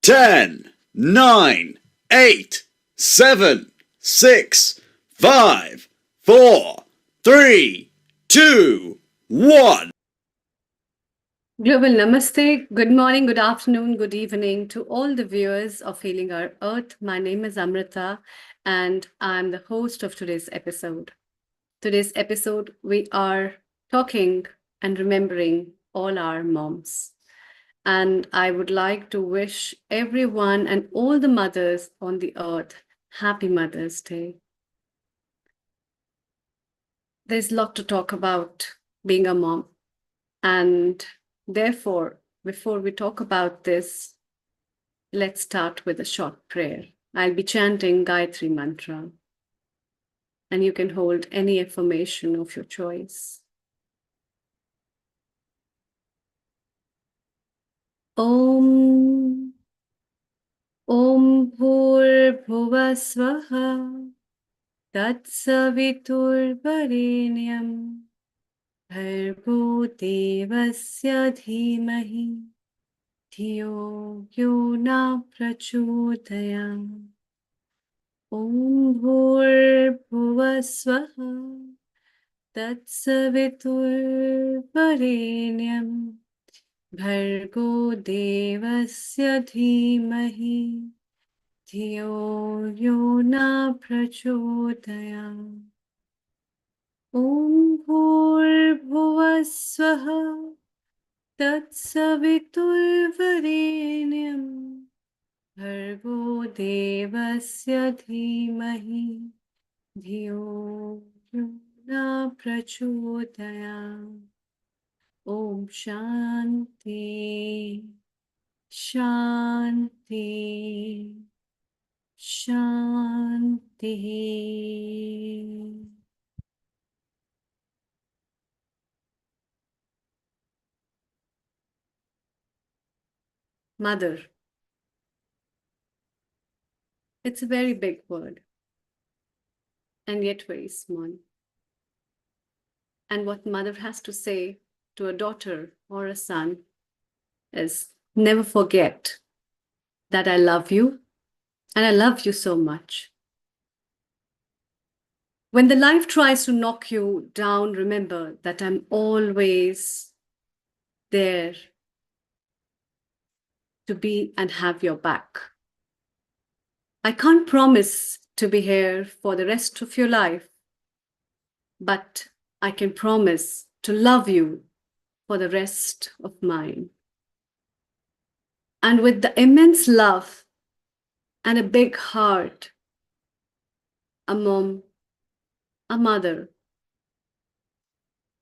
10, 9, 8, 7, 6, 5, 4, 3, 2, 1. Global Namaste. Good morning, good afternoon, good evening to all the viewers of Healing Our Earth. My name is Amrita, and I'm the host of today's episode. Today's episode, we are talking and remembering all our moms. And I would like to wish everyone and all the mothers on the earth happy Mother's Day. There's a lot to talk about being a mom. And therefore, before we talk about this, let's start with a short prayer. I'll be chanting Gayatri Mantra, and you can hold any affirmation of your choice. Om Bhur Swaha Tat Savitur Varenyam Bhargo Devasya Dhimahi Dhiyo Yo Na Prachodayam. Om Bhur Swaha Tat Savitur Varenyam Bhargo Devasya Dhimahi Dhiyo Yo Na Prachodayam. Om Bhur Swaha Tat Savitur Varenyam Bhargo Devasya Dhimahi Dhiyo Yo Na Prachodayam. Om Shanti Shanti Shanti. Mother. It's a very big word, and yet very small. And what mother has to say to a daughter or a son is, never forget that I love you, and I love you so much. When the life tries to knock you down, remember that I'm always there to be and have your back. I can't promise to be here for the rest of your life, but I can promise to love you for the rest of mine. And with the immense love and a big heart, a mom, a mother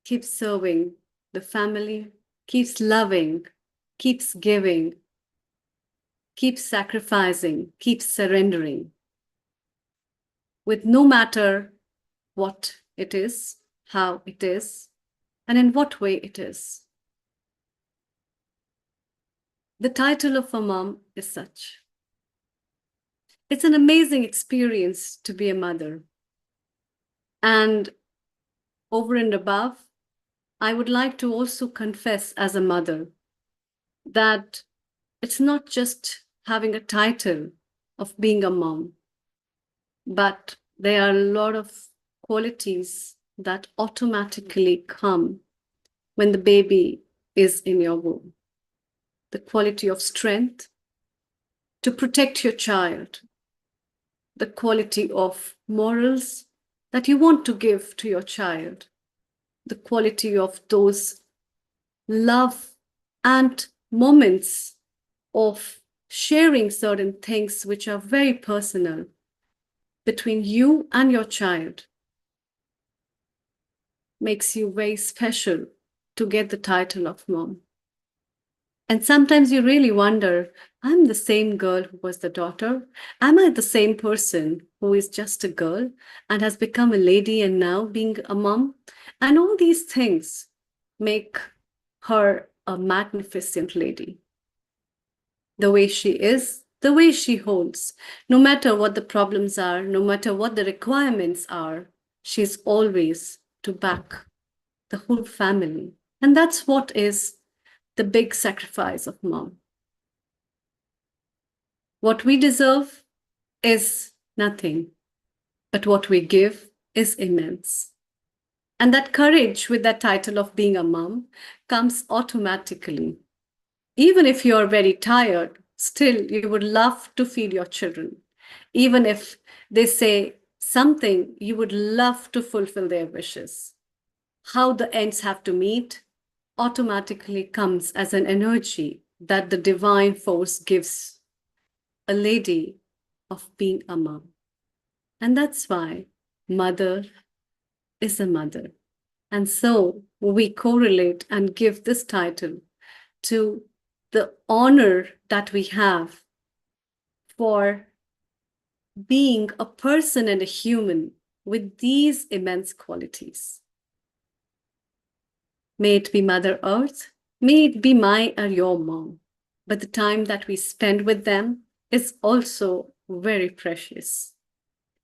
keeps serving the family, keeps loving, keeps giving, keeps sacrificing, keeps surrendering, with no matter what it is, how it is, and in what way it is. The title of a mom is such. It's an amazing experience to be a mother. And over and above, I would like to also confess as a mother that it's not just having a title of being a mom, but there are a lot of qualities that automatically come when the baby is in your womb. The quality of strength to protect your child, the quality of morals that you want to give to your child, the quality of those love and moments of sharing certain things which are very personal between you and your child makes you very special to get the title of mom. And sometimes you really wonder, I'm the same girl who was the daughter. Am I the same person who is just a girl and has become a lady and now being a mom? And all these things make her a magnificent lady. The way she is, the way she holds, no matter what the problems are, no matter what the requirements are, she's always to back the whole family. And that's what is the big sacrifice of mom. What we deserve is nothing, but what we give is immense. And that courage with that title of being a mom comes automatically. Even if you're very tired, still you would love to feed your children. Even if they say something, you would love to fulfill their wishes. How the ends have to meet automatically comes as an energy that the divine force gives a lady of being a mom. And that's why mother is a mother. And so we correlate and give this title to the honor that we have for being a person and a human with these immense qualities. May it be Mother Earth, may it be my or your mom, but the time that we spend with them is also very precious.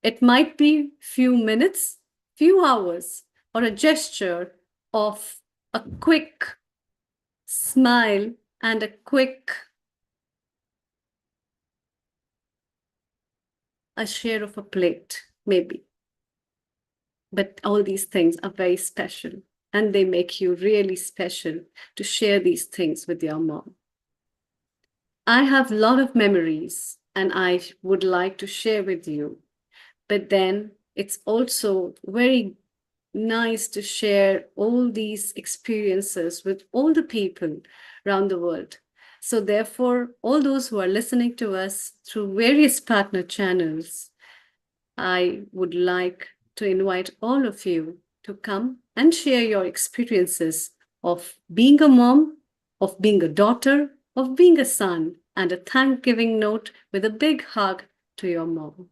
It might be few minutes, few hours, or a gesture of a quick smile and a quick share of a plate, maybe. But all these things are very special, and they make you really special to share these things with your mom. I have a lot of memories, and I would like to share with you. But then it's also very nice to share all these experiences with all the people around the world. So therefore, all those who are listening to us through various partner channels, I would like to invite all of you to come and share your experiences of being a mom, of being a daughter, of being a son, and a thanksgiving note with a big hug to your mom.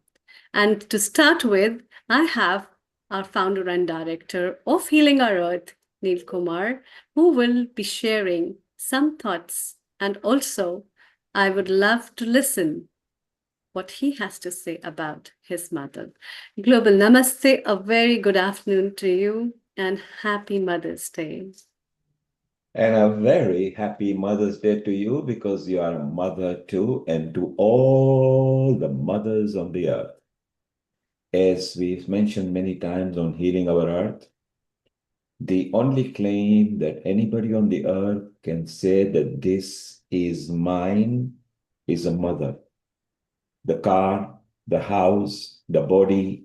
And to start with, I have our founder and director of Healing Our Earth, Neil Kumar, who will be sharing some thoughts. And also, I would love to listen what he has to say about his mother. Global Namaste, a very good afternoon to you, and happy Mother's Day. And a very happy Mother's Day to you, because you are a mother too, and to all the mothers on the earth. As we've mentioned many times on Healing Our Earth, the only claim that anybody on the earth can say that this is mine is a mother. The car, the house, the body,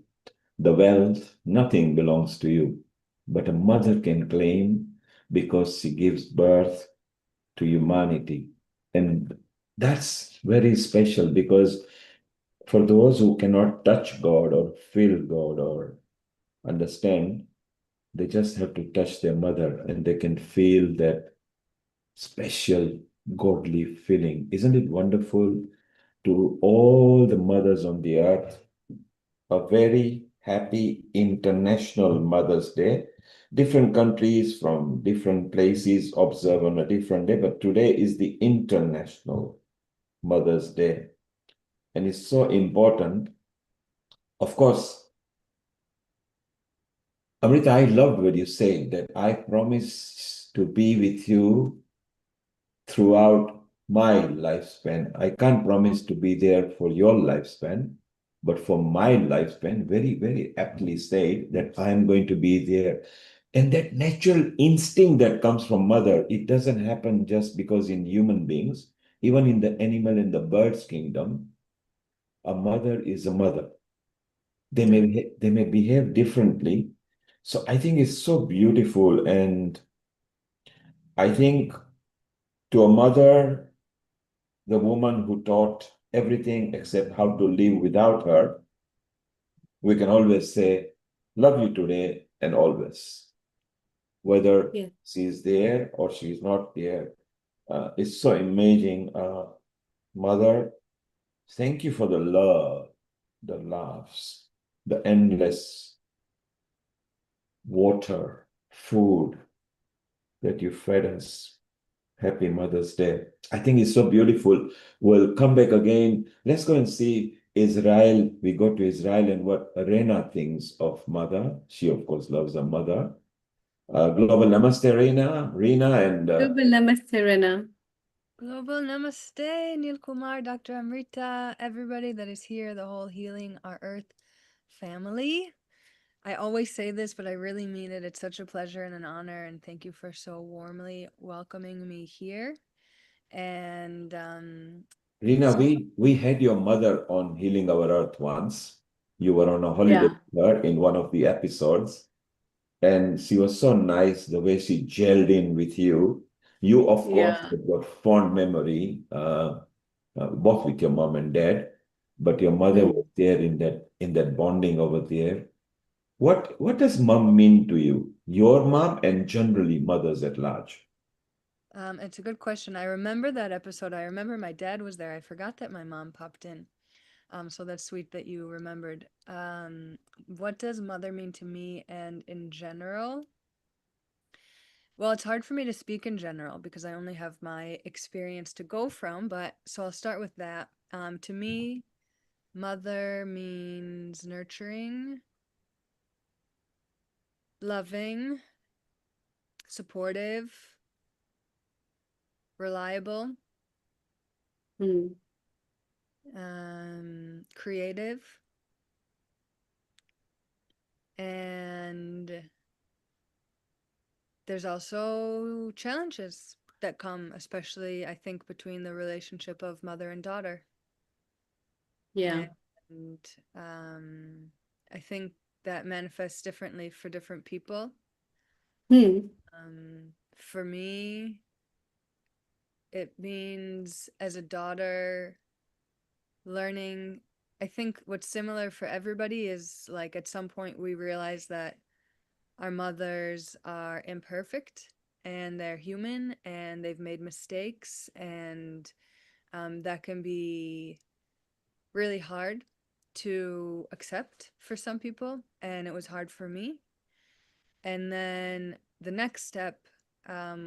the wealth, nothing belongs to you. But a mother can claim because she gives birth to humanity. And that's very special, because for those who cannot touch God or feel God or understand, they just have to touch their mother and they can feel that special godly feeling. Isn't it wonderful? To all the mothers on the earth, a very happy International Mother's Day. Different countries from different places observe on a different day, but today is the International Mother's Day. And it's so important. Of course, Amrita, I loved what you said, that I promise to be with you throughout my lifespan. I can't promise to be there for your lifespan, but for my lifespan, very, very aptly said that I am going to be there. And that natural instinct that comes from mother, it doesn't happen just because in human beings, even in the animal and the birds kingdom, a mother is a mother. They may behave differently. So I think it's so beautiful. And I think to a mother, the woman who taught everything except how to live without her, we can always say, love you today and always. Whether she is there or she is not there. It's so amazing. Mother, thank you for the love, the laughs, the endless water, food that you fed us. Happy Mother's Day. I think it's so beautiful. We'll come back again. Let's go and see Israel. We go to Israel and what Rena thinks of mother. She, of course, loves her mother. Global Namaste, Rena. And Global Namaste, Rena. Global Namaste, Neil Kumar, Dr. Amrita, everybody that is here, the whole Healing Our Earth family. I always say this, but I really mean it. It's such a pleasure and an honor, and thank you for so warmly welcoming me here. And Rina, so, we had your mother on Healing Our Earth once. You were on a holiday Yeah. with her in one of the episodes, and she was so nice the way she gelled in with you. You, of course, Yeah. have got fond memory, both with your mom and dad, but your mother Hmm. was there in that bonding over there. What does mom mean to you? Your mom and generally mothers at large. it's a good question. I remember that episode. I remember my dad was there. I forgot that my mom popped in. So that's sweet that you remembered. What does mother mean to me and in general? Well, it's hard for me to speak in general because I only have my experience to go from, but so I'll start with that. To me, mother means nurturing, loving, supportive, reliable, Hmm. creative, and there's also challenges that come, especially I think between the relationship of mother and daughter. Yeah. And I think that manifests differently for different people. Hmm. For me, it means as a daughter, learning. I think what's similar for everybody is like at some point we realize that our mothers are imperfect and they're human and they've made mistakes, and that can be really hard to accept for some people, and it was hard for me. And then the next step,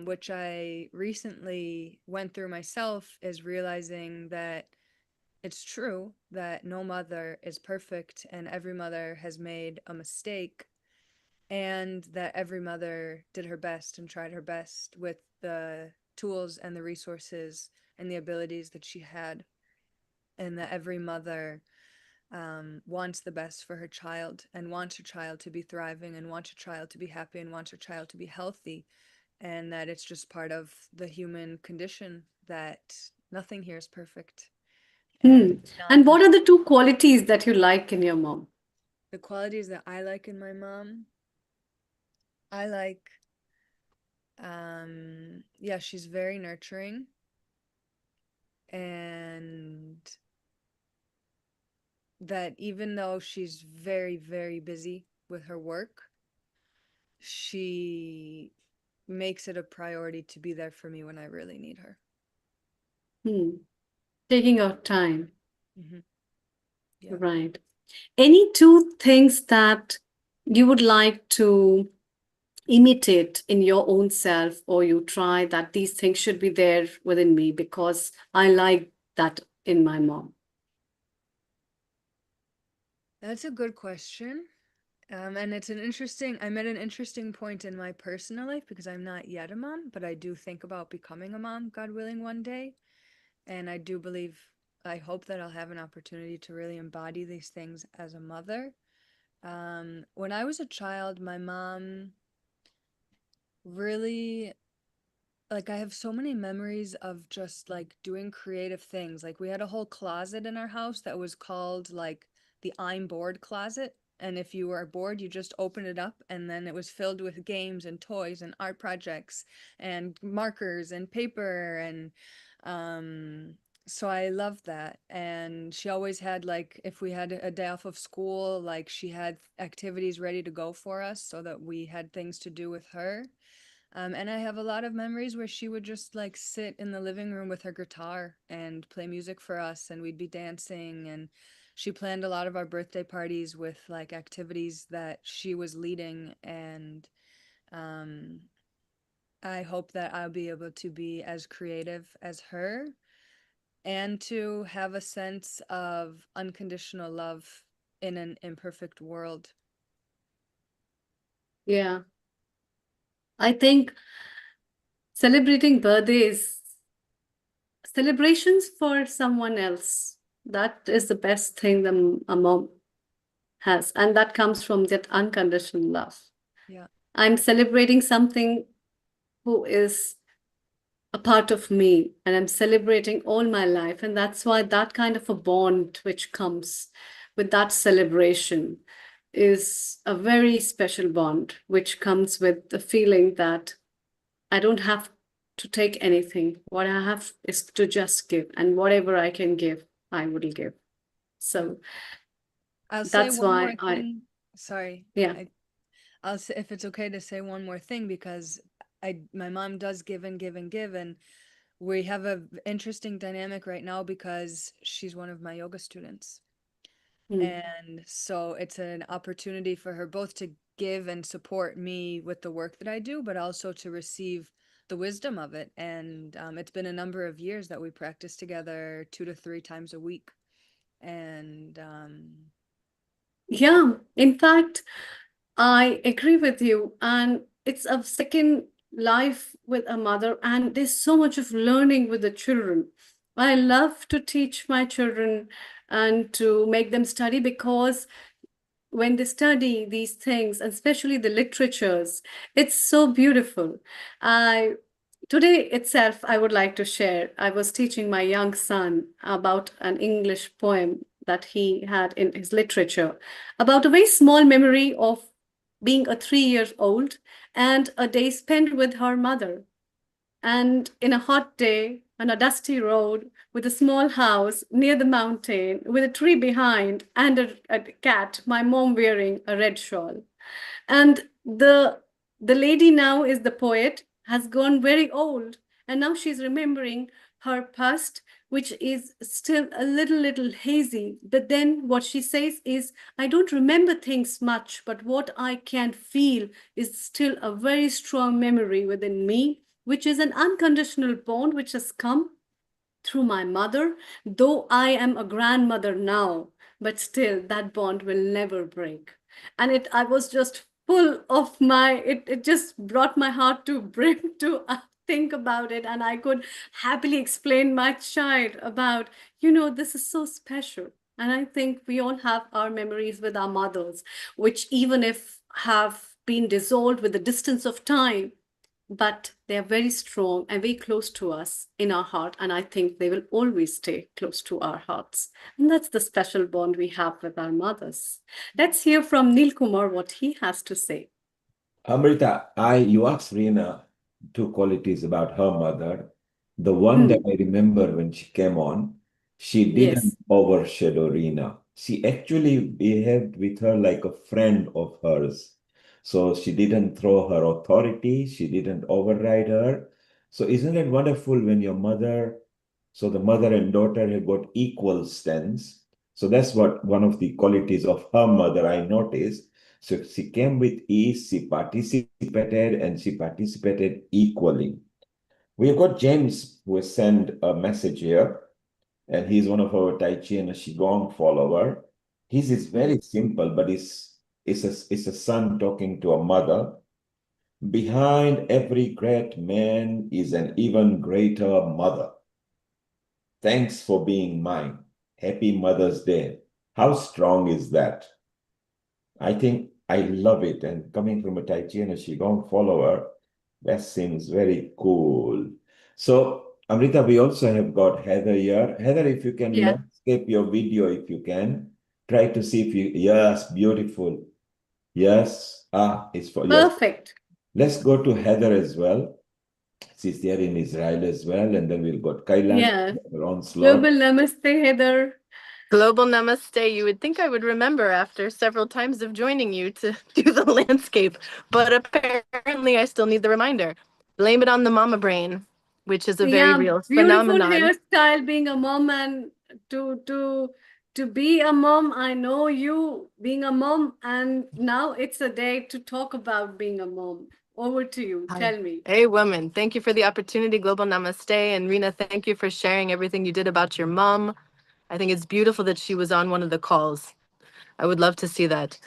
which I recently went through myself, is realizing that it's true that no mother is perfect and every mother has made a mistake, and that every mother did her best and tried her best with the tools and the resources and the abilities that she had, and that every mother wants the best for her child and wants her child to be thriving and wants her child to be happy and wants her child to be healthy, and that it's just part of the human condition that nothing here is perfect. And Hmm. not And what are the two qualities that you like in your mom? the qualities that I like in my mom, I like, yeah, she's very nurturing, and that even though she's very, very busy with her work, she makes it a priority to be there for me when I really need her. Hmm. Taking out time. Hmm. Yeah. Right. Any two things that you would like to imitate in your own self, or you try that these things should be there within me because I like that in my mom? That's a good question. And it's I'm at an interesting point in my personal life because I'm not yet a mom, but I do think about becoming a mom, God willing, one day. And I do believe, I hope that I'll have an opportunity to really embody these things as a mother. When I was a child, my mom really, like, I have so many memories of just like doing creative things. Like we had a whole closet in our house that was called like the I'm bored closet. And if you were bored, you just open it up, and then it was filled with games and toys and art projects and markers and paper. And um, so I loved that. And she always had, like, if we had a day off of school, like she had activities ready to go for us so that we had things to do with her. And I have a lot of memories where she would just like sit in the living room with her guitar and play music for us, and we'd be dancing. And she planned a lot of our birthday parties with like activities that she was leading. And um, I hope that I'll be able to be as creative as her and to have a sense of unconditional love in an imperfect world. Yeah. I think celebrating birthdays celebrations for someone else. That is the best thing that a mom has, and that comes from that unconditional love. Yeah. I'm celebrating something who is a part of me, and I'm celebrating all my life. And that's why that kind of a bond which comes with that celebration is a very special bond, which comes with the feeling that I don't have to take anything. What I have is to just give, and whatever I can give, I will give. So I'll say that's one why more thing. Sorry. yeah. I'll say, if it's okay to say one more thing, because my mom does give and give and give, and we have a interesting dynamic right now because she's one of my yoga students. Mm. And so it's an opportunity for her both to give and support me with the work that I do, but also to receive the wisdom of it. And it's been a number of years that we practice together 2 to 3 times a week. And Yeah, in fact, I agree with you. And it's a second life with a mother, and there's so much of learning with the children. I love to teach my children and to make them study, because when they study these things, and especially the literatures, it's so beautiful. I Today itself, I would like to share. I was teaching my young son about an English poem that he had in his literature, about a very small memory of being a 3 years old and a day spent with her mother. And in a hot day, on a dusty road, with a small house near the mountain, with a tree behind, and a cat, my mom wearing a red shawl. And the lady now is the poet, has gone very old, and now she's remembering her past, which is still a little hazy. But then what she says is, I don't remember things much, but what I can feel is still a very strong memory within me, which is an unconditional bond which has come through my mother, though I am a grandmother now, but still that bond will never break. And I was just full of it just brought my heart to break to think about it. And I could happily explain my child about, this is so special. And I think we all have our memories with our mothers, which even if have been dissolved with the distance of time, but they are very strong and very close to us in our heart. And I think they will always stay close to our hearts. And that's the special bond we have with our mothers. Let's hear from Neil Kumar what he has to say. Amrita, you asked Reena 2 qualities about her mother. The one that Hmm. I remember when she came on, she didn't Yes. overshadow Reena. She actually behaved with her like a friend of hers. So she didn't throw her authority, she didn't override her. So isn't it wonderful when your mother, so the mother and daughter have got equal stance? So that's what one of the qualities of her mother I noticed. So she came with ease, she participated, and she participated equally. We've got James who has sent a message here, and he's one of our Tai Chi and a Qigong follower. His is very simple, but it's a son talking to a mother. Behind every great man is an even greater mother. Thanks for being mine. Happy Mother's Day. How strong is that? I think I love it. And coming from a Tai Chi and a Qigong follower, that seems very cool. So, Amrita, we also have got Heather here. Heather, if you can Yeah. landscape your video, if you can, try to see if you, yes, beautiful. Yes, it's for, yes. Perfect. Let's go to Heather as well. She's there in Israel as well. And then we'll got Kailash, Yeah. Ron Slot. Global Namaste, Heather. Global Namaste. You would think I would remember after several times of joining you to do the landscape, but apparently I still need the reminder. Blame it on the mama brain, which is a very Yeah, real beautiful phenomenon. hairstyle being a mom, and to be a mom. I know you being a mom, and now it's a day to talk about being a mom. Over to you. Hi. Tell me. Hey, woman. Thank you for the opportunity, Global Namaste. And Rena, thank you for sharing everything you did about your mom. I think it's beautiful that she was on one of the calls. I would love to see that.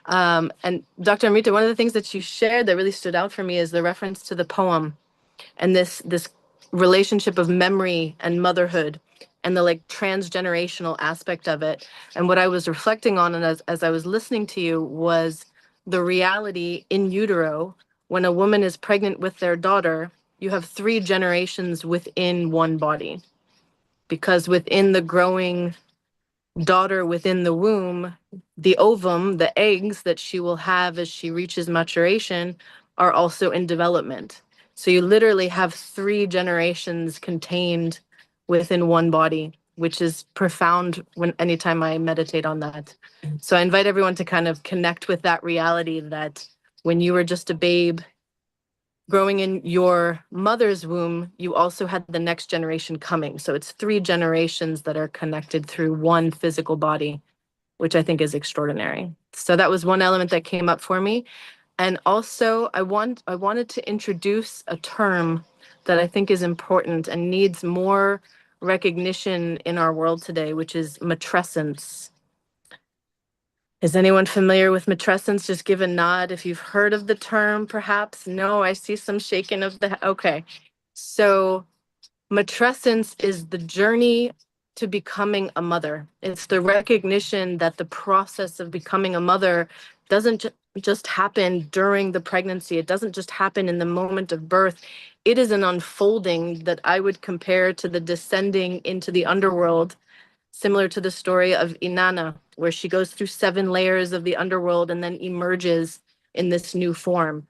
And Dr. Amrita, one of the things that you shared that really stood out for me is the reference to the poem and this relationship of memory and motherhood and the like transgenerational aspect of it. And what I was reflecting on, and as I was listening to you, was the reality in utero. When a woman is pregnant with their daughter, you have 3 generations within one body, because within the growing daughter within the womb, the ovum, the eggs that she will have as she reaches maturation, are also in development. So you literally have 3 generations contained within one body, which is profound when anytime I meditate on that. So I invite everyone to kind of connect with that reality that when you were just a babe growing in your mother's womb, you also had the next generation coming. So it's 3 generations that are connected through one physical body, which I think is extraordinary. So that was one element that came up for me. And also I wanted to introduce a term that I think is important and needs more recognition in our world today, which is matrescence. Is anyone familiar with matrescence? Just give a nod if you've heard of the term, perhaps. No, I see some shaking of the head. Okay. So matrescence is the journey to becoming a mother. It's the recognition that the process of becoming a mother doesn't just happen during the pregnancy. It doesn't just happen in the moment of birth. It is an unfolding that I would compare to the descending into the underworld, similar to the story of Inanna, where she goes through 7 layers of the underworld and then emerges in this new form.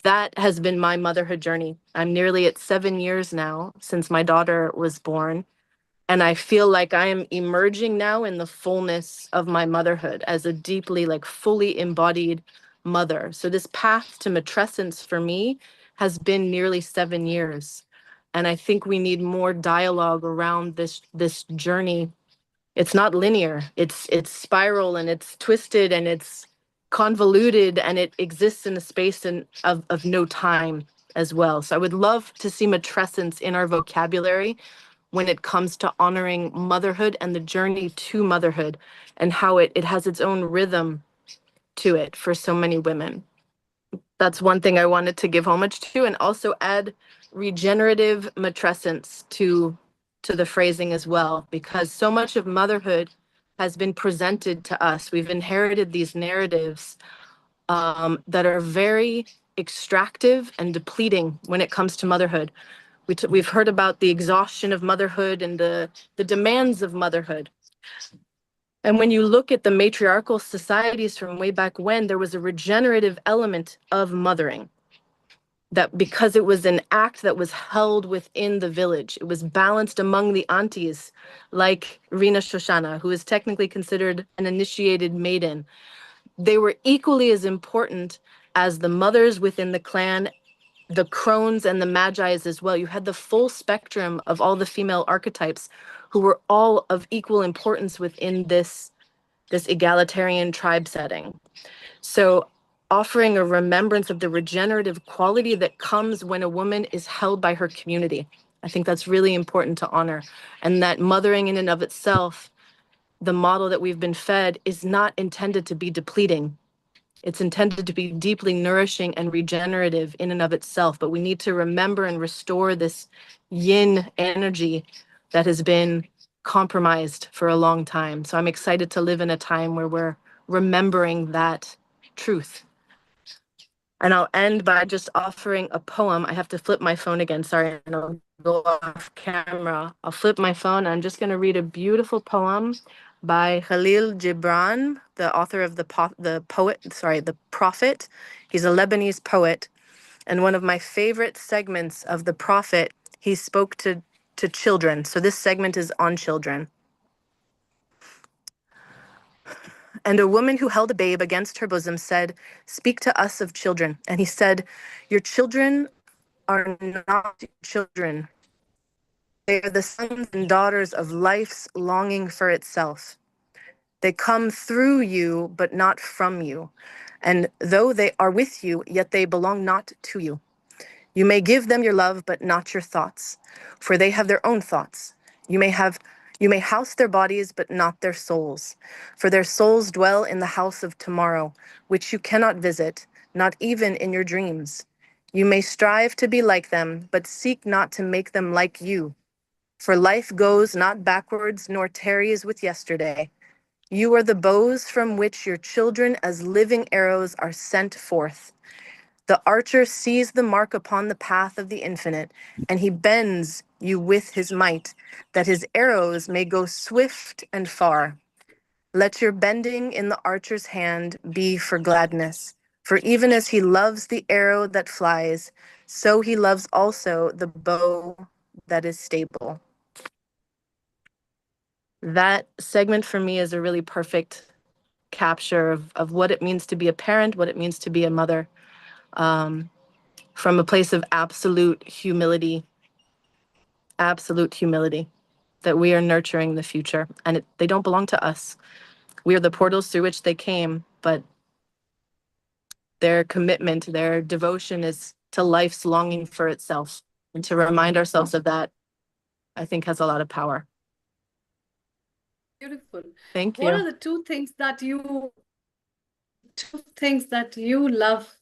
That has been my motherhood journey. I'm nearly at 7 years now since my daughter was born. And I feel like I am emerging now in the fullness of my motherhood as a deeply, like fully embodied mother. So this path to matrescence for me has been nearly 7 years. And I think we need more dialogue around this journey. It's not linear. It's spiral and it's twisted and it's convoluted, and it exists in a space of no time as well. So I would love to see matrescence in our vocabulary when it comes to honoring motherhood and the journey to motherhood, and how it has its own rhythm to it for so many women. That's one thing I wanted to give homage to, and also add regenerative matrescence to the phrasing as well, because so much of motherhood has been presented to us. We've inherited these narratives that are very extractive and depleting when it comes to motherhood. We've heard about the exhaustion of motherhood and the demands of motherhood. And when you look at the matriarchal societies from way back when, there was a regenerative element of mothering, that because it was an act that was held within the village, it was balanced among the aunties, like Rina Shoshana, who is technically considered an initiated maiden. They were equally as important as the mothers within the clan, the crones and the magi's as well. You had the full spectrum of all the female archetypes who were all of equal importance within this egalitarian tribe setting. So offering a remembrance of the regenerative quality that comes when a woman is held by her community. I think that's really important to honor. And that mothering in and of itself, the model that we've been fed, is not intended to be depleting. It's intended to be deeply nourishing and regenerative in and of itself. But we need to remember and restore this yin energy that has been compromised for a long time. So I'm excited to live in a time where we're remembering that truth. And I'll end by just offering a poem. I have to flip my phone again. Sorry, and I'll go off camera. I'll flip my phone. I'm just going to read a beautiful poem by Khalil Gibran, the author of the Prophet. He's a Lebanese poet. And one of my favorite segments of the Prophet, he spoke to children. So this segment is on children. And a woman who held a babe against her bosom said, "Speak to us of children." And he said, "Your children are not children. They are the sons and daughters of life's longing for itself. They come through you, but not from you. And though they are with you, yet they belong not to you. You may give them your love, but not your thoughts, for they have their own thoughts. You may house their bodies, but not their souls, for their souls dwell in the house of tomorrow, which you cannot visit, not even in your dreams. You may strive to be like them, but seek not to make them like you. For life goes not backwards nor tarries with yesterday. You are the bows from which your children as living arrows are sent forth. The archer sees the mark upon the path of the infinite, and he bends you with his might, that his arrows may go swift and far. Let your bending in the archer's hand be for gladness. For even as he loves the arrow that flies, so he loves also the bow that is stable. That segment for me is a really perfect capture of what it means to be a parent, what it means to be a mother, from a place of absolute humility, that we are nurturing the future, and they don't belong to us. We are the portals through which they came, but their commitment, their devotion is to life's longing for itself. And to remind ourselves of that, I think has a lot of power. Beautiful. Thank What you. are the two things that you love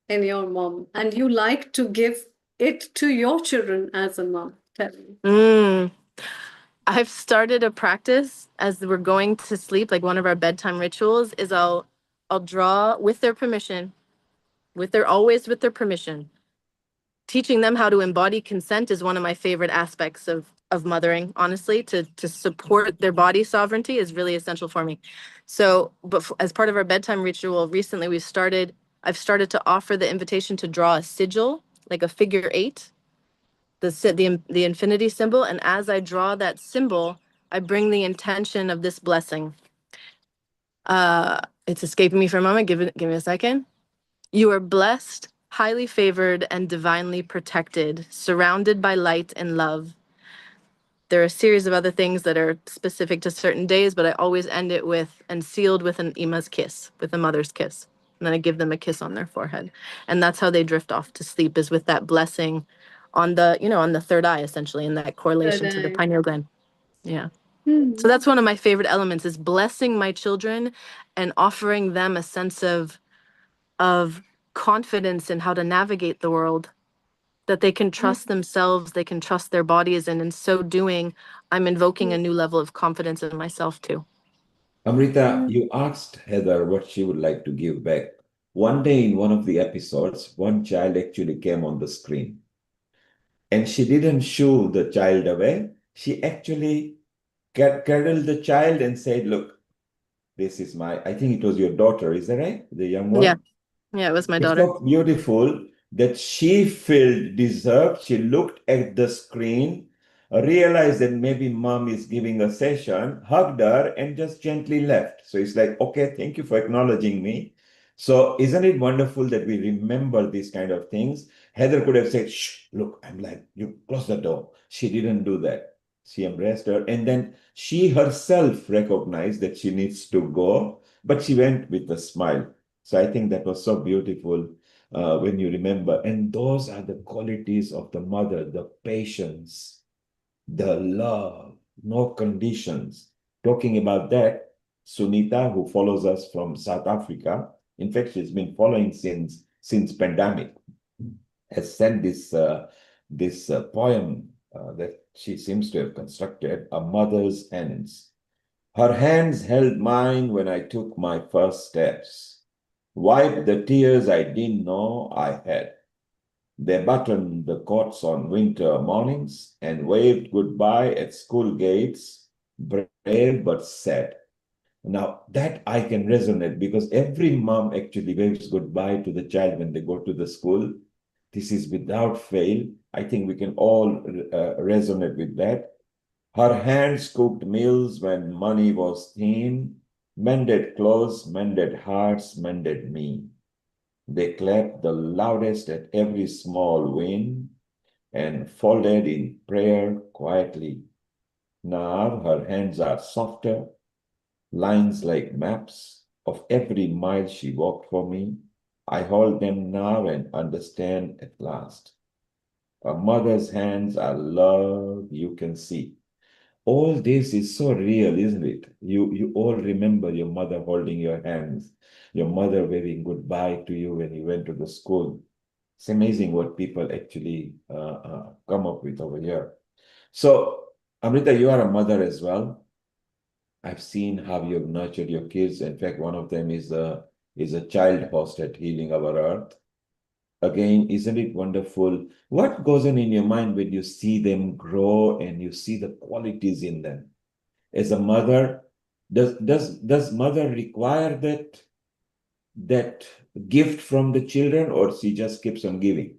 in your mom and you like to give it to your children as a mom? Tell me. I've started a practice as we're going to sleep. Like one of our bedtime rituals is I'll draw with their permission, always with their permission. Teaching them how to embody consent is one of my favorite aspects of mothering, honestly. To support their body sovereignty is really essential for me. So, but as part of our bedtime ritual, recently I've started to offer the invitation to draw a sigil, like a figure 8, the infinity symbol. And as I draw that symbol, I bring the intention of this blessing. It's escaping me for a moment. Give me a second. You are blessed, highly favored, and divinely protected, surrounded by light and love. There are a series of other things that are specific to certain days, but I always end it with, and sealed with an Ima's kiss, with a mother's kiss. And then I give them a kiss on their forehead. And that's how they drift off to sleep, is with that blessing on the third eye, essentially, in that correlation to the pineal gland. Yeah. So that's one of my favorite elements, is blessing my children and offering them a sense of confidence in how to navigate the world, that they can trust themselves, they can trust their bodies, and in so doing, I'm invoking a new level of confidence in myself too. Amrita, you asked Heather what she would like to give back. One day in one of the episodes, one child actually came on the screen and she didn't shoo the child away. She actually cuddled the child and said, "Look, this is I think it was your daughter, is that right? The young one?" Yeah, it was my It's daughter. so beautiful that she felt deserved. She looked at the screen, realized that maybe mom is giving a session, hugged her, and just gently left. So it's like, okay, thank you for acknowledging me. So isn't it wonderful that we remember these kind of things? Heather could have said, "Shh, look, I'm like, you close the door." She didn't do that. She embraced her. And then she herself recognized that she needs to go, but she went with a smile. So I think that was so beautiful when you remember. And those are the qualities of the mother, the patience, the love, no conditions. Talking about that, Sunita, who follows us from South Africa, in fact, she's been following since pandemic, has sent this poem that she seems to have constructed, A Mother's Hands. Her hands held mine when I took my first steps, wiped the tears I didn't know I had. They buttoned the coats on winter mornings and waved goodbye at school gates, brave but sad. Now, that I can resonate because every mom actually waves goodbye to the child when they go to the school. This is without fail. I think we can all resonate with that. Her hands cooked meals when money was thin, mended clothes, mended hearts, mended me. They clapped the loudest at every small win and folded in prayer quietly. Now her hands are softer, lines like maps of every mile she walked for me. I hold them now and understand at last. A mother's hands are love you can see. All this is so real, isn't it? You all remember your mother holding your hands, your mother waving goodbye to you when you went to the school. It's amazing what people actually come up with over here. So, Amrita, you are a mother as well. I've seen how you've nurtured your kids. In fact, one of them is a child host at Healing Our Earth. Again, isn't it wonderful? What goes on in your mind when you see them grow and you see the qualities in them? As a mother, does mother require that gift from the children, or she just keeps on giving?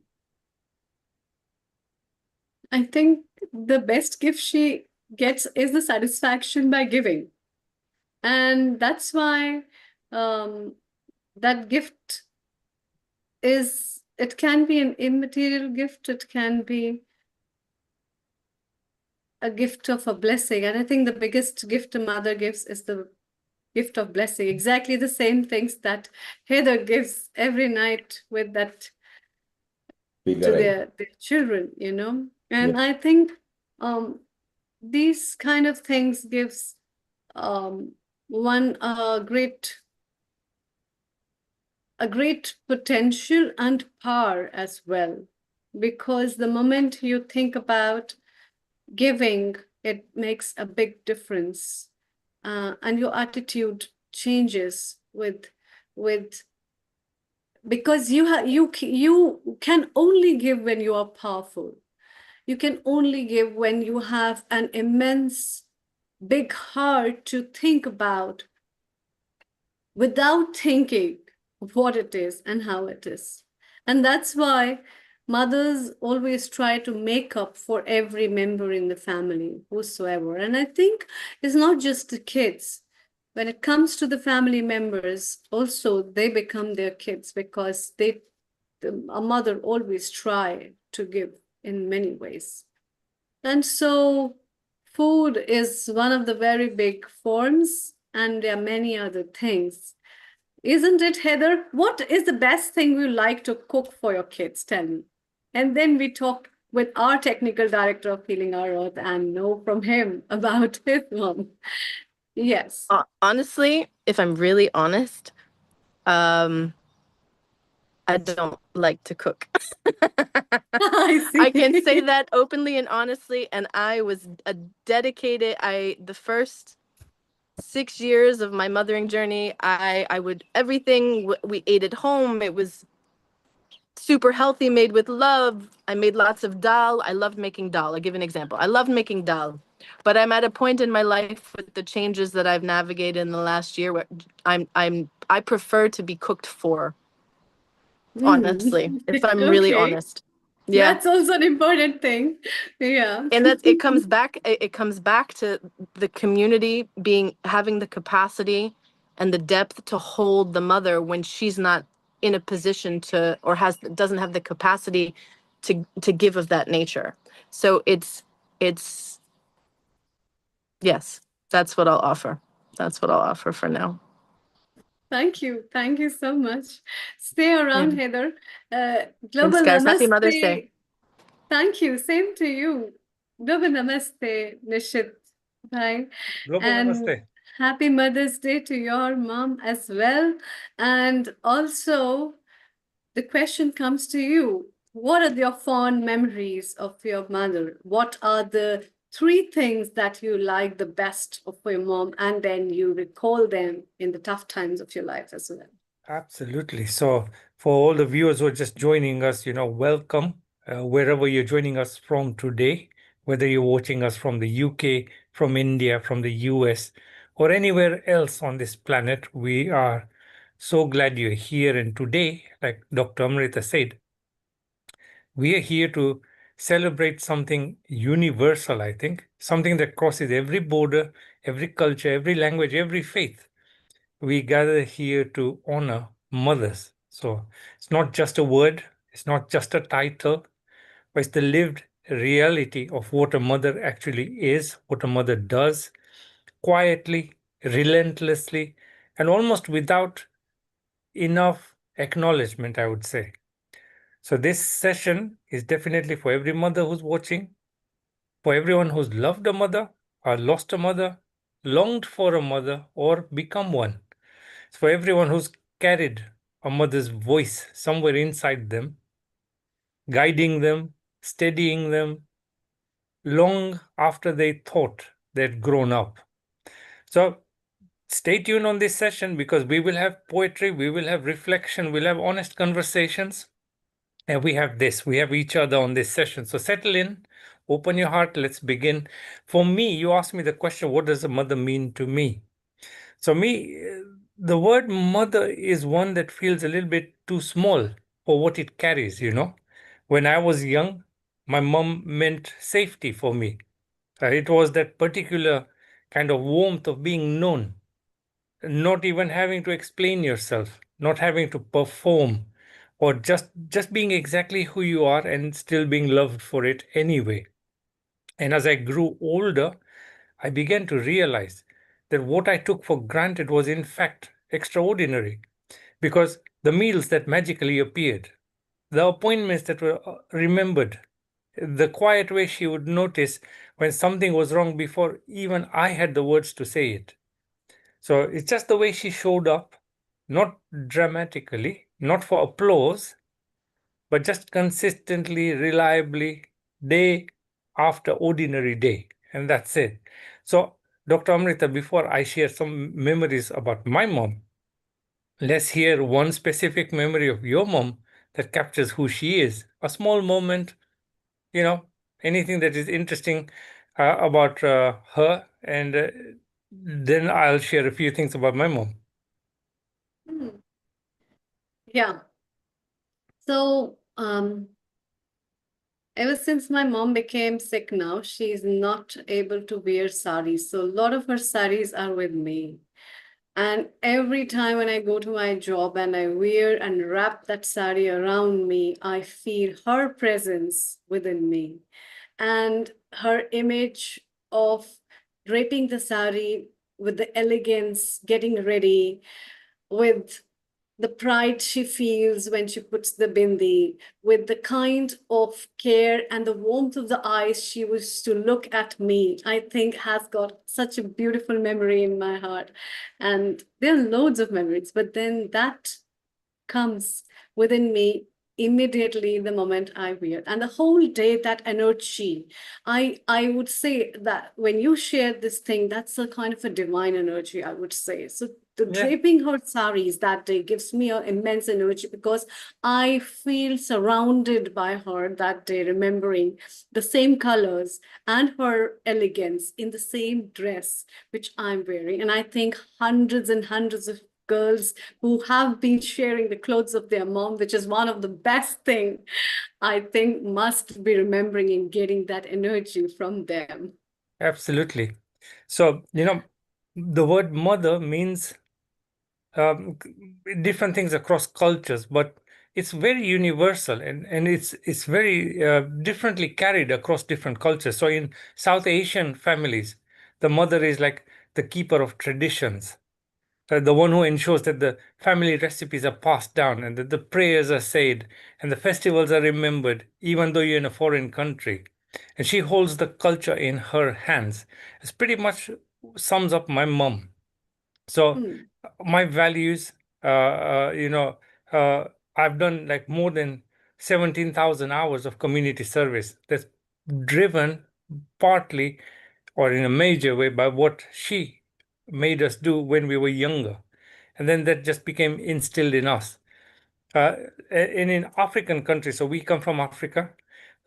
I think the best gift she gets is the satisfaction by giving. And that's why that gift it can be an immaterial gift, it can be a gift of a blessing. And I think the biggest gift a mother gives is the gift of blessing. Exactly the same things that Heather gives every night with that to their children, you know. And Yeah. I think these kind of things gives one a great potential and power as well, because the moment you think about giving, it makes a big difference, and your attitude changes with because you can only give when you are powerful. You can only give when you have an immense big heart to think about without thinking what it is and how it is. And that's why mothers always try to make up for every member in the family, whosoever. And I think it's not just the kids. When it comes to the family members, also they become their kids, because a mother always try to give in many ways. And so food is one of the very big forms, and there are many other things. Isn't it, Heather? What is the best thing you like to cook for your kids? Tell me. And then we talk with our technical director of Healing Our Earth and know from him about his mom. Yes. Honestly, if I'm really honest, I don't like to cook. I see. I can say that openly and honestly. And I was a dedicated, the first 6 years of my mothering journey, I would, everything we ate at home, it was super healthy, made with love. I made lots of dal. I loved making dal. I'll give an example. I loved making dal. But I'm at a point in my life with the changes that I've navigated in the last year where I prefer to be cooked for, honestly, if I'm really Okay. honest. Yeah. That's also an important thing. Yeah. And it comes back to the community having the capacity and the depth to hold the mother when she's not in a position to, or doesn't have the capacity to give of that nature. So it's yes, that's what I'll offer. That's what I'll offer for now. Thank you. Thank you so much. Stay around, Yeah. Heather. Thanks, Global guys. Happy Mother's Day. Namaste. Thank you. Same to you. Global Namaste, Nishit. Bye. Global And Namaste. happy Mother's Day to your mom as well. And also, the question comes to you. What are your fond memories of your mother? What are the 3 things that you like the best of your mom, and then you recall them in the tough times of your life as well? Absolutely. So, for all the viewers who are just joining us, welcome wherever you're joining us from today, whether you're watching us from the UK, from India, from the US, or anywhere else on this planet. We are so glad you're here. And today, like Dr. Amrita said, we are here to celebrate something universal, I think, something that crosses every border, every culture, every language, every faith. We gather here to honor mothers. So it's not just a word, it's not just a title, but it's the lived reality of what a mother actually is, what a mother does, quietly, relentlessly, and almost without enough acknowledgement, I would say. So this session is definitely for every mother who's watching, for everyone who's loved a mother, or lost a mother, longed for a mother, or become one. It's for everyone who's carried a mother's voice somewhere inside them, guiding them, steadying them, long after they thought they'd grown up. So stay tuned on this session because we will have poetry, we will have reflection, we'll have honest conversations. And we have this, we have each other on this session. So settle in, open your heart, let's begin. For me, you asked me the question, what does a mother mean to me? So the word mother is one that feels a little bit too small for what it carries, you know. When I was young, my mom meant safety for me. It was that particular kind of warmth of being known, not even having to explain yourself, not having to perform, or just being exactly who you are and still being loved for it anyway. And as I grew older, I began to realize that what I took for granted was in fact extraordinary, because the meals that magically appeared, the appointments that were remembered, the quiet way she would notice when something was wrong before even I had the words to say it. So it's just the way she showed up, not dramatically, not for applause, but just consistently, reliably, day after ordinary day. And that's it. So, Dr. Amrita, before I share some memories about my mom, let's hear one specific memory of your mom that captures who she is. A small moment, you know, anything that is interesting about her, and then I'll share a few things about my mom. Yeah. So, ever since my mom became sick now, she's not able to wear saris. So a lot of her saris are with me. And every time when I go to my job and I wear and wrap that sari around me, I feel her presence within me. And her image of draping the sari with the elegance, getting ready, with the pride she feels when she puts the bindi, with the kind of care and the warmth of the eyes she was to look at me, I think has got such a beautiful memory in my heart. And there are loads of memories, but then that comes within me immediately the moment I wear. And the whole day, that energy, I would say that when you share this thing, that's a kind of a divine energy, I would say. So the draping her saris that day gives me an immense energy because I feel surrounded by her that day, remembering the same colors and her elegance in the same dress which I'm wearing. And I think hundreds and hundreds of girls who have been sharing the clothes of their mom, which is one of the best thing, I think must be remembering and getting that energy from them. Absolutely. So, you know, the word mother means different things across cultures, but it's very universal and it's very differently carried across different cultures. So in South Asian families, the mother is like the keeper of traditions, the one who ensures that the family recipes are passed down and that the prayers are said and the festivals are remembered, even though you're in a foreign country. And she holds the culture in her hands. It's pretty much sums up my mom. So my values, you know, I've done like more than 17,000 hours of community service that's driven partly or in a major way by what she made us do when we were younger. And then that just became instilled in us. And in African countries, so we come from Africa,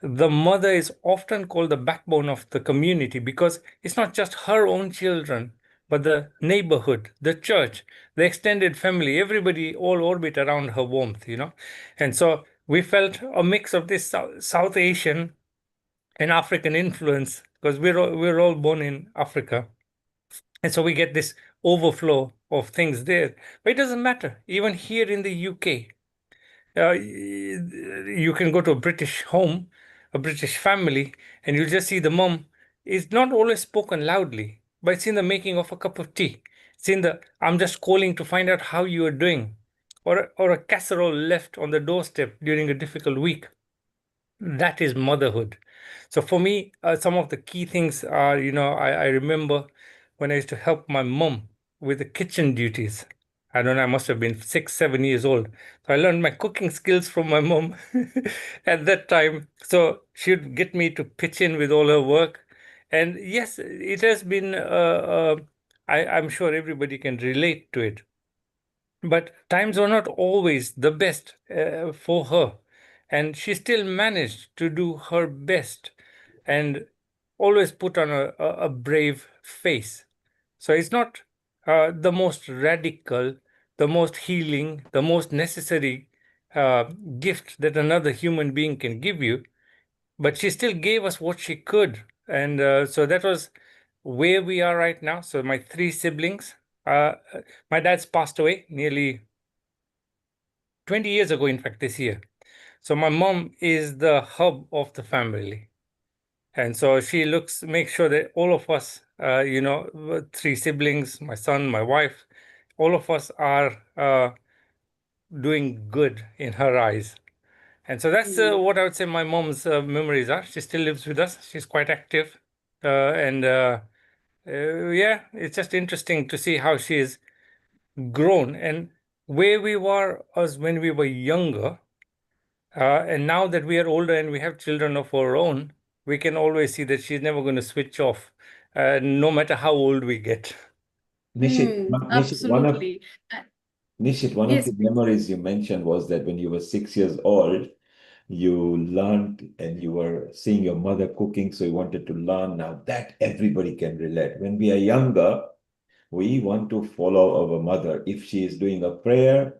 the mother is often called the backbone of the community because it's not just her own children, but the neighborhood, the church, the extended family, everybody all orbit around her warmth, you know. And so we felt a mix of this South Asian and African influence because we're all born in Africa. And so we get this overflow of things there. But it doesn't matter. Even here in the UK, you can go to a British home, a British family, and you'll just see the mom is not always spoken loudly, but it's in the making of a cup of tea. It's in the I'm just calling to find out how you are doing, or a casserole left on the doorstep during a difficult week. That is motherhood. So for me, some of the key things are, you know, I remember when I used to help my mom with the kitchen duties. I don't know, I must have been 6, 7 years old. So I learned my cooking skills from my mom at that time. So she'd get me to pitch in with all her work. And yes, it has been, I'm sure everybody can relate to it. But times were not always the best for her. And she still managed to do her best and always put on a brave face. So it's not the most radical, the most healing, the most necessary uh, gift that another human being can give you, but she still gave us what she could. And so that was where we are right now. So my 3 siblings, my dad's passed away nearly 20 years ago, in fact, this year. So my mom is the hub of the family. And so she makes sure that all of us, 3 siblings, my son, my wife, all of us are doing good in her eyes. And so that's what I would say my mom's memories are. She still lives with us. She's quite active. Yeah, it's just interesting to see how she's grown and where we were as when we were younger. And now that we are older and we have children of our own, we can always see that she's never going to switch off, no matter how old we get. Nishit, Absolutely. one of Yes, the please. memories you mentioned was that when you were 6 years old, you learned and you were seeing your mother cooking, so you wanted to learn. Now that everybody can relate. When we are younger, we want to follow our mother. If she is doing a prayer,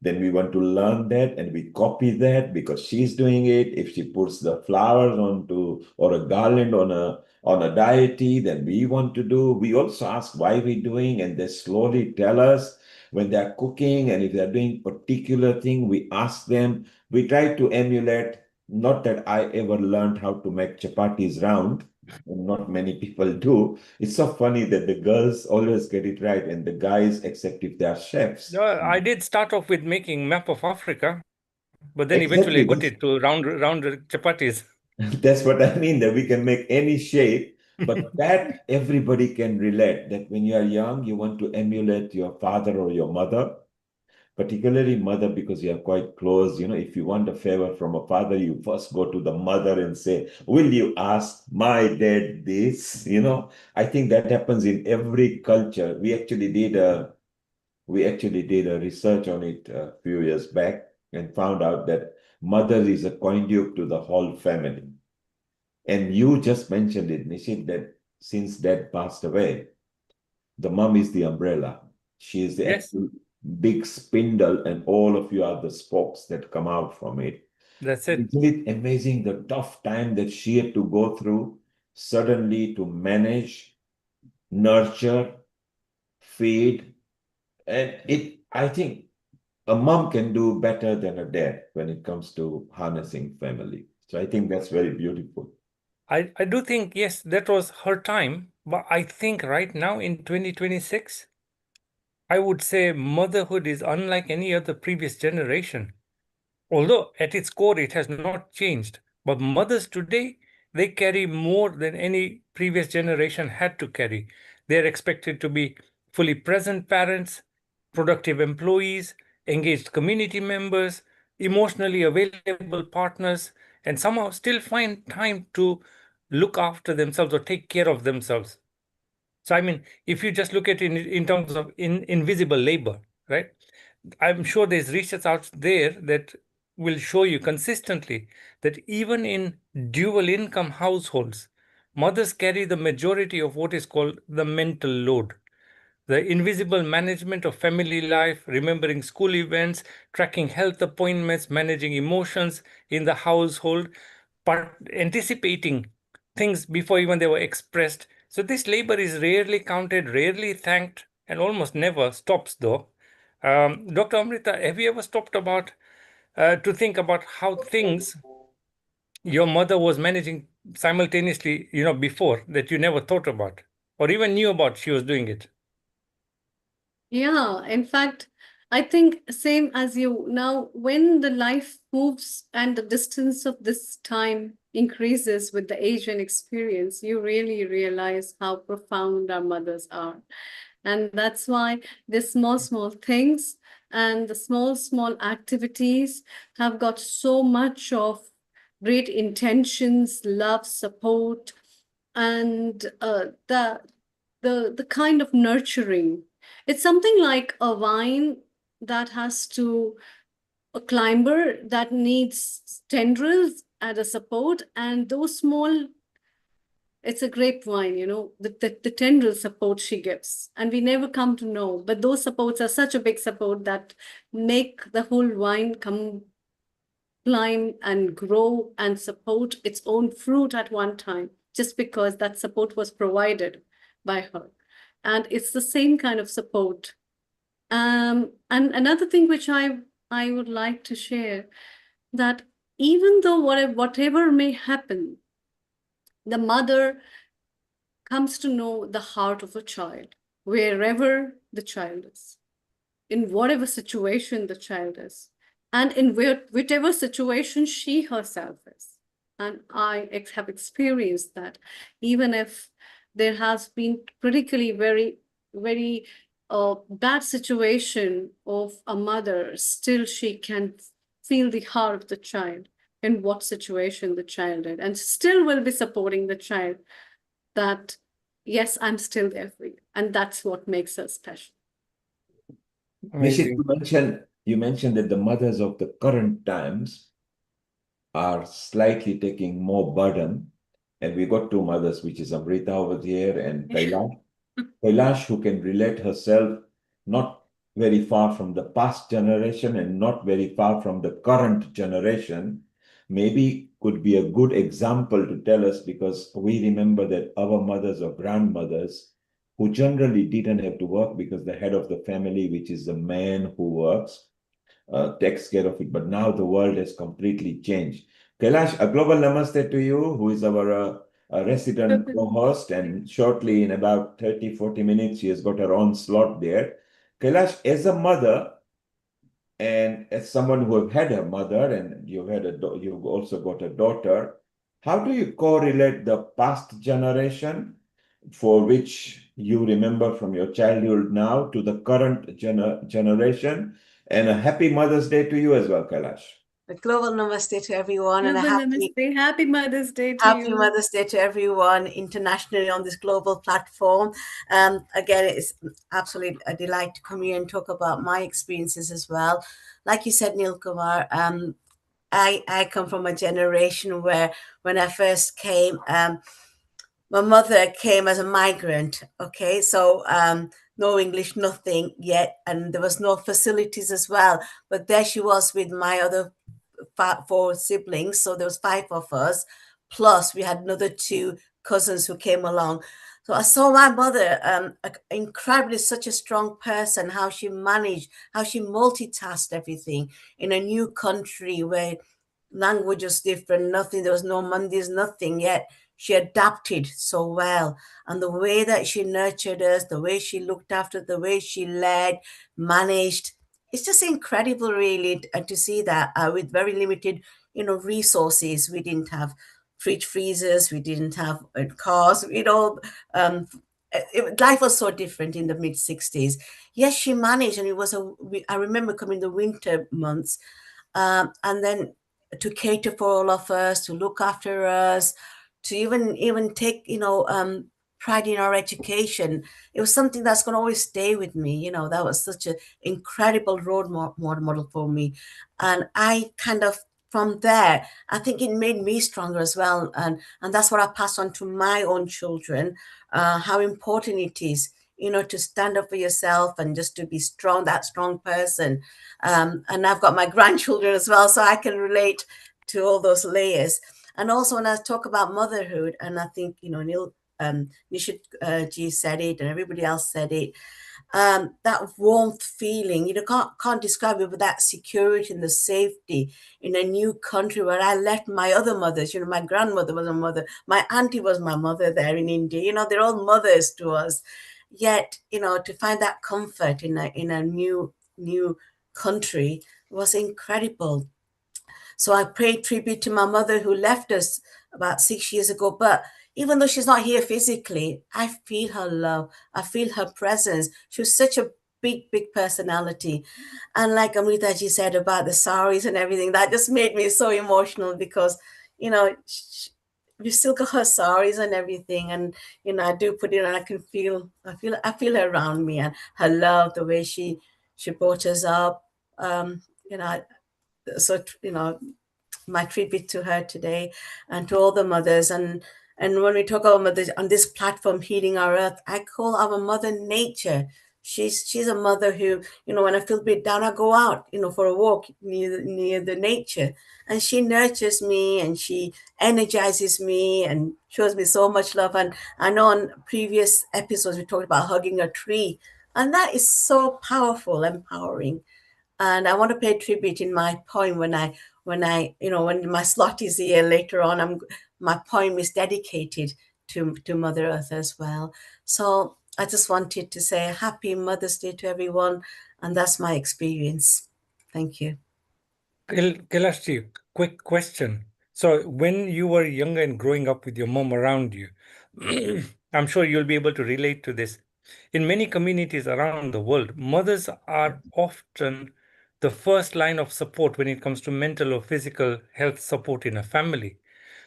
then we want to learn that and we copy that because she's doing it. If she puts the flowers onto or a garland on a deity, then we want to do. We also ask why we're doing, and they slowly tell us when they're cooking, and if they're doing particular thing, we ask them. We try to emulate. Not that I ever learned how to make chapatis round, and not many people do. It's so funny that the girls always get it right and the guys, except if they are chefs. I did start off with making map of Africa, but then eventually I Exactly. got it to round chapatis. That's what I mean, that we can make any shape, but that everybody can relate. That when you are young, you want to emulate your father or your mother, particularly mother, because you are quite close. If you want a favor from a father, you first go to the mother and say, will you ask my dad this? I think that happens in every culture. We actually did a research on it a few years back and found out that mother is a conduit to the whole family. And you just mentioned it, Nishit, that since dad passed away, the mom is the umbrella. She is the Yes, actual big spindle, and all of you are the spokes that come out from it. that's it. Isn't it amazing the tough time that she had to go through suddenly to manage, nurture, feed? And I think a mom can do better than a dad when it comes to harnessing family. So I think that's very beautiful. I do think, yes, that was her time, but I think right now in 2026, I would say motherhood is unlike any other previous generation. Although at its core it has not changed, but mothers today, they carry more than any previous generation had to carry. They are expected to be fully present parents, productive employees, engaged community members, emotionally available partners, and somehow still find time to look after themselves or take care of themselves. So, I mean, if you just look at it in terms of invisible labor, right? I'm sure there's research out there that will show you consistently that even in dual income households, mothers carry the majority of what is called the mental load. The invisible management of family life, remembering school events, tracking health appointments, managing emotions in the household, anticipating things before even they were expressed. So this labor is rarely counted, rarely thanked, and almost never stops though. Dr. Amrita, have you ever stopped to think about how things your mother was managing simultaneously, before that you never thought about or even knew about she was doing it? Yeah, in fact, I think same as you. Now, when the life moves and the distance of this time increases with the age and experience, you really realize how profound our mothers are. And that's why the small things and the small activities have got so much of great intentions, love, support, and the kind of nurturing. It's something like a vine that has to a climber that needs tendrils and a support, and those small, it's a grapevine, you know, the tendril support she gives, and we never come to know, but those supports are such a big support that make the whole vine come climb and grow and support its own fruit at one time, just because that support was provided by her. And it's the same kind of support. And another thing which I would like to share, that even though whatever may happen, the mother comes to know the heart of a child, wherever the child is, in whatever situation the child is, and in whichever situation she herself is. And I have experienced that, even if there has been critically very bad situation of a mother, still she can feel the heart of the child in what situation the child is, and still will be supporting the child, that yes, I'm still there for you. And that's what makes her special. Nishit, Amazing. you mentioned that the mothers of the current times are slightly taking more burden. And we got two mothers, which is Amrita over here and Kailash. Kailash, who can relate herself not very far from the past generation and not very far from the current generation, maybe could be a good example to tell us, because we remember that our mothers or grandmothers, who generally didn't have to work because the head of the family, which is the man who works, takes care of it. But now the world has completely changed. Kailash, a global namaste to you, who is our resident co-host, and shortly in about 30, 40 minutes, she has got her own slot there. Kailash, as a mother, and as someone who have had a mother, and you've also got a daughter, how do you correlate the past generation, for which you remember from your childhood now, to the current generation? And a happy Mother's Day to you as well, Kailash. A global namaste to everyone, and a happy Mother's Day to happy you. Mother's Day to everyone internationally on this global platform. Again, it's absolutely a delight to come here and talk about my experiences as well. Like you said, Neil Kumar, I come from a generation where when I first came, my mother came as a migrant. Okay, so no English, nothing yet, and there was no facilities as well. But there she was with my other four siblings, so there was five of us, plus we had another two cousins who came along. So I saw my mother, incredibly such a strong person, how she managed, how she multitasked everything in a new country where language was different, nothing, there was no Mondays, nothing yet. She adapted so well. And the way that she nurtured us, the way she looked after, the way she led, managed, it's just incredible, really, to see that with very limited, resources. We didn't have fridge freezers, we didn't have cars, life was so different in the mid 60s. Yes, she managed, and I remember coming the winter months, and then to cater for all of us, to look after us, to even take pride in our education. It was something that's going to always stay with me. That was such an incredible role model for me, and I kind of, from there, I think it made me stronger as well, and that's what I pass on to my own children. How important it is, to stand up for yourself and just to be strong, that strong person. And I've got my grandchildren as well, so I can relate to all those layers. And also when I talk about motherhood, and I think, Neil, Nishit ji said it, and everybody else said it, that warmth feeling, can't describe it, but that security and the safety in a new country where I left my other mothers. My grandmother was a mother, my auntie was my mother there in India. They're all mothers to us. Yet, to find that comfort in a new country was incredible. So I paid tribute to my mother, who left us about 6 years ago. But even though she's not here physically, I feel her love. I feel her presence. She was such a big, big personality. And like Amrita ji said about the saris and everything, that just made me so emotional because, we still got her saris and everything. And, I do put it on, I feel her around me and her love, the way she brought us up. You know, so, my tribute to her today and to all the mothers. And when we talk about mothers on this platform, Healing Our Earth, I call our mother nature. She's a mother who, when I feel a bit down, I go out, for a walk near the nature, and she nurtures me and she energizes me and shows me so much love. And I know on previous episodes we talked about hugging a tree, and that is so powerful, empowering. And I want to pay tribute in my poem when my slot is here later on. My poem is dedicated to Mother Earth as well. So I just wanted to say Happy Mother's Day to everyone, and that's my experience. Thank you. Kailash, quick question. So when you were younger and growing up with your mom around you, I'm sure you'll be able to relate to this. In many communities around the world, mothers are often the first line of support when it comes to mental or physical health support in a family.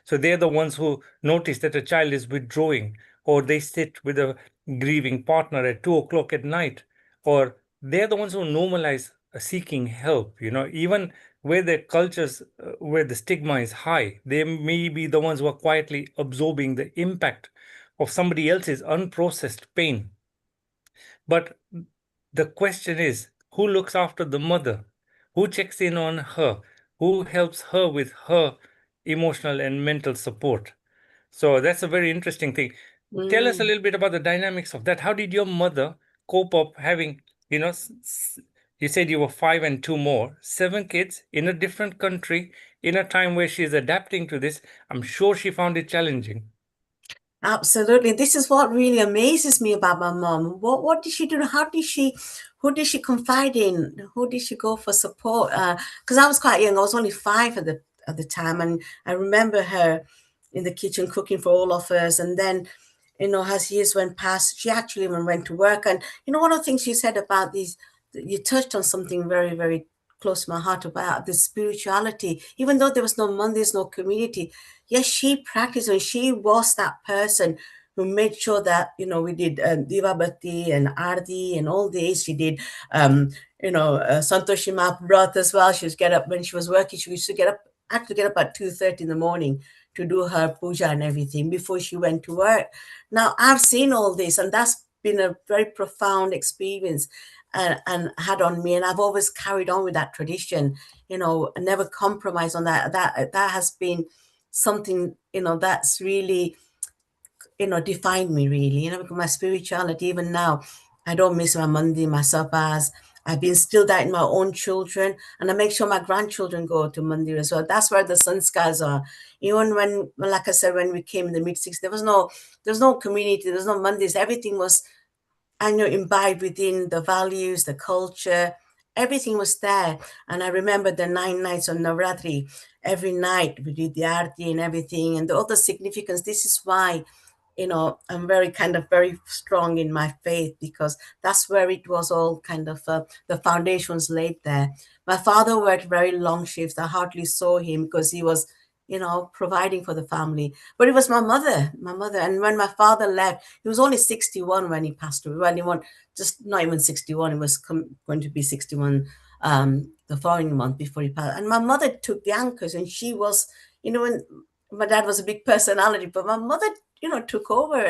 So they're the ones who notice that a child is withdrawing, or they sit with a grieving partner at 2 o'clock at night, or they're the ones who normalize seeking help. Even where the cultures, where the stigma is high, they may be the ones who are quietly absorbing the impact of somebody else's unprocessed pain. But the question is, who looks after the mother? Who checks in on her? Who helps her with her emotional and mental support? So that's a very interesting thing. Tell us a little bit about the dynamics of that. How did your mother cope up having, you said you were 5 and 2 more, 7 kids in a different country in a time where she's adapting to this? I'm sure she found it challenging. Absolutely. This is what really amazes me about my mom. What did she do? Who did she confide in? Who did she go for support? Because I was quite young. I was only 5 at the time, and I remember her in the kitchen cooking for all of us. And then, as years went past, she actually even went to work. And one of the things she said about these, you touched on something very, very close to my heart about the spirituality. Even though there was no money, there's no community, yes, she practiced, and she was that person who made sure that we did Divabati and Ardi and all days. She did Santoshi Mahabharat as well. She would get up when she was working. She used to get up at 2:30 in the morning to do her puja and everything before she went to work. Now I've seen all this, and that's been a very profound experience and had on me, and I've always carried on with that tradition, never compromised on that. That has been something, that's really, defined me really, because my spirituality, even now, I don't miss my Mandi, my sabas. I've instilled that in my own children, and I make sure my grandchildren go to Mandir as well. That's where the sanskars are. Even when, like I said, when we came in the mid-60s, there was no community, there was no Mandirs. Everything was, imbibed within the values, the culture, everything was there. And I remember the 9 nights on Navratri. Every night we did the arti and everything, and the other significance. This is why, I'm very strong in my faith, because that's where it was all kind of, the foundations laid there. My father worked very long shifts. I hardly saw him because he was, providing for the family. But it was my mother. And when my father left, he was only 61 when he passed away. Well, he was just not even 61. He was going to be 61 the following month before he passed. And my mother took the anchors, and she was, when my dad was a big personality, but my mother, took over,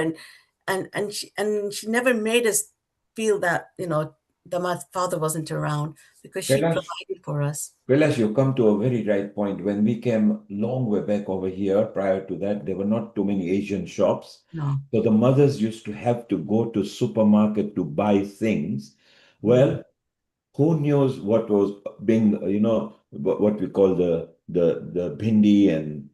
and she never made us feel that, that my father wasn't around, because she Kailash, provided for us. Kailash, you come to a very right point. When we came long way back over here, prior to that, there were not too many Asian shops. No. So the mothers used to have to go to supermarket to buy things. Well, who knows what was being, what we call the bhindi and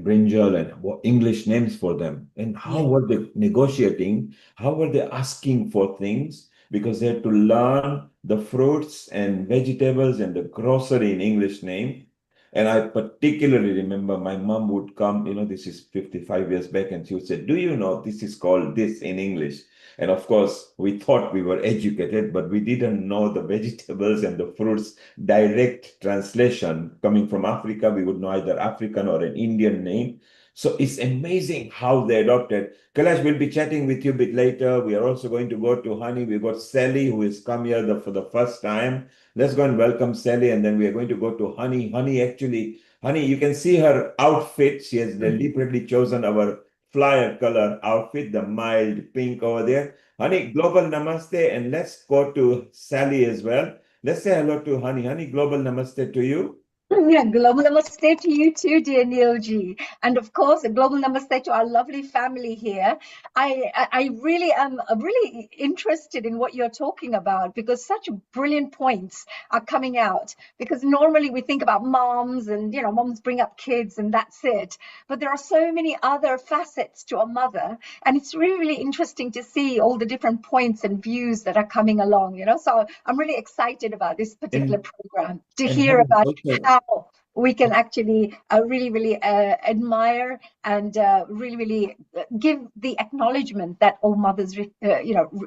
brinjal and what English names for them. And how were they negotiating? How were they asking for things? Because they had to learn the fruits and vegetables and the grocery in English name. And I particularly remember my mom would come, this is 55 years back, and she would say, do you know this is called this in English? And of course, we thought we were educated, but we didn't know the vegetables and the fruits direct translation. Coming from Africa, we would know either African or an Indian name. So it's amazing how they adopted. Kailash, we'll be chatting with you a bit later. We are also going to go to Honey. We've got Sally, who has come here for the first time. Let's go and welcome Sally, and then we are going to go to Honey. Honey, you can see her outfit. She has deliberately chosen our flyer color outfit, the mild pink over there. Honey, global namaste, and let's go to Sally as well. Let's say hello to Honey. Honey, global namaste to you. Yeah, global namaste to you too, dear Neilji. And of course, a global namaste to our lovely family here. I really am really interested in what you're talking about, because such brilliant points are coming out. Because normally we think about moms and, moms bring up kids and that's it. But there are so many other facets to a mother. And it's really, really interesting to see all the different points and views that are coming along, So I'm really excited about this particular program to hear Honey, about also, how we can actually really, really admire and really, really give the acknowledgement that all mothers,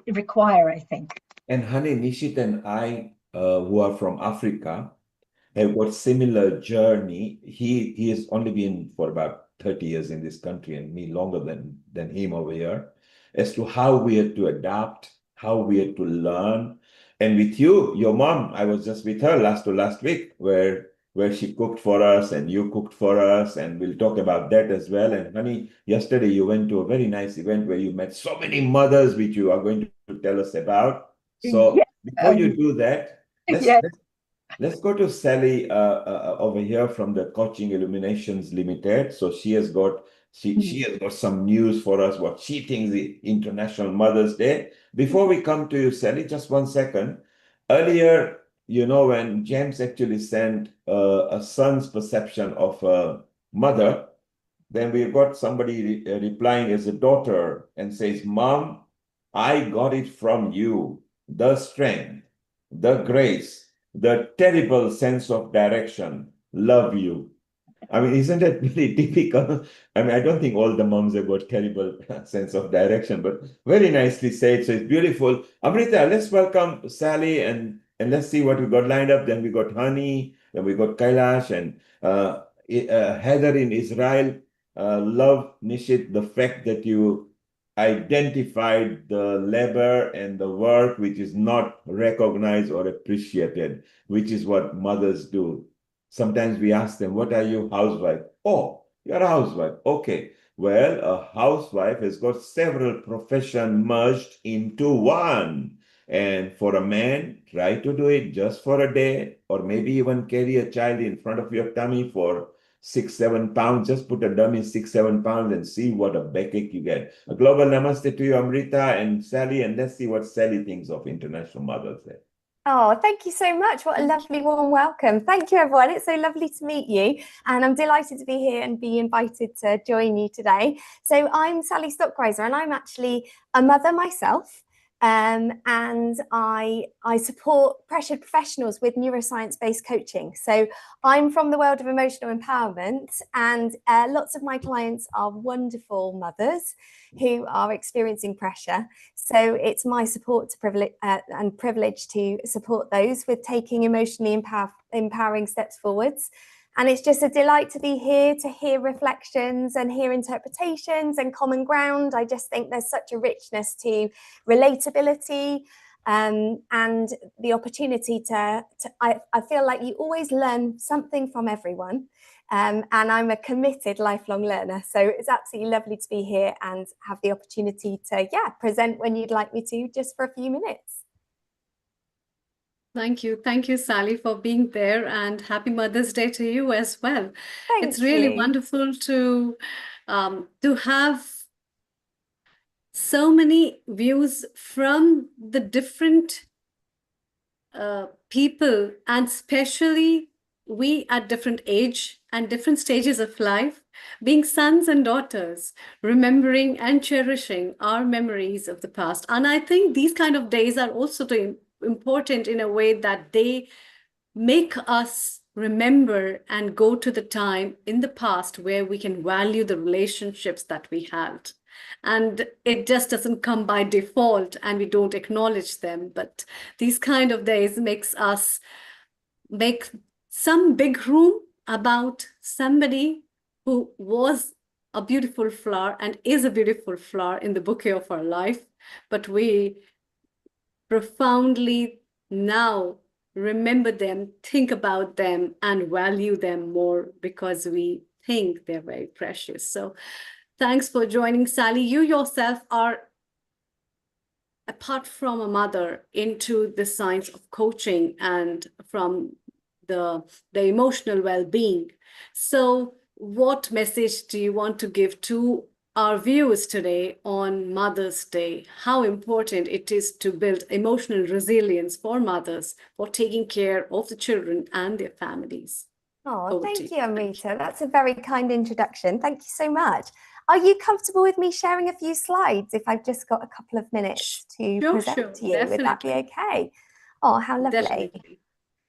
require, I think. and Honey, Nishit and I, who are from Africa, have got similar journey. He has only been for about 30 years in this country, and me longer than him over here, as to how we had to adapt, how we had to learn. And with you, your mom, I was just with her last week, where she cooked for us and you cooked for us, and we'll talk about that as well. And Honey, yesterday you went to a very nice event where you met so many mothers, which you are going to tell us about. So Yes, before you do that, let's yes. let's go to Sally over here from the Coaching Illuminations Limited. So she has got some news for us, what she thinks is International Mother's Day. Before we come to you, Sally, just 1 second. Earlier, when James actually sent a son's perception of a mother, then we've got somebody replying as a daughter and says, Mom, I got it from you, the strength, the grace, the terrible sense of direction. Love you. I mean, isn't that very typical? I mean, I don't think all the moms have got terrible sense of direction, but very nicely said. So it's beautiful. Amrita, let's welcome Sally, and let's see what we got lined up. Then we got Honey, then we got Kailash, and Heather in Israel. Love, Nishit, the fact that you identified the labor and the work which is not recognized or appreciated, which is what mothers do. Sometimes we ask them, what are you, housewife? Oh, you're a housewife. Okay. Well, a housewife has got several professions merged into one. And for a man, try to do it just for a day, or maybe even carry a child in front of your tummy for 6-7 pounds. Just put a dummy 6-7 pounds and see what a backache you get. A global namaste to you, Amrita and Sally, and let's see what Sally thinks of International Mother's Day. Oh, thank you so much. What a lovely warm welcome. Thank you, everyone. It's so lovely to meet you. And I'm delighted to be here and be invited to join you today. So I'm Sally Stockraiser, and I'm actually a mother myself. And I support pressured professionals with neuroscience-based coaching. So I'm from the world of emotional empowerment, and lots of my clients are wonderful mothers who are experiencing pressure. So it's my support and privilege to support those with taking emotionally empowering steps forwards. And it's just a delight to be here to hear reflections and hear interpretations and common ground. I just think there's such a richness to relatability and the opportunity I feel like you always learn something from everyone. And I'm a committed lifelong learner. So it's absolutely lovely to be here and have the opportunity to, present when you'd like me to, just for a few minutes. Thank you. Thank you, Sally, for being there, and happy Mother's Day to you as well. It's really wonderful to have so many views from the different people, and especially we at different age and different stages of life, being sons and daughters, remembering and cherishing our memories of the past. And I think these kind of days are also important in a way that they make us remember and go to the time in the past where we can value the relationships that we had. And it just doesn't come by default and we don't acknowledge them. But these kind of days makes us make some big room about somebody who was a beautiful flower and is a beautiful flower in the bouquet of our life. But we profoundly now remember them, think about them, and value them more because we think they're very precious. So thanks for joining, Sally. You yourself are, apart from a mother, into the science of coaching and from the emotional well-being. So what message do you want to give to our viewers today on Mother's Day? How important it is to build emotional resilience for mothers for taking care of the children and their families. Oh, thank you, Amrita. That's a very kind introduction. Thank you so much. Are you comfortable with me sharing a few slides if I've just got a couple of minutes to present to you? Definitely. Would that be okay? Oh, how lovely. Definitely.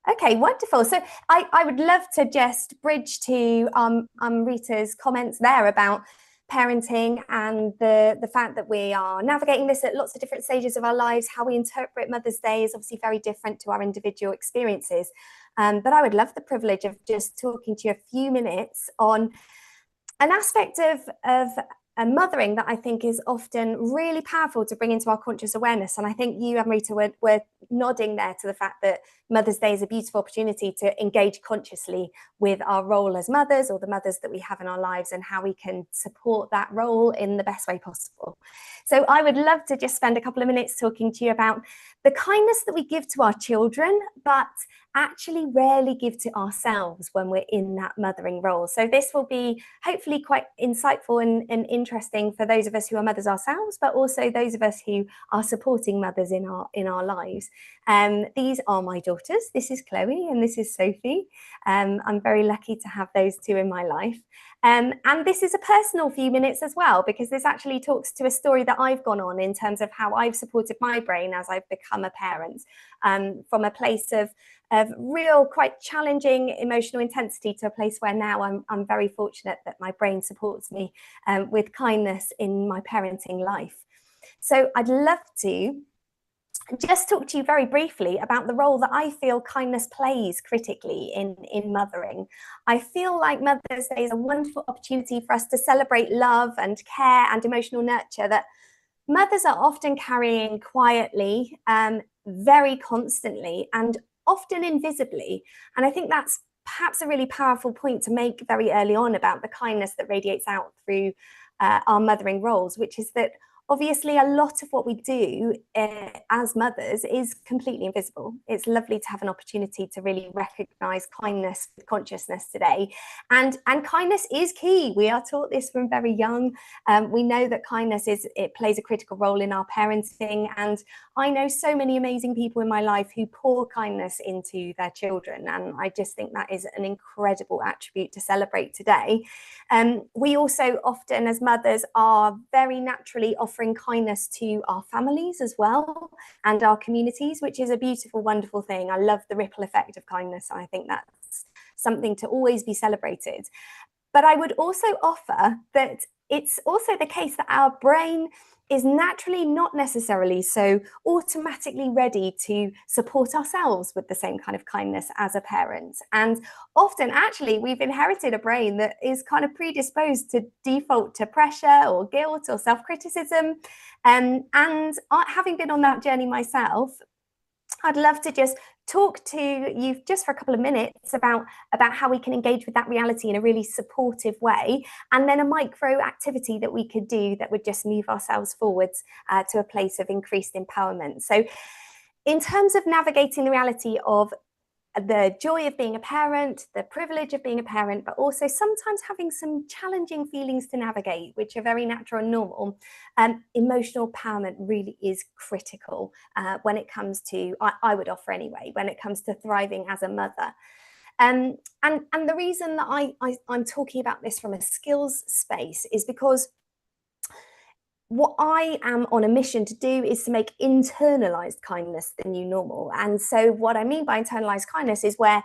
Okay, wonderful. So I would love to just bridge to Amrita's comments there about parenting and the fact that we are navigating this at lots of different stages of our lives. How we interpret Mother's Day is obviously very different to our individual experiences. But I would love the privilege of just talking to you a few minutes on an aspect of mothering that I think is often really powerful to bring into our conscious awareness. And I think you, Amrita, were nodding there to the fact that Mother's Day is a beautiful opportunity to engage consciously with our role as mothers, or the mothers that we have in our lives, and how we can support that role in the best way possible. So I would love to just spend a couple of minutes talking to you about the kindness that we give to our children, but actually rarely give to ourselves when we're in that mothering role. So this will be hopefully quite insightful and interesting for those of us who are mothers ourselves, but also those of us who are supporting mothers in our lives. These are my daughters. This is Chloe and this is Sophie. I'm very lucky to have those two in my life. And this is a personal few minutes as well, because this actually talks to a story that I've gone on in terms of how I've supported my brain as I've become a parent, from a place of real, quite challenging emotional intensity to a place where now I'm very fortunate that my brain supports me with kindness in my parenting life. So I'd love to just talk to you very briefly about the role that I feel kindness plays critically in mothering. I feel like Mother's Day is a wonderful opportunity for us to celebrate love and care and emotional nurture that mothers are often carrying quietly, very constantly, and often invisibly. And I think that's perhaps a really powerful point to make very early on about the kindness that radiates out through our mothering roles, which is that obviously a lot of what we do as mothers is completely invisible. It's lovely to have an opportunity to really recognize kindness with consciousness today. And kindness is key. We are taught this from very young. We know that kindness plays a critical role in our parenting. And I know so many amazing people in my life who pour kindness into their children. And I just think that is an incredible attribute to celebrate today. We also often, as mothers, are very naturally offering kindness to our families as well and our communities, which is a beautiful, wonderful thing. I love the ripple effect of kindness. I think that's something to always be celebrated. But I would also offer that it's also the case that our brain is naturally not necessarily so automatically ready to support ourselves with the same kind of kindness as a parent. And often, actually, we've inherited a brain that is kind of predisposed to default to pressure or guilt or self-criticism. And having been on that journey myself, I'd love to just talk to you just for a couple of minutes about how we can engage with that reality in a really supportive way, and then a micro activity that we could do that would just move ourselves forwards to a place of increased empowerment. So in terms of navigating the reality of the joy of being a parent, the privilege of being a parent, but also sometimes having some challenging feelings to navigate, which are very natural and normal. Emotional empowerment really is critical when it comes to, I would offer anyway, when it comes to thriving as a mother. And the reason that I'm talking about this from a skills space is because what I am on a mission to do is to make internalized kindness the new normal. And so what I mean by internalized kindness is where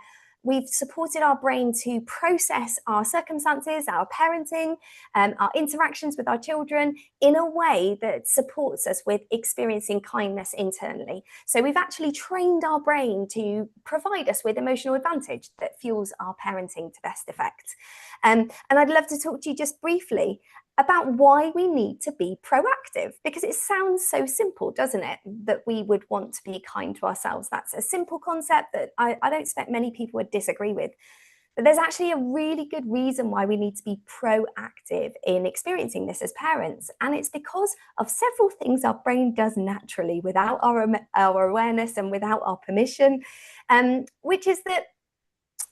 we've supported our brain to process our circumstances, our parenting, our interactions with our children in a way that supports us with experiencing kindness internally. So we've actually trained our brain to provide us with emotional advantage that fuels our parenting to best effect. And I'd love to talk to you just briefly about why we need to be proactive, because it sounds so simple, doesn't it, that we would want to be kind to ourselves. That's a simple concept that I don't expect many people would disagree with. But there's actually a really good reason why we need to be proactive in experiencing this as parents. And it's because of several things our brain does naturally without our awareness and without our permission, which is that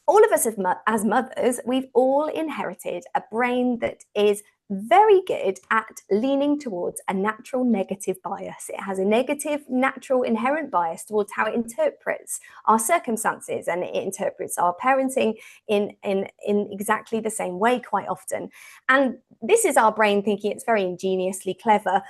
all of us as mothers, we've all inherited a brain that is very good at leaning towards a natural negative bias. It has a negative, natural, inherent bias towards how it interprets our circumstances, and it interprets our parenting in exactly the same way quite often. And this is our brain thinking it's very ingeniously clever,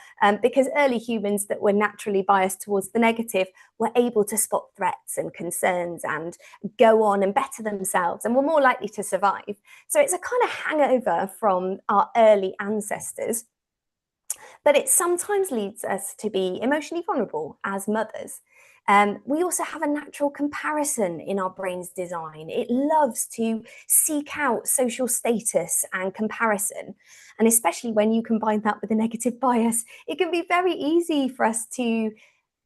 because early humans that were naturally biased towards the negative were able to spot threats and concerns and go on and better themselves and were more likely to survive. So it's a kind of hangover from our early ancestors, but it sometimes leads us to be emotionally vulnerable as mothers. We also have a natural comparison in our brain's design. It loves to seek out social status and comparison. And especially when you combine that with a negative bias, it can be very easy for us to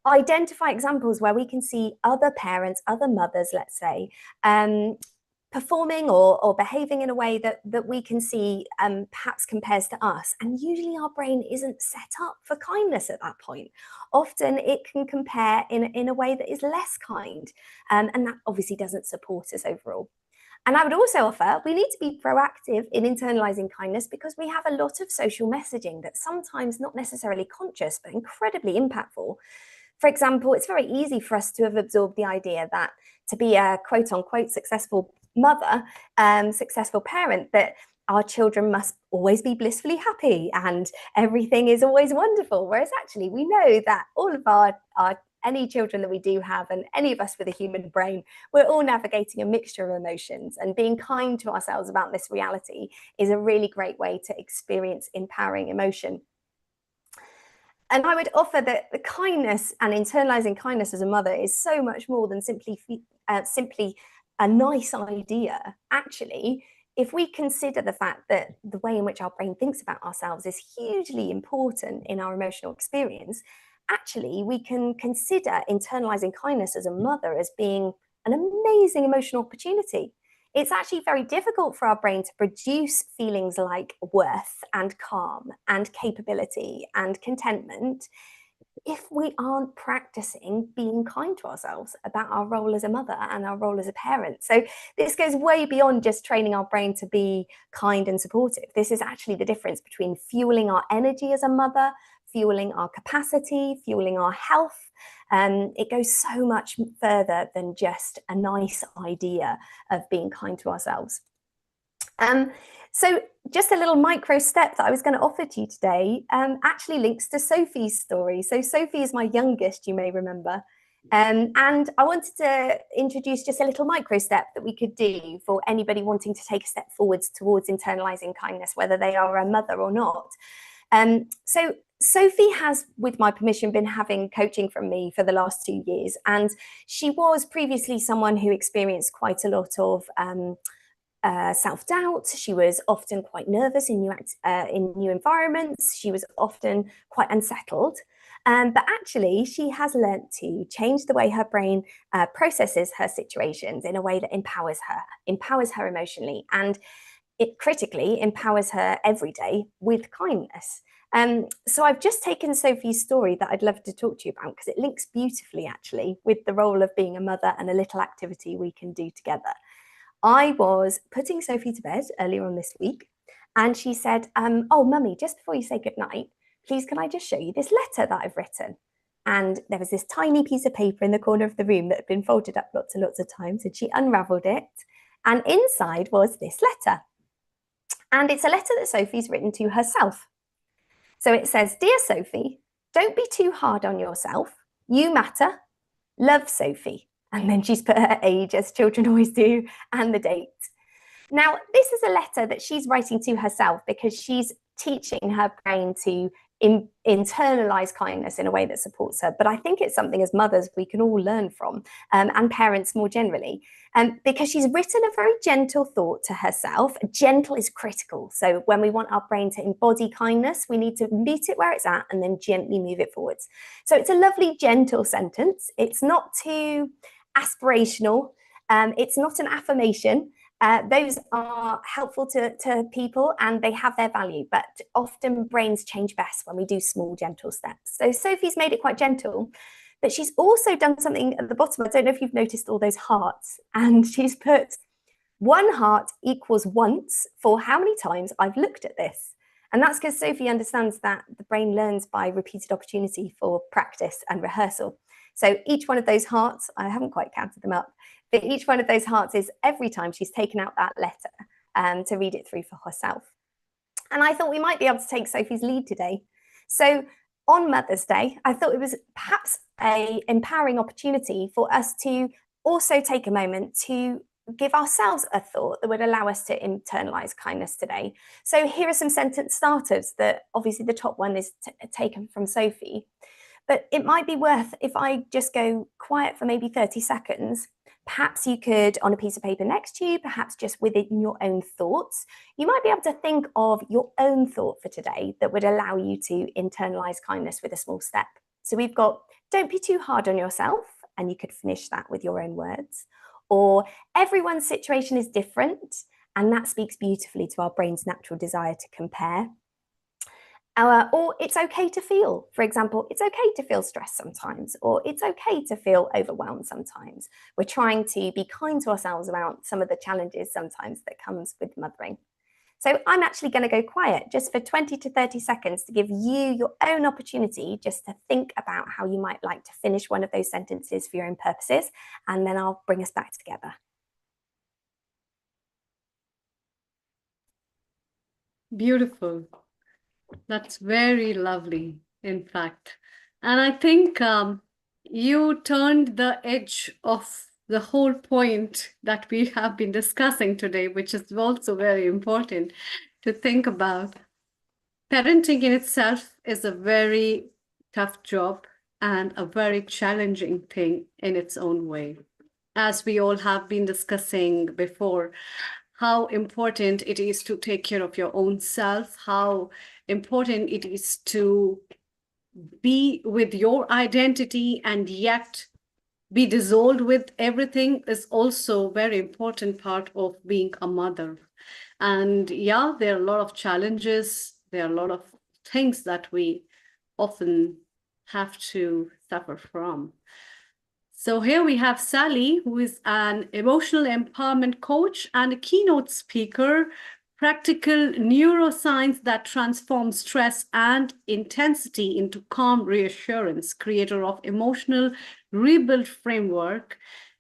identify examples where we can see other parents, other mothers, let's say, performing or behaving in a way that we can see perhaps compares to us. And usually our brain isn't set up for kindness at that point. Often it can compare in a way that is less kind, and that obviously doesn't support us overall. And I would also offer, we need to be proactive in internalizing kindness because we have a lot of social messaging that's sometimes not necessarily conscious, but incredibly impactful. For example, it's very easy for us to have absorbed the idea that to be a quote unquote successful mother, successful parent, that our children must always be blissfully happy and everything is always wonderful. Whereas actually we know that all of our any children that we do have, and any of us with a human brain, we're all navigating a mixture of emotions, and being kind to ourselves about this reality is a really great way to experience empowering emotion. And I would offer that the kindness and internalizing kindness as a mother is so much more than simply a nice idea. Actually, if we consider the fact that the way in which our brain thinks about ourselves is hugely important in our emotional experience, actually, we can consider internalizing kindness as a mother as being an amazing emotional opportunity. It's actually very difficult for our brain to produce feelings like worth and calm and capability and contentment if we aren't practicing being kind to ourselves about our role as a mother and our role as a parent. So this goes way beyond just training our brain to be kind and supportive. This is actually the difference between fueling our energy as a mother, fueling our capacity, fueling our health. It goes so much further than just a nice idea of being kind to ourselves. So just a little micro step that I was going to offer to you today actually links to Sophie's story. So Sophie is my youngest, you may remember. And I wanted to introduce just a little micro step that we could do for anybody wanting to take a step forwards towards internalizing kindness, whether they are a mother or not. So Sophie has, with my permission, been having coaching from me for the last 2 years. And she was previously someone who experienced quite a lot of self-doubt. She was often quite nervous in new environments. She was often quite unsettled. But actually, she has learnt to change the way her brain processes her situations in a way that empowers her emotionally, and it critically empowers her every day with kindness. So I've just taken Sophie's story that I'd love to talk to you about because it links beautifully actually with the role of being a mother and a little activity we can do together. I was putting Sophie to bed earlier on this week, and she said, oh, mummy, just before you say goodnight, please can I just show you this letter that I've written? And there was this tiny piece of paper in the corner of the room that had been folded up lots and lots of times, and she unraveled it, and inside was this letter. And it's a letter that Sophie's written to herself. So it says, Dear Sophie, don't be too hard on yourself. You matter. Love, Sophie. And then she's put her age, as children always do, and the date. Now, this is a letter that she's writing to herself because she's teaching her brain to internalize kindness in a way that supports her. But I think it's something as mothers we can all learn from, and parents more generally, because she's written a very gentle thought to herself. Gentle is critical. So when we want our brain to embody kindness, we need to meet it where it's at and then gently move it forwards. So it's a lovely, gentle sentence. It's not too aspirational. It's not an affirmation. Those are helpful to people and they have their value, but often brains change best when we do small, gentle steps. So Sophie's made it quite gentle, but she's also done something at the bottom. I don't know if you've noticed all those hearts, and she's put 1 heart equals once for how many times I've looked at this. And that's because Sophie understands that the brain learns by repeated opportunity for practice and rehearsal. So each one of those hearts, I haven't quite counted them up, but each one of those hearts is every time she's taken out that letter to read it through for herself. And I thought we might be able to take Sophie's lead today. So on Mother's Day, I thought it was perhaps an empowering opportunity for us to also take a moment to give ourselves a thought that would allow us to internalize kindness today. So here are some sentence starters that obviously the top one is taken from Sophie. But it might be worth, if I just go quiet for maybe 30 seconds, perhaps you could, on a piece of paper next to you, perhaps just within your own thoughts, you might be able to think of your own thought for today that would allow you to internalize kindness with a small step. So we've got, don't be too hard on yourself, and you could finish that with your own words. Or everyone's situation is different, and that speaks beautifully to our brain's natural desire to compare. Or it's okay to feel, for example, it's okay to feel stressed sometimes, or it's okay to feel overwhelmed sometimes. We're trying to be kind to ourselves about some of the challenges sometimes that comes with mothering. So I'm actually going to go quiet just for 20 to 30 seconds to give you your own opportunity just to think about how you might like to finish one of those sentences for your own purposes, and then I'll bring us back together. Beautiful. That's very lovely, in fact. And I think you turned the edge of the whole point that we have been discussing today, which is also very important to think about. Parenting in itself is a very tough job and a very challenging thing in its own way. As we all have been discussing before, how important it is to take care of your own self, how important it is to be with your identity and yet be dissolved with everything is also a very important part of being a mother. And yeah, there are a lot of challenges. There are a lot of things that we often have to suffer from. So here we have Sally, who is an emotional empowerment coach and a keynote speaker, practical neuroscience that transforms stress and intensity into calm reassurance, creator of emotional rebuild framework,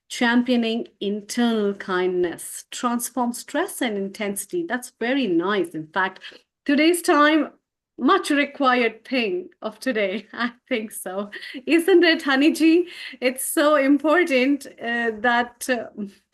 championing internal kindness, transform stress and intensity. That's very nice. In fact, today's time, much required thing of today. I think so. Isn't it, Haniji? It's so important that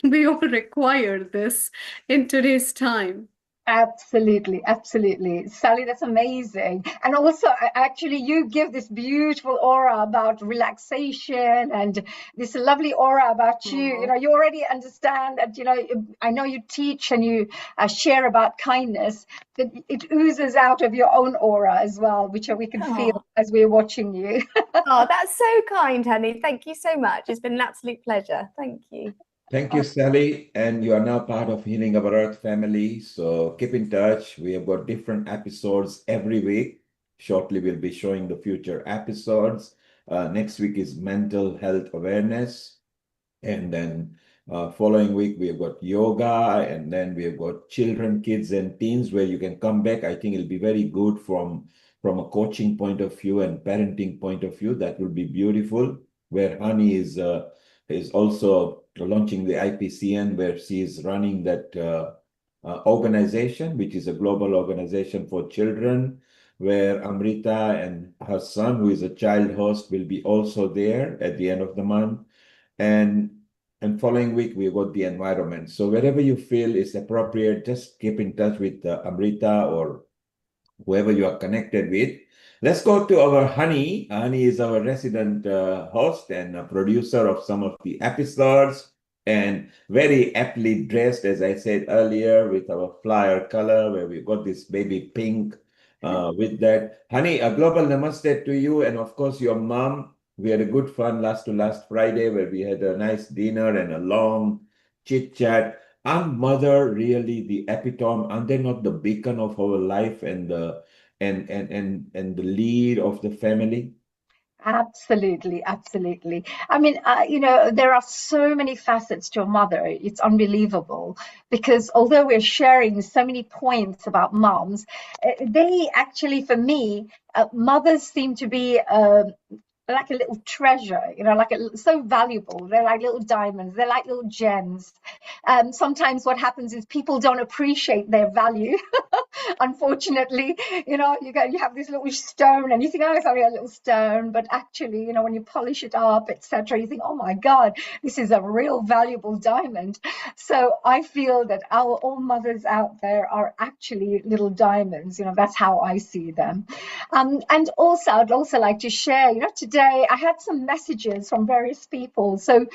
we all require this in today's time. Absolutely, absolutely. Sally, that's amazing. And also, actually, you give this beautiful aura about relaxation and this lovely aura about you. You know, you already understand that, you know, I know you teach and you share about kindness, that it oozes out of your own aura as well, which we can feel as we're watching you. Oh, that's so kind, honey. Thank you so much. It's been an absolute pleasure. Thank you. Thank you, Sally. And you are now part of Healing Our Earth family. So keep in touch. We have got different episodes every week. Shortly, we'll be showing the future episodes. Next week is mental health awareness. And then following week, we have got yoga. And then we have got children, kids, and teens where you can come back. I think it'll be very good from a coaching point of view and parenting point of view. That will be beautiful. Where Hani is also launching the IPCN, where she is running that organization, which is a global organization for children, where Amrita and her son, who is a child host, will be also there at the end of the month. And And following week, we got the environment. So wherever you feel is appropriate, just keep in touch with Amrita or whoever you are connected with. Let's go to our Honey. Honey is our resident host and producer of some of the episodes, and very aptly dressed, as I said earlier, with our flyer color, where we got this baby pink with that. Honey, a global namaste to you, and of course your mom. We had a good fun last Friday, where we had a nice dinner and a long chit chat. Aren't mother really the epitome? Aren't they not the beacon of our life and the lead of the family? Absolutely, absolutely. I mean, there are so many facets to a mother. It's unbelievable because although we're sharing so many points about moms, they actually, for me, mothers seem to be like a little treasure, like so valuable. They're like little diamonds. They're like little gems. Sometimes what happens is people don't appreciate their value. Unfortunately, you have this little stone and you think, oh, it's only a little stone, but actually, when you polish it up, etc., you think, oh my God, this is a real valuable diamond. So I feel that all mothers out there are actually little diamonds. That's how I see them. And also, I'd also like to share, today I had some messages from various people. So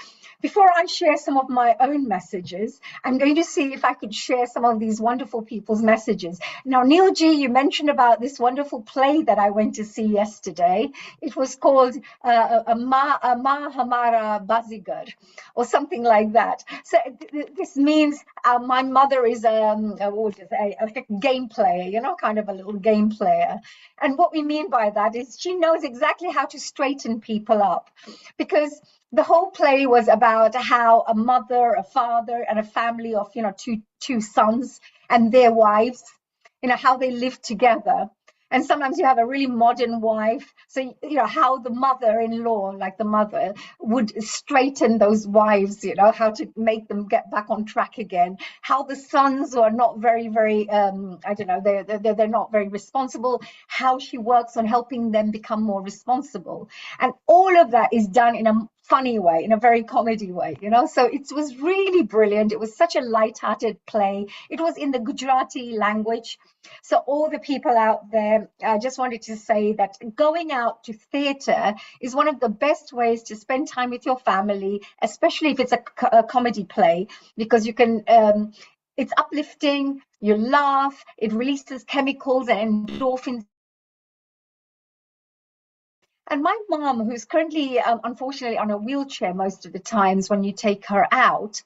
before I share some of my own messages, I'm going to see if I could share some of these wonderful people's messages. Now, Neilji, you mentioned about this wonderful play that I went to see yesterday. It was called Ma Hamara Bazigar, or something like that. So this means my mother is like a game player, kind of a little game player. And what we mean by that is she knows exactly how to straighten people up, because the whole play was about how a mother, a father, and a family of two sons and their wives, how they live together. And sometimes you have a really modern wife, so how the mother-in-law, like the mother, would straighten those wives, how to make them get back on track again. How the sons are not very, very, they're not very responsible. How she works on helping them become more responsible, and all of that is done in a funny way, in a very comedy way, So it was really brilliant. It was such a light-hearted play. It was in the Gujarati language. So all the people out there, I just wanted to say that going out to theatre is one of the best ways to spend time with your family, especially if it's a comedy play, because you can, it's uplifting, you laugh, it releases chemicals and endorphins. And my mom, who's currently, unfortunately, on a wheelchair most of the times when you take her out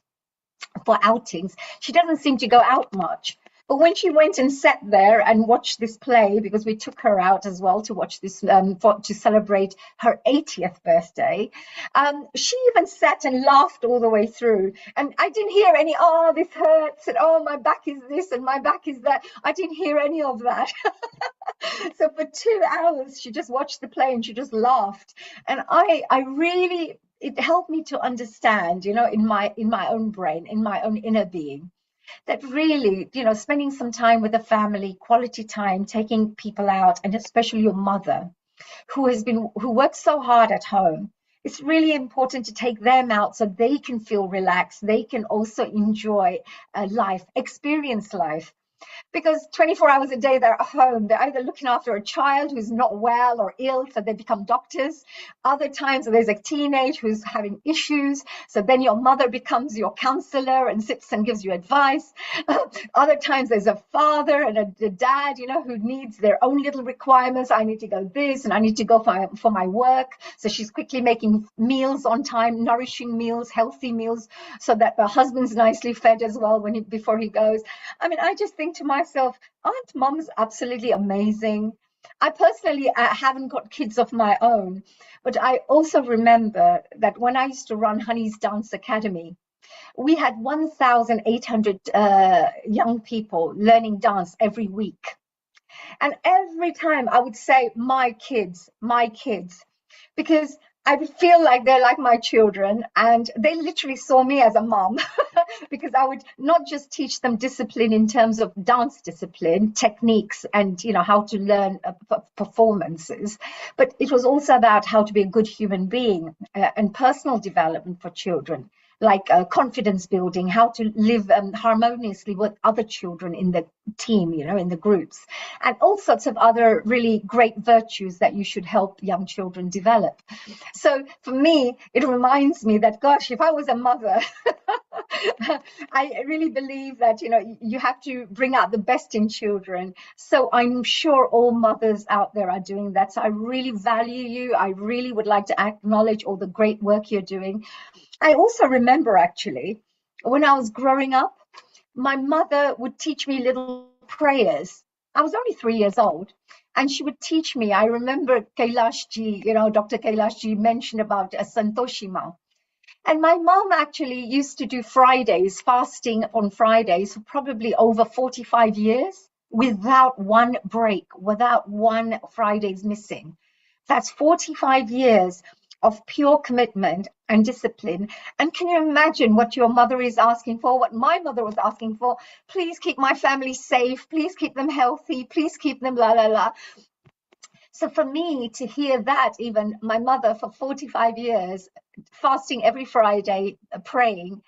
for outings, she doesn't seem to go out much. But when she went and sat there and watched this play, because we took her out as well to watch this, to celebrate her 80th birthday, she even sat and laughed all the way through. And I didn't hear any, oh, this hurts, and oh, my back is this, and my back is that. I didn't hear any of that. So for 2 hours, she just watched the play and she just laughed. And I really, it helped me to understand, in my own brain, in my own inner being, that really, spending some time with the family, quality time, taking people out, and especially your mother, who works so hard at home. It's really important to take them out so they can feel relaxed. They can also enjoy life, experience life. Because 24 hours a day they're at home, they're either looking after a child who's not well or ill, so they become doctors. Other times there's a teenage who's having issues, so then your mother becomes your counselor and sits and gives you advice. Other times there's a father and a dad, who needs their own little requirements. I need to go this and I need to go for my work. So she's quickly making meals on time, nourishing meals, healthy meals, so that the husband's nicely fed as well before he goes. I mean, I just think to myself, aren't moms absolutely amazing? I personally haven't got kids of my own, but I also remember that when I used to run Honey's Dance Academy, we had 1,800 young people learning dance every week. And every time I would say, my kids, because I would feel like they're like my children, and they literally saw me as a mom because I would not just teach them discipline in terms of dance discipline, techniques, and how to learn performances, but it was also about how to be a good human being and personal development for children. like confidence building, how to live harmoniously with other children in the team, in the groups, and all sorts of other really great virtues that you should help young children develop. So for me, it reminds me that, gosh, if I was a mother, I really believe that, you have to bring out the best in children. So I'm sure all mothers out there are doing that. So I really value you. I really would like to acknowledge all the great work you're doing. I also remember, actually, when I was growing up, my mother would teach me little prayers. I was only 3 years old, and she would teach me. I remember Kailash ji, Dr. Kailash ji mentioned about Santoshima. And my mom actually used to do Fridays, fasting on Fridays for probably over 45 years without one break, without one Fridays missing. That's 45 years of pure commitment and discipline. And can you imagine what your mother is asking for, what my mother was asking for? Please keep my family safe. Please keep them healthy. Please keep them la, la, la. So for me to hear that, even my mother for 45 years, fasting every Friday, praying,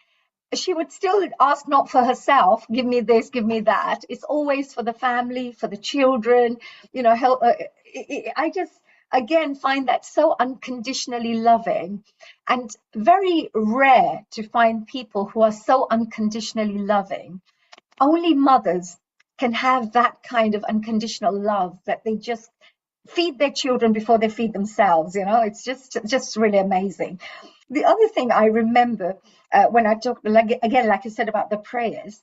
she would still ask not for herself, give me this, give me that. It's always for the family, for the children, help. I just, again, find that so unconditionally loving, and very rare to find people who are so unconditionally loving. Only mothers can have that kind of unconditional love, that they just feed their children before they feed themselves. It's just really amazing. The other thing I remember when I talked, again, like I said, about the prayers,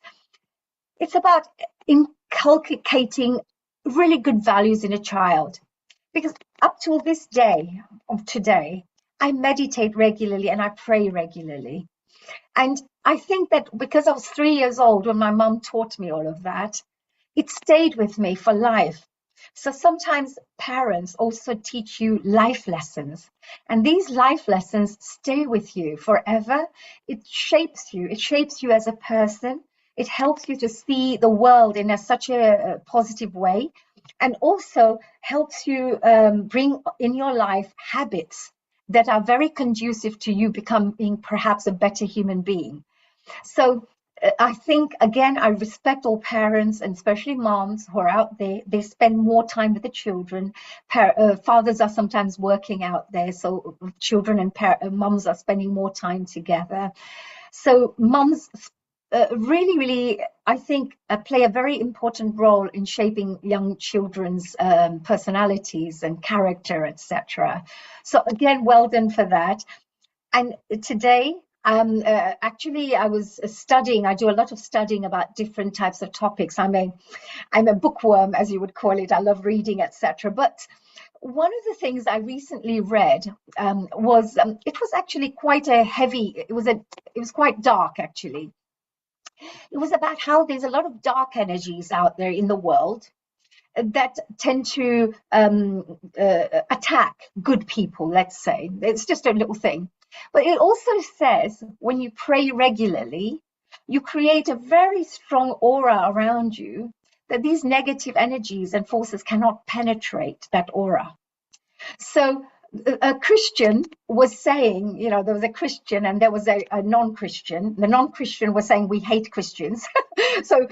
it's about inculcating really good values in a child. Because up till this day of today, I meditate regularly and I pray regularly. And I think that because I was 3 years old when my mum taught me all of that, it stayed with me for life. So sometimes parents also teach you life lessons, and these life lessons stay with you forever. It shapes you. It shapes you as a person. It helps you to see the world in such a positive way, and also helps you bring in your life habits that are very conducive to you becoming perhaps a better human being. So I think, again, I respect all parents, and especially moms who are out there. They spend more time with the children. Fathers are sometimes working out there, so children and moms are spending more time together. So moms really, really, I think, play a very important role in shaping young children's personalities and character, etc. So again, well done for that. And today, actually, I was studying. I do a lot of studying about different types of topics. I'm a bookworm, as you would call it. I love reading, etc. But one of the things I recently read was it was actually quite a heavy. It was quite dark, actually. It was about how there's a lot of dark energies out there in the world that tend to attack good people. Let's say it's just a little thing. But it also says when you pray regularly, you create a very strong aura around you, that these negative energies and forces cannot penetrate that aura. So a Christian was saying, there was a Christian and there was a non-Christian. The non-Christian was saying we hate Christians. So,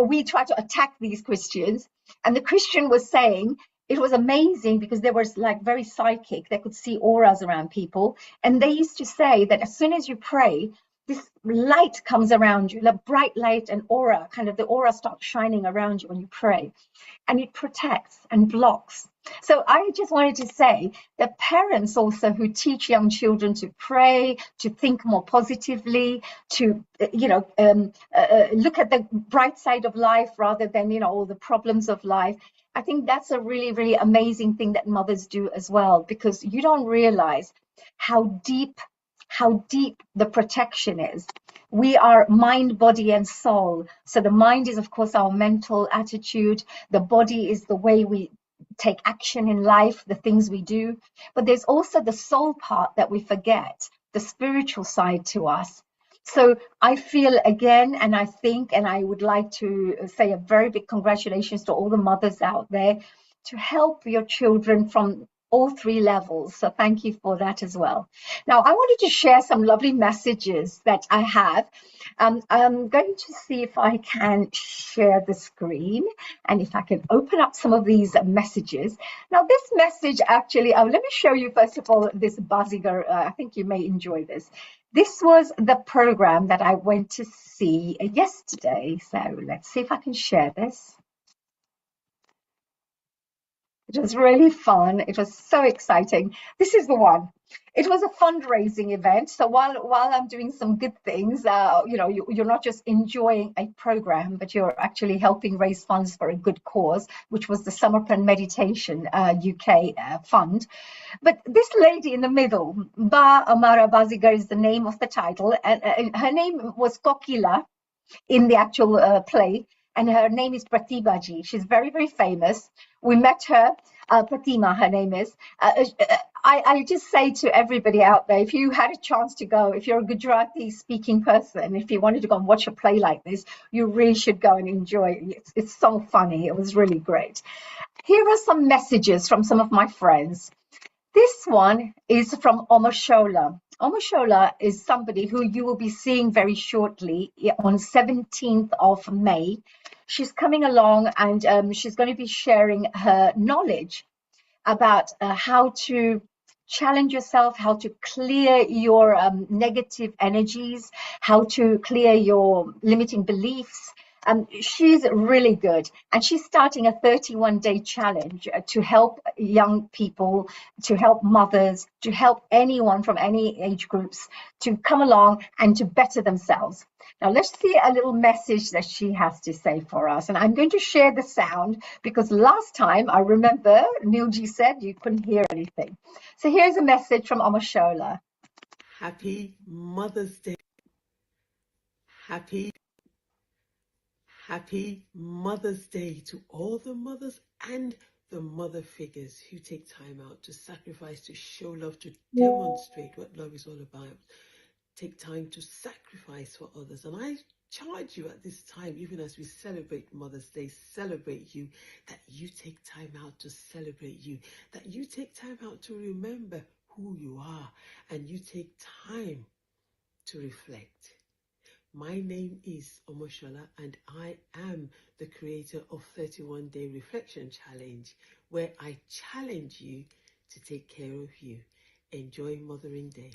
we try to attack these Christians. And the Christian was saying, it was amazing because they were like very psychic. They could see auras around people. And they used to say that as soon as you pray, this light comes around you, like bright light and aura, kind of the aura starts shining around you when you pray. And it protects and blocks. So I just wanted to say that parents also who teach young children to pray, to think more positively, to, look at the bright side of life rather than, all the problems of life. I think that's a really, really amazing thing that mothers do as well, because you don't realize how deep the protection is. We are mind, body, and soul. So the mind is, of course, our mental attitude. The body is the way we take action in life, the things we do. But there's also the soul part that we forget, the spiritual side to us. So I feel again, and I think, and I would like to say a very big congratulations to all the mothers out there to help your children from all 3 levels. So thank you for that as well. Now, I wanted to share some lovely messages that I have. I'm going to see if I can share the screen and if I can open up some of these messages. Now, this message actually, let me show you first of all this Bazigar. I think you may enjoy this. This was the program that I went to see yesterday. So let's see if I can share this. It was really fun. It was so exciting. This is the one. It was a fundraising event. So while I'm doing some good things, you know, you're not just enjoying a program, but you're actually helping raise funds for a good cause, which was the Samarpan Meditation UK fund. But this lady in the middle, Ba Amara Bazigar is the name of the title, and her name was Kokila in the actual play, and her name is Pratibhaji. She's very, very famous. We met her, Pratima, her name is. I just say to everybody out there, if you had a chance to go, if you're a Gujarati speaking person, if you wanted to go and watch a play like this, you really should go and enjoy it. It's so funny. It was really great. Here are some messages from some of my friends. This one is from Omashola. Omashola is somebody who you will be seeing very shortly on 17th of May. She's coming along and she's going to be sharing her knowledge about how to challenge yourself, how to clear your negative energies, how to clear your limiting beliefs. She's really good, and she's starting a 31-day challenge to help young people, to help mothers, to help anyone from any age groups to come along and to better themselves. Now let's see a little message that she has to say for us, and I'm going to share the sound because last time I remember Neilji said you couldn't hear anything. So here's a message from Omashola. Happy Mother's Day. Happy Mother's Day to all the mothers and the mother figures who take time out to sacrifice, to show love, to demonstrate what love is all about. Take time to sacrifice for others. And I charge you at this time, even as we celebrate Mother's Day, celebrate you, that you take time out to celebrate you, that you take time out to remember who you are, and you take time to reflect. My name is Omoshola, and I am the creator of 31-Day Reflection Challenge, where I challenge you to take care of you. Enjoy Mothering Day.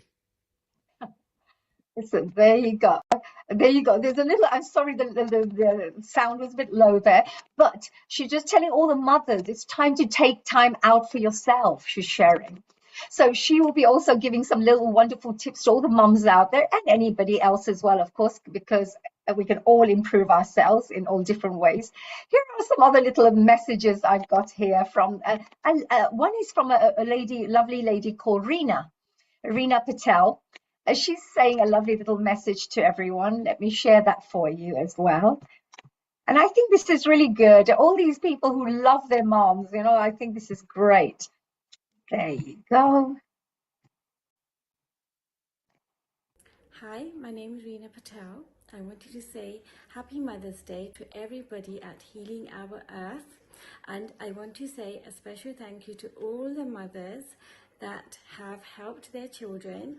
So there you go. There you go. There's a little, I'm sorry, the sound was a bit low there, but she's just telling all the mothers it's time to take time out for yourself, she's sharing. So she will be also giving some little wonderful tips to all the mums out there and anybody else as well, of course, because we can all improve ourselves in all different ways. Here are some other little messages I've got here from, one is from a lady, lovely lady called Reena Patel. She's saying a lovely little message to everyone. Let me share that for you as well. And I think this is really good. All these people who love their moms, you know, I think this is great. There you go. Hi, my name is Reena Patel. I wanted to say Happy Mother's Day to everybody at Healing Our Earth. And I want to say a special thank you to all the mothers that have helped their children,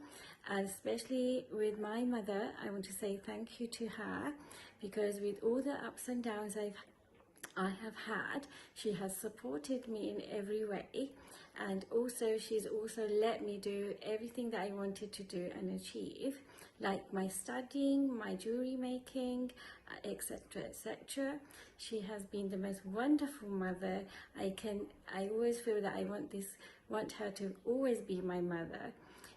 and especially with my mother, I want to say thank you to her, because with all the ups and downs I have had, she has supported me in every way, and also she's also let me do everything that I wanted to do and achieve, like my studying, my jewelry making, etc, etc. She has been the most wonderful mother. I always feel that I want her to always be my mother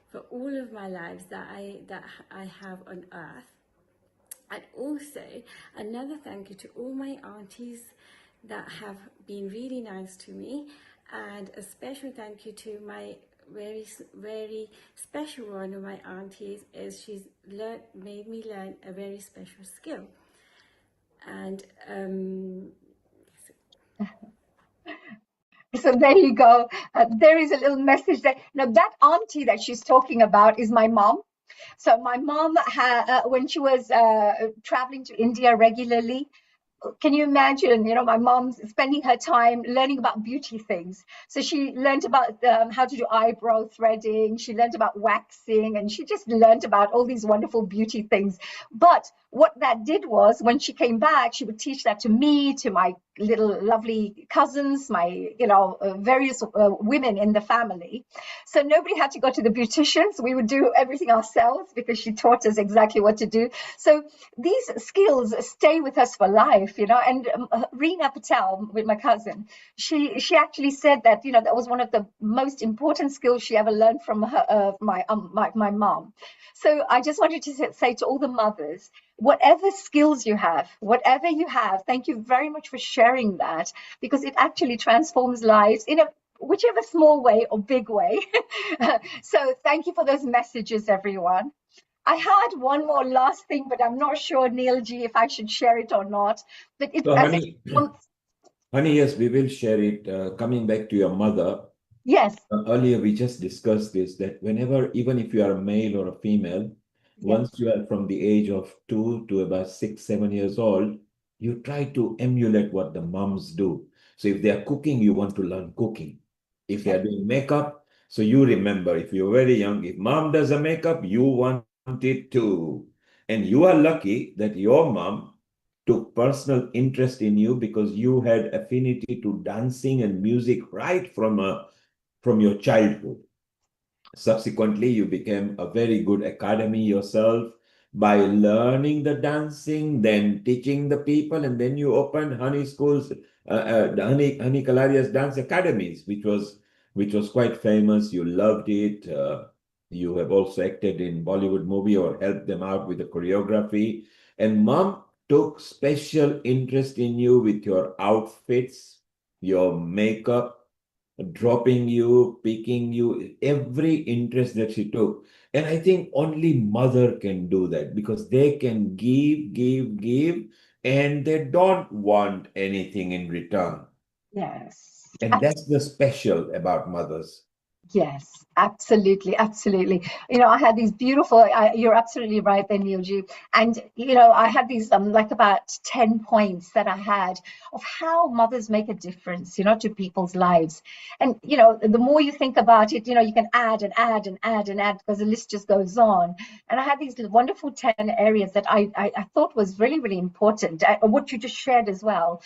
for all of my lives that I have on earth. And also another thank you to all my aunties that have been really nice to me, and a special thank you to my very, very special one of my aunties, is she's made me learn a very special skill. And so there you go. There is a little message there. Now that auntie that she's talking about is my mom. So my mom, when she was traveling to India regularly, can you imagine, my mom's spending her time learning about beauty things. So she learned about how to do eyebrow threading. She learned about waxing, and she just learned about all these wonderful beauty things. But what that did was, when she came back, she would teach that to me, to my little lovely cousins, my, various women in the family. So nobody had to go to the beauticians. We would do everything ourselves because she taught us exactly what to do. So these skills stay with us for life, and Reena Patel, with my cousin, she actually said that, that was one of the most important skills she ever learned from her, my mom. So I just wanted to say to all the mothers, whatever skills you have, whatever you have, thank you very much for sharing that, because it actually transforms lives in a whichever small way or big way. So thank you for those messages, everyone. I had one more last thing, but I'm not sure, Neilji, if I should share it or not. But it, So, as honey, yes, we will share it. Coming back to your mother, yes, earlier we just discussed this, that whenever, even if you are a male or a female, yes, once you are from the age of 2 to about 6, 7 years old, you try to emulate what the moms do. So if they are cooking, you want to learn cooking. If they are doing makeup, so you remember, if you're very young, if mom does a makeup, you want it too. And you are lucky that your mom took personal interest in you because you had affinity to dancing and music right from your childhood. Subsequently, you became a very good academy yourself by learning the dancing, then teaching the people, and then you opened Honey Schools, the Honey Kalaria's dance academies, which was quite famous. You loved it. You have also acted in Bollywood movie or helped them out with the choreography. And mom took special interest in you with your outfits, your makeup, dropping you, picking you, every interest that she took. And I think only mother can do that because they can give, and they don't want anything in return. yes. And that's the special about mothers. Yes, absolutely, absolutely. I had these beautiful, you're absolutely right there, Neilji. And, I had these like about 10 points that I had of how mothers make a difference, to people's lives. And, the more you think about it, you can add and add and add and add because the list just goes on. And I had these wonderful 10 areas that I thought was really, really important, what you just shared as well.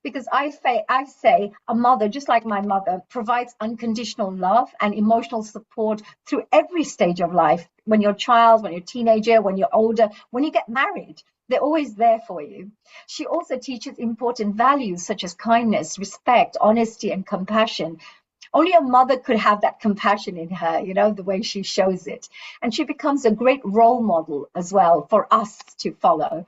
Because I say a mother, just like my mother, provides unconditional love and emotional support through every stage of life. When you're a child, when you're a teenager, when you're older, when you get married, they're always there for you. She also teaches important values such as kindness, respect, honesty, and compassion. Only a mother could have that compassion in her, the way she shows it. And she becomes a great role model as well for us to follow.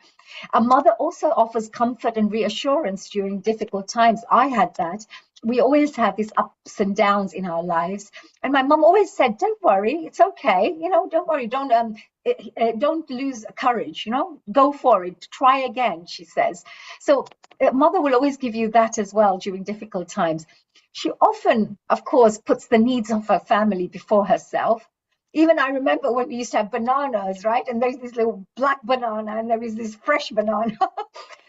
A mother also offers comfort and reassurance during difficult times. I had that. We always have these ups and downs in our lives. And my mom always said, don't worry, it's okay. Don't worry, don't lose courage, go for it, try again, she says. So mother will always give you that as well during difficult times. She often, of course, puts the needs of her family before herself. Even I remember when we used to have bananas, right? And there's this little black banana and there is this fresh banana.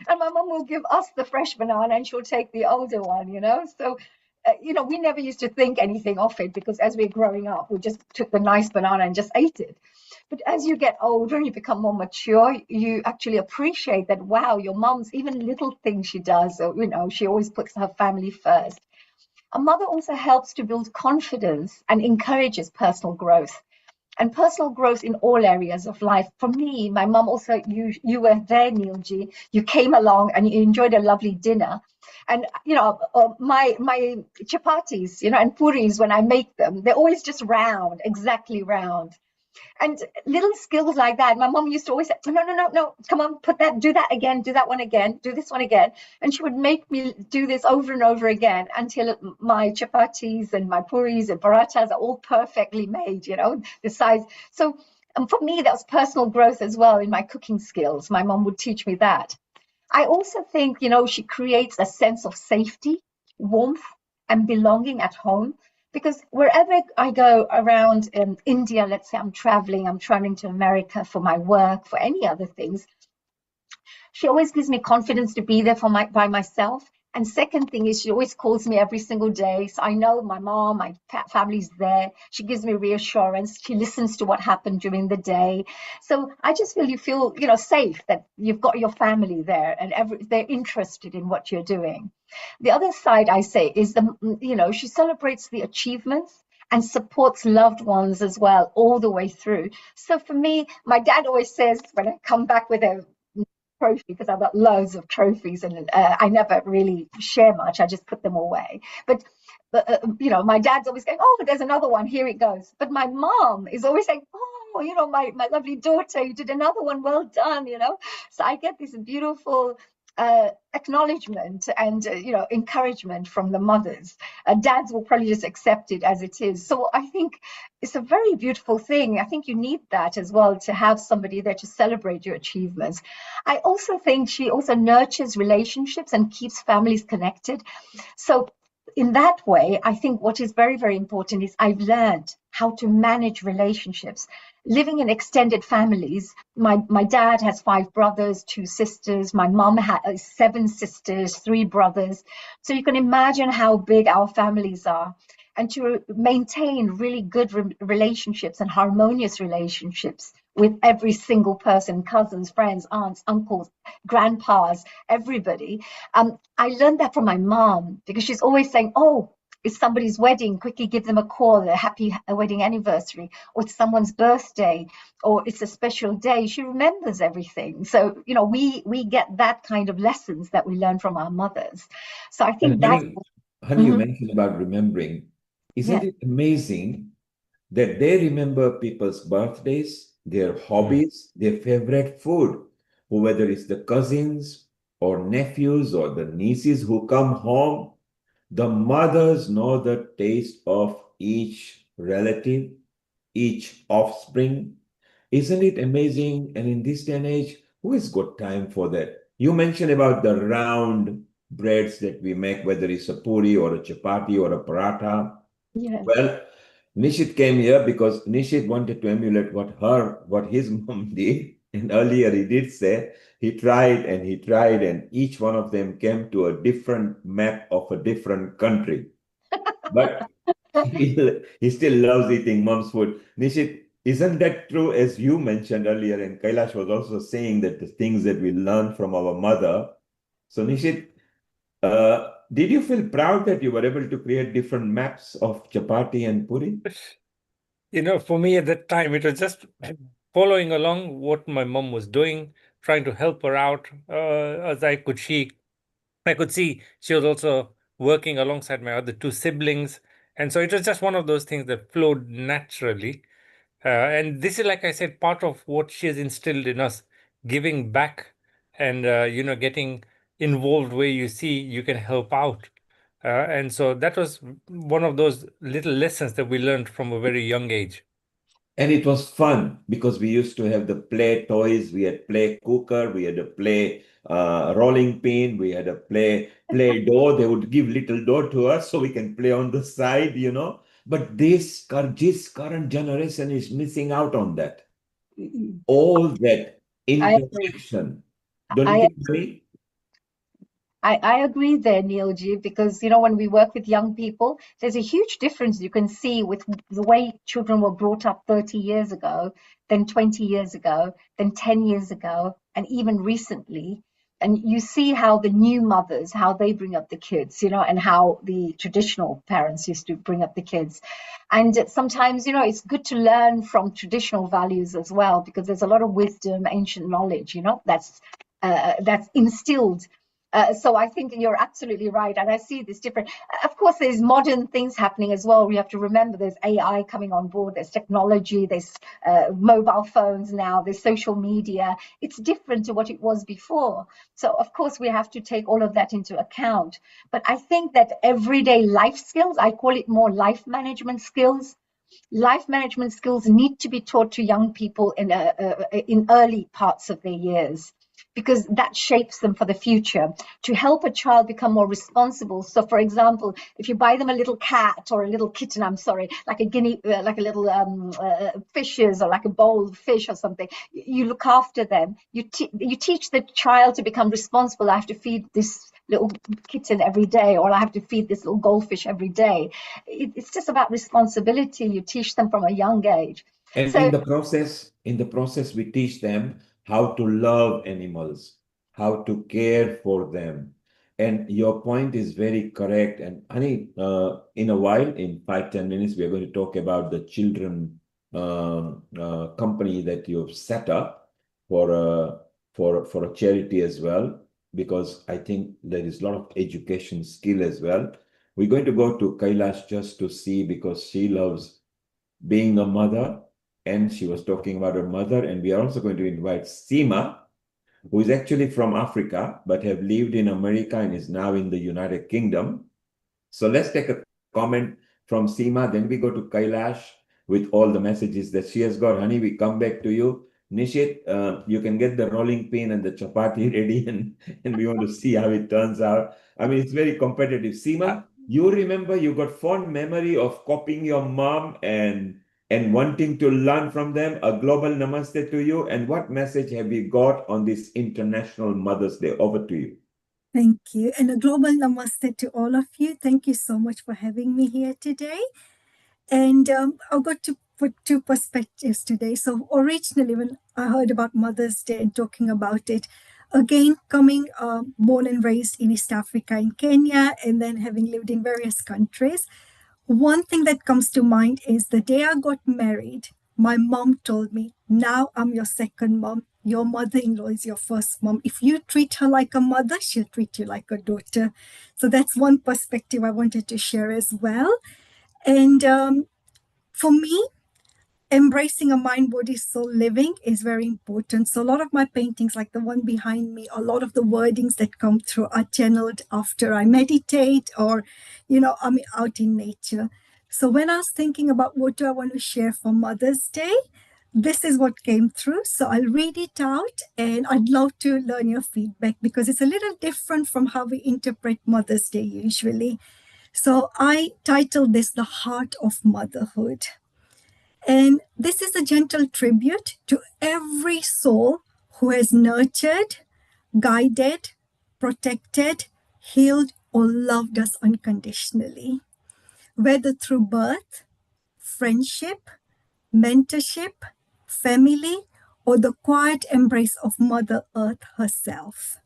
And my mom will give us the fresh banana and she'll take the older one, So, we never used to think anything of it because as we're growing up, we just took the nice banana and just ate it. But as you get older and you become more mature, you actually appreciate that, wow, your mom's, even little things she does, so, she always puts her family first. A mother also helps to build confidence and encourages personal growth. And personal growth in all areas of life. For me, my mom also, you were there, Neilji. You came along and you enjoyed a lovely dinner. And, my chapatis, and puris, when I make them, they're always just round, exactly round. And little skills like that. My mom used to always say, no, come on, put that, do that again, do that one again, do this one again. And she would make me do this over and over again until my chapatis and my puris and parathas are all perfectly made, the size. So for me, that was personal growth as well in my cooking skills. My mom would teach me that. I also think, she creates a sense of safety, warmth, and belonging at home. Because wherever I go around in India, let's say I'm traveling to America for my work, for any other things, She always gives me confidence to be there for by myself. And second thing is, she always calls me every single day. So I know my mom, my family's there. She gives me reassurance. She listens to what happened during the day. So I just feel, you know, safe that you've got your family there and they're interested in what you're doing. The other side, I say, is you know, she celebrates the achievements and supports loved ones as well all the way through. So for me, my dad always says when I come back with a trophy, because I've got loads of trophies and I never really share much, I just put them away. But you know, my dad's always going, oh, there's another one, here it goes. But my mom is always saying, oh, you know, my lovely daughter, you did another one, well done, you know. So I get this beautiful acknowledgement and you know, encouragement from the mothers. Dads will probably just accept it as it is. So I think it's a very beautiful thing. I think you need that as well, to have somebody there to celebrate your achievements. I also think she also nurtures relationships and keeps families connected. So in that way, I think what is very, very important is I've learned how to manage relationships. Living in extended families, my dad has 5 brothers, 2 sisters. My mom has 7 sisters, 3 brothers. So you can imagine how big our families are. And to maintain really good relationships and harmonious relationships with every single person, cousins, friends, aunts, uncles, grandpas, everybody. I learned that from my mom, because she's always saying, oh, it's somebody's wedding, quickly give them a call, a happy wedding anniversary, or it's someone's birthday, or it's a special day. She remembers everything. So, you know, we get that kind of lessons that we learn from our mothers. So I think that's... Honey, you mentioned about remembering. Isn't it amazing that they remember people's birthdays, their hobbies, their favorite food, whether it's the cousins or nephews or the nieces who come home? The mothers know the taste of each relative, each offspring. Isn't it amazing? And in this day and age, who has got time for that? You mentioned about the round breads that we make, whether it's a puri or a chapati or a paratha. Yes. Well, Nishit came here because Nishit wanted to emulate what his mom did. And earlier he did say he tried, and each one of them came to a different map of a different country. But he still loves eating mom's food. Nishit, isn't that true, as you mentioned earlier? And Kailash was also saying that the things that we learn from our mother. So Nishit, did you feel proud that you were able to create different maps of chapati and puri? You know, for me at that time, it was just following along what my mom was doing, trying to help her out as I could see she was also working alongside my other 2 siblings. And so it was just one of those things that flowed naturally. And this is, like I said, part of what she has instilled in us, giving back and, you know, getting involved where you see you can help out. And so that was one of those little lessons that we learned from a very young age. And it was fun because we used to have the play toys. We had play cooker. We had a play rolling pin. We had a play door. They would give little door to us so we can play on the side, you know. But this current generation is missing out on that. All that interaction. Don't you think, Mary? I agree there, Neilji, because, you know, when we work with young people, there's a huge difference you can see with the way children were brought up 30 years ago, then 20 years ago, then 10 years ago, and even recently. And you see how the new mothers, how they bring up the kids, you know, and how the traditional parents used to bring up the kids. And sometimes, you know, it's good to learn from traditional values as well, because there's a lot of wisdom, ancient knowledge, you know, that's instilled. So I think you're absolutely right. And I see this different. Of course, there's modern things happening as well. We have to remember there's AI coming on board, there's technology, there's mobile phones now, there's social media. It's different to what it was before. So, of course, we have to take all of that into account. But I think that everyday life skills, I call it more life management skills. Life management skills need to be taught to young people in early parts of their years. because that shapes them for the future. To help a child become more responsible. So, for example, if you buy them a little cat or a little kitten, I'm sorry, like a like a little fishes, or like a bowl of fish or something, you look after them. You teach the child to become responsible. I have to feed this little kitten every day, or I have to feed this little goldfish every day. It's just about responsibility. You teach them from a young age. And So, in the process, we teach them how to love animals, how to care for them. And your point is very correct. And honey, in a while, in 5-10 minutes, we are going to talk about the children company that you've set up for a charity as well, because I think there is a lot of education skill as well. We're going to go to Kailash just to see, because she loves being a mother, and she was talking about her mother. And we are also going to invite Seema, who is actually from Africa, but have lived in America and is now in the United Kingdom. So let's take a comment from Seema, then we go to Kailash with all the messages that she has got. Honey, we come back to you. Nishit, you can get the rolling pin and the chapati ready, and we want to see how it turns out. I mean, it's very competitive. Seema, you remember you got fond memory of copying your mom and wanting to learn from them. A global namaste to you. And what message have you got on this International Mother's Day? Over to you. Thank you. And a global namaste to all of you. Thank you so much for having me here today. And I've got to put two perspectives today. So originally, when I heard about Mother's Day and talking about it, again, coming born and raised in East Africa, in Kenya, and then having lived in various countries, one thing that comes to mind is the day I got married, my mom told me, now I'm your second mom. Your mother-in-law is your first mom. If you treat her like a mother, she'll treat you like a daughter. So that's one perspective I wanted to share as well. And for me, embracing a mind, body, soul living is very important. So a lot of my paintings, like the one behind me, a lot of the wordings that come through are channeled after I meditate, or, I'm out in nature. So when I was thinking about what do I want to share for Mother's Day, this is what came through. So I'll read it out, and I'd love to learn your feedback, because it's a little different from how we interpret Mother's Day usually. So I titled this The Heart of Motherhood. And this is a gentle tribute to every soul who has nurtured, guided, protected, healed, or loved us unconditionally, whether through birth, friendship, mentorship, family, or the quiet embrace of Mother Earth herself.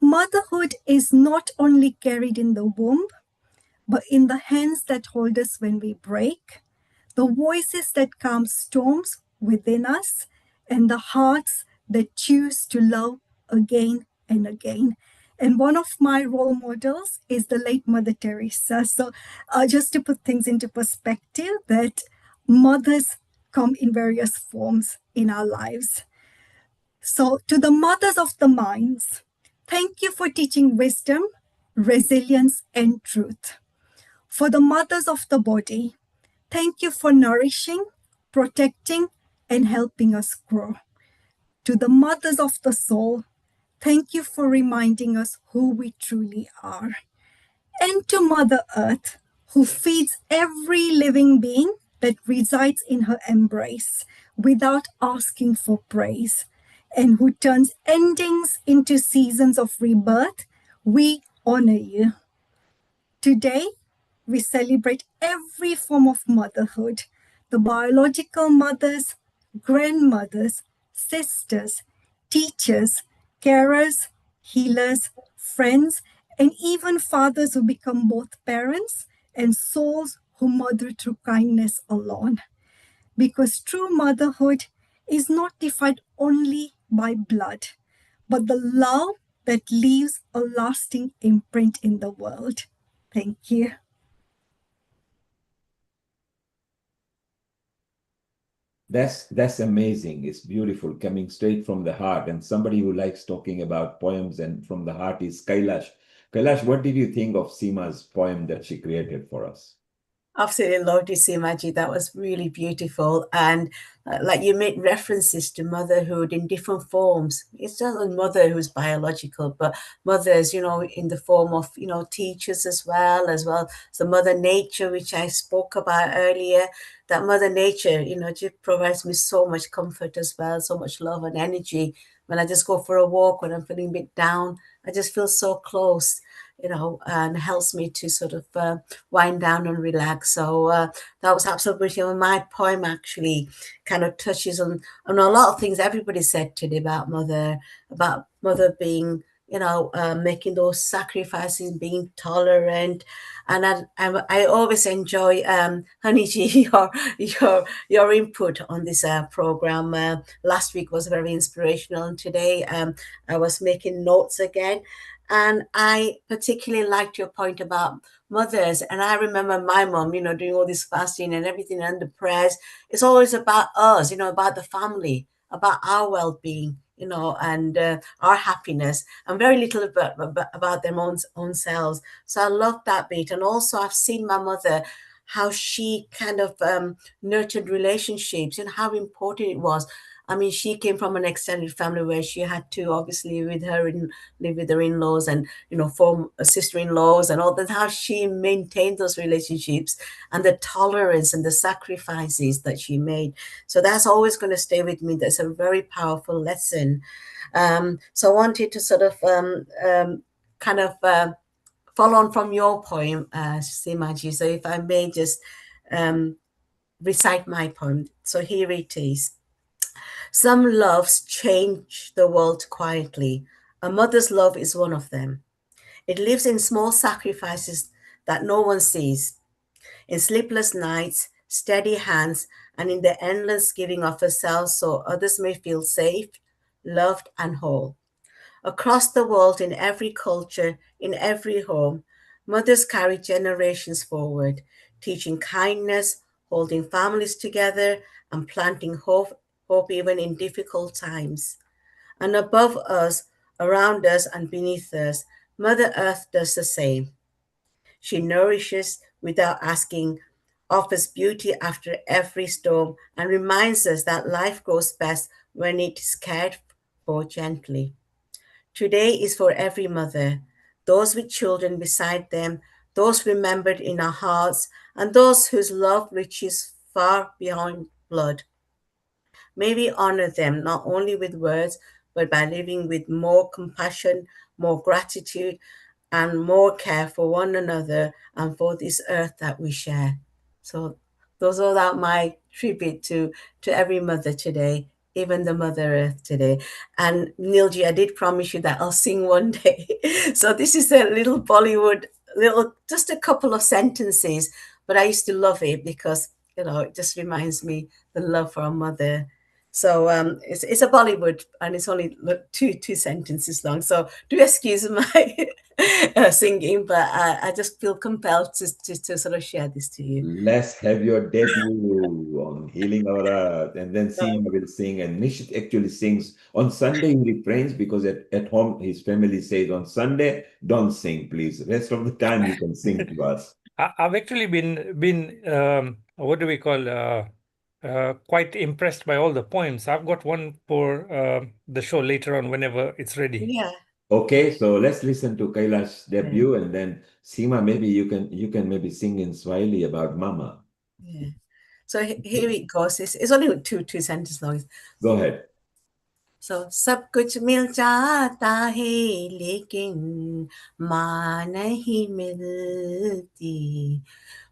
Motherhood is not only carried in the womb, but in the hands that hold us when we break, the voices that calm storms within us, and the hearts that choose to love again and again. And one of my role models is the late Mother Teresa. So just to put things into perspective, that mothers come in various forms in our lives. So to the mothers of the minds, thank you for teaching wisdom, resilience, and truth. For the mothers of the body, thank you for nourishing, protecting, and helping us grow. To the mothers of the soul, thank you for reminding us who we truly are. And to Mother Earth, who feeds every living being that resides in her embrace without asking for praise, and who turns endings into seasons of rebirth, we honor you. Today, we celebrate every form of motherhood, the biological mothers, grandmothers, sisters, teachers, carers, healers, friends, and even fathers who become both parents and souls who mother through kindness alone. Because true motherhood is not defined only by blood, but the love that leaves a lasting imprint in the world. Thank you. That's amazing. It's beautiful, coming straight from the heart. And somebody who likes talking about poems and from the heart is Kailash. Kailash, what did you think of Seema's poem that she created for us? Absolutely loved it, Simaji. That was really beautiful. And like you made references to motherhood in different forms. It's not a mother who's biological, but mothers, in the form of, teachers as well as the mother nature, which I spoke about earlier. That mother nature, just provides me so much comfort as well, so much love and energy. When I just go for a walk, when I'm feeling a bit down, I just feel so close, and helps me to sort of wind down and relax. So that was absolutely my poem. Actually, kind of touches on a lot of things everybody said today about mother being, making those sacrifices, being tolerant. And I always enjoy, Honeyji, your input on this program. Last week was very inspirational, and today I was making notes again. And I particularly liked your point about mothers. And I remember my mom, doing all this fasting and everything and the prayers. It's always about us, about the family, about our well-being, and our happiness, and very little about their own selves. So I love that bit. And also I've seen my mother, how she kind of nurtured relationships and how important it was. I mean, she came from an extended family where she had to obviously live with her in-laws and, form sister-in-laws and all that, how she maintained those relationships and the tolerance and the sacrifices that she made. So that's always going to stay with me. That's a very powerful lesson. So I wanted to sort of kind of follow on from your poem, Simaji. So if I may just recite my poem. So here it is. Some loves change the world quietly. A mother's love is one of them. It lives in small sacrifices that no one sees, in sleepless nights, steady hands, and in the endless giving of herself so others may feel safe, loved, and whole. Across the world, in every culture, in every home, mothers carry generations forward, teaching kindness, holding families together, and planting hope even in difficult times. And above us, around us, and beneath us, Mother Earth does the same. She nourishes without asking, offers beauty after every storm, and reminds us that life grows best when it is cared for gently. Today is for every mother, those with children beside them, those remembered in our hearts, and those whose love reaches far beyond blood. May we honor them not only with words, but by living with more compassion, more gratitude, and more care for one another and for this earth that we share. So those are my tribute to every mother today, even the Mother Earth today. And Nilji, I did promise you that I'll sing one day. So this is a little Bollywood, just a couple of sentences, but I used to love it because, it just reminds me the love for our mother. So it's a Bollywood, and it's only two sentences long. So do excuse my singing, but I just feel compelled to sort of share this to you. Let's have your debut on Healing Our Earth, and then Seema will sing, and Nishit actually sings. On Sunday, he refrains because at home his family says, on Sunday, don't sing, please. Rest of the time you can sing to us. I've actually been what do we call quite impressed by all the poems. I've got one for the show later on whenever it's ready. Yeah. Okay, so let's listen to Kailash's debut, and then Seema, maybe you can maybe sing in Swahili about Mama. Yeah. So here it goes. It's only two sentences long. Go ahead. So सब कुछ मिल जाता है लेकिन माँ नहीं मिलती,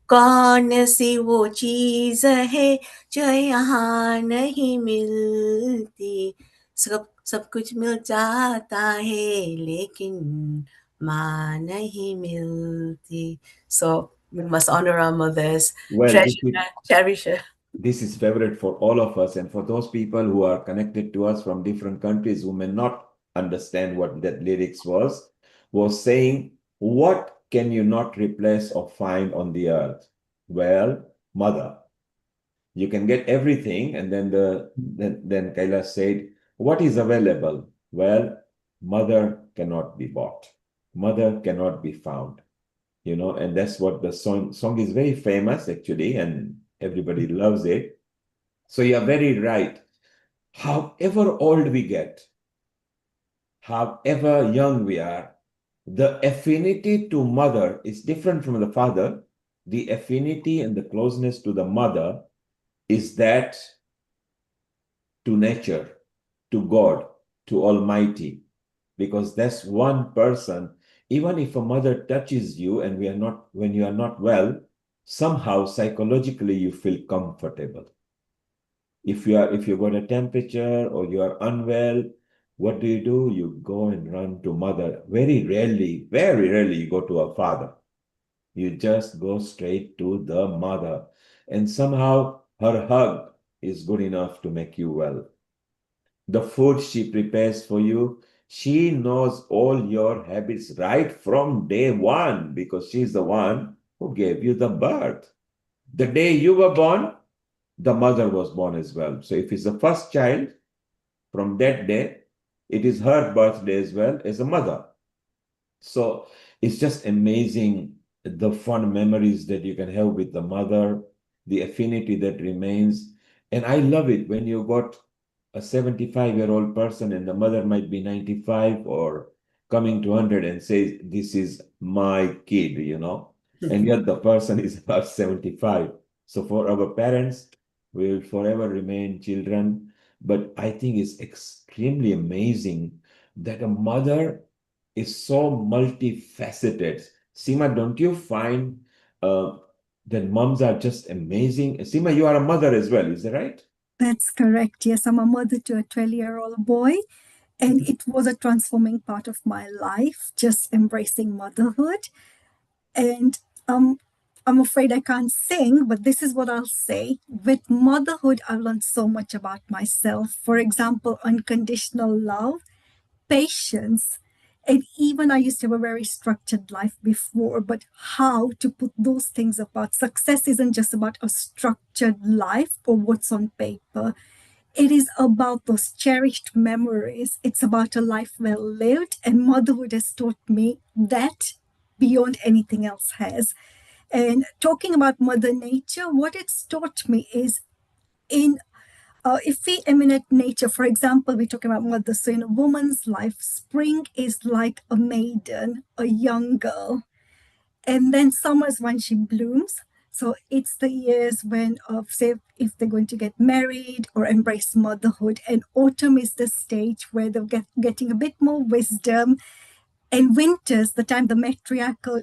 कौन सी वो चीज है जो यहाँ नहीं मिलती, सब कुछ मिल जाता है लेकिन माँ नहीं मिलती. So we must honor our mothers, Well, cherish her. This is favorite for all of us, and for those people who are connected to us from different countries who may not understand what that lyrics was saying, what can you not replace or find on the earth? Well, mother. You can get everything, and then Kailash said, what is available? Well, mother cannot be bought. Mother cannot be found. And that's what the song is very famous actually, and everybody loves it. So you're very right. However old we get, however young we are, the affinity to mother is different from the father. The affinity and the closeness to the mother is that to nature, to God, to Almighty, because that's one person. Even if a mother touches you and when you are not well, somehow psychologically you feel comfortable. If you got a temperature or you are unwell, what do? You go and run to mother. Very rarely you go to a father. You just go straight to the mother. And somehow her hug is good enough to make you well. The food she prepares for you, she knows all your habits right from day one because she's the one who gave you the birth. The day you were born, the mother was born as well. So if it's the first child, from that day, it is her birthday as well as a mother. So it's just amazing the fun memories that you can have with the mother, the affinity that remains. And I love it when you got a 75-year-old person and the mother might be 95 or coming to 100 and says, "This is my kid," and yet the person is about 75. So for our parents, we will forever remain children. But I think it's extremely amazing that a mother is so multifaceted. Seema, don't you find that moms are just amazing? Seema, you are a mother as well, is that right? That's correct. Yes, I'm a mother to a 12-year-old boy, and it was a transforming part of my life, just embracing motherhood. And I'm afraid I can't sing, but this is what I'll say. With motherhood, I've learned so much about myself. For example, unconditional love, patience, and even I used to have a very structured life before, but how to put those things apart. Success isn't just about a structured life or what's on paper. It is about those cherished memories. It's about a life well lived, and motherhood has taught me that beyond anything else has. And talking about Mother Nature, what it's taught me is in if we emanate nature, for example, we're talking about mother. So in a woman's life, spring is like a maiden, a young girl. And then summer's when she blooms. So it's the years when, say, if they're going to get married or embrace motherhood. And autumn is the stage where they're getting a bit more wisdom, and winters, the time the matriarchal,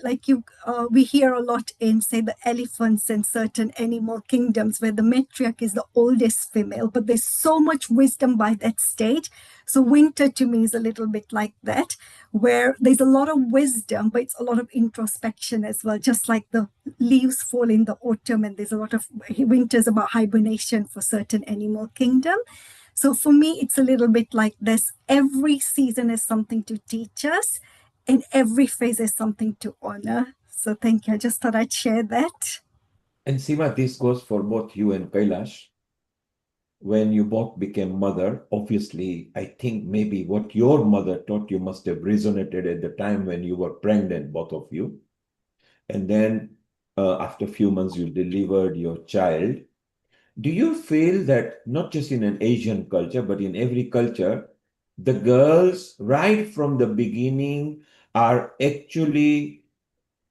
we hear a lot in, say, the elephants and certain animal kingdoms where the matriarch is the oldest female, but there's so much wisdom by that stage. So winter to me is a little bit like that, where there's a lot of wisdom, but it's a lot of introspection as well, just like the leaves fall in the autumn, and there's a lot of winters about hibernation for certain animal kingdom. So for me, it's a little bit like this. Every season is something to teach us, and every phase is something to honor. So thank you. I just thought I'd share that. And Seema, this goes for both you and Kailash. When you both became mother, obviously, I think maybe what your mother taught you must have resonated at the time when you were pregnant, both of you. And then after a few months, you delivered your child. Do you feel that not just in an Asian culture, but in every culture, the girls right from the beginning are actually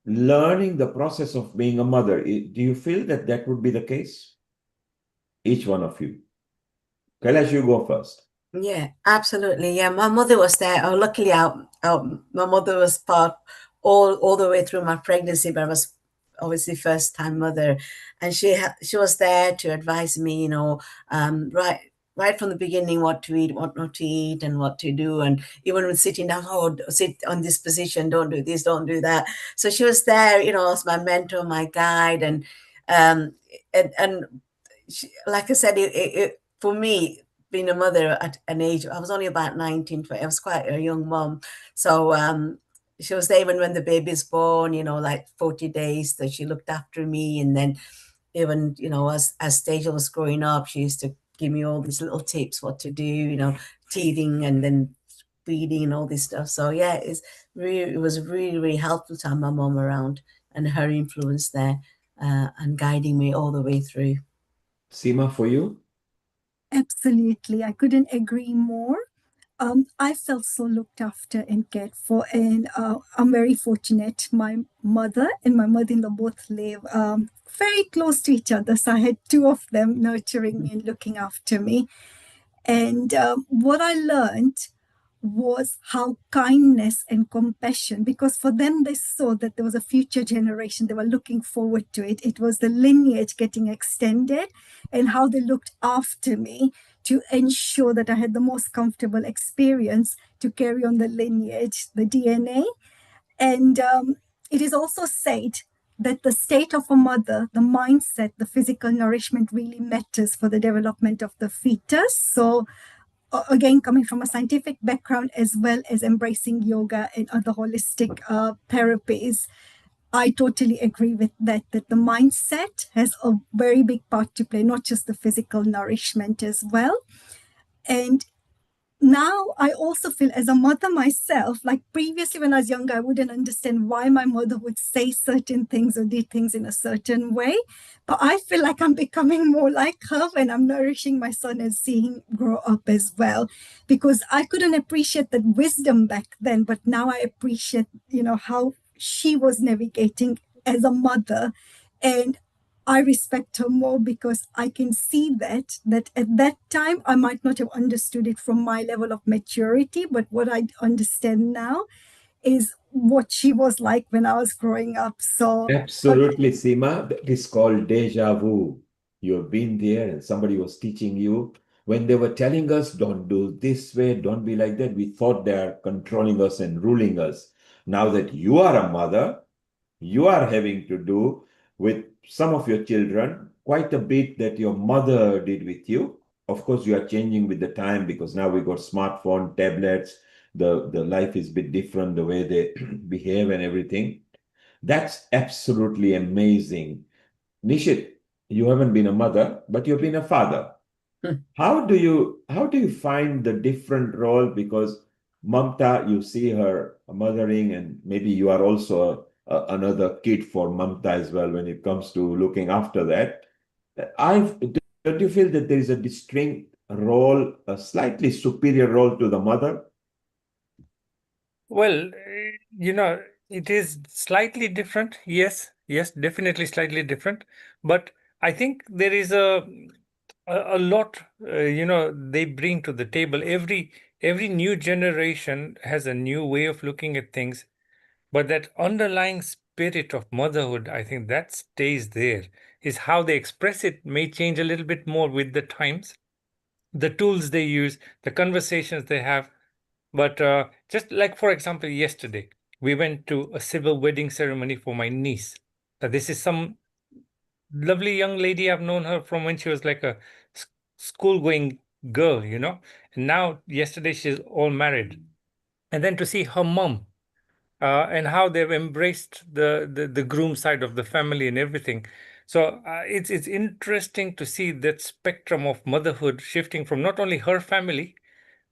learning the process of being a mother? Do you feel that that would be the case? Each one of you. Kailash, you go first. Yeah, absolutely. Yeah, my mother was there. Oh, luckily, my mother was part all the way through my pregnancy, but I was obviously first time mother, and she was there to advise me, right from the beginning, what to eat, what not to eat, and what to do, and even when sitting down, sit on this position, don't do this, don't do that. So she was there, as my mentor, my guide, um, and she, like I said, for me, being a mother at an age, I was only about 19, 20. I was quite a young mom. So she was there even when the baby's born, like 40 days, that she looked after me. And then even, as Stasia was growing up, she used to give me all these little tips, what to do, teething and then feeding and all this stuff. So yeah, it was really, really helpful to have my mom around and her influence there and guiding me all the way through. Seema, for you? Absolutely. I couldn't agree more. I felt so looked after and cared for, and I'm very fortunate. My mother and my mother-in-law both live very close to each other. So I had two of them nurturing me and looking after me. And what I learned was how kindness and compassion, because for them, they saw that there was a future generation. They were looking forward to it. It was the lineage getting extended, and how they looked after me to ensure that I had the most comfortable experience to carry on the lineage, the DNA. And it is also said that the state of a mother, the mindset, the physical nourishment really matters for the development of the fetus. So again, coming from a scientific background as well as embracing yoga and other holistic therapies, I totally agree with that, that the mindset has a very big part to play, not just the physical nourishment as well. And now I also feel, as a mother myself, like previously when I was younger, I wouldn't understand why my mother would say certain things or did things in a certain way. But I feel like I'm becoming more like her when I'm nourishing my son and seeing him grow up as well. Because I couldn't appreciate that wisdom back then, but now I appreciate, how she was navigating as a mother. And I respect her more because I can see that at that time I might not have understood it from my level of maturity, but what I understand now is what she was like when I was growing up. So Absolutely, Seema. That is called deja vu. You've been there and somebody was teaching you. When they were telling us, don't do this way, don't be like that, we thought they are controlling us and ruling us. Now that you are a mother, you are having to do with some of your children quite a bit that your mother did with you. Of course, you are changing with the time because now we got smartphone, tablets, the life is a bit different, the way they behave and everything. That's absolutely amazing. Nishit, you haven't been a mother, but you've been a father. How do you find the different role? Because Mamta, you see her mothering, and maybe you are also another kid for Mamta as well when it comes to looking after that. Don't you feel that there is a distinct role, a slightly superior role to the mother? Well, it is slightly different. Yes, definitely slightly different. But I think there is a lot, they bring to the table. Every new generation has a new way of looking at things, but that underlying spirit of motherhood, I think that stays there. Is how they express it may change a little bit more with the times, the tools they use, the conversations they have. But just like, for example, yesterday, we went to a civil wedding ceremony for my niece. This is some lovely young lady. I've known her from when she was like a school-going girl, And now, yesterday, she's all married. And then to see her mom and how they've embraced the groom side of the family and everything. So it's interesting to see that spectrum of motherhood shifting from not only her family,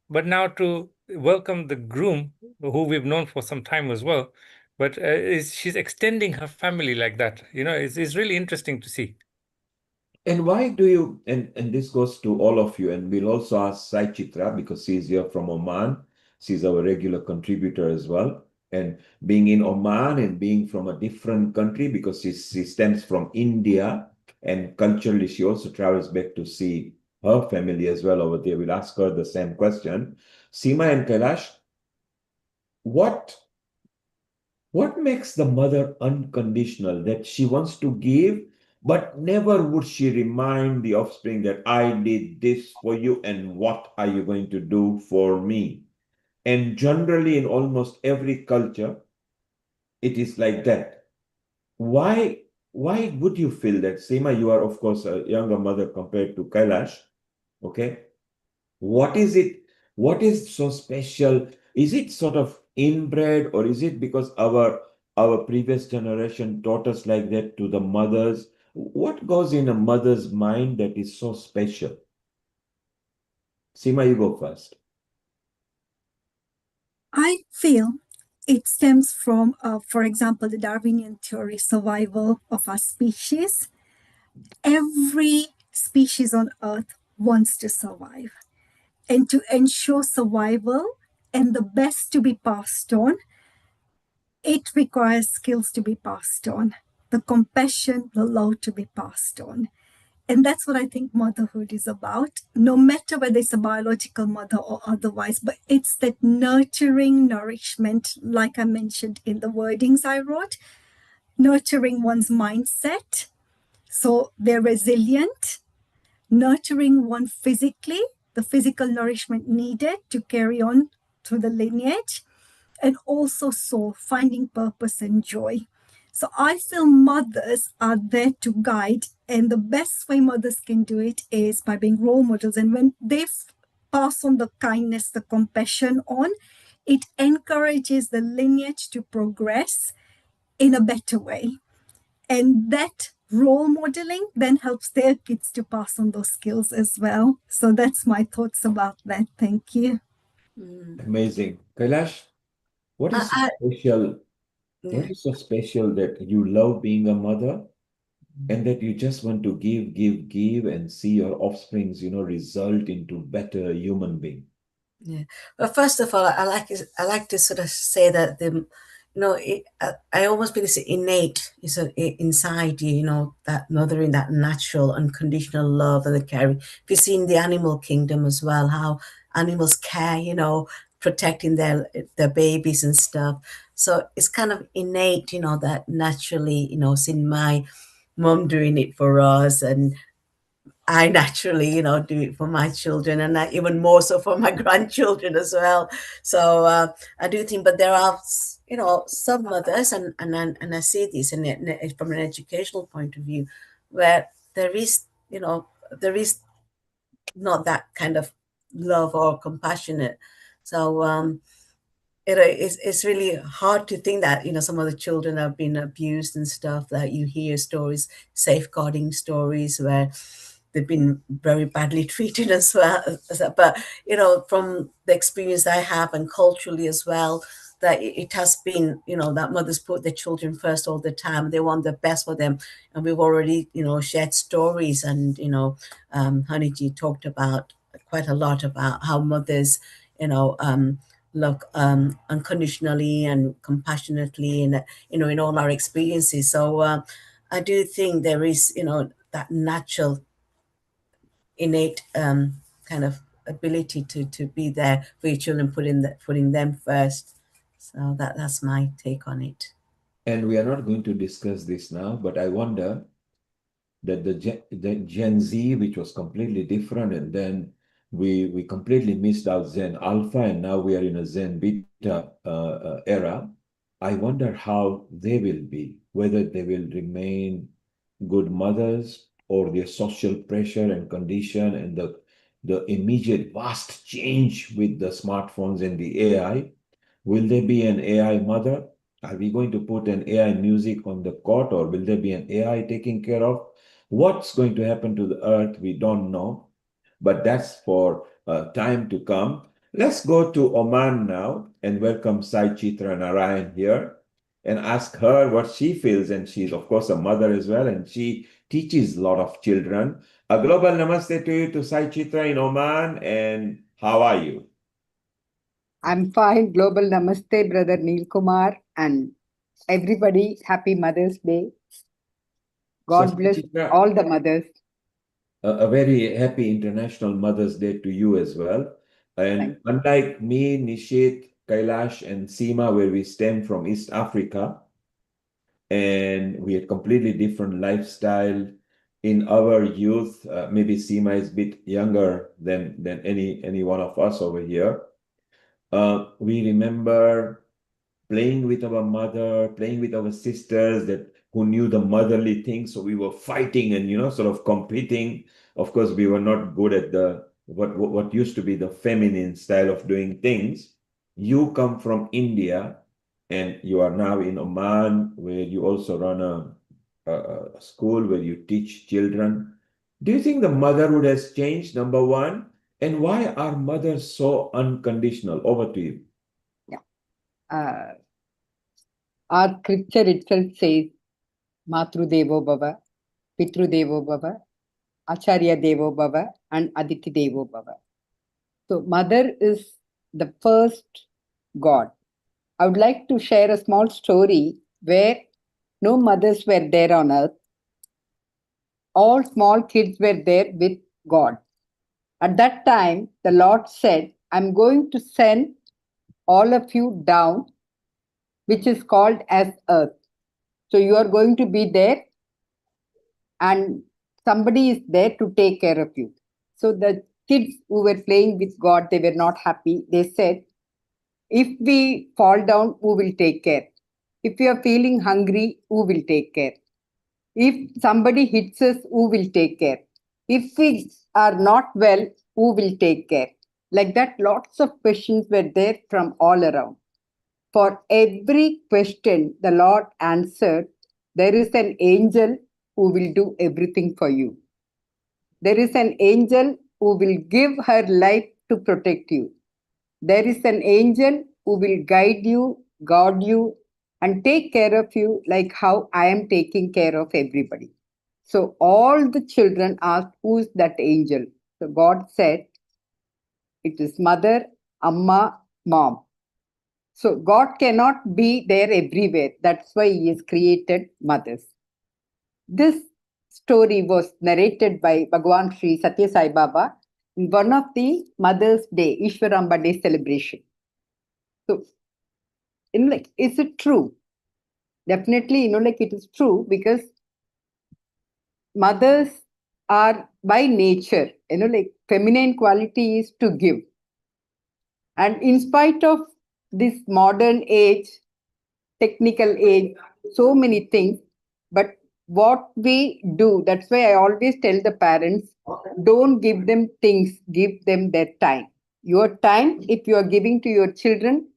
but now to welcome the groom, who we've known for some time as well. But she's extending her family like that. It's really interesting to see. And why do you, and this goes to all of you, and we'll also ask Sai Chithra because she's here from Oman. She's our regular contributor as well. And being in Oman and being from a different country because she stems from India, and culturally she also travels back to see her family as well over there. We'll ask her the same question. Seema and Kailash, what what makes the mother unconditional, that she wants to give, but never would she remind the offspring that I did this for you and what are you going to do for me? And generally, in almost every culture, it is like that. Why, why would you feel that? Seema, you are, of course, a younger mother compared to Kailash. Okay. What is it? What is so special? Is it sort of inbred, or is it because our previous generation taught us like that to the mothers? What goes in a mother's mind that is so special? Seema, you go first. I feel it stems from, for example, the Darwinian theory, survival of our species. Every species on Earth wants to survive. And to ensure survival and the best to be passed on, it requires skills to be passed on, the compassion, the love to be passed on. And that's what I think motherhood is about, no matter whether it's a biological mother or otherwise, but it's that nurturing nourishment, like I mentioned in the wordings I wrote, nurturing one's mindset so they're resilient, nurturing one physically, the physical nourishment needed to carry on through the lineage, and also soul, finding purpose and joy. So I feel mothers are there to guide, and the best way mothers can do it is by being role models. And when they pass on the kindness, the compassion on, it encourages the lineage to progress in a better way. And that role modeling then helps their kids to pass on those skills as well. So that's my thoughts about that. Thank you. Amazing. Kailash, what is so I, special? What yeah. is so special that you love being a mother and that you just want to give, and see your offsprings, result into better human being? Yeah. Well, first of all, I like to sort of say that I almost feel it's innate, inside you, that mothering, that natural, unconditional love and the caring. If you see in the animal kingdom as well, how animals care, protecting their babies and stuff. So it's kind of innate, that naturally, seeing my mom doing it for us, and I naturally, do it for my children, and even more so for my grandchildren as well. So I do think, but there are, some mothers, and I see this, from an educational point of view, where there is, there is not that kind of love or compassionate. So it's really hard to think that some of the children have been abused and stuff. That you hear stories, safeguarding stories where they've been very badly treated as well. But from the experience I have, and culturally as well, that it has been, that mothers put their children first all the time. They want the best for them, and we've already shared stories, and Haniji talked about quite a lot about how mothers love unconditionally and compassionately, and in all our experiences. So I do think there is that natural, innate kind of ability to be there for your children, putting them first. So that's my take on it. And we are not going to discuss this now, but I wonder that the Gen Z, which was completely different, and then we completely missed out Zen Alpha, and now we are in a Zen Beta era. I wonder how they will be, whether they will remain good mothers, or their social pressure and condition, and the immediate vast change with the smartphones and the AI. Will there be an AI mother? Are we going to put an AI music on the cot, or will there be an AI taking care of? What's going to happen to the earth? We don't know, but that's for time to come. Let's go to Oman now and welcome Sai Chithra Narayan here and ask her what she feels. And she's, of course, a mother as well, and she teaches a lot of children. A global namaste to you, to Sai Chithra in Oman, and how are you? I'm fine. Global Namaste, Brother Neil Kumar, and everybody. Happy Mother's Day. God So, bless Chithra, all the mothers. a very happy International Mother's Day to you as well. And unlike me, Nishit, Kailash, and Seema, where we stem from East Africa, and we had completely different lifestyle in our youth. Maybe Seema is a bit younger than any one of us over here. We remember playing with our mother, playing with our sisters that who knew the motherly things. So we were fighting and sort of competing. Of course, we were not good at the what used to be the feminine style of doing things. You come from India, and you are now in Oman, where you also run a school where you teach children. Do you think the motherhood has changed, number one? And why are mothers so unconditional? Over to you. Our scripture itself says, Matru Devo Bhava, Pitru Devo Bhava, Acharya Devo Bhava and Aditi Devo Bhava. So mother is the first God. I would like to share a small story where no mothers were there on earth. All small kids were there with God. At that time, the Lord said, I'm going to send all of you down, which is called as earth. So you are going to be there and somebody is there to take care of you. So the kids who were playing with God, they were not happy. They said, if we fall down, who will take care? If we are feeling hungry, who will take care? If somebody hits us, who will take care? If we are not well, who will take care? Like that, lots of questions were there from all around. For every question, the Lord answered, there is an angel who will do everything for you. There is an angel who will give her life to protect you. There is an angel who will guide you, guard you, and take care of you like how I am taking care of everybody. So all the children asked, who is that angel? So God said, it is mother, amma, mom. So God cannot be there everywhere. That's why He has created mothers. This story was narrated by Bhagwan Sri Satya Sai Baba in one of the Mother's Day, Ishwaramba Day celebration. So, is it true? Definitely, it is true because mothers are by nature, feminine quality is to give. And in spite of this modern age, technical age, so many things, but what we do, that's why I always tell the parents, don't give them things, give them their time. Your time, if you are giving to your children,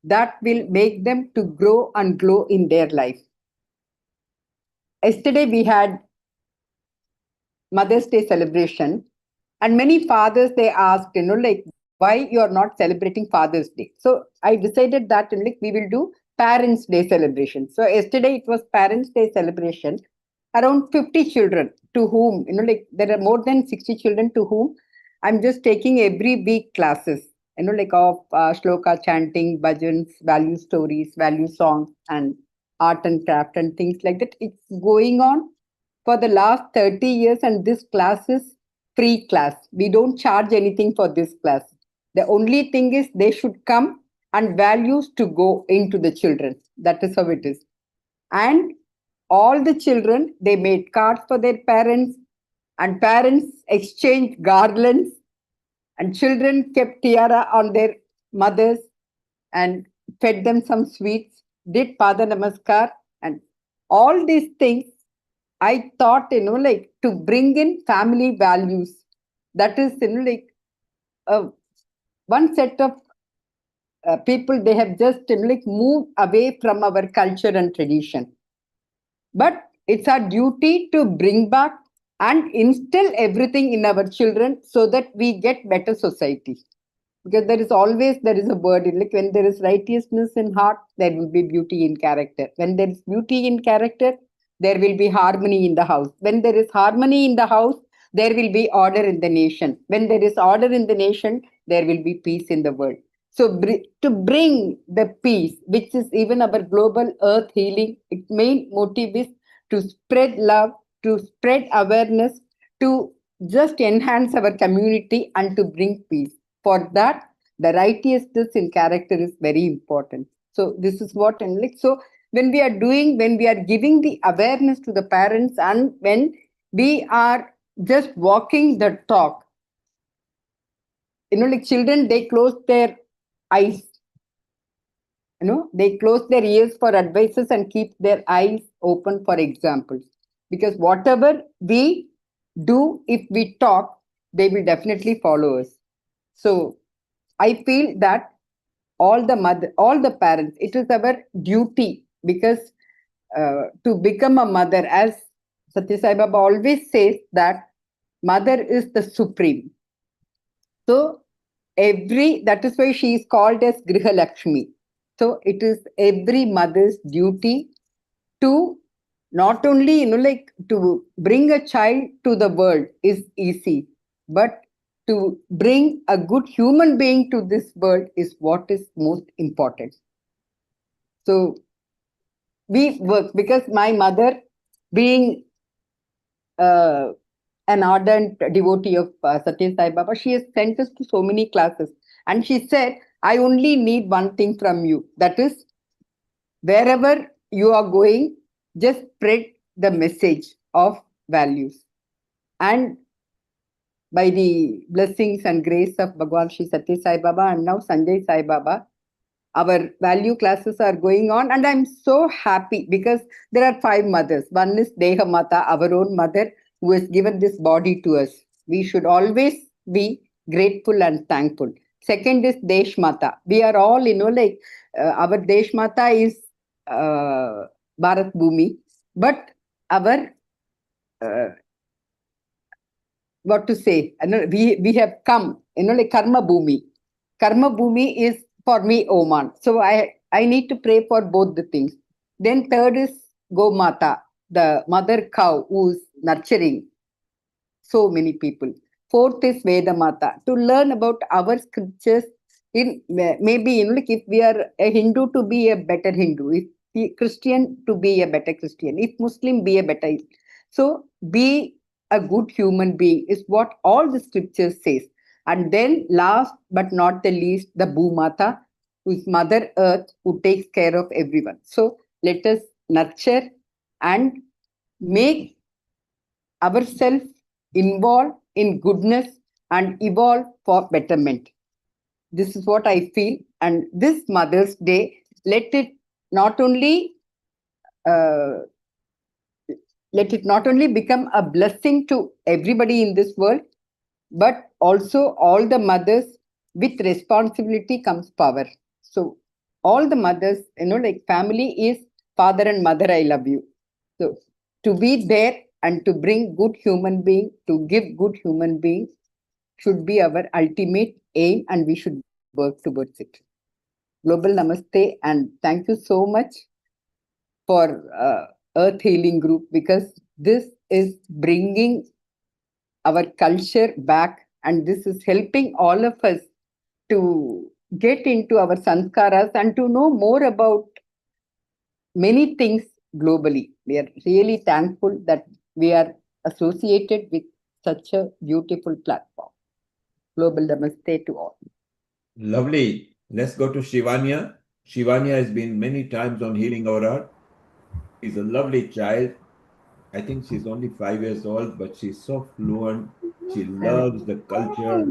that will make them to grow and glow in their life. Yesterday we had Mother's Day celebration, and many fathers, they asked, why you are not celebrating Father's Day? So I decided that we will do Parents' Day celebration. So yesterday it was Parents' Day celebration. Around 50 children to whom, there are more than 60 children to whom I'm just taking every week classes, of shloka chanting, bhajans, value stories, value songs, and art and craft and things like that. It's going on for the last 30 years, and this class is free class. We don't charge anything for this class. The only thing is they should come and values to go into the children. That is how it is. And all the children, they made cards for their parents, and parents exchanged garlands, and children kept tiara on their mothers and fed them some sweets, did Pada Namaskar, and all these things. I thought, to bring in family values. That is, one set of people, they have just moved away from our culture and tradition. But it's our duty to bring back and instill everything in our children so that we get better society. Because there is a word, when there is righteousness in heart, there will be beauty in character. When there is beauty in character, there will be harmony in the house. When there is harmony in the house, there will be order in the nation. When there is order in the nation, there will be peace in the world. So to bring the peace, which is even our global earth healing, its main motive is to spread love, to spread awareness, to just enhance our community and to bring peace. For that, the righteousness in character is very important. So this is what, so when we are giving the awareness to the parents, and when we are just walking the talk, children, they close their eyes, they close their ears for advices and keep their eyes open for examples. Because whatever we do, if we talk, they will definitely follow us. So I feel that all the parents, it is our duty, because to become a mother, as Satya Sai Baba always says, that mother is the supreme. So that is why she is called as Griha Lakshmi. So it is every mother's duty to not only, like to bring a child to the world is easy, but to bring a good human being to this world is what is most important. So we work because my mother, being an ardent devotee of Satya Sai Baba, she has sent us to so many classes. And she said, I only need one thing from you. That is, wherever you are going, just spread the message of values. And by the blessings and grace of Bhagwan Shri Satya Sai Baba and now Sanjay Sai Baba, our value classes are going on, and I'm so happy because there are 5 mothers. One is Deha Mata, our own mother, who has given this body to us. We should always be grateful and thankful. Second is Desh Mata. We are all, like our Desh Mata is Bharat Bhumi, but our what to say? We have come, like Karma Bhumi. Karma Bhumi is for me Oman. So I need to pray for both the things. Then third is Go Mata, the mother cow who's nurturing so many people. Fourth is Veda Mata, to learn about our scriptures. In maybe, like if we are a Hindu, to be a better Hindu, if Christian, to be a better Christian, if Muslim, be a better. So be a good human being is what all the scriptures says. And then last but not the least, the Bhumata, who is Mother Earth, who takes care of everyone. So let us nurture and make ourselves involved in goodness and evolve for betterment. This is what I feel. And this Mother's Day, let it not only become a blessing to everybody in this world, but also all the mothers. With responsibility comes power. So all the mothers, like family is father and mother, I love you. So to be there and to bring good human being, to give good human beings should be our ultimate aim, and we should work towards it. Global Namaste, and thank you so much for Earth Healing Group, because this is bringing our culture back, and this is helping all of us to get into our sanskaras and to know more about many things globally. We are really thankful that we are associated with such a beautiful platform. Global Namaste to all. Lovely. Let's go to Shivanya. Shivanya has been many times on Healing Our Earth. She's a lovely child. I think she's only 5 years old, but she's so fluent. She loves the culture.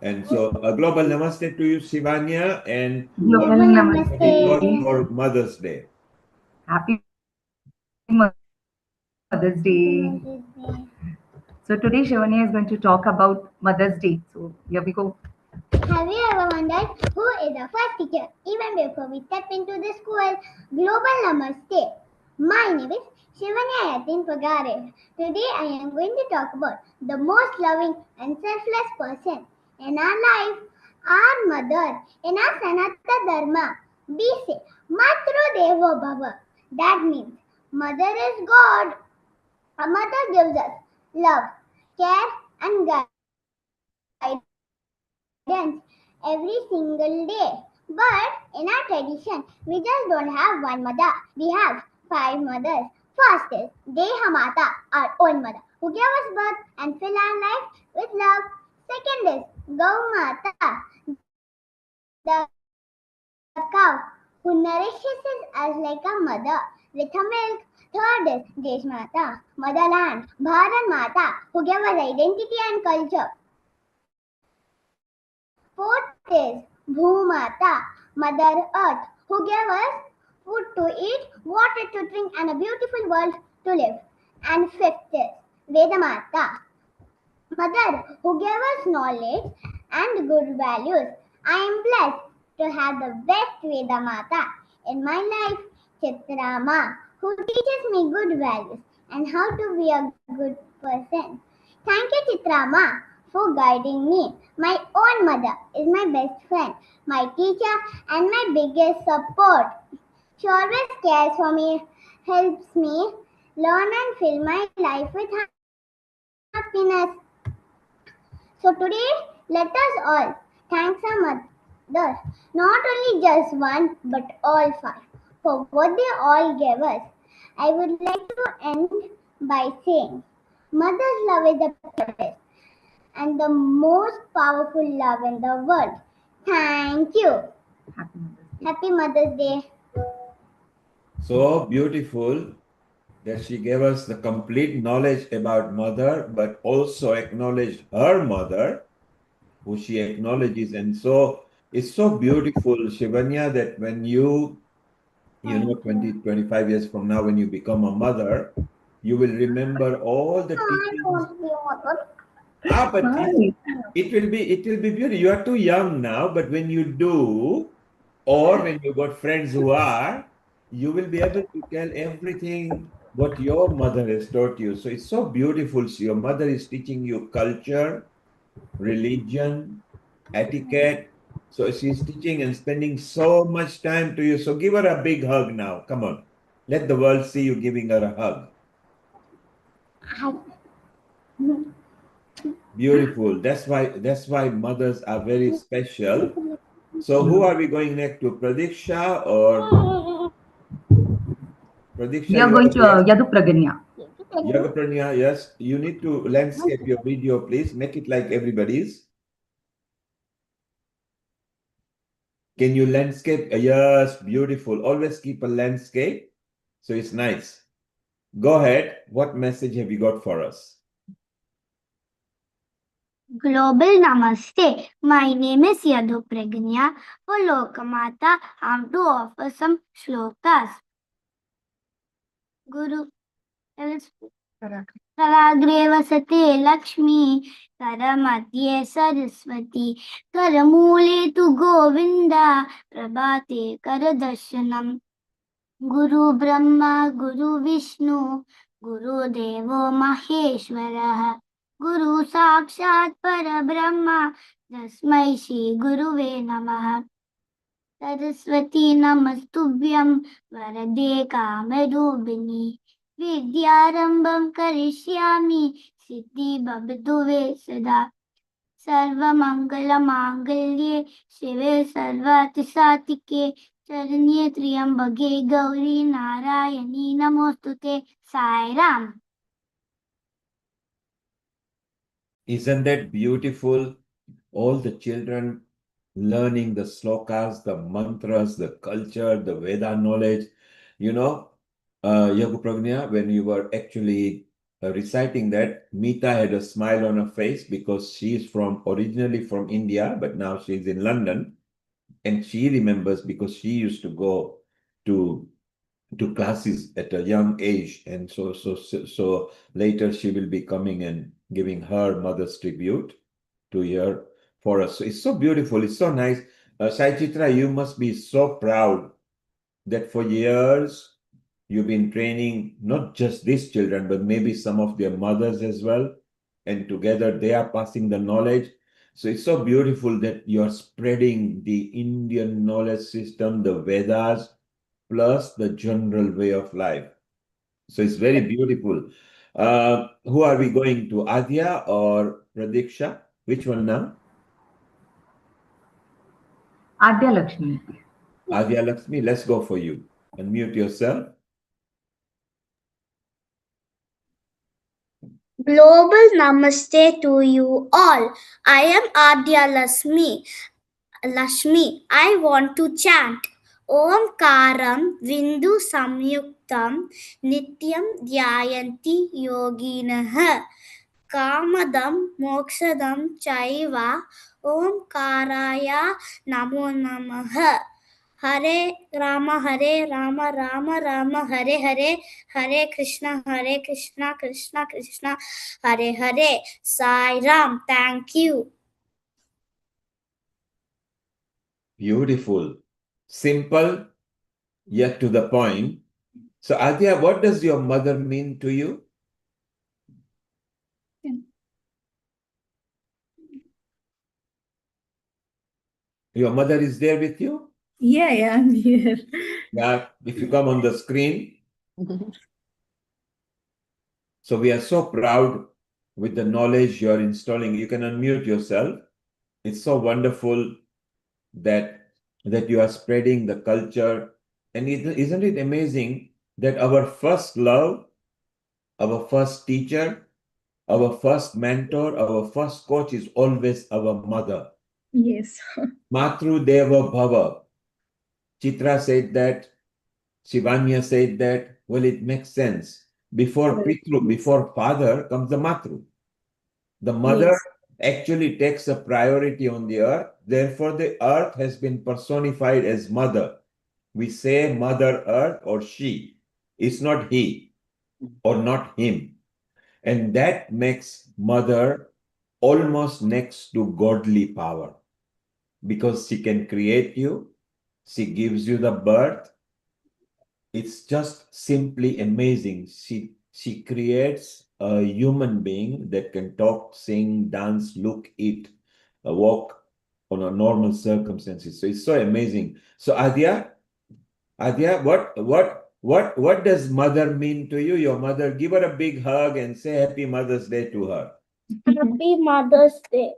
And so a global namaste to you, Shivanya, and Global namaste Namaste. for Mother's Day. Happy Mother's Day. So today Shivani is going to talk about Mother's Day. So here we go. Have you ever wondered who is the first teacher even before we step into the school? Global Namaste. My name is Shivanya Yatin Pagare. Today I am going to talk about the most loving and selfless person in our life, our mother. In our Sanatana Dharma, we say Matru Devo Bhava. That means mother is God. A mother gives us love, care and guidance every single day. But in our tradition, we just don't have one mother. We have 5 mothers. First is Deha Mata, our own mother, who gave us birth and fill our life with love. Second is Gau Mata, the cow, who nourishes us like a mother with her milk. Third is Desh Mata, motherland, Bharat Mata, who gave us identity and culture. Fourth is Bhumata, Mother Earth, who gave us food to eat, water to drink, and a beautiful world to live. And fifth is Vedamata, Mother, who gave us knowledge and good values. I am blessed to have the best Vedamata in my life, Chithra, who teaches me good values and how to be a good person. Thank you, Chithra, for guiding me. My own mother is my best friend, my teacher, and my biggest support. She always cares for me, helps me learn and fill my life with happiness. So today, let us all thank our mothers, not only just one, but all five, for what they all gave us. I would like to end by saying, mother's love is the purest and the most powerful love in the world. Thank you. Happy Mother's Day. So beautiful that she gave us the complete knowledge about mother, but also acknowledged her mother, who she acknowledges. And so it's so beautiful, Shivanya, that when you 20, 25 years from now, when you become a mother, you will remember all the I teachings. want to be a mother. But it will be beautiful. You are too young now, but when you do, or when you got friends who are, you will be able to tell everything what your mother has taught you. So it's so beautiful. So your mother is teaching you culture, religion, etiquette. So she's teaching and spending so much time to you. So give her a big hug now. Come on. Let the world see you giving her a hug. Beautiful. That's why mothers are very special. So who are we going next to? Pradiksha or Pradiksha? We are You going are to there? Yadupraganya. Yagapranya, yes. You need to landscape your video, please. Make it like everybody's. Can you landscape? Yes, beautiful. Always keep a landscape. So it's nice. Go ahead. What message have you got for us? Global Namaste. My name is Yadu Pragnya. For Lokamata, I have to offer some shlokas. Guru. Karagre vasate Lakshmi, Karamadye Saraswati, Karamule tu Govinda, Prabhate Karadarshanam. Guru Brahma, Guru Vishnu, Guru Devo Maheshwara, Guru Sakshat Parabrahma, Tasmai Shri Guruve Namaha. Saraswati Namastubhyam, Varade Kamerubini, Vidyarambam Karishyami, Siddhi Babduve Sada. Sarvamangala Mangalye, Shive Sarvati Satike, Charanye Triambage Gauri Narayani Namostute. Sai Ram. Isn't that beautiful? All the children learning the slokas, the mantras, the culture, the Veda knowledge. Yoga Pragnya, when you were actually reciting that, Meeta had a smile on her face because she is originally from India, but now she's in London. And she remembers because she used to go to classes at a young age. And so later she will be coming and giving her mother's tribute to hear for us. So it's so beautiful. It's so nice. Sai Chithra, you must be so proud that for years you've been training not just these children, but maybe some of their mothers as well. And together they are passing the knowledge. So it's so beautiful that you're spreading the Indian knowledge system, the Vedas, plus the general way of life. So it's very beautiful. Who are we going to, Adya or Pradiksha? Which one now? Adya Lakshmi. Adya Lakshmi, let's go for you. Unmute yourself. Global Namaste to you all. I am Adya Lashmi. I want to chant Om Karam Vindu Samyuktam Nityam Dhyayanti Yoginah Kamadam Mokshadam Chaiva Om Karaya Namo Namaha. Hare Rama, Rama Rama, Hare Hare, Hare Krishna, Krishna Krishna, Hare Hare. Sai Ram. Thank you. Beautiful. Simple, yet to the point. So, Adya, what does your mother mean to you? Your mother is there with you? Yeah, I'm here. Yeah, if you come on the screen. So we are so proud with the knowledge you're installing. You can unmute yourself. It's so wonderful that you are spreading the culture. And isn't it amazing that our first love, our first teacher, our first mentor, our first coach is always our mother. Yes. Matru Deva Bhava. Chithra said that, Shivanya said that. Well, it makes sense. Before Pitru, before father comes the Matru. The mother actually takes a priority on the earth. Therefore, the earth has been personified as mother. We say mother earth or she. It's not he or not him. And that makes mother almost next to godly power because she can create you. She gives you the birth. It's just simply amazing. She creates a human being that can talk, sing, dance, look, eat, walk on a normal circumstances. So it's so amazing. So Adya, what does mother mean to you? Your mother, give her a big hug and say Happy Mother's Day to her. Happy Mother's Day.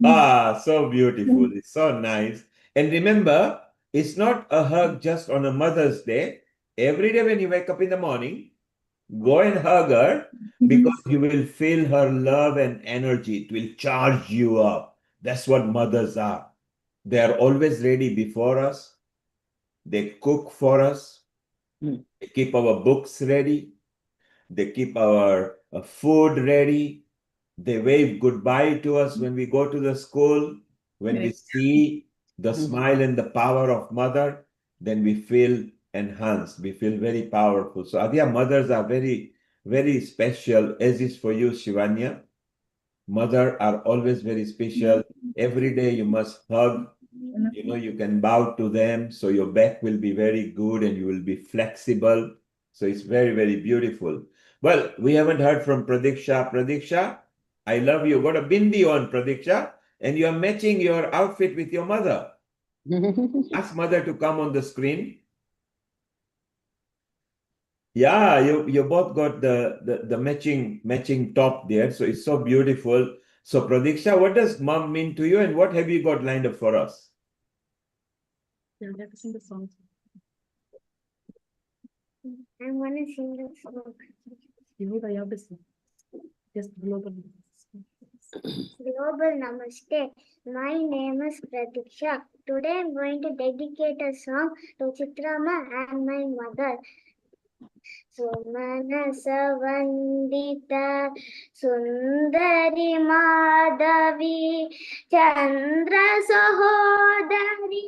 Ah, so beautiful. It's so nice. And remember, it's not a hug just on a Mother's Day. Every day when you wake up in the morning, go and hug her because you will feel her love and energy. It will charge you up. That's what mothers are. They are always ready before us. They cook for us. They keep our books ready. They keep our food ready. They wave goodbye to us when we go to the school. When we see the smile and the power of mother, then we feel enhanced. We feel very powerful. So Adya, mothers are very, very special, as is for you, Shivanya. Mother are always very special. Every day you must hug. You can bow to them, so your back will be very good and you will be flexible. So it's very, very beautiful. Well, we haven't heard from Pradiksha. Pradiksha, I love you. Got a bindi on, Pradiksha, and you are matching your outfit with your mother. Ask mother to come on the screen. Yeah, you both got the matching top there. So it's so beautiful. So Pradiksha, what does mom mean to you and what have you got lined up for us? I want to sing the song. Just global. Global Namaste. My name is Pratiksha. Today I'm going to dedicate a song to Chitrama and my mother. Sumanasa Vandita Sundari Madhavi Chandra Sahodari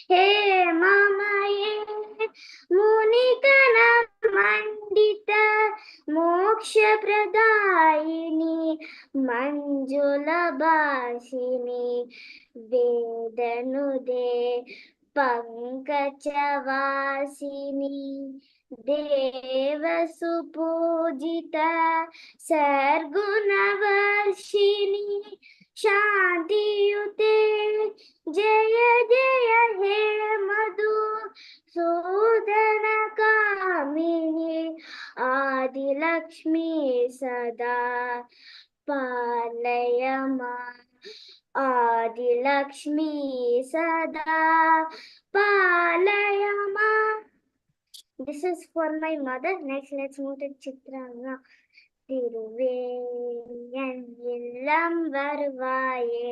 He Mamaye Munikana Mandita Moksha Pradayini Manjula Bhashini Vedanude Pankajavasini Devasupujita Sargunavarshini Shantiyute Jaya Jaya He Madhu Sudana Kamini Adi Lakshmi Sada Palayama Adi Lakshmi Sada Palayama. This is for my mother. Next, let's move to Chithra. Tiruveyan illam varvaye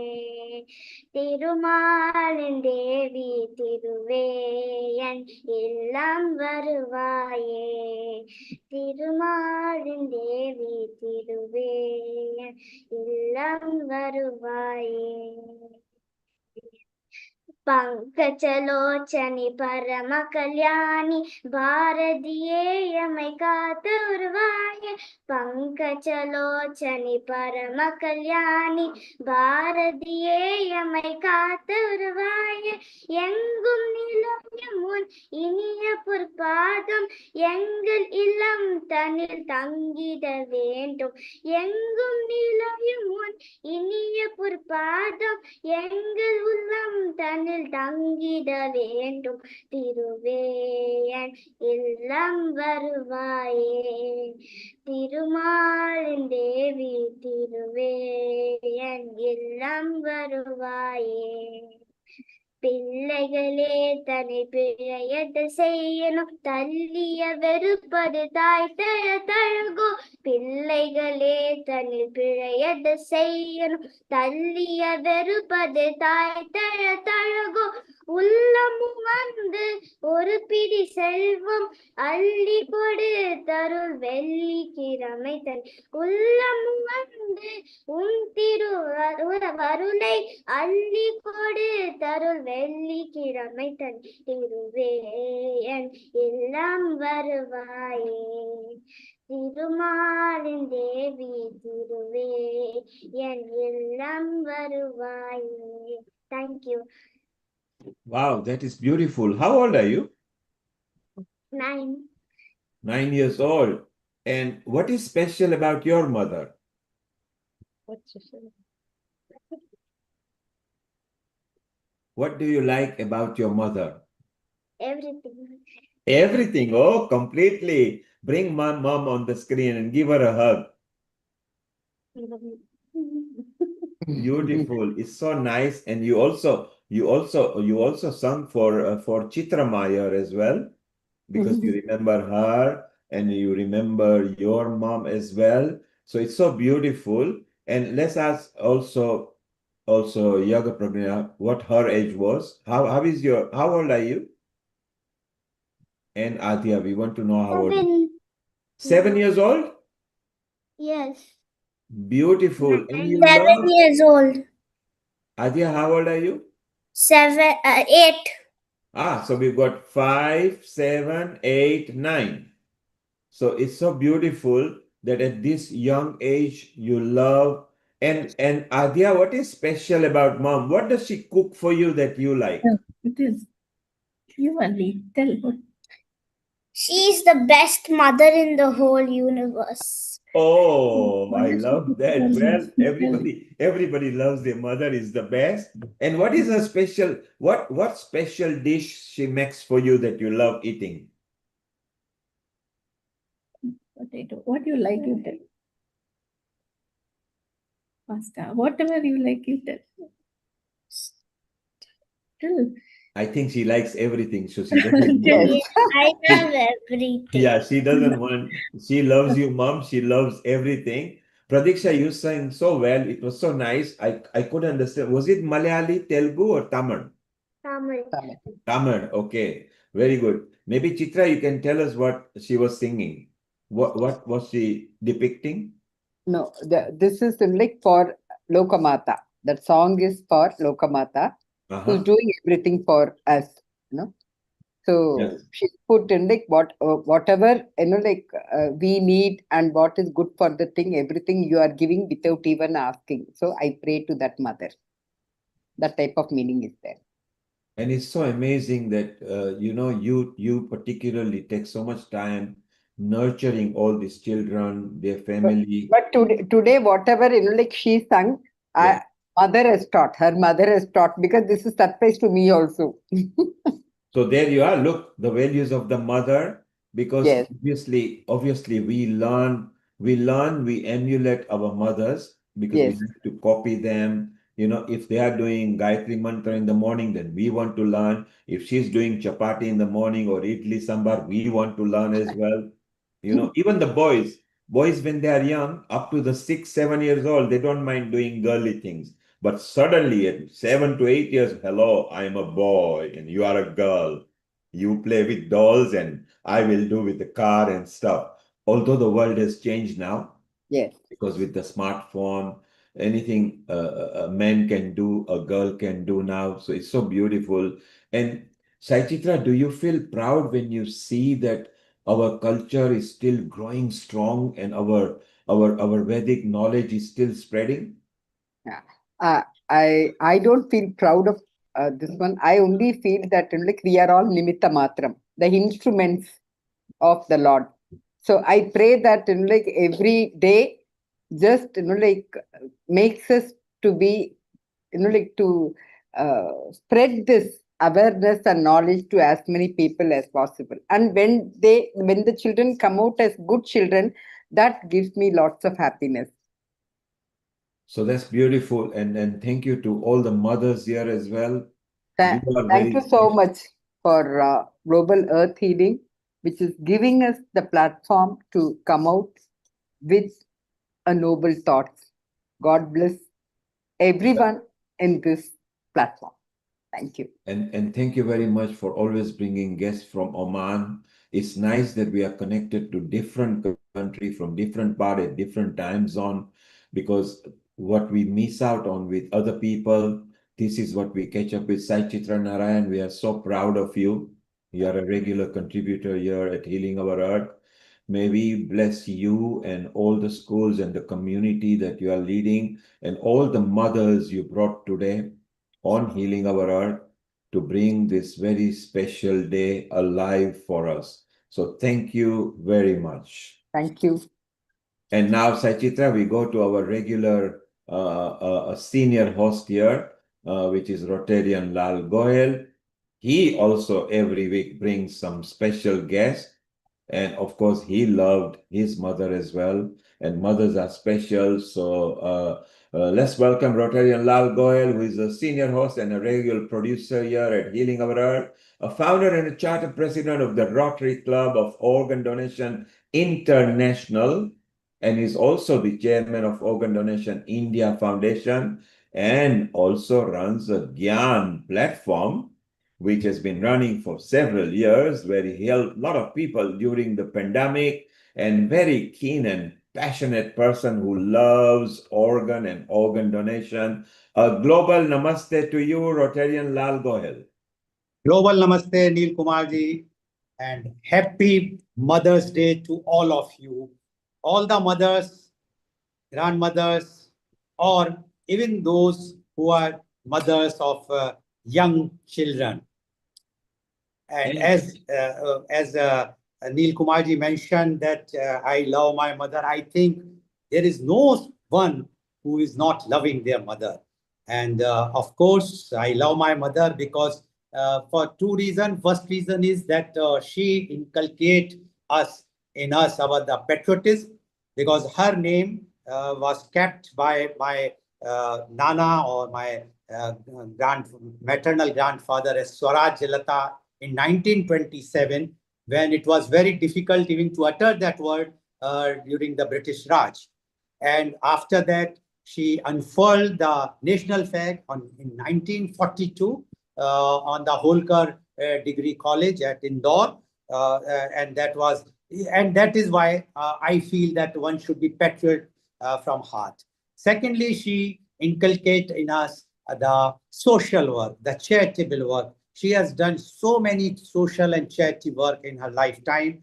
Tirumalin Devi Tiruveyan illam varvaye Tirumalin Devi Tiruveyan illam varvaye पंकजलोचनि परम कल्याणि भारतीयेयमै कातुर्वाय पंकजलोचनि परम कल्याणि भारतीयेयमै कातुर्वाय எங்கும் நிலையும் உன் இனிய பொற்பாதம் எங்கள் இல்லம் தன்னில் தங்கிட வேண்டும். எங்கும் நிலவும் உன் இனிய பொற்பாதம் எங்கள் உள்ளம் தன்னில் தங்கிட வேண்டும். திருவேயன் இல்லம் வருவாயே, திருமாலின் தேவி திருவேயன் இல்லம் வருவாயே. பிள்ளைகளே தன்னை பிழையது செய்யணும், தள்ளிய வெறுப்பது தாய் தழ தழுகோ. பிள்ளைகளே தன்னில் பிழையது செய்யணும், தள்ளிய வெறுப்பது தாய் தழ தழுகோ. உள்ளமும் வந்து ஒரு பிடி செல்வம் அள்ளி கொடு தருள் வெள்ளிக்கிழமை தன். உள்ளமும் வந்து உன் திருவருளை அள்ளி கொடு தருள் வெள்ளிக்கிழமை தன். திருவேயன் எல்லாம் வருவாயே, திருமாலின் தேவி திருவேயன் எல்லாம் வருவாயே. Thank you. Wow, that is beautiful. How old are you? 9. 9 years old. And what is special about your mother? What do you like about your mother? Everything. Everything. Oh, completely. Bring my mom on the screen and give her a hug. Beautiful. It's so nice. And you also sung for Chithra as well, because you remember her and you remember your mom as well. So it's so beautiful. And let's ask also Yoga Pragna what her age was. How old are you? And Adya, we want to know how old. 7 years old? Yes. Beautiful. And you 7 years old. Adya, how old are you? 8. So we've got 5, 7, 8, 9. So it's so beautiful that at this young age you love. And Adya, what is special about mom? What does she cook for you that you like? It is. You only tell her. She's the best mother in the whole universe. Oh, I love that. Well, everybody loves their mother is the best. And what is her special, what special dish she makes for you that you love eating? Potato. What you like, you tell. Pasta. Whatever you like, you tell. Tell. I think she likes everything, so she doesn't. Yes, I love everything. Yeah, she doesn't want. She loves you, mom. She loves everything. Pradiksha, you sang so well. It was so nice. I couldn't understand. Was it Malayali, Telugu, or Tamil? Tamil. Tamil. Okay, very good. Maybe Chithra, you can tell us what she was singing. What was she depicting? No, this is like for Lokamata. That song is for Lokamata, who's doing everything for us, you know. So Yes. she's put in like whatever, you know, like we need and what is good for the thing, everything you are giving without even asking. So I pray to that mother. That type of meaning is there. And it's so amazing that you particularly take so much time nurturing all these children, their family. But today whatever, you know, like she sang, Yeah. her mother has taught, because this is surprise to me also. So there you are. Look, the values of the mother, because Yes. obviously we emulate our mothers, because Yes. we have to copy them. You know, if they are doing Gayatri Mantra in the morning, then we want to learn. If she's doing chapati in the morning or idli sambar, we want to learn as well. You know, even the boys, when they are young, up to the 6, 7 years old, they don't mind doing girly things. But suddenly at 7 to 8 years, hello, I'm a boy and you are a girl. You play with dolls and I will do with the car and stuff. Although the world has changed now. Yes. Because with the smartphone, anything a man can do, a girl can do now. So it's so beautiful. And Sai Chithra, do you feel proud when you see that our culture is still growing strong and our Vedic knowledge is still spreading? I don't feel proud of this one, I only feel that like we are all nimitta matram, the instruments of the Lord. So I pray that like every day just like makes us to be like to spread this awareness and knowledge to as many people as possible. And when the children come out as good children, that gives me lots of happiness. So that's beautiful. And thank you to all the mothers here as well. Thank you so much for Global Earth Healing, which is giving us the platform to come out with a noble thoughts. God bless everyone in this platform. Thank you. And thank you very much for always bringing guests from Oman. It's nice that we are connected to different country from different part at different time zone, because what we miss out on with other people, this is what we catch up with. Sai Chithra Narayan, we are so proud of you. You are a regular contributor here at Healing Our Earth. May we bless you and all the schools and the community that you are leading and all the mothers you brought today on Healing Our Earth to bring this very special day alive for us. So thank you very much. Thank you. And now, Sai Chithra, we go to our regular senior host here, which is Rotarian Lal Goel. He also every week brings some special guests. And of course, he loved his mother as well. And mothers are special. So let's welcome Rotarian Lal Goel, who is a senior host and a regular producer here at Healing Our Earth, a founder and a charter president of the Rotary Club of Organ Donation International, and is also the chairman of Organ Donation India Foundation, and also runs a Gyan platform, which has been running for several years, where he helped a lot of people during the pandemic, and very keen and passionate person who loves organ and organ donation. A global namaste to you, Rotarian Lal Goel. Global namaste, Neil Kumarji, and happy Mother's Day to all of you. All the mothers, grandmothers, or even those who are mothers of young children. And as Neil Kumarji mentioned that I love my mother, I think there is no one who is not loving their mother. And of course, I love my mother because for two reasons. First reason is that she inculcates in us about the patriotism, because her name was kept by my Nana or my maternal grandfather as Swaraj Lata in 1927, when it was very difficult even to utter that word during the British Raj. And after that, she unfurled the national flag in 1942 on the Holkar Degree College at Indore, and that is why I feel that one should be patriot from heart. Secondly, she inculcated in us the social work, the charitable work. She has done so many social and charity work in her lifetime.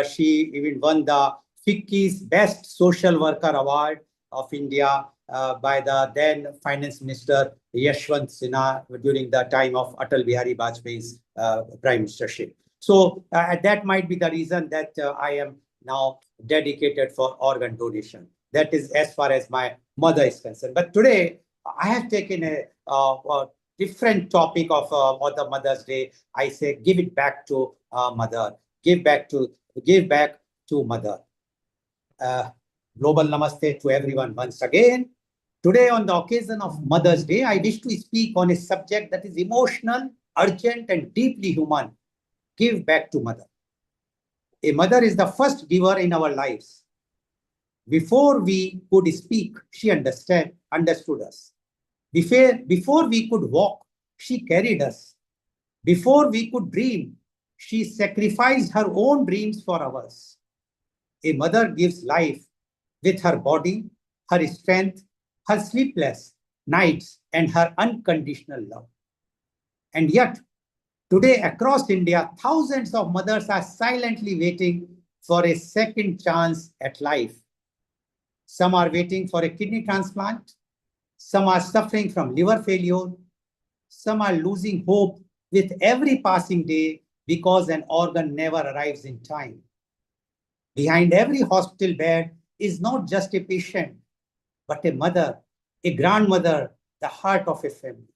She even won the FICCI's Best Social Worker Award of India by the then Finance Minister Yashwant Sinha during the time of Atal Bihari Vajpayee's prime ministership. So that might be the reason that I am now dedicated for organ donation. That is as far as my mother is concerned. But today, I have taken a different topic of the Mother's Day. I say, give it back to mother. Give back to mother. Global namaste to everyone once again. Today, on the occasion of Mother's Day, I wish to speak on a subject that is emotional, urgent, and deeply human. Give back to mother. A mother is the first giver in our lives. Before we could speak, she understood us. Before we could walk, she carried us. Before we could dream, she sacrificed her own dreams for ours. A mother gives life with her body, her strength, her sleepless nights, and her unconditional love. And yet, today across India, thousands of mothers are silently waiting for a second chance at life. Some are waiting for a kidney transplant. Some are suffering from liver failure. Some are losing hope with every passing day because an organ never arrives in time. Behind every hospital bed is not just a patient, but a mother, a grandmother, the heart of a family.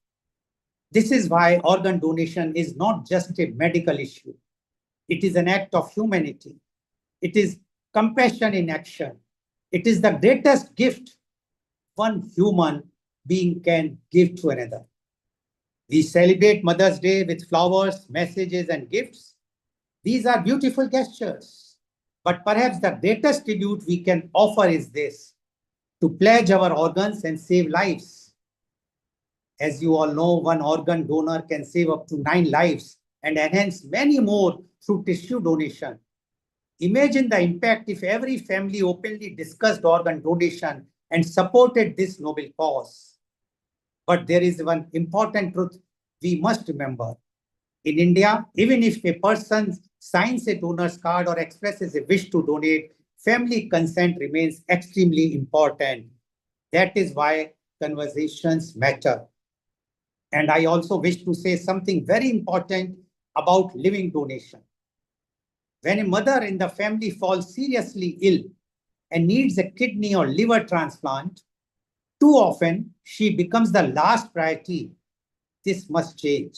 This is why organ donation is not just a medical issue. It is an act of humanity. It is compassion in action. It is the greatest gift one human being can give to another. We celebrate Mother's Day with flowers, messages, and gifts. These are beautiful gestures. But perhaps the greatest tribute we can offer is this: to pledge our organs and save lives. As you all know, one organ donor can save up to 9 lives and enhance many more through tissue donation. Imagine the impact if every family openly discussed organ donation and supported this noble cause. But there is one important truth we must remember. In India, even if a person signs a donor's card or expresses a wish to donate, family consent remains extremely important. That is why conversations matter. And I also wish to say something very important about living donation. When a mother in the family falls seriously ill and needs a kidney or liver transplant, too often she becomes the last priority. This must change.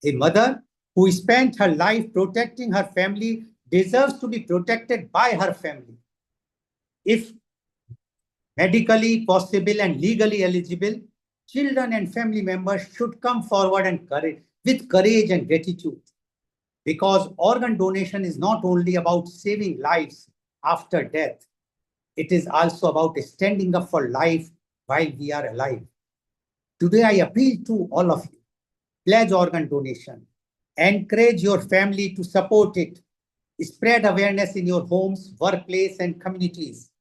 A mother who spent her life protecting her family deserves to be protected by her family. If medically possible and legally eligible, children and family members should come forward and with courage and gratitude. Because organ donation is not only about saving lives after death, it is also about standing up for life while we are alive. Today, I appeal to all of you: pledge organ donation, encourage your family to support it, spread awareness in your homes, workplace, and communities.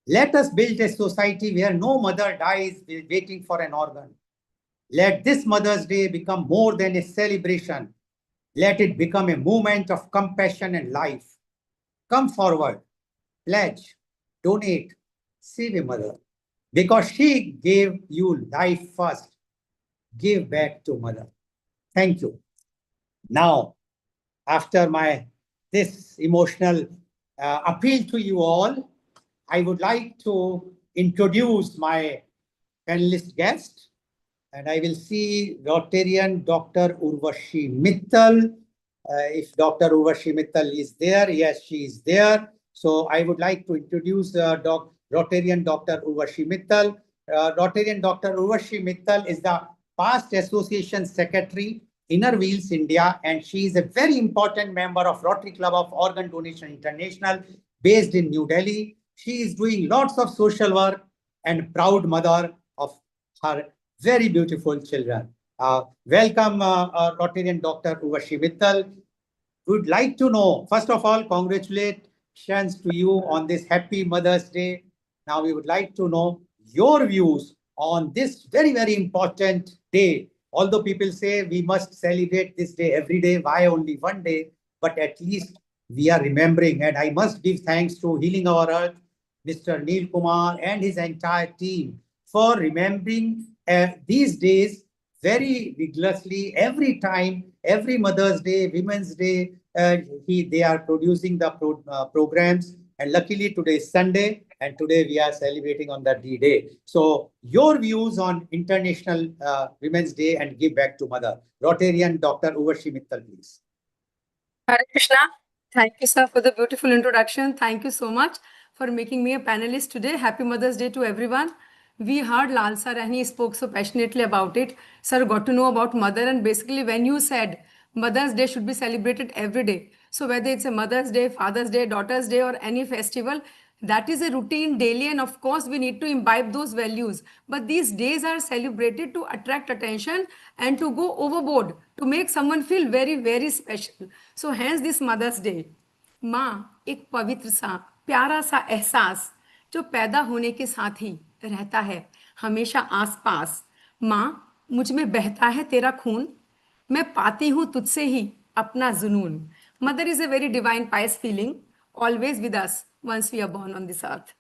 Let us build a society where no mother dies waiting for an organ. Let this Mother's Day become more than a celebration. Let it become a movement of compassion and life. Come forward, pledge, donate, save a mother. Because she gave you life first, give back to mother. Thank you. Now, after this emotional appeal to you all, I would like to introduce my panelist guest. And I will see Rotarian Dr. Urvashi Mittal. If Dr. Urvashi Mittal is there, yes, she is there. So I would like to introduce Rotarian Dr. Urvashi Mittal. Rotarian Dr. Urvashi Mittal is the past Association Secretary, Inner Wheels India, and she is a very important member of Rotary Club of Organ Donation International, based in New Delhi. She is doing lots of social work and proud mother of her very beautiful children. Welcome, Rotarian Dr. Urvashi Mittal. Would like to know, first of all, congratulations to you on this happy Mother's Day. Now we would like to know your views on this very, very important day. Although people say we must celebrate this day every day, why only one day? But at least we are remembering, and I must give thanks to Healing Our Earth, Mr. Neil Kumar and his entire team for remembering these days very rigorously. Every time, every Mother's Day, Women's Day, they are producing the programs. And luckily today is Sunday, and today we are celebrating on the D-Day. So your views on International Women's Day and Give Back to Mother. Rotarian Dr. Urvashi Mittal, please. Hare Krishna. Thank you, sir, for the beautiful introduction. Thank you so much for making me a panelist today. Happy Mother's Day to everyone. We heard Lal sir and he spoke so passionately about it. Sir got to know about mother, and basically when you said Mother's Day should be celebrated every day. So whether it's a Mother's Day, Father's Day, Daughter's Day, or any festival, that is a routine daily, and of course we need to imbibe those values. But these days are celebrated to attract attention and to go overboard, to make someone feel very, very special. So hence this Mother's Day. माँ एक पवित्र सा प्यारा सा एहसास जो पैदा होने के साथ ही रहता है हमेशा आसपास। माँ मुझ में बहता है तेरा खून, मैं पाती हूँ तुझसे ही अपना जुनून। Mother is a very divine, pious feeling, always with us once we are born on this earth.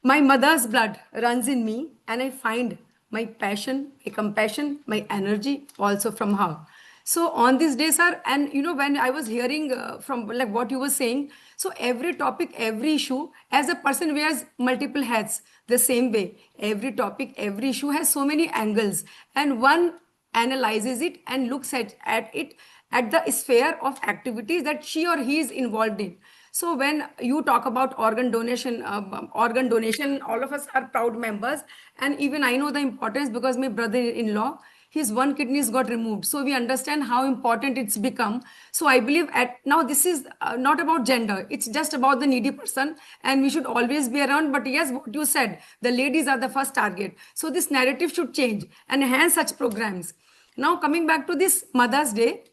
My mother's blood runs in me, and I find my passion, my compassion, my energy also from her. So on this day, sir, and when I was hearing from like what you were saying, so every topic, every issue, as a person wears multiple hats, the same way, every topic, every issue has so many angles, and one analyzes it and looks at it at the sphere of activities that she or he is involved in. So when you talk about organ donation, all of us are proud members, and even I know the importance because my brother-in-law, his one kidneys got removed. So we understand how important it's become. So I believe now this is not about gender. It's just about the needy person, and we should always be around. But yes, what you said, the ladies are the first target. So this narrative should change and hence such programs. Now coming back to this Mother's Day,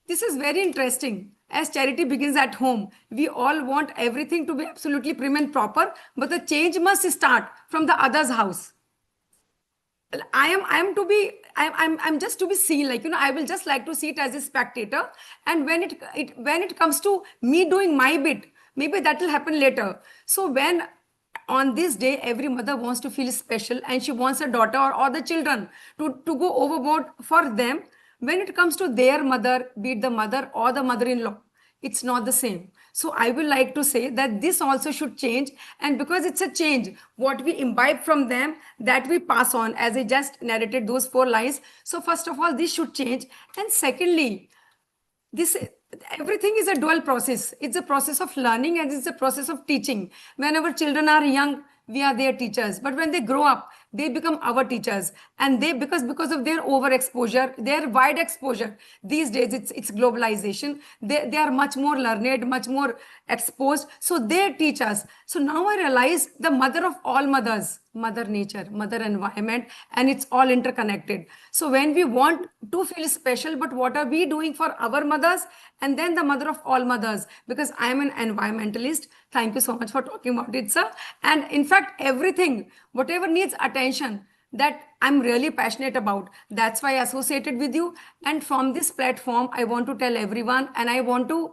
this is very interesting. As charity begins at home, we all want everything to be absolutely prim and proper, but the change must start from the other's house. I'm just to be seen, like, I will just like to see it as a spectator. And when it comes to me doing my bit, maybe that will happen later. So when on this day, every mother wants to feel special and she wants her daughter or the children to go overboard for them. When it comes to their mother, be it the mother or the mother-in-law, it's not the same. So I will like to say that this also should change. And because it's a change, what we imbibe from them, that we pass on, as I just narrated those 4 lines. So first of all, this should change. And secondly, everything is a dual process. It's a process of learning and it's a process of teaching. Whenever children are young, we are their teachers. But when they grow up, they become our teachers. And because of their overexposure, their wide exposure, these days it's globalization. They are much more learned, much more exposed. So they teach us. So now I realize the mother of all mothers, Mother Nature, Mother Environment, and it's all interconnected. So when we want to feel special, but what are we doing for our mothers? And then the mother of all mothers, because I am an environmentalist. Thank you so much for talking about it, sir. And in fact, everything, whatever needs attention, that I'm really passionate about. That's why I associated with you. And from this platform, I want to tell everyone, and I want to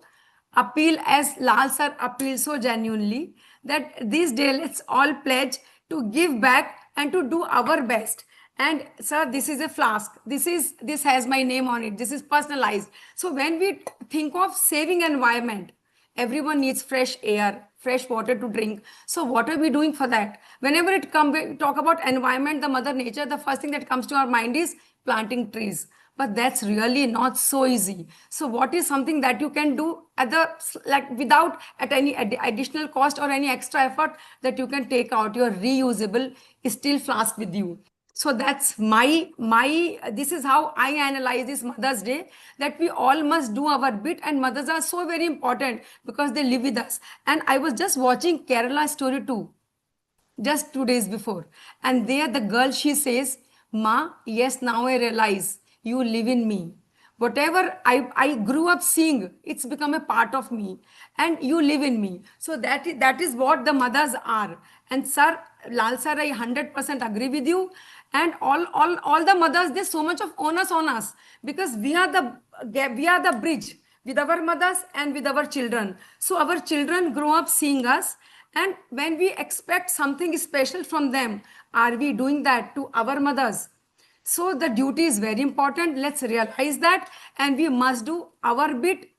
appeal as Lal sir appeals so genuinely, that this day, let's all pledge to give back and to do our best. And sir, this is a flask. This has my name on it. This is personalized. So when we think of saving environment, everyone needs fresh air, fresh water to drink. So what are we doing for that? Whenever we talk about environment, the Mother Nature, the first thing that comes to our mind is planting trees. But that's really not so easy. So what is something that you can do without at any additional cost or any extra effort, that you can take out your reusable steel flask with you? So that's this is how I analyze this Mother's Day, that we all must do our bit, and mothers are so very important because they live with us. And I was just watching Kerala Story 2 just 2 days before, and there the girl, she says, "Ma, yes, now I realize you live in me. Whatever I grew up seeing, it's become a part of me, and you live in me." So that is what the mothers are. And sir, Lal sir, I 100% agree with you. And all the mothers, there's so much of onus on us, because we are the bridge with our mothers and with our children. So our children grow up seeing us, and when we expect something special from them, are we doing that to our mothers? So the duty is very important. Let's realize that, and we must do our bit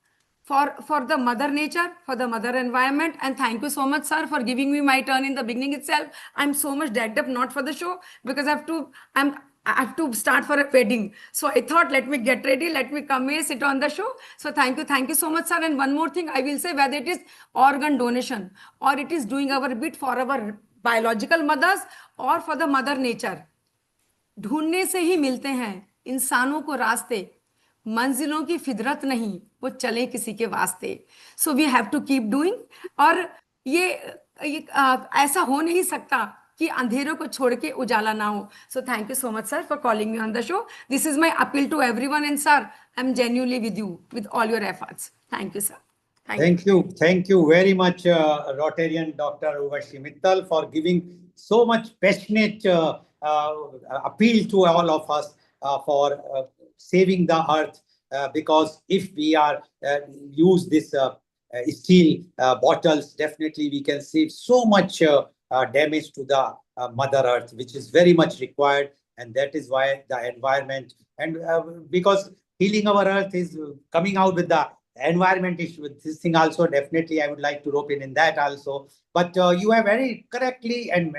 for the Mother Nature, for the mother environment. And thank you so much, sir, for giving me my turn in the beginning itself. I'm so much decked up, not for the show, because I have to start for a wedding. So I thought, let me get ready, let me come here, sit on the show. So thank you so much, sir. And one more thing I will say, whether it is organ donation or it is doing our bit for our biological mothers or for the Mother Nature, ढूंढने से ही मिलते हैं इंसानों को रास्ते, मंजिलों की फिदरत नहीं, वो चले किसी के वास्ते. So we have to keep doing. और ये ऐसा हो नहीं सकता कि अंधेरों को छोड़ के उजाला ना हो. So thank you so much sir for calling me on the show. This is my appeal to everyone, and sir, I am genuinely with you with all your efforts. Thank you, sir. Thank you very much, Rotarian Dr. Urvashi Mittal, for giving so much passionate appeal to all of us for saving the earth, because if we are use this steel bottles, definitely we can save so much damage to the Mother Earth, which is very much required. And that is why the environment, and because healing our earth is coming out with the environment issue, with this thing also, definitely I would like to rope in that also. But you have very correctly and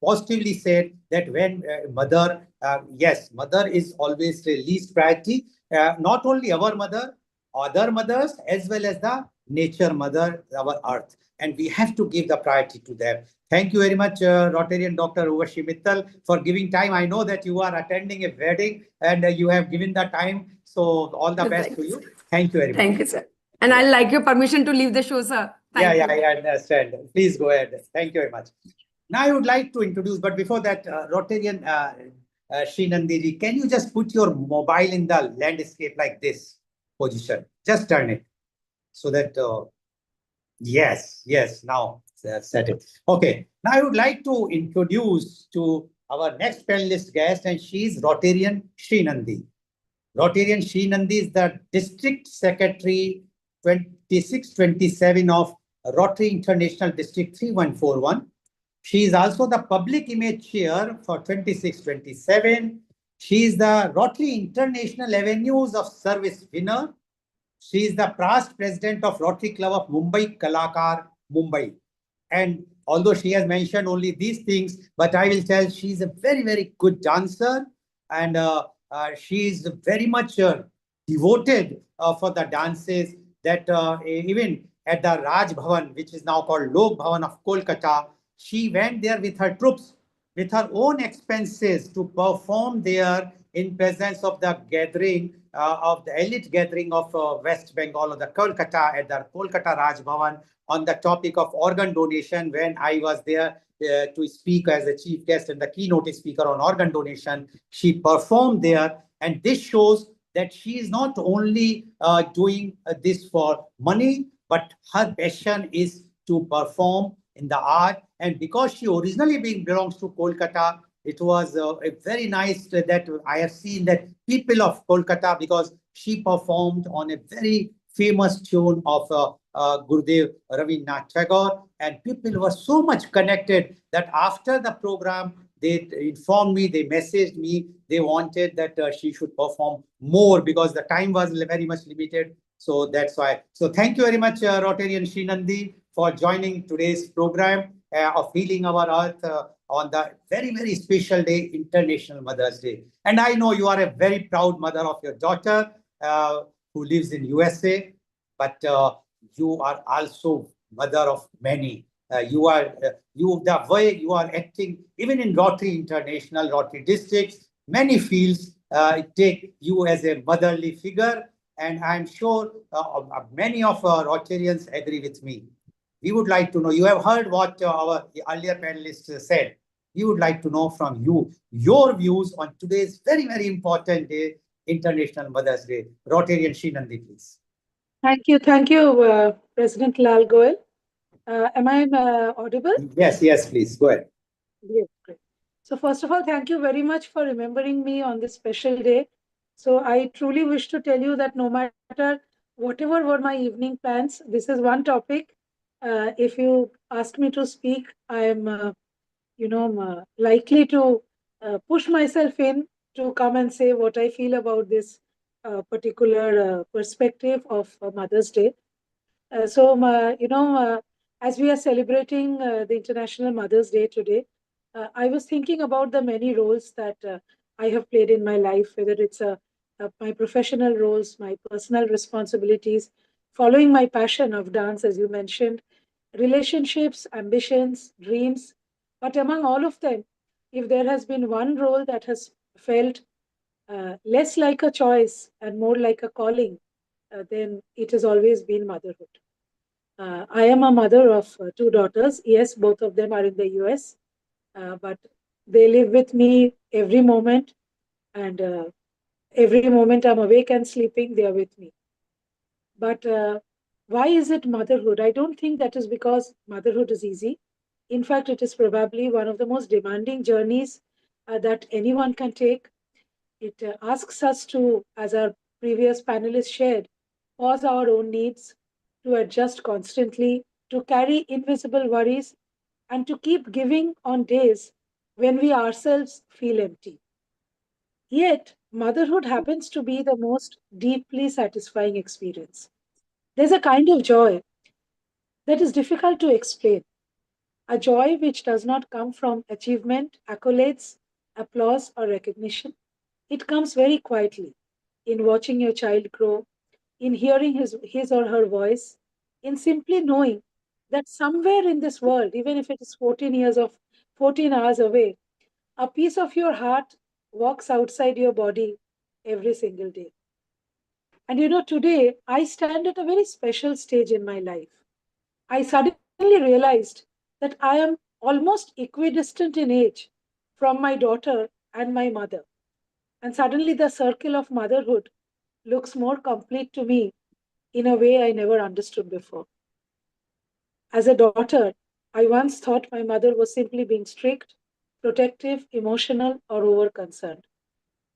positively said that when mother, yes, mother is always the least priority, not only our mother, other mothers, as well as the nature mother, our earth. And we have to give the priority to them. Thank you very much, Rotarian Dr. Urvashi Mittal, for giving time. I know that you are attending a wedding and you have given the time. So all the best to you. Thank you very much. Thank you, sir. And I'd like your permission to leave the show, sir. Thank you. I understand. Please go ahead. Thank you very much. Now I would like to introduce, but before that, Rotarian Srinandiji, can you just put your mobile in the landscape like this position? Just turn it so that, yes, now set it. Okay, now I would like to introduce to our next panelist guest, and she's Rotarian Srinandi. Rotarian Srinandi is the District Secretary 2627 of Rotary International District 3141. She is also the Public Image Chair for 2627. She is the Rotary International Avenues of Service winner. She is the past president of Rotary Club of Mumbai, Kalakar, Mumbai. And although she has mentioned only these things, but I will tell she is a very, very good dancer. And she is very much devoted for the dances that even at the Raj Bhavan, which is now called Lok Bhavan of Kolkata, she went there with her troops, with her own expenses to perform there in presence of the gathering of the elite gathering of West Bengal or the Kolkata at the Kolkata Raj Bhavan on the topic of organ donation. When I was there to speak as a chief guest and the keynote speaker on organ donation, she performed there. And this shows that she is not only doing this for money, but her passion is to perform in the art. And because she originally belongs to Kolkata, it was a very nice that I have seen that people of Kolkata, because she performed on a very famous tune of Gurudev Rabindranath Tagore, and people were so much connected that after the program, they informed me, they messaged me, they wanted that she should perform more because the time was very much limited. So that's why. So thank you very much, Rotarian Srinandi, for joining today's program of Healing Our Earth on the very, very special day, International Mother's Day. And I know you are a very proud mother of your daughter who lives in USA, but you are also mother of many. The way you are acting, even in Rotary International, Rotary districts, many fields take you as a motherly figure. And I'm sure many of our Rotarians agree with me. We would like to know, you have heard what our earlier panelists said. We would like to know from you, your views on today's very, very important day, International Mother's Day. Rotarian Srinandi, please. Thank you, President Lal Goel. Am I audible? Yes, please, go ahead. Yes, great. So first of all, thank you very much for remembering me on this special day. So I truly wish to tell you that no matter whatever were my evening plans, this is one topic. If you ask me to speak, I am, likely to push myself in to come and say what I feel about this particular perspective of Mother's Day. As we are celebrating the International Mother's Day today, I was thinking about the many roles that I have played in my life, whether it's my professional roles, my personal responsibilities, following my passion of dance, as you mentioned, relationships, ambitions, dreams. But among all of them, if there has been one role that has felt less like a choice and more like a calling, then it has always been motherhood. I am a mother of two daughters. Yes, both of them are in the US, but they live with me every moment, and every moment I'm awake and sleeping, they are with me. But why is it motherhood? I don't think that is because motherhood is easy. In fact, it is probably one of the most demanding journeys that anyone can take. It asks us to, as our previous panelists shared, pause our own needs, to adjust constantly, to carry invisible worries, and to keep giving on days when we ourselves feel empty. Yet, motherhood happens to be the most deeply satisfying experience. There's a kind of joy that is difficult to explain, a joy which does not come from achievement, accolades, applause, or recognition. It comes very quietly in watching your child grow, in hearing his or her voice, in simply knowing that somewhere in this world, even if it is 14 hours away, a piece of your heart walks outside your body every single day. And today I stand at a very special stage in my life. I suddenly realized that I am almost equidistant in age from my daughter and my mother. And suddenly the circle of motherhood looks more complete to me in a way I never understood before. As a daughter, I once thought my mother was simply being strict, protective, emotional, or over concerned.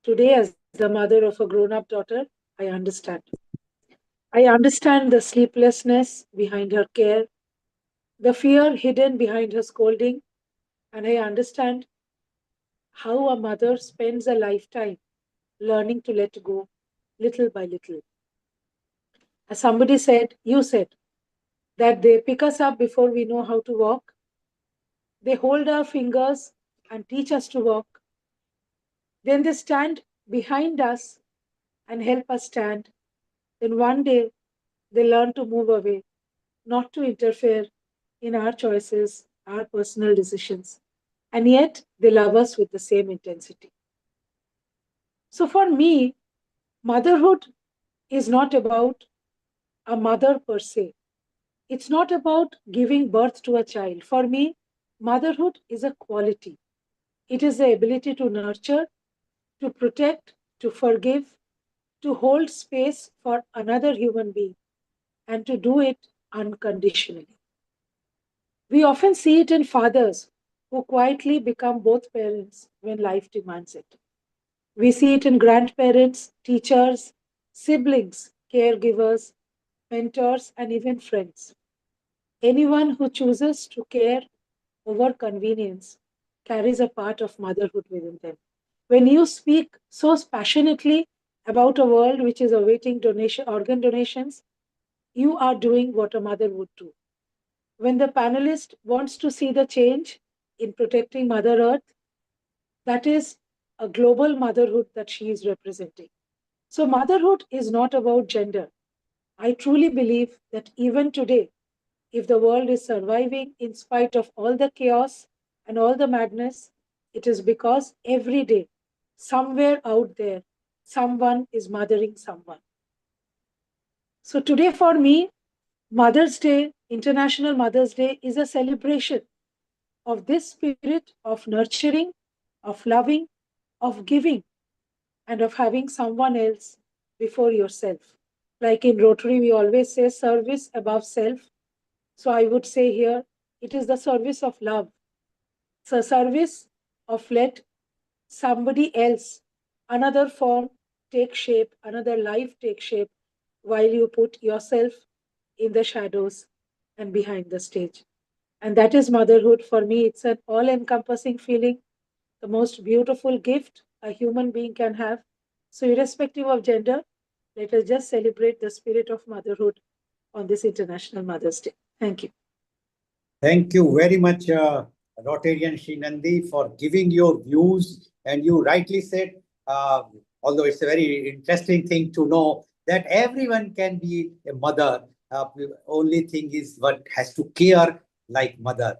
Today, as the mother of a grown up daughter, I understand. I understand the sleeplessness behind her care, the fear hidden behind her scolding, and I understand how a mother spends a lifetime learning to let go little by little. As somebody said, you said, that they pick us up before we know how to walk. They hold our fingers and teach us to walk. Then they stand behind us and help us stand. Then one day they learn to move away, not to interfere in our choices, our personal decisions. And yet they love us with the same intensity. So for me, motherhood is not about a mother per se. It's not about giving birth to a child. For me, motherhood is a quality. It is the ability to nurture, to protect, to forgive, to hold space for another human being, and to do it unconditionally. We often see it in fathers who quietly become both parents when life demands it. We see it in grandparents, teachers, siblings, caregivers, mentors, and even friends. Anyone who chooses to care over convenience carries a part of motherhood within them. When you speak so passionately about a world which is awaiting organ donations, you are doing what a mother would do. When the panelist wants to see the change in protecting Mother Earth, that is a global motherhood that she is representing. So, motherhood is not about gender. I truly believe that even today, if the world is surviving in spite of all the chaos and all the madness, it is because every day, somewhere out there, someone is mothering someone. So today for me, Mother's Day, International Mother's Day, is a celebration of this spirit of nurturing, of loving, of giving, and of having someone else before yourself. Like in Rotary, we always say service above self. So I would say here, it is the service of love. It's a service of let somebody else, another form take shape, another life take shape, while you put yourself in the shadows and behind the stage. And that is motherhood for me. It's an all encompassing feeling, the most beautiful gift a human being can have. So, irrespective of gender, let us just celebrate the spirit of motherhood on this International Mother's Day. Thank you. Thank you very much, Rotarian Srinandi, for giving your views. And you rightly said, although it's a very interesting thing to know, that everyone can be a mother. Only thing is what has to care like mother.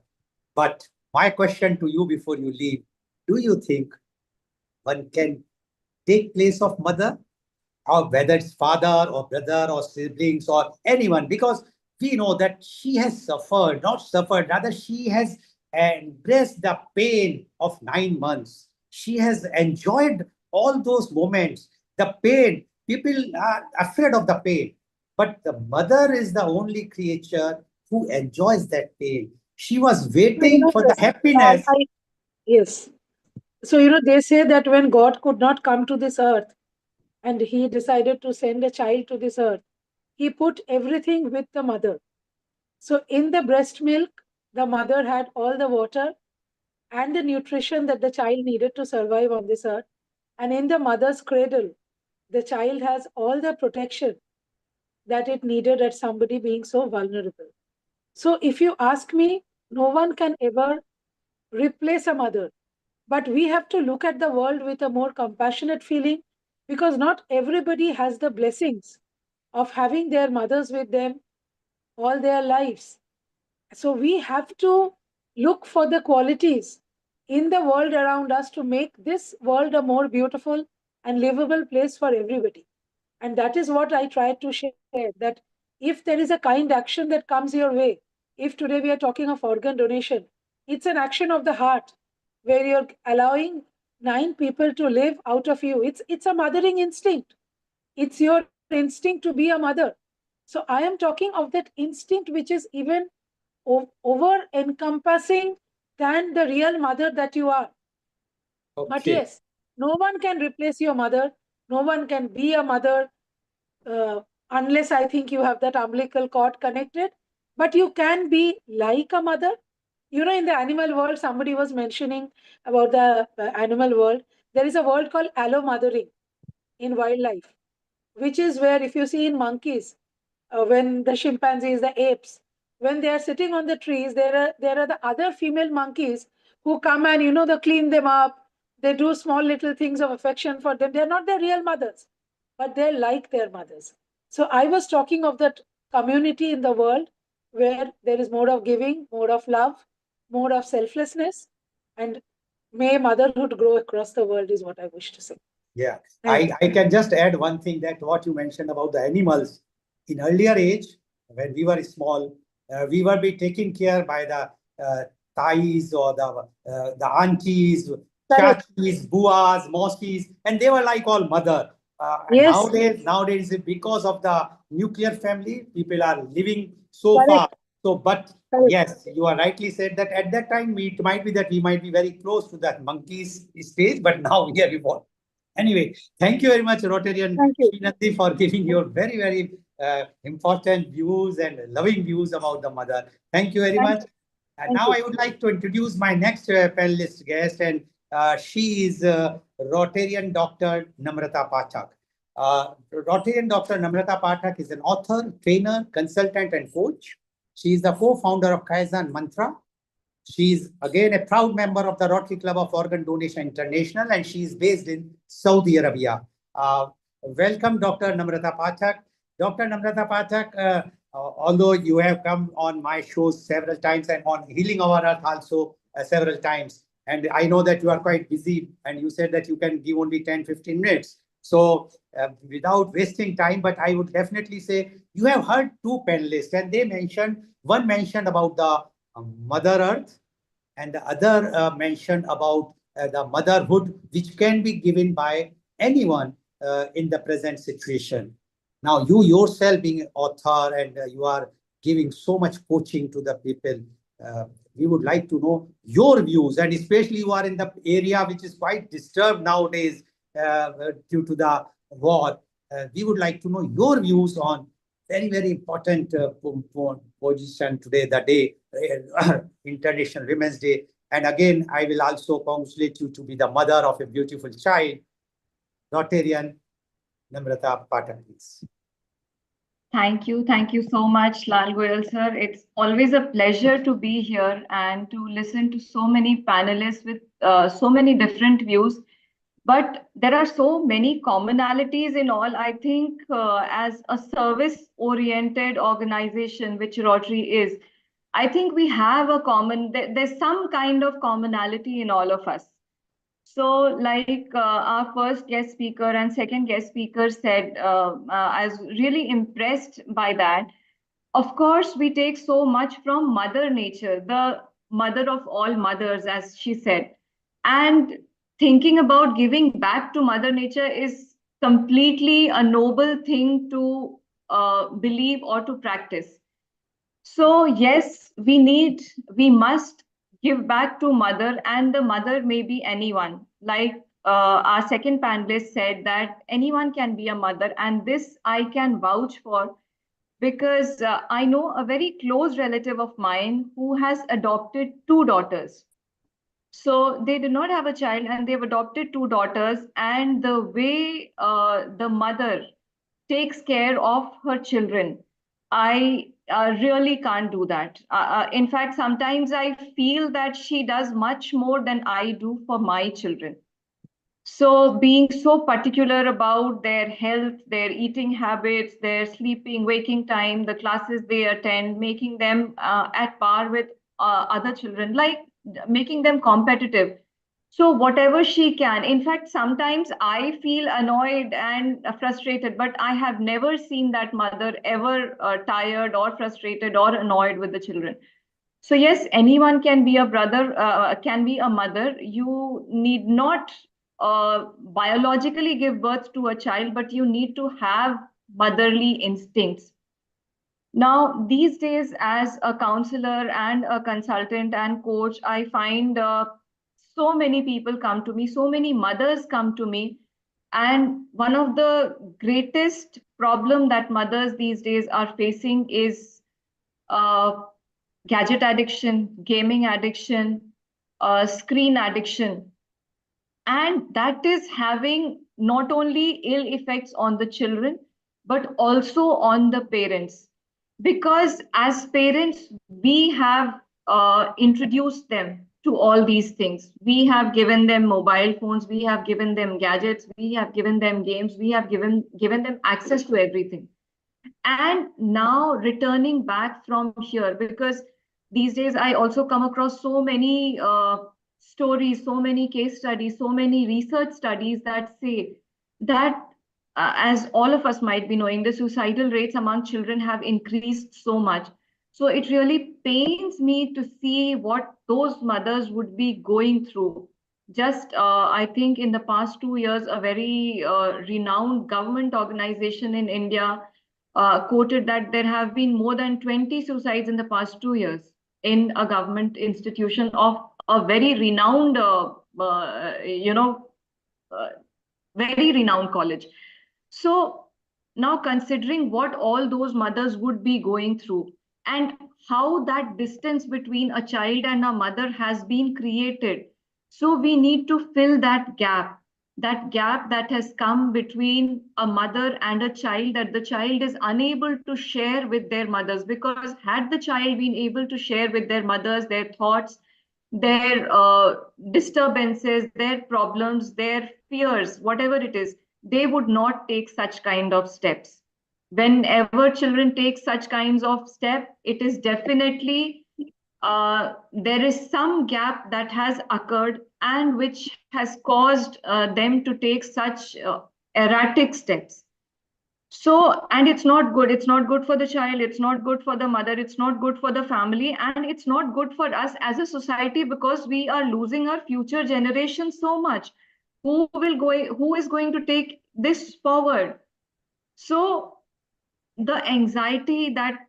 But my question to you before you leave, do you think one can take place of mother, or whether it's father or brother or siblings or anyone? Because we know that she has suffered, not suffered, rather she has embraced the pain of 9 months. She has enjoyed all those moments. The pain, people are afraid of the pain, but the mother is the only creature who enjoys that pain. She was waiting for the happiness. Yes. So, they say that when God could not come to this earth and he decided to send a child to this earth, he put everything with the mother. So, in the breast milk, the mother had all the water and the nutrition that the child needed to survive on this earth. And in the mother's cradle, the child has all the protection that it needed at somebody being so vulnerable. So if you ask me, no one can ever replace a mother. But we have to look at the world with a more compassionate feeling, because not everybody has the blessings of having their mothers with them all their lives. So we have to look for the qualities in the world around us to make this world a more beautiful and livable place for everybody. And that is what I try to share, that if there is a kind action that comes your way, if today we are talking of organ donation, it's an action of the heart where you're allowing 9 people to live out of you. It's a mothering instinct. It's your instinct to be a mother. So I am talking of that instinct which is even over encompassing than the real mother that you are. But Okay. yes, no one can replace your mother. No one can be a mother unless I think you have that umbilical cord connected. But you can be like a mother. You know, in the animal world, somebody was mentioning about the animal world. There is a world called allomothering in wildlife, which is where, if you see in monkeys, when the chimpanzees, the apes, when they are sitting on the trees, there are the other female monkeys who come and they clean them up. They do small little things of affection for them. They're not their real mothers, but they're like their mothers. So I was talking of that community in the world where there is more of giving, more of love, more of selflessness, and may motherhood grow across the world is what I wish to say. Yeah, I can just add one thing, that what you mentioned about the animals. In earlier age, when we were small, we were be taken care by the thais or the aunties, chachis, buas, mausis, and they were like all mother. Yes. Nowadays, because of the nuclear family, people are living so far. So, but yes, you are rightly said that at that time, it might be that we might be very close to that monkey's stage, but now we are evolved. Anyway, thank you very much, Rotarian Srinati, for giving your very, very important views and loving views about the mother. Thank you very much. And now I would like to introduce my next panelist guest, and she is Rotarian Dr. Namrata Pathak. Rotarian Dr. Namrata Pathak is an author, trainer, consultant, and coach. She is the co-founder of Kaizen Mantra. She is again a proud member of the Rotary Club of Organ Donation International, and she is based in Saudi Arabia. Welcome, Dr. Namrata Pathak. Dr. Namrata Pathak, although you have come on my shows several times and on Healing Our Earth also several times, and I know that you are quite busy, and you said that you can give only 10-15 minutes. So without wasting time, but I would definitely say you have heard two panelists, and they mentioned, one mentioned about the Mother Earth, and the other mentioned about the motherhood, which can be given by anyone in the present situation. Now, you yourself being an author, and you are giving so much coaching to the people, we would like to know your views, and especially you are in the area which is quite disturbed nowadays due to the war. We would like to know your views on very, very important position today, the day, International Women's Day. And again, I will also congratulate you to be the mother of a beautiful child. Rotarian Namrata Pathak, please. Thank you. Thank you so much, Lal Goyal sir. It's always a pleasure to be here and to listen to so many panelists with so many different views. But there are so many commonalities in all. I think as a service-oriented organization, which Rotary is, I think we have a there's some kind of commonality in all of us. So like our first guest speaker and second guest speaker said, I was really impressed by that. Of course, we take so much from Mother Nature, the mother of all mothers, as she said. And thinking about giving back to Mother Nature is completely a noble thing to believe or to practice. So yes, we must give back to mother, and the mother may be anyone. Like our second panelist said, that anyone can be a mother, and this I can vouch for, because I know a very close relative of mine who has adopted 2 daughters. So they did not have a child and they've adopted two daughters. And the way the mother takes care of her children, I really can't do that. In fact, sometimes I feel that she does much more than I do for my children. So being so particular about their health, their eating habits, their sleeping, waking time, the classes they attend, making them at par with other children, like making them competitive. So whatever she can. In fact, sometimes I feel annoyed and frustrated, but I have never seen that mother ever tired or frustrated or annoyed with the children. So yes, anyone can be a brother, can be a mother. You need not biologically give birth to a child, but you need to have motherly instincts. Now, these days, as a counselor and a consultant and coach, I find so many people come to me, so many mothers come to me. And one of the greatest problem that mothers these days are facing is uh, gadget addiction, gaming addiction, screen addiction. And that is having not only ill effects on the children, but also on the parents. Because as parents, we have introduced them to all these things. We have given them mobile phones, we have given them gadgets, we have given them games, we have given them access to everything. And now returning back from here, because these days I also come across so many stories, so many case studies, so many research studies that say that as all of us might be knowing, the suicidal rates among children have increased so much. So it really pains me to see what those mothers would be going through. Just I think in the past 2 years, a very renowned government organization in India quoted that there have been more than 20 suicides in the past 2 years in a government institution of a very renowned, uh, very renowned college. So now considering what all those mothers would be going through and how that distance between a child and a mother has been created. So we need to fill that gap that has come between a mother and a child, that the child is unable to share with their mothers. Because had the child been able to share with their mothers their thoughts, their disturbances, their problems, their fears, whatever it is, they would not take such kind of steps. Whenever children take such kinds of step, it is definitely there is some gap that has occurred and which has caused them to take such erratic steps. So, and it's not good. It's not good for the child. It's not good for the mother. It's not good for the family. And it's not good for us as a society, because we are losing our future generation so much. Who is going to take this forward? So the anxiety that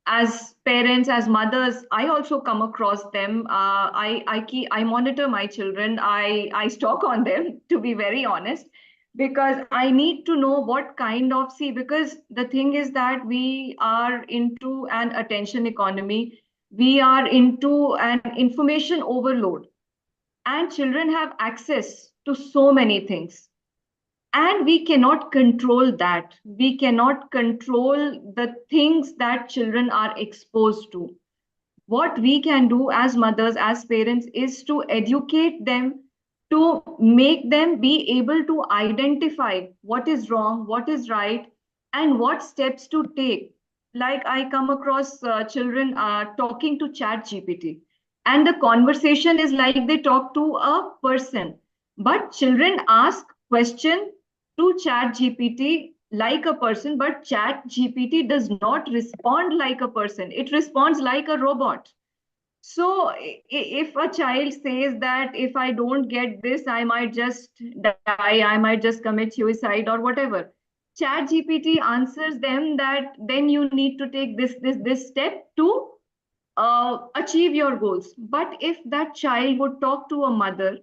as parents, as mothers, I also come across them. I monitor my children. I stalk on them, to be very honest, because I need to know what kind of, see, because the thing is that we are into an attention economy. We are into an information overload, and children have access to so many things, and we cannot control that. We cannot control the things that children are exposed to. What we can do as mothers, as parents, is to educate them, to make them be able to identify what is wrong, what is right, and what steps to take. Like I come across children talking to chat gpt, and the conversation is like they talk to a person, but children ask question to chat gpt like a person, but chat gpt does not respond like a person, it responds like a robot. So if a child says that if I don't get this, I might just die, I might just commit suicide or whatever, chat gpt answers them that then you need to take this step to achieve your goals. But if that child would talk to a mother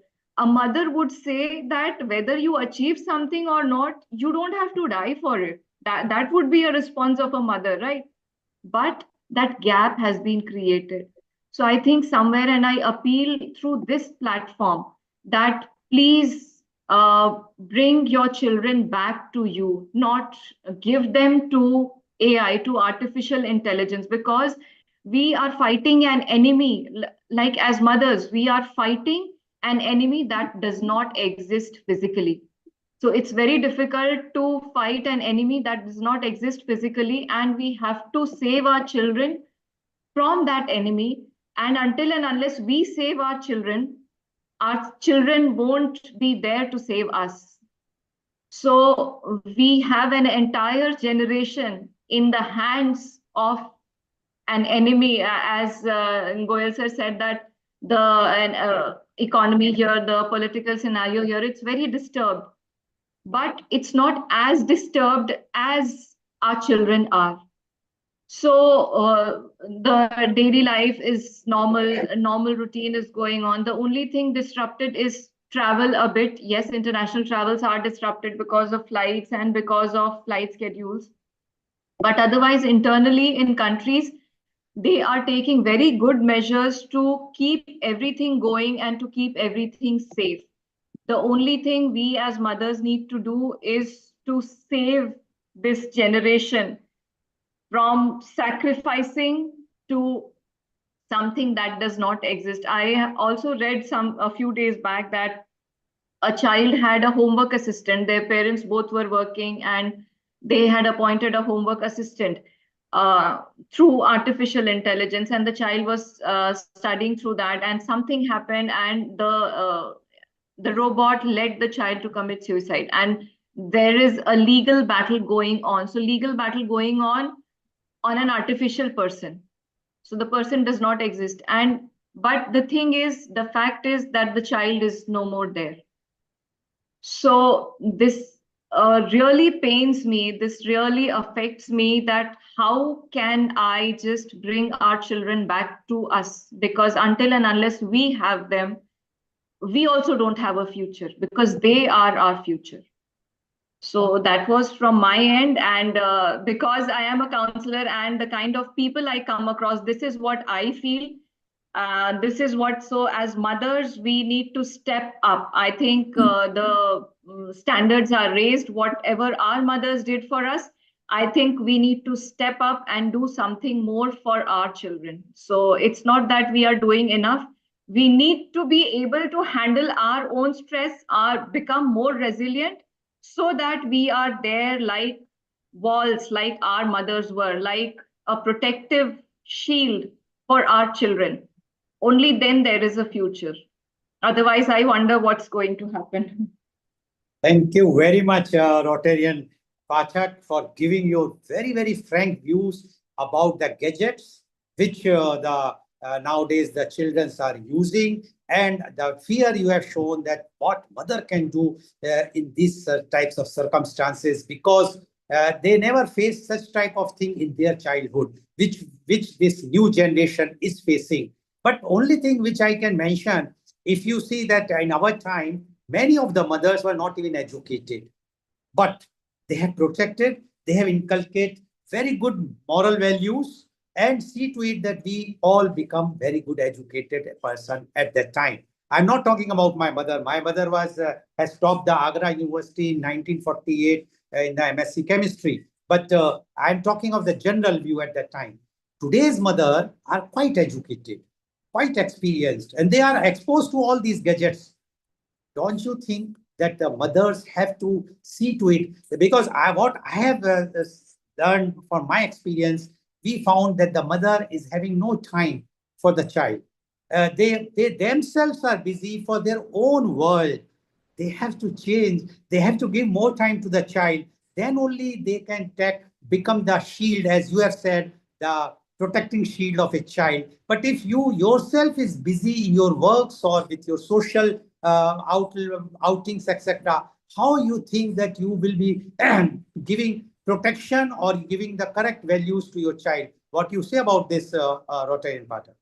would say that whether you achieve something or not, you don't have to die for it. That would be a response of a mother, right? But that gap has been created. So I think somewhere, and I appeal through this platform that please bring your children back to you, not give them to AI, to artificial intelligence, because we are fighting an enemy. Like as mothers, we are fighting an enemy that does not exist physically. So it's very difficult to fight an enemy that does not exist physically, and we have to save our children from that enemy. And until and unless we save our children won't be there to save us. So we have an entire generation in the hands of an enemy, as Goyal sir said, that the economy here, the political scenario here, it's very disturbed. But it's not as disturbed as our children are. So the daily life is normal, normal routine is going on. The only thing disrupted is travel a bit. Yes, international travels are disrupted because of flights and because of flight schedules. But otherwise, internally in countries, they are taking very good measures to keep everything going and to keep everything safe. The only thing we as mothers need to do is to save this generation from sacrificing to something that does not exist. I also read a few days back that a child had a homework assistant. Their parents both were working and they had appointed a homework assistant through artificial intelligence, and the child was studying through that, and something happened, and the robot led the child to commit suicide. And there is a legal battle going on. So legal battle going on an artificial person. So the person does not exist. But the thing is, the fact is that the child is no more there. So this really pains me. This really affects me, that how can I just bring our children back to us? Because until and unless we have them, we also don't have a future, because they are our future. So that was from my end. And because I am a counselor and the kind of people I come across, this is what I feel. This is what, so as mothers, we need to step up. I think the standards are raised. Whatever our mothers did for us, I think we need to step up and do something more for our children. So it's not that we are doing enough. We need to be able to handle our own stress, become more resilient, so that we are there like walls, like our mothers were, like a protective shield for our children. Only then there is a future. Otherwise, I wonder what's going to happen. Thank you very much, Rotarian Pathak, for giving your very, very frank views about the gadgets which nowadays the children are using, and the fear you have shown that what mother can do in these types of circumstances, because they never faced such type of thing in their childhood, which this new generation is facing. But only thing which I can mention, if you see that in our time, many of the mothers were not even educated, but they have protected, they have inculcated very good moral values, and see to it that we all become very good educated person at that time. I'm not talking about my mother. My mother has topped the Agra University in 1948 in the MSc Chemistry. But I'm talking of the general view at that time. Today's mother are quite educated, quite experienced, and they are exposed to all these gadgets. Don't you think that the mothers have to see to it? Because what I have learned from my experience, we found that the mother is having no time for the child. They themselves are busy for their own world. They have to change. They have to give more time to the child. Then only they can become the shield, as you have said, the protecting shield of a child. But if you yourself is busy in your works or with your social outings, etc., how you think that you will be giving protection or giving the correct values to your child? What you say about this, Rotarian Pathak?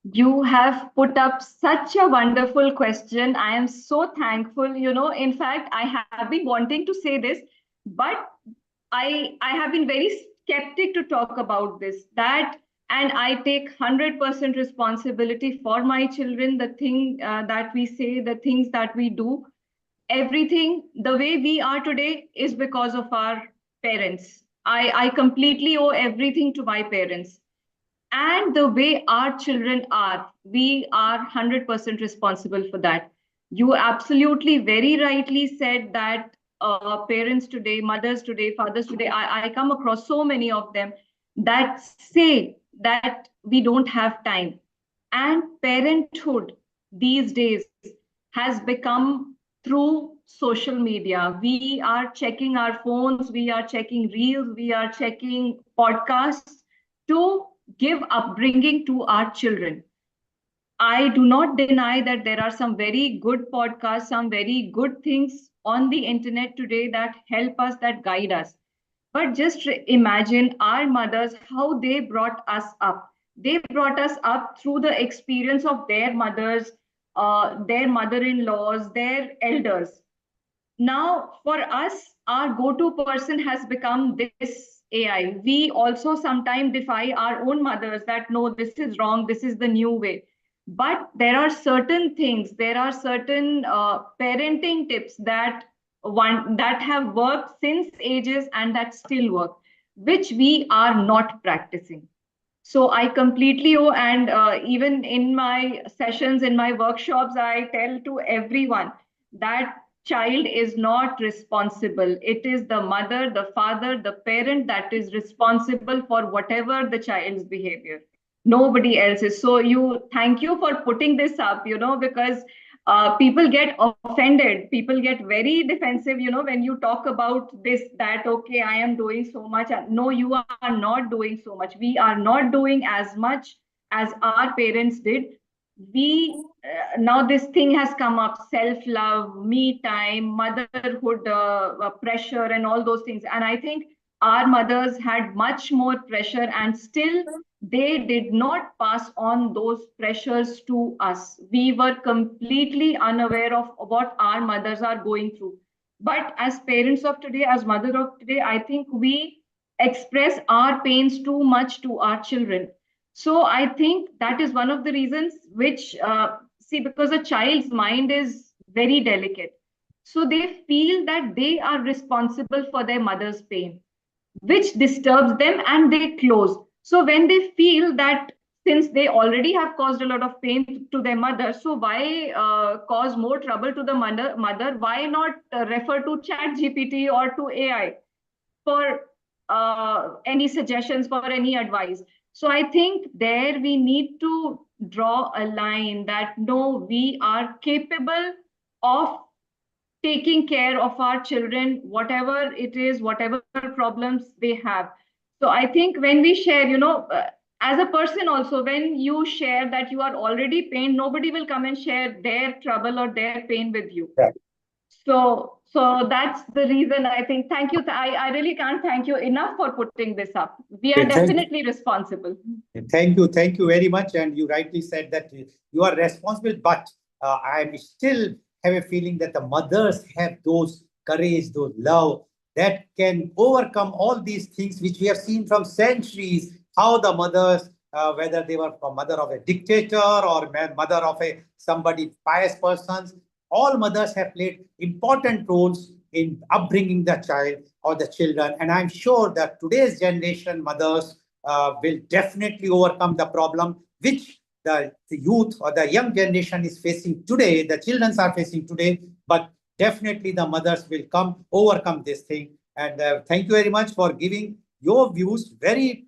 You have put up such a wonderful question. I am so thankful. In fact, I have been wanting to say this, but I have been very skeptic to talk about this. That And I take 100% responsibility for my children, the thing that we say, the things that we do. Everything, the way we are today is because of our parents. I completely owe everything to my parents. And the way our children are, we are 100% responsible for that. You absolutely very rightly said that parents today, mothers today, fathers today, I come across so many of them that say that we don't have time. And parenthood these days has become through social media. We are checking our phones, we are checking reels, we are checking podcasts to give upbringing to our children. I do not deny that there are some very good podcasts, some very good things on the internet today that help us, that guide us. But just imagine our mothers, how they brought us up. They brought us up through the experience of their mothers, their mother-in-laws, their elders. Now, for us, our go-to person has become this AI. We also sometimes defy our own mothers that no, this is wrong, this is the new way. But there are certain things, there are certain parenting tips that have worked since ages and that still work, which we are not practicing. So I completely owe, and even in my sessions, in my workshops, I tell to everyone that child is not responsible. It is the mother, the father, the parent that is responsible for whatever the child's behavior. Nobody else is. So thank you for putting this up, because people get offended, people get very defensive, when you talk about this, that, okay, I am doing so much. No, you are not doing so much. We are not doing as much as our parents did. We now this thing has come up, self-love, me time, motherhood pressure, and all those things. And I think our mothers had much more pressure, and still they did not pass on those pressures to us. We were completely unaware of what our mothers are going through. But as parents of today, as mothers of today, I think we express our pains too much to our children. So I think that is one of the reasons which, because a child's mind is very delicate. So they feel that they are responsible for their mother's pain, which disturbs them, and they close. So when they feel that since they already have caused a lot of pain to their mother, so why cause more trouble to the mother? Why not refer to Chat GPT or to AI for any suggestions, for any advice? So I think there we need to draw a line that no, we are capable of taking care of our children, whatever it is, whatever problems they have. So I think when we share, as a person also, when you share that you are already pained, nobody will come and share their trouble or their pain with you. Yeah. So that's the reason I think, thank you. I really can't thank you enough for putting this up. We are definitely responsible. Thank you very much. And you rightly said that you are responsible, but I still have a feeling that the mothers have those courage, those love that can overcome all these things which we have seen from centuries, how the mothers, whether they were a mother of a dictator or mother of somebody pious persons, all mothers have played important roles in upbringing the child or the children. And I'm sure that today's generation mothers will definitely overcome the problem which the youth or the young generation is facing today, the children are facing today, but definitely the mothers will overcome this thing. And thank you very much for giving your views very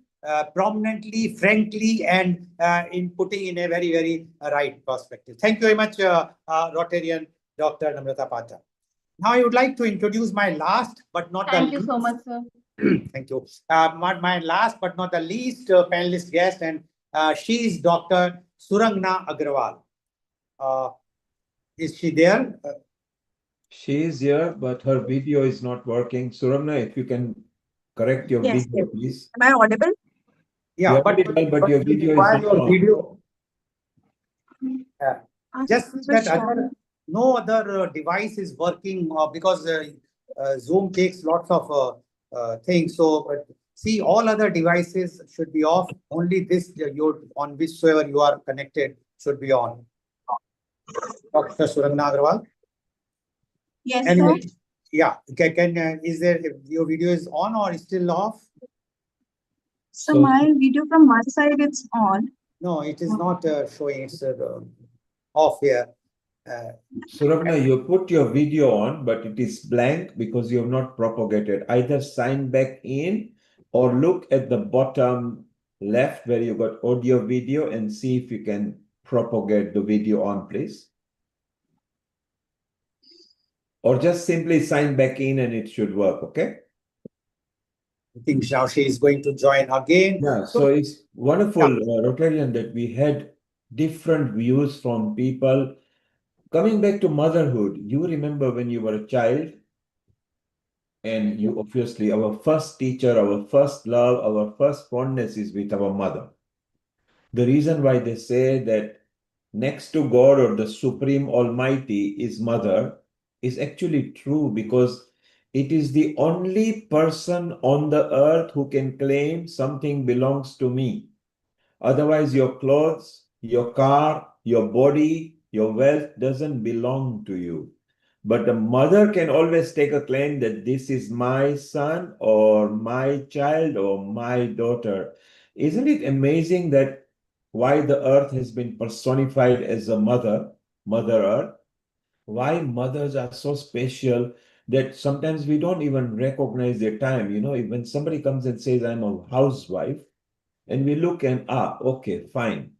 prominently, frankly, and in putting in a very, very right perspective. Thank you very much, Rotarian Dr. Amrita Pata. Now I would like to introduce my last but not the least. Thank you so much, sir. Thank you. My last but not the least panelist guest, and she is Dr. Surangna Agrawal. Is she there? She is here, but her video is not working. Surangna, if you can correct your video, please. Am I audible? Yeah, but your video is not on. Video. Just that no other device is working because Zoom takes lots of things. So See, all other devices should be off. Only this, on whichsoever you are connected, should be on. Dr. Surangna Agarwal? Yes, anyway, sir. Yeah. Is there, your video is on or is still off? So my video from my side, it's on. No, it is not showing. It's off here. Surabna, you put your video on, but it is blank because you have not propagated. Either sign back in or look at the bottom left where you got audio video and see if you can propagate the video on, please. Or just simply sign back in and it should work, okay? I think now she is going to join again. Yeah, so it's wonderful, Rotarian, that we had different views from people. Coming back to motherhood, you remember when you were a child and you obviously, our first teacher, our first love, our first fondness is with our mother. The reason why they say that next to God or the Supreme Almighty is mother is actually true because it is the only person on the earth who can claim something belongs to me. Otherwise, your clothes, your car, your body, your wealth doesn't belong to you. But the mother can always take a claim that this is my son or my child or my daughter. Isn't it amazing that why the earth has been personified as a mother, Mother Earth? Why mothers are so special that sometimes we don't even recognize their time. You know, when somebody comes and says, I'm a housewife, and we look and, okay, fine.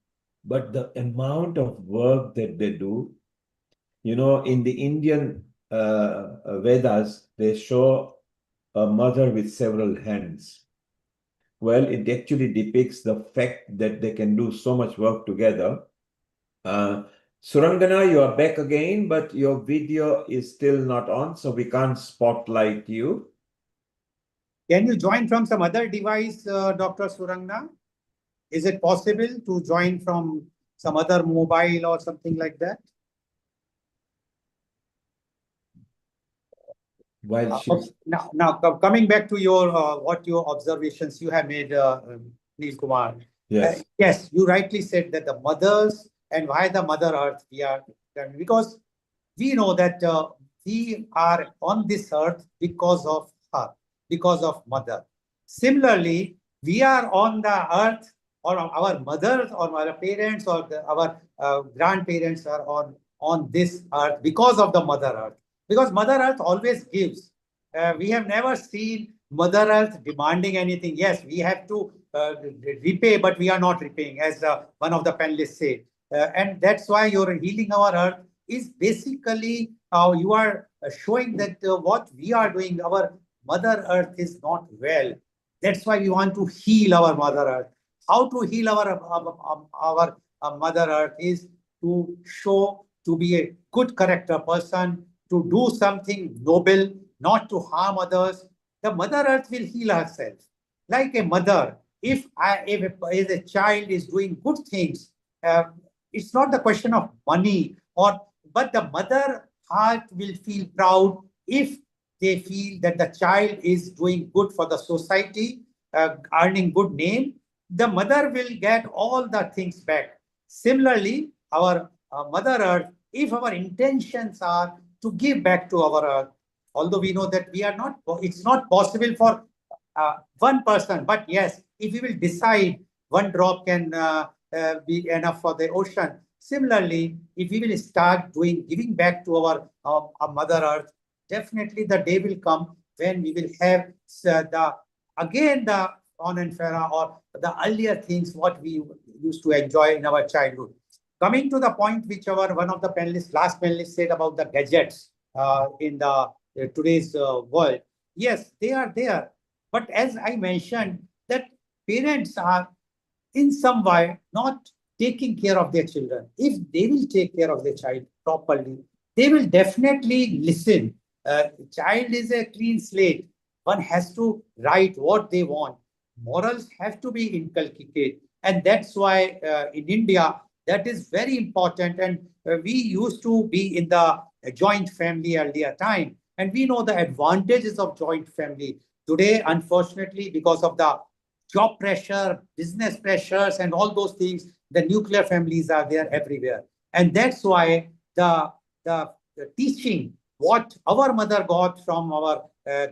But the amount of work that they do, you know, in the Indian Vedas, they show a mother with several hands. Well, it actually depicts the fact that they can do so much work together. Surangana, you are back again, but your video is still not on, so we can't spotlight you. Can you join from some other device, Dr. Surangna? Is it possible to join from some other mobile or something like that? While now coming back to your what your observations you have made, Neil Kumar. Yes. Yes, you rightly said that the mothers and why the Mother Earth we are, because we know that we are on this earth because of her, because of mother. Similarly, we are on the earth, or our mothers or our parents or our grandparents are on this earth because of the Mother Earth. Because Mother Earth always gives. We have never seen Mother Earth demanding anything. Yes, we have to repay, but we are not repaying, as one of the panelists said. And that's why your Healing Our Earth is basically how you are showing that what we are doing, our Mother Earth is not well. That's why we want to heal our Mother Earth. How to heal our Mother Earth is to show, to be a good character person, to do something noble, not to harm others. The Mother Earth will heal herself. Like a mother, if a child is doing good things, it's not the question of money, but the mother heart will feel proud if they feel that the child is doing good for the society, earning good name. The mother will get all the things back. Similarly, our Mother Earth, if our intentions are to give back to our earth, although we know that we are not, it's not possible for one person, but yes, if we will decide one drop can be enough for the ocean. Similarly, if we will start giving back to our Mother Earth, definitely the day will come when we will have the fauna and flora or the earlier things what we used to enjoy in our childhood. Coming to the point which one of the last panelists said about the gadgets in the today's world. Yes, they are there. But as I mentioned, that parents are in some way not taking care of their children. If they will take care of their child properly, they will definitely listen. Child is a clean slate. One has to write what they want. Morals have to be inculcated. And that's why in India, that is very important. And we used to be in the joint family earlier time. And we know the advantages of joint family. Today, unfortunately, because of the job pressure, business pressures, and all those things, the nuclear families are there everywhere. And that's why the teaching what our mother got from our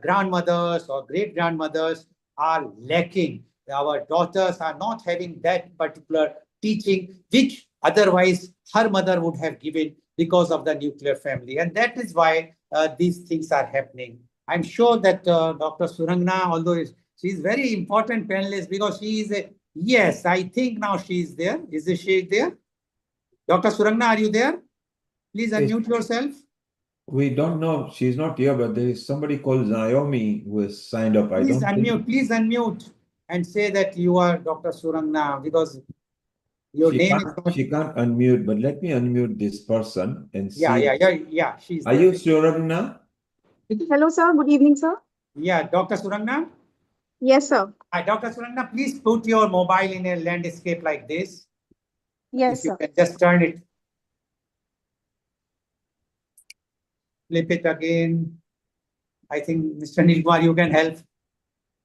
grandmothers or great grandmothers are lacking. Our daughters are not having that particular teaching, which otherwise her mother would have given because of the nuclear family. And that is why these things are happening. I'm sure that Dr. Surangna, although she's very important panelist because she is a, yes, I think now she is there. Is she there? Dr. Surangna, are you there? Please unmute yourself. We don't know. She's not here, but there is somebody called Naomi who has signed up. Please unmute and say that you are Dr. Surangna because your name is not... She can't unmute, but let me unmute this person and see. Yeah. She's Are there. you Surangna? Hello, sir. Good evening, sir. Yeah, Dr. Surangna? Yes, sir. Dr. Surangna, please put your mobile in a landscape like this. Yes, if you sir. can just turn it. Flip it again. I think Mr. Nilkumar, you can help.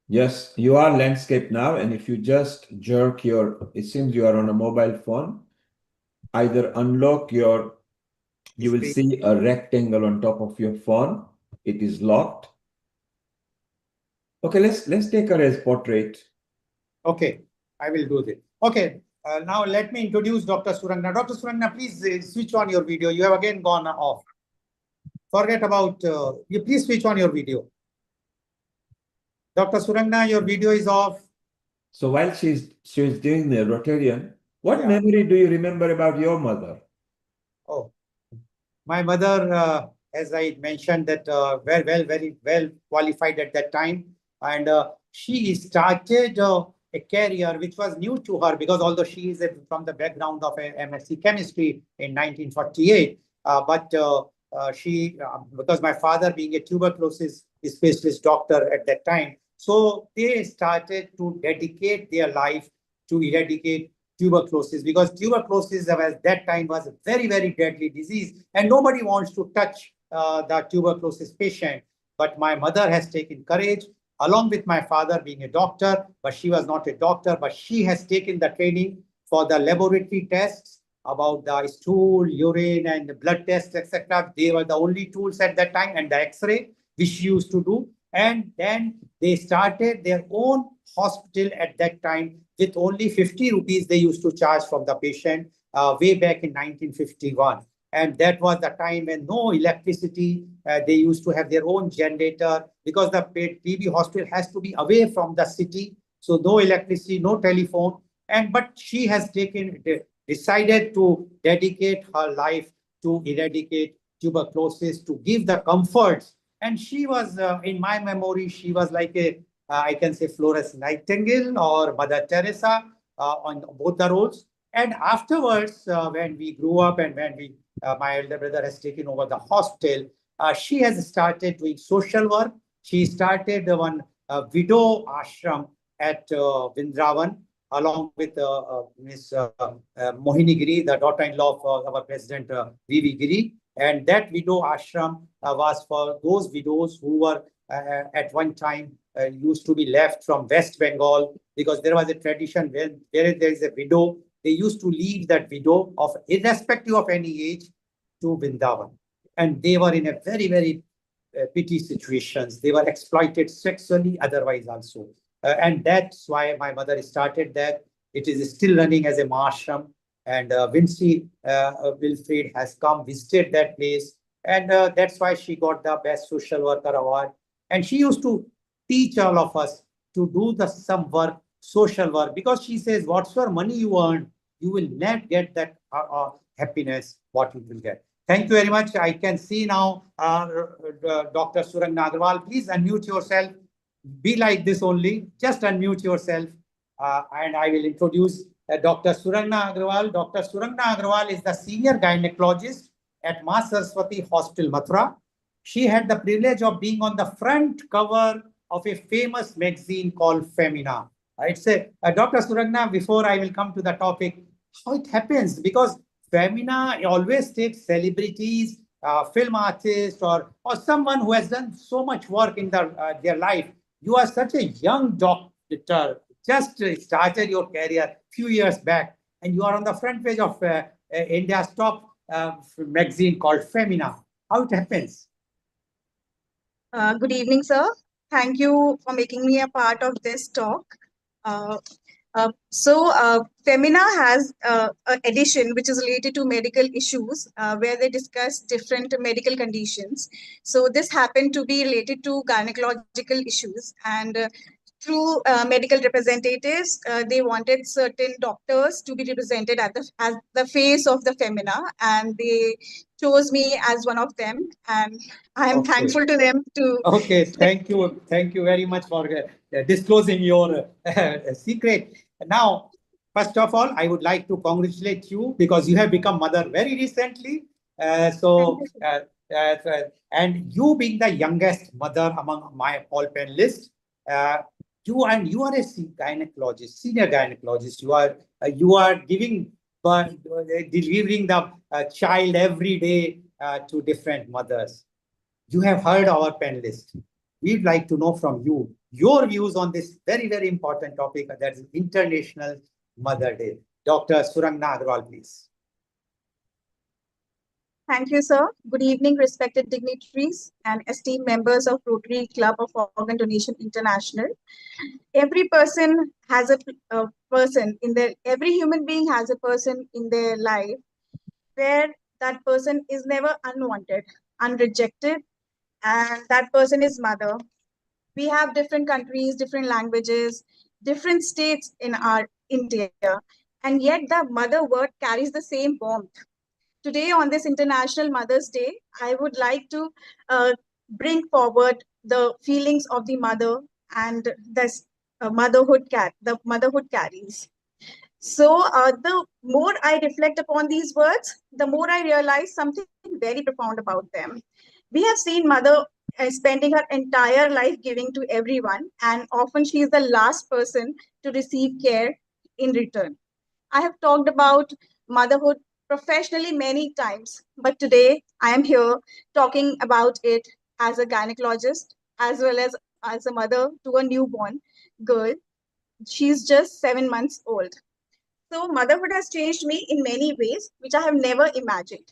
Yes, you are landscape now. And if you just jerk it seems you are on a mobile phone, either unlock you will see a rectangle on top of your phone. It is locked. Okay, let's take her as portrait. Okay, I will do this. Okay, now let me introduce Dr. Surangna. Dr. Surangna, please switch on your video. You have again gone off. Forget about, you please switch on your video. Dr. Surangna, your video is off. So while she's doing the Rotarian, what memory do you remember about your mother? Oh, my mother, as I mentioned, that very well qualified at that time, and she started a career which was new to her because although she is from the background of a MSc chemistry in 1948, but she because my father being a tuberculosis specialist doctor at that time, so they started to dedicate their life to eradicate tuberculosis because tuberculosis at that time was a very deadly disease and nobody wants to touch the tuberculosis patient. But my mother has taken courage along with my father being a doctor, but she was not a doctor, but she has taken the training for the laboratory tests about the stool, urine, and the blood tests, etc. They were the only tools at that time, and the X-ray, which she used to do. And then they started their own hospital at that time with only 50 rupees they used to charge from the patient way back in 1951. And that was the time when no electricity, they used to have their own generator because the TB hospital has to be away from the city. So no electricity, no telephone. But she has decided to dedicate her life to eradicate tuberculosis, to give the comforts. And she was, in my memory, she was like a, I can say Florence Nightingale or Mother Teresa on both the roles. And afterwards, when we grew up and when my elder brother has taken over the hospital, she has started doing social work. She started one widow ashram at Vrindavan along with Ms. Mohini Giri, the daughter-in-law of our president V.V. Giri. And that widow ashram was for those widows who were at one time used to be left from West Bengal because there was a tradition where there is a widow, they used to leave that widow of irrespective of any age to Vrindavan. And they were in a very pity situations. They were exploited sexually, otherwise also. And that's why my mother started that. It is still running as a ashram. And Vinci Wilfred has come, visited that place. And that's why she got the Best Social Worker Award. And she used to teach all of us to do some work, social work, because she says, whatsoever money you earn, you will not get that happiness, what you will get. Thank you very much. I can see now Dr. Surangna Agrawal. Please unmute yourself. Be like this only. Just unmute yourself. And I will introduce Dr. Surangna Agrawal. Dr. Surangna Agrawal is the senior gynecologist at Ma Saraswati Hospital, Mathura. She had the privilege of being on the front cover of a famous magazine called Femina. I'd say, Dr. Surangna, before I will come to the topic, how it happens, because Femina always takes celebrities, film artists, or someone who has done so much work in their life, You are such a young doctor, just started your career few years back, and you are on the front page of India's top magazine called Femina. How it happens? Good evening, sir. Thank you for making me a part of this talk. Femina has an edition which is related to medical issues where they discuss different medical conditions. So this happened to be related to gynecological issues, and through medical representatives, they wanted certain doctors to be represented as the face of the Femina, and they chose me as one of them, and I am thankful to them to. Okay, thank you very much for disclosing your secret. Now, first of all, I would like to congratulate you because you have become mother very recently. And you being the youngest mother among my all panelists, you are a gynecologist, senior gynecologist. You are giving delivering the child every day to different mothers. You have heard our panelists. We'd like to know from you your views on this very, very important topic, that is International Mother Day. Dr. Surangna Agrawal, please. Thank you, sir. Good evening, respected dignitaries and esteemed members of Rotary Club of Organ Donation International. Every person has a person in their, every human being has a person in their life where that person is never unwanted, unrejected, and that person is mother. We have different countries, different languages, different states in our India, and yet the mother word carries the same warmth. Today, on this International Mother's Day, I would like to bring forward the feelings of the mother and this motherhood carries. So the more I reflect upon these words, the more I realize something very profound about them. We have seen mother spending her entire life giving to everyone, and often she is the last person to receive care in return. I have talked about motherhood professionally many times, but today I am here talking about it as a gynecologist as well as a mother to a newborn girl. She's just 7 months old. So motherhood has changed me in many ways, which I have never imagined.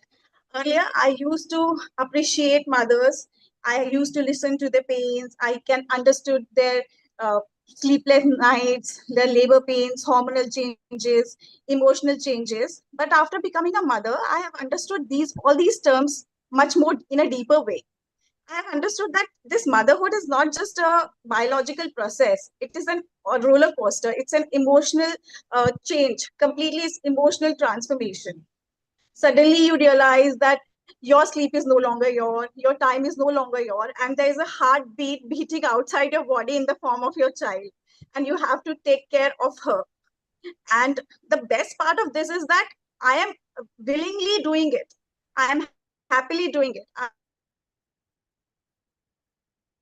Earlier, I used to appreciate mothers. I used to listen to their pains. I can understood their sleepless nights, their labor pains, hormonal changes, emotional changes. But after becoming a mother, I have understood all these terms much more in a deeper way. I have understood that this motherhood is not just a biological process. It is a roller coaster. It's an emotional change, completely emotional transformation. Suddenly you realize that your sleep is no longer your time is no longer your, and there is a heartbeat beating outside your body in the form of your child, and you have to take care of her. And the best part of this is that I am willingly doing it. I am happily doing it.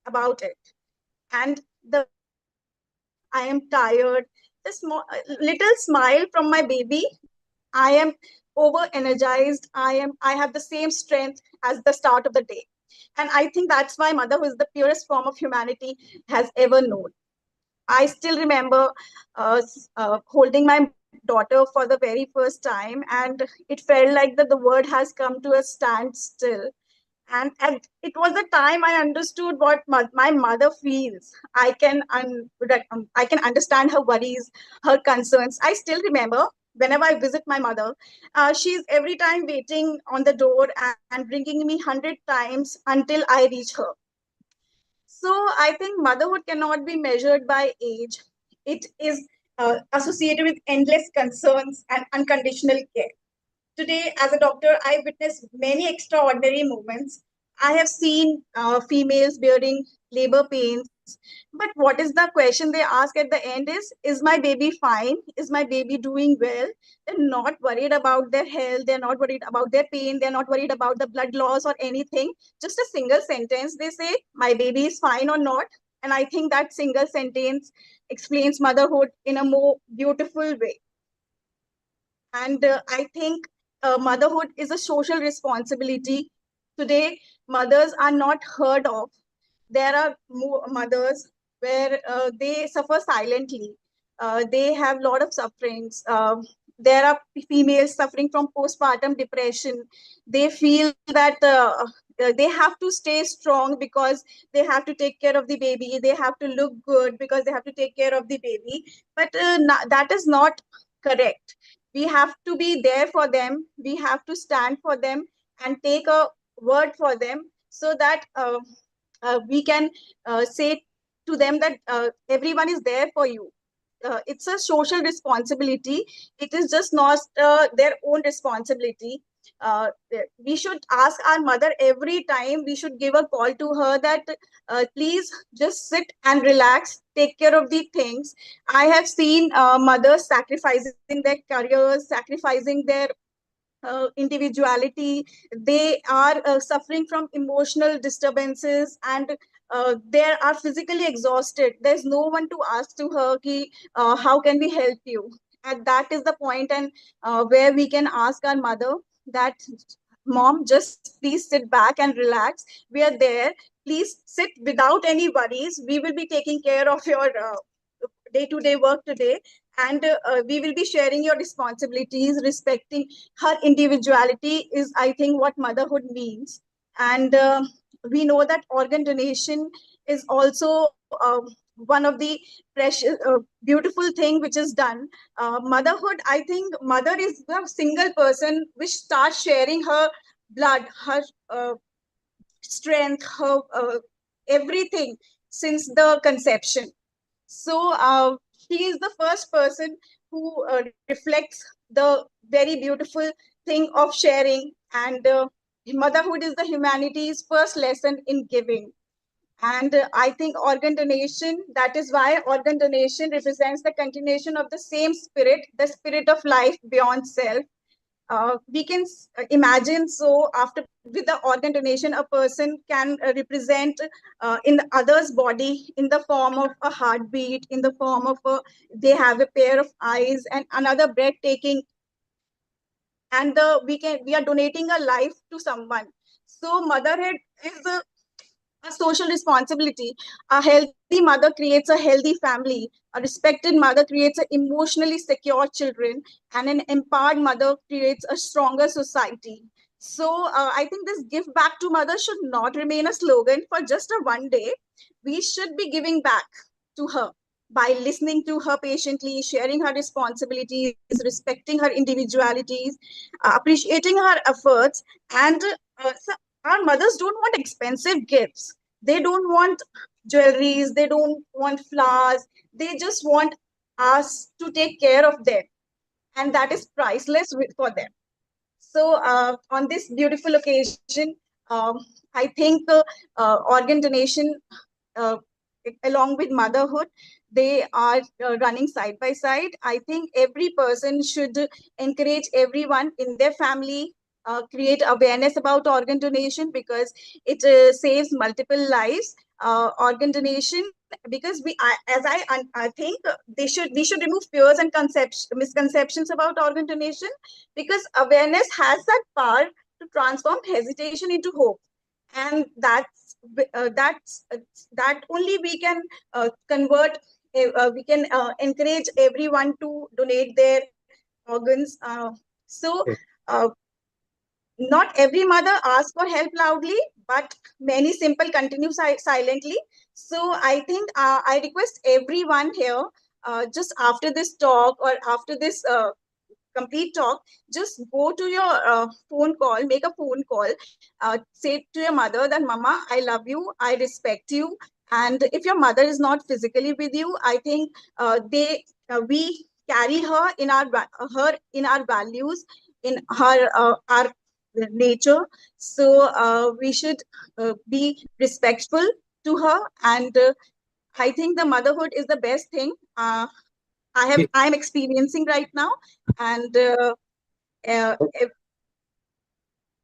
About it. And I am tired. The little smile from my baby. I am over energized. I have the same strength as the start of the day. And I think that's why motherhood is the purest form of humanity has ever known. I still remember holding my daughter for the very first time, and it felt like that the world has come to a standstill. And it was the time I understood what my mother feels. I can understand her worries, her concerns. I still remember whenever I visit my mother, she's every time waiting on the door and ringing me 100 times until I reach her. So I think motherhood cannot be measured by age. It is associated with endless concerns and unconditional care. Today, as a doctor, I witnessed many extraordinary moments. I have seen females bearing labor pains, but what is the question they ask at the end is my baby fine? Is my baby doing well? They're not worried about their health. They're not worried about their pain. They're not worried about the blood loss or anything. Just a single sentence. They say, my baby is fine or not. And I think that single sentence explains motherhood in a more beautiful way. And I think motherhood is a social responsibility. Today, mothers are not heard of. There are more mothers where they suffer silently. They have a lot of sufferings. There are females suffering from postpartum depression. They feel that they have to stay strong because they have to take care of the baby. They have to look good because they have to take care of the baby. But that is not correct. We have to be there for them. We have to stand for them and take a word for them, so that we can say to them that everyone is there for you. It's a social responsibility. It is just not their own responsibility. We should ask our mother every time. We should give a call to her that please just sit and relax, take care of the things. I have seen mothers sacrificing their careers, sacrificing their individuality. They are suffering from emotional disturbances, and they are physically exhausted. There's no one to ask to her ki, how can we help you. And that is the point, and where we can ask our mother that, mom, just please sit back and relax. We are there. Please sit without any worries. We will be taking care of your day-to-day work today, and we will be sharing your responsibilities. Respecting her individuality is, I think, what motherhood means. And we know that organ donation is also one of the precious beautiful thing which is done. Motherhood, I think mother is the single person which starts sharing her blood, her strength, her everything since the conception. So she is the first person who reflects the very beautiful thing of sharing. And motherhood is the humanity's first lesson in giving. And I think organ donation, that is why organ donation represents the continuation of the same spirit, the spirit of life beyond self. We can imagine, so after with the organ donation, a person can represent in the other's body in the form of a heartbeat, in the form of they have a pair of eyes and another breathtaking, and we are donating a life to someone. So motherhood is a social responsibility. A healthy mother creates a healthy family. A respected mother creates an emotionally secure children, and an empowered mother creates a stronger society. So I think this give back to mother should not remain a slogan for just a one day. We should be giving back to her by listening to her patiently, sharing her responsibilities, respecting her individualities, appreciating her efforts. And so our mothers don't want expensive gifts. They don't want jewelries. They don't want flowers. They just want us to take care of them. And that is priceless for them. So on this beautiful occasion, I think organ donation, uh, along with motherhood, they are running side by side. I think every person should encourage everyone in their family, create awareness about organ donation, because it saves multiple lives. Organ donation, because I think we should remove fears and misconceptions about organ donation, because awareness has that power to transform hesitation into hope. And that only we can convert. We can encourage everyone to donate their organs. So not every mother asks for help loudly, but many simple continue silently. So I think I request everyone here, just after this talk or after this complete talk, just go to your phone call, make a phone call, say to your mother that, Mama, I love you, I respect you. And if your mother is not physically with you, I think we carry her in our values, in our nature. So we should be respectful to her. And I think the motherhood is the best thing I'm experiencing right now. And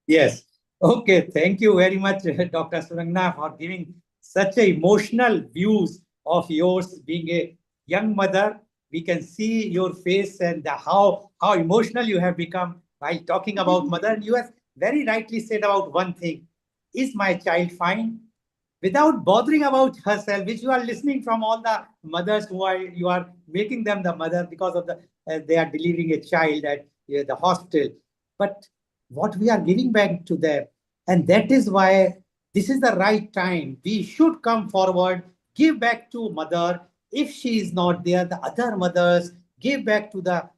Yes. Okay. Thank you very much, Dr. Surangna, for giving such a emotional views of yours. Being a young mother, we can see your face and how emotional you have become while talking about mother. And you have very rightly said about one thing: is my child fine? without bothering about herself, which you are listening from all the mothers who are, you are making them the mother because of the, they are delivering a child at the hospital. But what we are giving back to them, and that is why this is the right time. We should come forward, give back to mother. If she is not there, the other mothers give back to the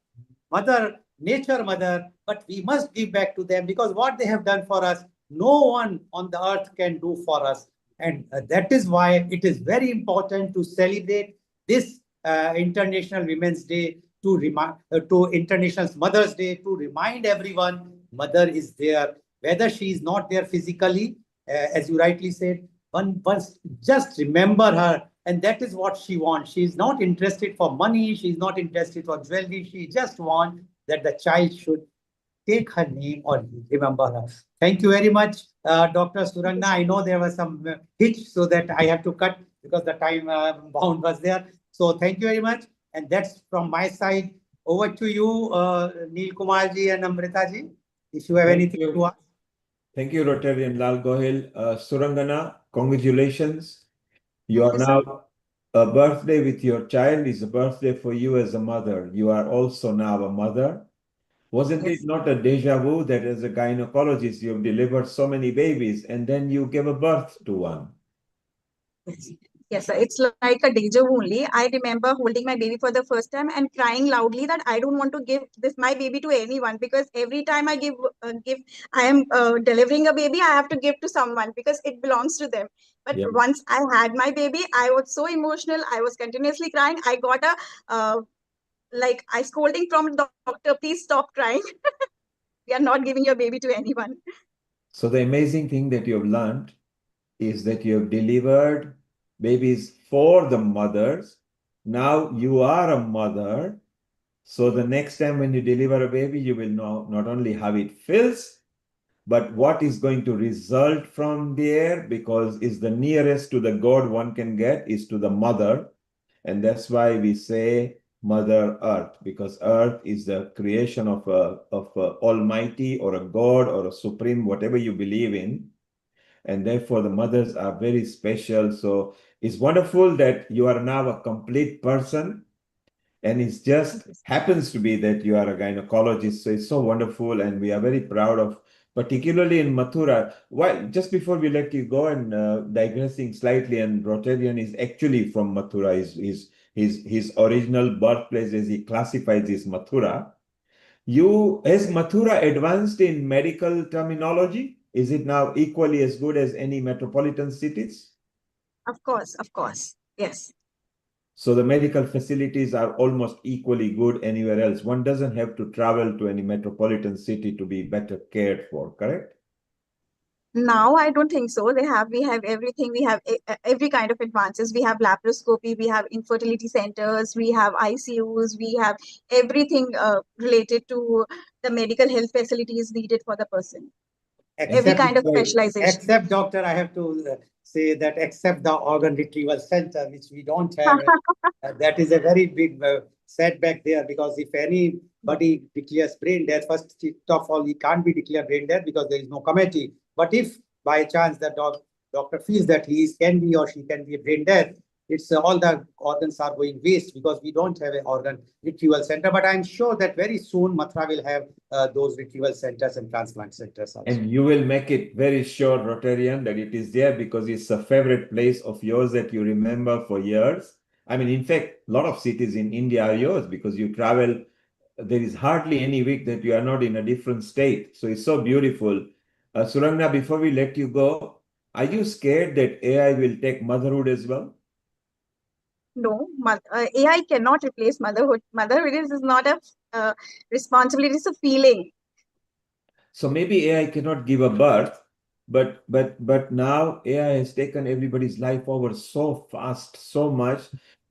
mother, nature mother, but we must give back to them because what they have done for us, no one on the earth can do for us. And that is why it is very important to celebrate this International Women's Day, to remind, to International Mother's Day, to remind everyone mother is there, whether she is not there physically, as you rightly said. One must just remember her, and that is what she wants. She is not interested for money. She is not interested for jewelry. She just wants that the child should take her name or remember her. Thank you very much, Dr. Surangna. I know there was some hitch, so that I have to cut because the time bound was there. So thank you very much. And that's from my side. Over to you, Neel Kumar ji and Amrita ji, if you have anything to ask. Thank you, Rotarian Lal Gohil. Surangana, congratulations. You are now a birthday with your child is a birthday for you as a mother. You are also now a mother. Wasn't it not a deja vu that as a gynecologist, you've delivered so many babies and then you gave a birth to one? Yes, sir. It's like a deja vu only. I remember holding my baby for the first time and crying loudly that I don't want to give this my baby to anyone, because every time I I am delivering a baby, I have to give to someone because it belongs to them. But once I had my baby, I was so emotional. I was continuously crying. I got a like I scolding from the doctor, please stop crying. We are not giving your baby to anyone. So the amazing thing that you've learned is that you have delivered babies for the mothers. Now you are a mother. So the next time when you deliver a baby, you will know not only how it feels, but what is going to result from there, because it's the nearest to the God one can get is to the mother. And that's why we say Mother Earth, because Earth is the creation of a Almighty or a God or a Supreme, whatever you believe in. And therefore the mothers are very special. So it's wonderful that you are now a complete person. And it just happens to be that you are a gynecologist. So it's so wonderful. And we are very proud of, particularly in Mathura. Why, just before we let you go and digressing slightly, and Rotarian is actually from Mathura. His original birthplace, as he classifies, is Mathura. Has Mathura advanced in medical terminology? Is it now equally as good as any metropolitan cities? Of course. Yes. So the medical facilities are almost equally good anywhere else. One doesn't have to travel to any metropolitan city to be better cared for, correct? Now I don't think so. We have everything. We have every kind of advances. We have laparoscopy. We have infertility centers. We have ICUs. We have everything related to the medical health facilities needed for the person. Every kind of specialization. Except, doctor, I have to say that except the organ retrieval center, which we don't have, that is a very big setback there, because if anybody declares brain death, first of all, he can't be declared brain death because there is no committee. But if by chance the doctor feels that he can be or she can be a brain dead, it's all the organs are going waste because we don't have an organ retrieval center. But I'm sure that very soon Mathura will have those retrieval centers and transplant centers also. And you will make it very sure, Rotarian, that it is there because it's a favorite place of yours that you remember for years. I mean, in fact, a lot of cities in India are yours because you travel. There is hardly any week that you are not in a different state. So it's so beautiful. Surangna, before we let you go, are you scared that AI will take motherhood as well? No, AI cannot replace motherhood. Motherhood is not a responsibility, it's a feeling. So maybe AI cannot give a birth, but now AI has taken everybody's life over so fast, so much,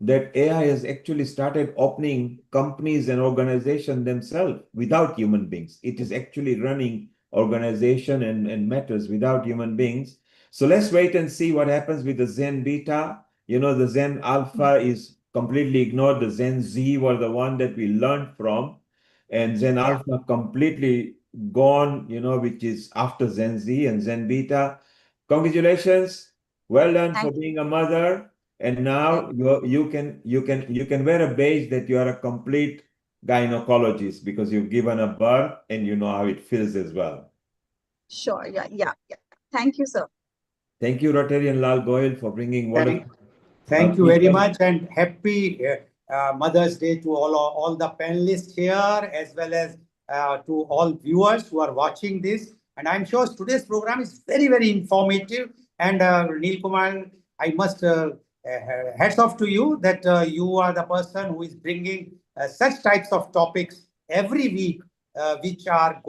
that AI has actually started opening companies and organizations themselves without human beings. It is actually running organization and matters without human beings. So let's wait and see what happens with the Zen Beta. The Zen Alpha is completely ignored. The Zen Z were the one that we learned from. And Zen Alpha completely gone, which is after Zen Z and Zen Beta. Congratulations. Well done for Thank being a mother. And now you can wear a badge that you are a complete gynecologist because you've given a birth and you know how it feels as well. Sure. Yeah. Thank you, sir. Thank you, Rotarian Lal Goyal, for bringing wonderful. Thank you very much, and happy Mother's Day to all the panelists here, as well as to all viewers who are watching this. And I'm sure today's program is very, very informative. And Neel Kumar, I must hats off to you that you are the person who is bringing such types of topics every week, which are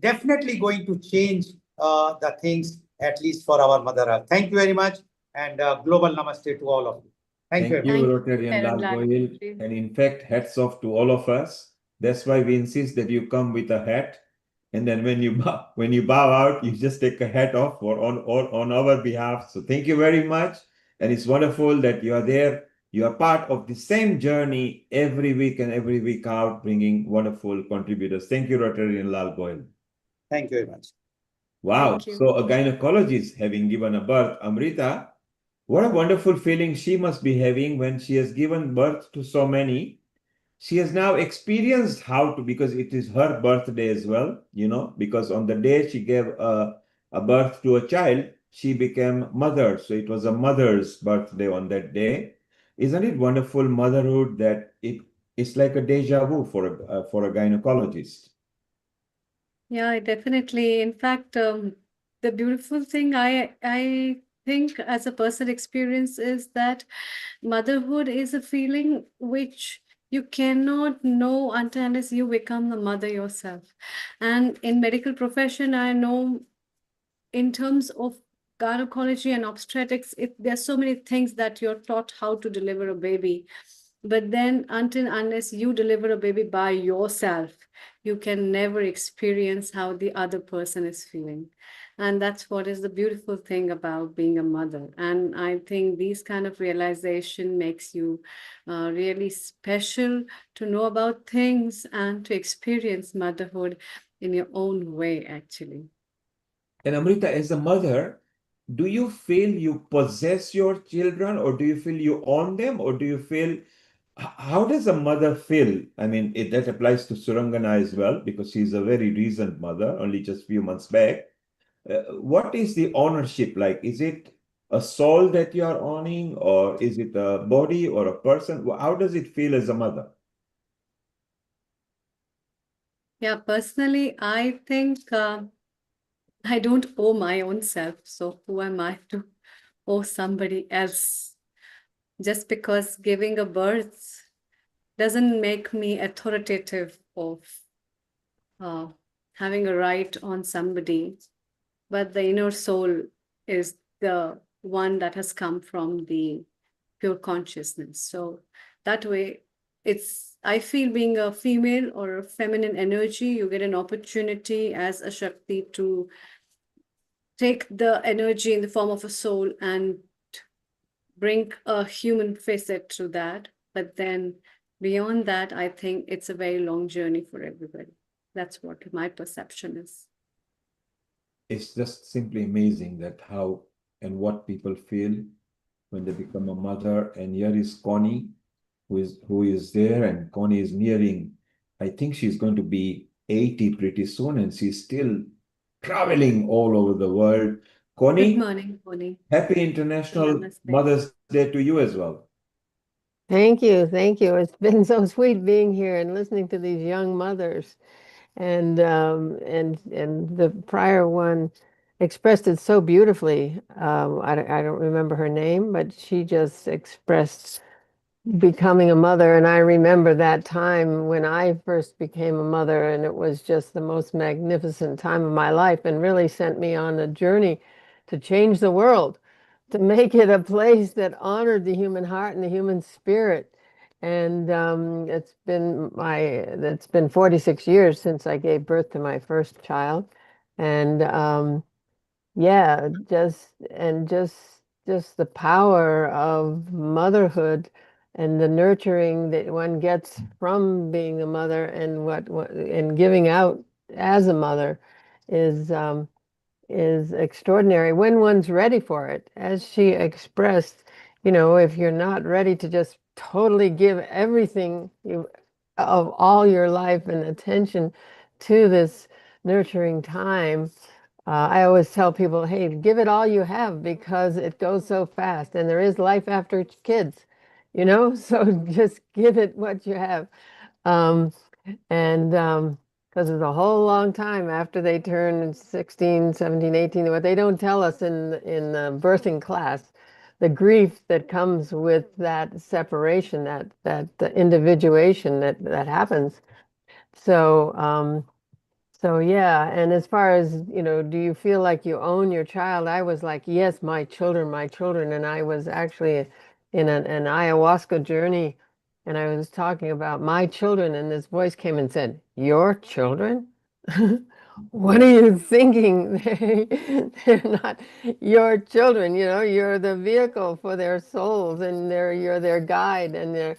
definitely going to change the things, at least for our Mother Earth. Thank you very much. And global namaste to all of you. Thank you. Thank you, Rotarian Lal Goyal. And in fact, hats off to all of us. That's why we insist that you come with a hat. And then when you bow out, you just take a hat off or on our behalf. So thank you very much. And it's wonderful that you are there. You are part of the same journey every week and every week out, bringing wonderful contributors. Thank you, Rotarian Lal Goyal. Thank you very much. Wow. So a gynecologist having given a birth, Amrita, what a wonderful feeling she must be having when she has given birth to so many. She has now experienced how to, because it is her birthday as well, because on the day she gave a birth to a child, she became mother. So it was a mother's birthday on that day. Isn't it wonderful, motherhood, that it's like a deja vu for a gynecologist? Yeah, definitely. In fact, the beautiful thing I think as a personal experience is that motherhood is a feeling which you cannot know until unless you become the mother yourself. And in medical profession, I know in terms of gynecology and obstetrics, there's so many things that you're taught how to deliver a baby. But then until unless you deliver a baby by yourself, you can never experience how the other person is feeling. And that's what is the beautiful thing about being a mother. And I think these kind of realization makes you really special to know about things and to experience motherhood in your own way, actually. And Amrita, as a mother, do you feel you possess your children, or do you feel you own them, or do you feel, how does a mother feel? I mean, that applies to Surangana as well, because she's a very recent mother, only just a few months back. What is the ownership like? Is it a soul that you are owning, or is it a body or a person? How does it feel as a mother? Yeah, personally, I think I don't owe my own self. So who am I to owe somebody else? Just because giving a birth doesn't make me authoritative of having a right on somebody, but the inner soul is the one that has come from the pure consciousness. So that way, I feel being a female or a feminine energy, you get an opportunity as a Shakti to take the energy in the form of a soul and bring a human facet to that. But then beyond that, I think it's a very long journey for everybody. That's what my perception is. It's just simply amazing that how and what people feel when they become a mother. And here is Connie, who is there, and Connie is nearing, I think she's going to be 80 pretty soon, and she's still traveling all over the world. Connie, good morning, Connie. Happy International Mother's Day to you as well. Thank you. Thank you. It's been so sweet being here and listening to these young mothers. And the prior one expressed it so beautifully. I don't remember her name, but she just expressed becoming a mother. And I remember that time when I first became a mother, and it was just the most magnificent time of my life, and really sent me on a journey to change the world, to make it a place that honored the human heart and the human spirit. And it's been 46 years since I gave birth to my first child. And yeah, just the power of motherhood and the nurturing that one gets from being a mother, and what and giving out as a mother is is extraordinary when one's ready for it. As she expressed, if you're not ready to just totally give everything of all your life and attention to this nurturing time, I always tell people, hey, give it all you have because it goes so fast and there is life after kids, so just give it what you have. And because it's a whole long time after they turn 16, 17, 18, what they don't tell us in the birthing class, the grief that comes with that separation, that the individuation that happens. So yeah, and as far as, do you feel like you own your child? I was like, yes, my children. And I was actually in an ayahuasca journey, and I was talking about my children, and this voice came and said, your children? What are you thinking? They're not your children, you're the vehicle for their souls, and you're their guide, and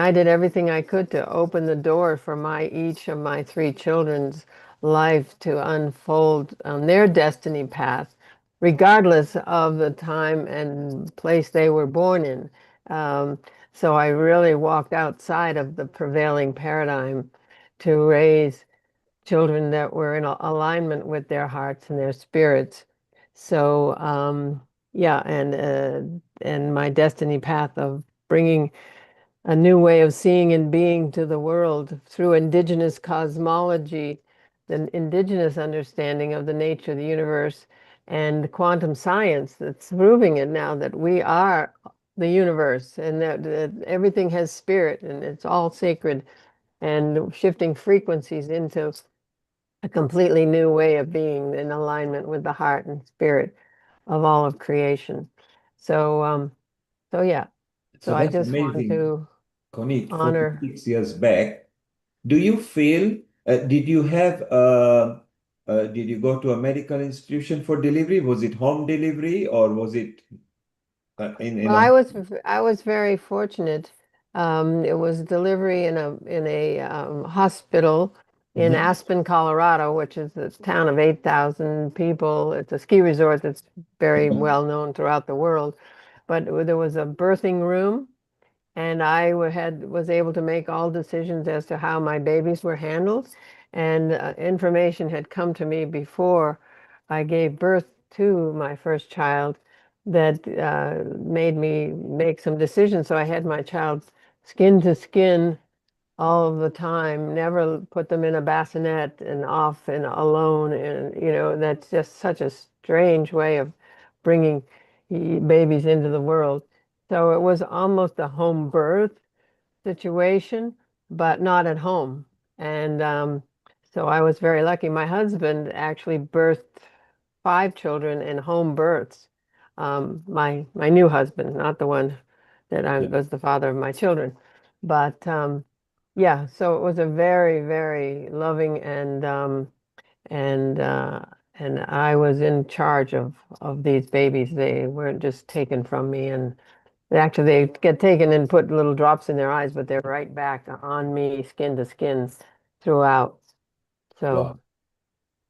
I did everything I could to open the door for each of my three children's life to unfold on their destiny path, regardless of the time and place they were born in. Um, so I really walked outside of the prevailing paradigm to raise children that were in alignment with their hearts and their spirits. So yeah, and my destiny path of bringing a new way of seeing and being to the world through indigenous cosmology, the indigenous understanding of the nature of the universe, and quantum science that's proving it now that we are the universe and that everything has spirit and it's all sacred, and shifting frequencies into a completely new way of being in alignment with the heart and spirit of all of creation. So yeah. So I that's just want amazing, to Connie. honor. 46 years back, do you feel, did you have, did you go to a medical institution for delivery? Was it home delivery or was it in Well, a? I was very fortunate. It was delivery in a hospital in Mhm. Aspen, Colorado, which is a town of 8,000 people. It's a ski resort that's very well known throughout the world. But there was a birthing room, and I was able to make all decisions as to how my babies were handled. And information had come to me before I gave birth to my first child that made me make some decisions. So I had my child skin to skin all of the time, never put them in a bassinet and off and alone. And, that's just such a strange way of bringing babies into the world. So it was almost a home birth situation, but not at home. And so I was very lucky. My husband actually birthed 5 children in home births. My new husband, not the one that I was the father of my children. But yeah, so it was a very, very loving and uh, and I was in charge of these babies. They weren't just taken from me, and actually they get taken and put little drops in their eyes, but they're right back on me, skin to skin throughout. So. Wow.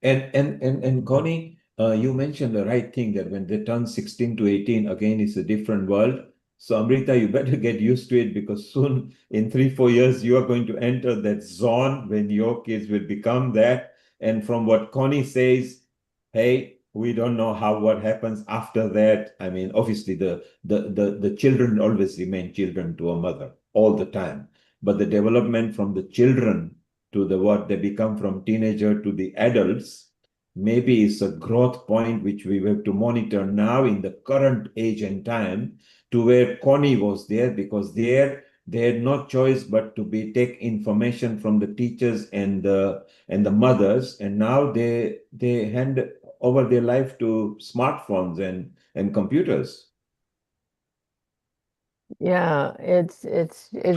And Connie, you mentioned the right thing that when they turn 16 to 18, again, it's a different world. So, Amrita, you better get used to it because soon, in 3, 4 years, you are going to enter that zone when your kids will become that. And from what Connie says, hey, we don't know what happens after that. I mean, obviously, the children always remain children to a mother all the time. But the development from the children to what they become from teenager to the adults, maybe is a growth point which we have to monitor now in the current age and time, to where Connie was there, because they had no choice but to take information from the teachers and the mothers, and now they hand over their life to smartphones and computers. Yeah, it's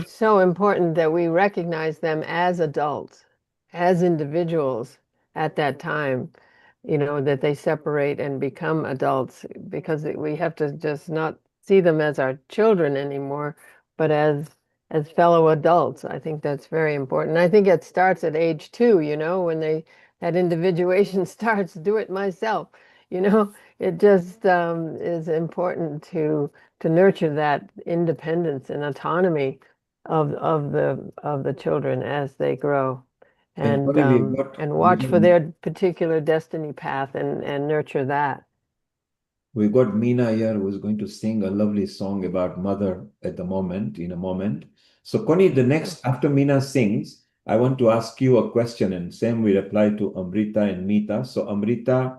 so important that we recognize them as adults, as individuals at that time, that they separate and become adults, because we have to just not see them as our children anymore, but as fellow adults. I think that's very important. I think it starts at age 2, when they that individuation starts, do it myself. It just is important to nurture that independence and autonomy of the children as they grow, And and sorry, we got watch for their particular destiny path and nurture that. we got Meena here who is going to sing a lovely song about mother at the moment, in a moment. So Connie, the next, after Meena sings, I want to ask you a question, and same will apply to Amrita and Meeta. So Amrita,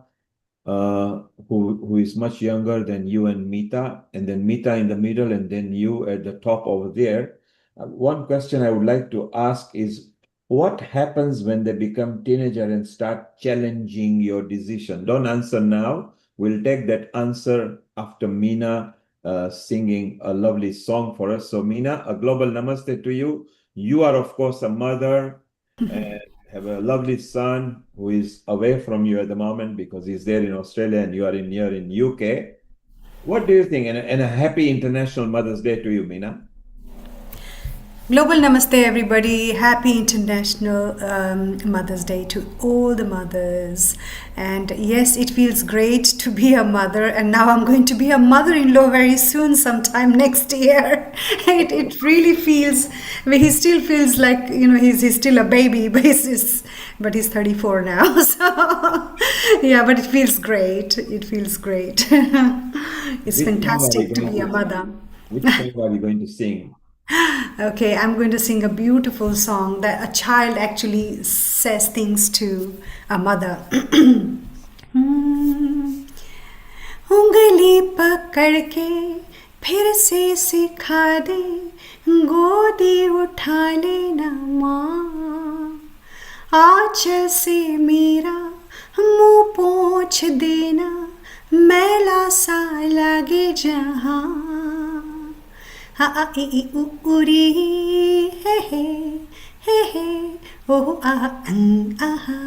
who is much younger than you and Meeta, and then Meeta in the middle, and then you at the top over there. One question I would like to ask is, what happens when they become teenager and start challenging your decision? Don't answer now. We'll take that answer after Meena singing a lovely song for us. So Meena, a global namaste to you. You are, of course, a mother and have a lovely son who is away from you at the moment because he's there in Australia and you are here in UK. What do you think? And a happy International Mother's Day to you, Meena. Global Namaste, everybody. Happy International Mother's Day to all the mothers. And yes, it feels great to be a mother. And now I'm going to be a mother-in-law very soon, sometime next year. It really feels, he still feels like, he's still a baby, but he's 34 now. So, yeah, but it feels great. It feels great. It's fantastic to be a mother. Which song are you going to sing? Okay, I'm going to sing a beautiful song that a child actually says things to a mother. उंगली पकड़ के फिर से सिखा दे, गोदी उठा लेना माँ, आंचल से मेरा मुंह पोंछ देना, मैला सा लगे जहाँ, आ ई उरी हे हे ओ आ आहा,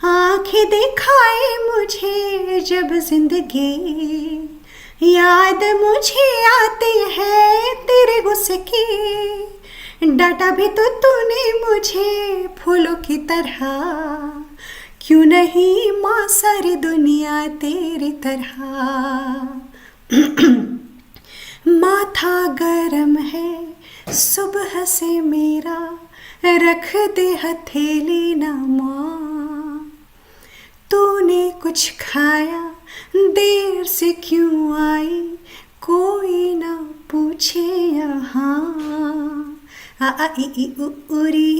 आँखें दिखाए मुझे जब जिंदगी, याद मुझे आती है तेरे गुस्से की, डांटा भी तो तूने मुझे फूलों की तरह, क्यों नहीं माँ सारी दुनिया तेरी तरह। माथा गरम है सुबह से मेरा, रख दे हथेली ना माँ, तूने कुछ खाया देर से क्यों आई, कोई ना पूछे यहाँ, आ ई उरी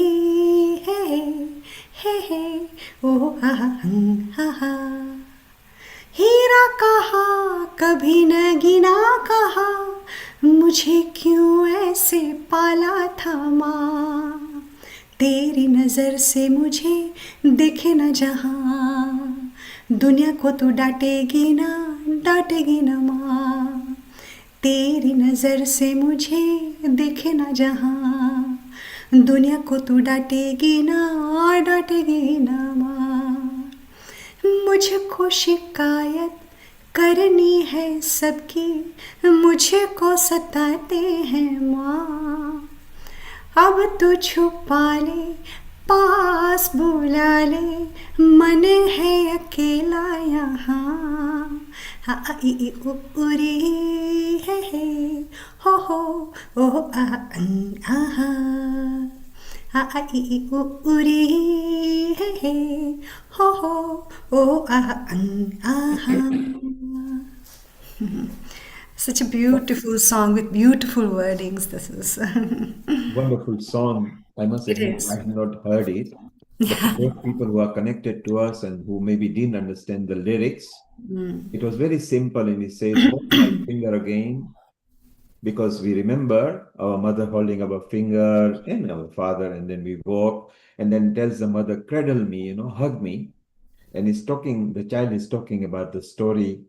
हे ओ हा, हीरा कहा कभी न गिना कहा, मुझे क्यों ऐसे पाला था माँ, तेरी नजर से मुझे दिखे न जहाँ, दुनिया को तू डांटेगी ना माँ, तेरी नजर से मुझे दिखे न जहाँ, दुनिया को तू डांटेगी ना माँ, मुझको शिकायत करनी है सबकी, मुझे को सताते हैं माँ, अब तू छुपा ले पास बुला ले, मन है अकेला यहाँ, आ ई उरी हे हो ओ आहा, आ ई उरी हे हो ओ आहा. Such a beautiful song with beautiful wordings. This is Wonderful song. I must admit, I have not heard it. But for those people who are connected to us and who maybe didn't understand the lyrics, it was very simple. And it says, hold my finger again, because we remember our mother holding our finger and our father, and then we walk, and then tells the mother, cradle me, hug me. And the child is talking about the story,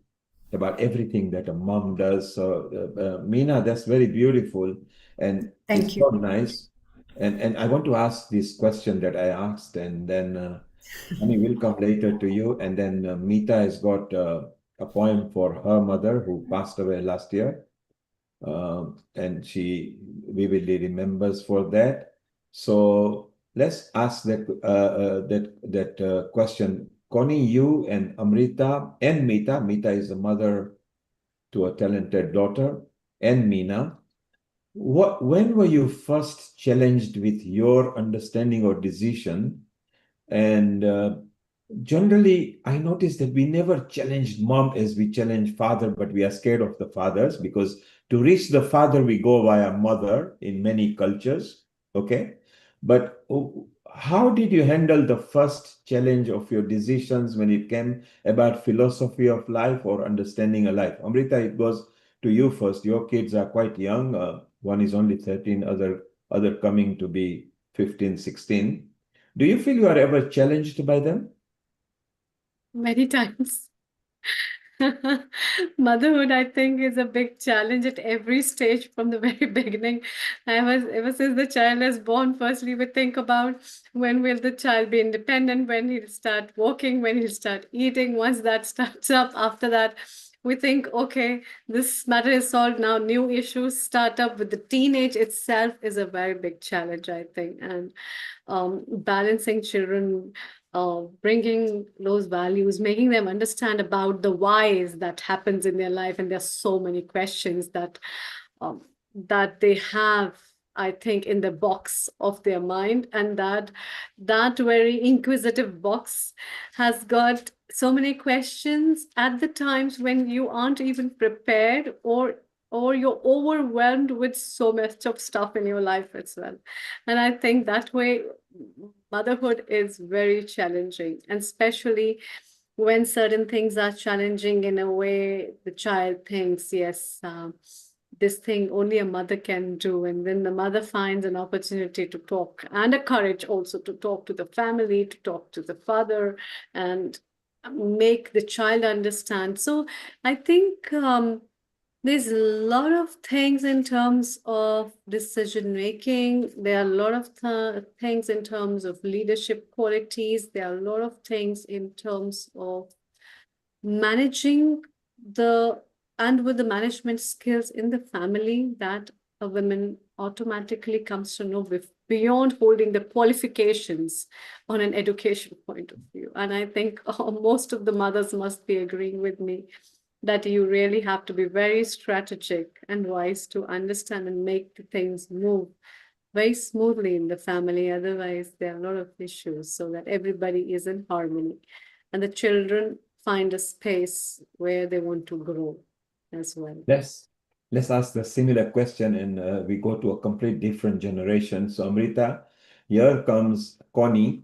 about everything that a mom does. So, Meena, that's very beautiful. And it's so nice. And I want to ask this question that I asked, and then Annie will come later to you. And then Meeta has got a poem for her mother who passed away last year. And she vividly remembers for that. So let's ask that question. Connie, you and Amrita and Mita. Mita is the mother to a talented daughter, and Meena. When were you first challenged with your understanding or decision? And generally, I noticed that we never challenged mom as we challenge father, but we are scared of the fathers because to reach the father, we go via mother in many cultures. Okay. But how did you handle the first challenge of your decisions when it came about philosophy of life or understanding a life? Amrita, it goes to you first. Your kids are quite young. One is only 13, other coming to be 15, 16. Do you feel you are ever challenged by them? Many times. Motherhood, I think, is a big challenge at every stage from the very beginning. Ever since the child is born, firstly, we think about when will the child be independent, when he'll start walking, when he'll start eating. Once that starts up, after that, we think, okay, this matter is solved now. New issues start up with the teenage itself is a very big challenge, I think. And balancing children, bringing those values, making them understand about the whys that happens in their life. And there's so many questions that they have, I think, in the box of their mind, and that very inquisitive box has got so many questions at the times when you aren't even prepared, or you're overwhelmed with so much of stuff in your life as well. And I think that way motherhood is very challenging, and especially when certain things are challenging in a way the child thinks, yes, this thing only a mother can do. And then the mother finds an opportunity to talk, and a courage also to talk to the family, to talk to the father, and make the child understand. So I think there's a lot of things in terms of decision making. There are a lot of things in terms of leadership qualities. There are a lot of things in terms of managing with the management skills in the family that a woman automatically comes to know beyond holding the qualifications on an education point of view. And I think most of the mothers must be agreeing with me that you really have to be very strategic and wise to understand and make the things move very smoothly in the family. Otherwise, there are a lot of issues, so that everybody is in harmony and the children find a space where they want to grow as well. Let's ask the similar question, and we go to a complete different generation. So Amrita, here comes Connie,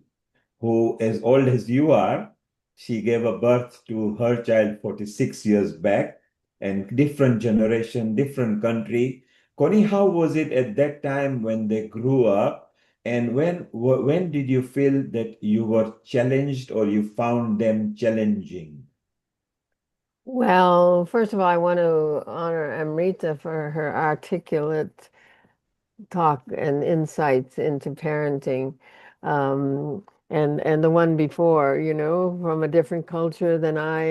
who, as old as you are, she gave a birth to her child 46 years back, and different generation, different country. Connie, how was it at that time when they grew up? And when did you feel that you were challenged or you found them challenging? Well, first of all, I want to honor Amrita for her articulate talk and insights into parenting. And the one before, from a different culture than I,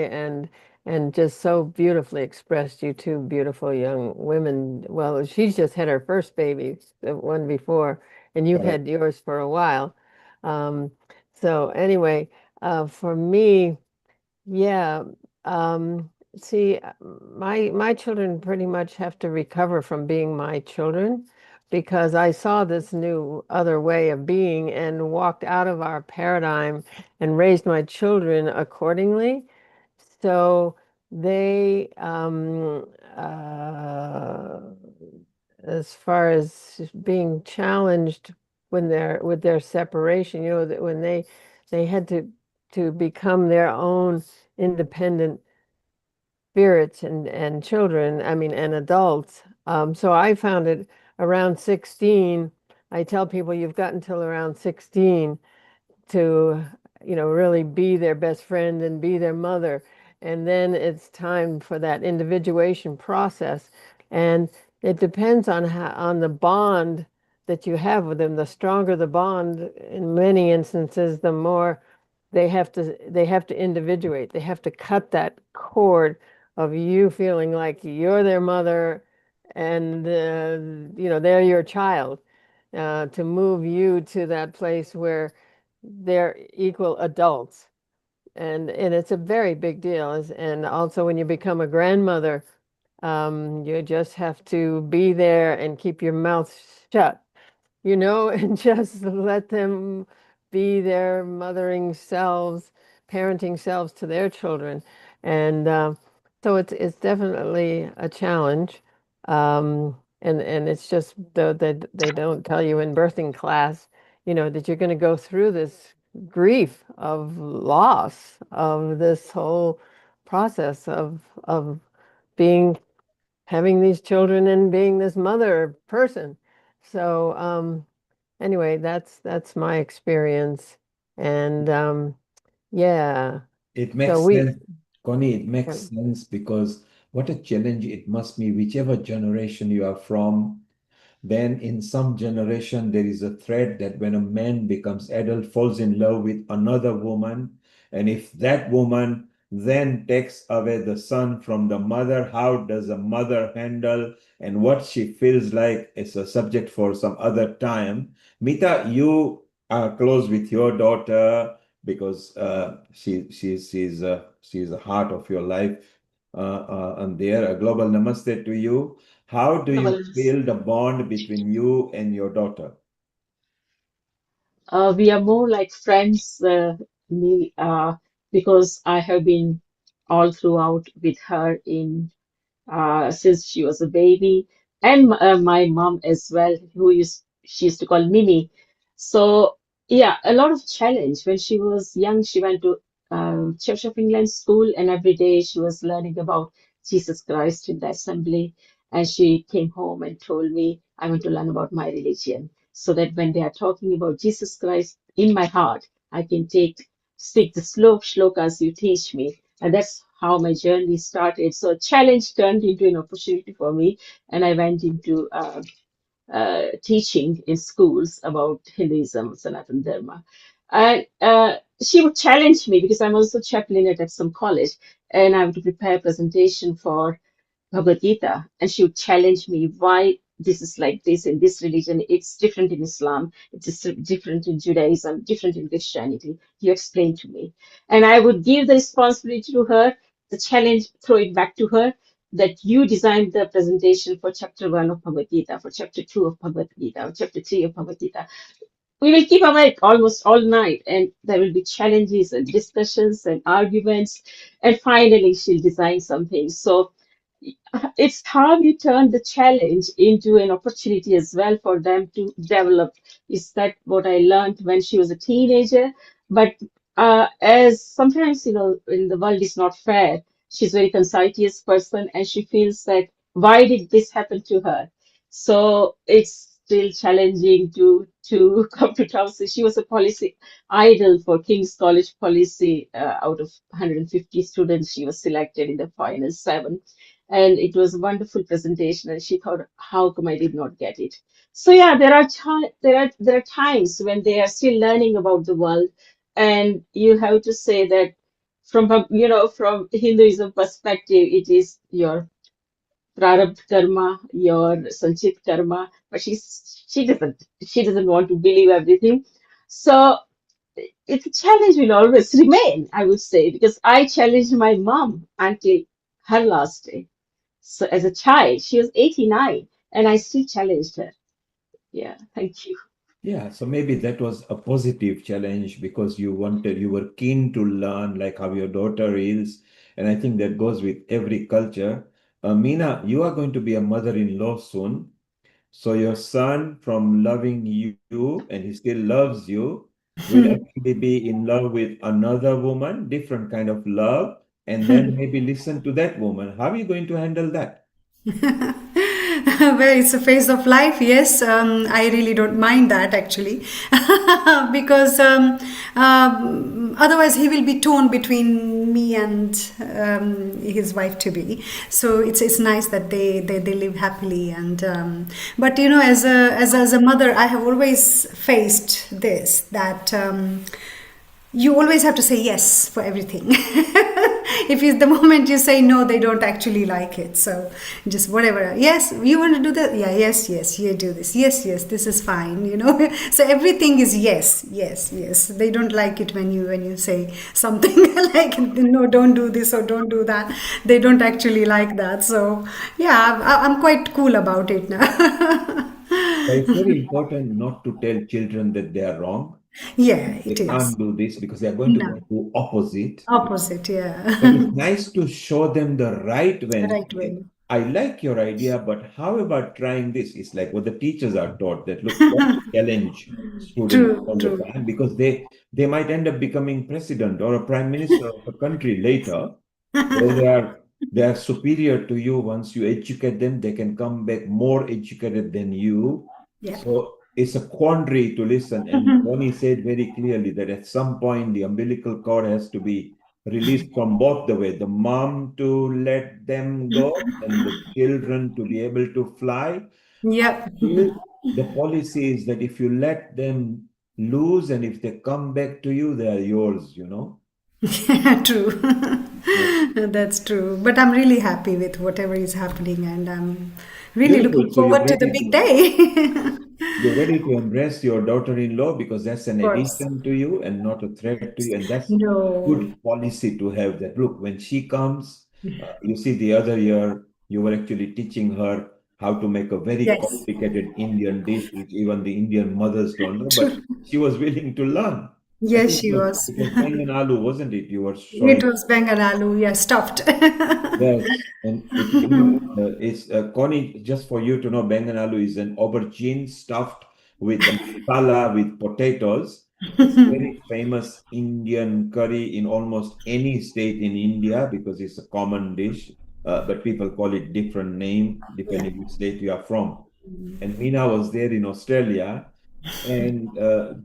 and just so beautifully expressed, you two beautiful young women. Well, she's just had her first baby, the one before, and you've had yours for a while. So anyway, for me, yeah. See, my children pretty much have to recover from being my children, because I saw this new other way of being and walked out of our paradigm and raised my children accordingly. So they, as far as being challenged when they're with their separation, that when they had to become their own independent spirits and children, I mean, and adults. So I found it around 16. I tell people you've got until around 16 to, really be their best friend and be their mother. And then it's time for that individuation process. And it depends on the bond that you have with them. The stronger the bond, in many instances, the more they have to individuate. They have to cut that cord of you feeling like you're their mother and they're your child. to move you to that place where they're equal adults. And it's a very big deal. And also when you become a grandmother, you just have to be there and keep your mouth shut, and just let them be their mothering selves, parenting selves to their children. And so it's definitely a challenge. And it's just that they don't tell you in birthing class, that you're going to go through this grief of loss of this whole process of being having these children and being this mother person. So anyway, that's my experience. And yeah. It So makes we sense, Connie, it makes yeah. sense because what a challenge it must be, whichever generation you are from. Then in some generation, there is a thread that when a man becomes adult, falls in love with another woman, and if that woman then takes away the son from the mother, how does a mother handle and what she feels like is a subject for some other time. Mita, you are close with your daughter because she's the heart of your life. And there, a global namaste to you. How do you feel the bond between you and your daughter? We are more like friends, because I have been all throughout with her in since she was a baby, and my mom as well, she used to call Mimi. So yeah, a lot of challenge. When she was young, she went to Church of England school, and every day she was learning about Jesus Christ in the assembly. And she came home and told me, I want to learn about my religion, so that when they are talking about Jesus Christ in my heart, I can speak the shlokas you teach me. And that's how my journey started. So a challenge turned into an opportunity for me, and I went into teaching in schools about Hinduism, Sanatana Dharma. And she would challenge me because I'm also chaplain at some college, and I have to prepare a presentation for Bhagavad Gita, and she would challenge me why this is like this in this religion. It's different in Islam. It's different in Judaism, different in Christianity. You explain to me, and I would give the responsibility to her, the challenge, throw it back to her. That you designed the presentation for chapter 1 of Bhagavad Gita, for chapter 2 of Bhagavad Gita, or chapter 3 of Bhagavad Gita. We will keep awake almost all night, and there will be challenges and discussions and arguments, and finally she'll design something. So it's how you turn the challenge into an opportunity as well for them to develop. Is that what I learned when she was a teenager? But as sometimes, in the world is not fair, she's a very conscientious person, and she feels that why did this happen to her? So it's still challenging to come to terms. She was a policy idol for King's College Policy. Out of 150 students, she was selected in the final 7, and it was a wonderful presentation. And she thought, how come I did not get it? So yeah, there are times when they are still learning about the world, and you have to say that from Hinduism perspective, it is your prarabdha karma, your sanchit karma, but she doesn't want to believe everything. So it's a challenge will always remain, I would say, because I challenged my mom until her last day. So as a child, she was 89, and I still challenged her. Yeah, thank you. Yeah, so maybe that was a positive challenge because you were keen to learn like how your daughter is. And I think that goes with every culture. Meena, you are going to be a mother-in-law soon. So your son, from loving you, and he still loves you, will actually be in love with another woman, different kind of love, and then maybe listen to that woman. How are you going to handle that? Well, it's a phase of life. Yes, I really don't mind that actually, because otherwise he will be torn between me and his wife to be. So it's nice that they live happily. And but as a mother, I have always faced this, that you always have to say yes for everything. if it's the moment you say no, they don't actually like it. So just whatever. Yes, you want to do that? Yeah, yes, yes, you do this. Yes, yes, this is fine, you know. So everything is yes, yes, yes. They don't like it when you say something like no, don't do this or don't do that. They don't actually like that. So yeah, I'm quite cool about it now. But it's very important not to tell children that they are wrong. Yeah, They it is. can't do this because they are going to No, go to opposite. opposite, yeah. But it's nice to show them the right way and Right say, way. I like your idea, but how about trying this? It's like what the teachers are taught that look, don't challenge students True, all the true. time because they might end up becoming president or a prime minister of a country later. Well, they are superior to you. Once you educate them, they can come back more educated than you. Yeah. So it's a quandary to listen. And Tony said very clearly that at some point the umbilical cord has to be released from both the way, the mom to let them go and the children to be able to fly. Yep. The policy is that if you let them lose and if they come back to you, they are yours, you know. True. Yeah. That's true. But I'm really happy with whatever is happening, and I'm really looking Beautiful. So you're forward to the ready big to day. you're ready to embrace your daughter-in-law because that's an Of course. addition to you and not a threat to you. And that's No. good policy to have that. Look, when she comes, you see the other year, you were actually teaching her how to make a very Yes. complicated Indian dish, which even the Indian mothers don't know, but True. she was willing to learn. I Yes, think she was. it was Bengan Aloo, wasn't it? You were It showing. was bengal aloo, yeah, stuffed. Yes, and it's Connie, just for you to know, Bengan aloo is an aubergine stuffed with a masala with potatoes. It's very famous Indian curry in almost any state in India because it's a common dish, but people call it different name Yeah. depending which state you are from. And Meena was there in Australia, and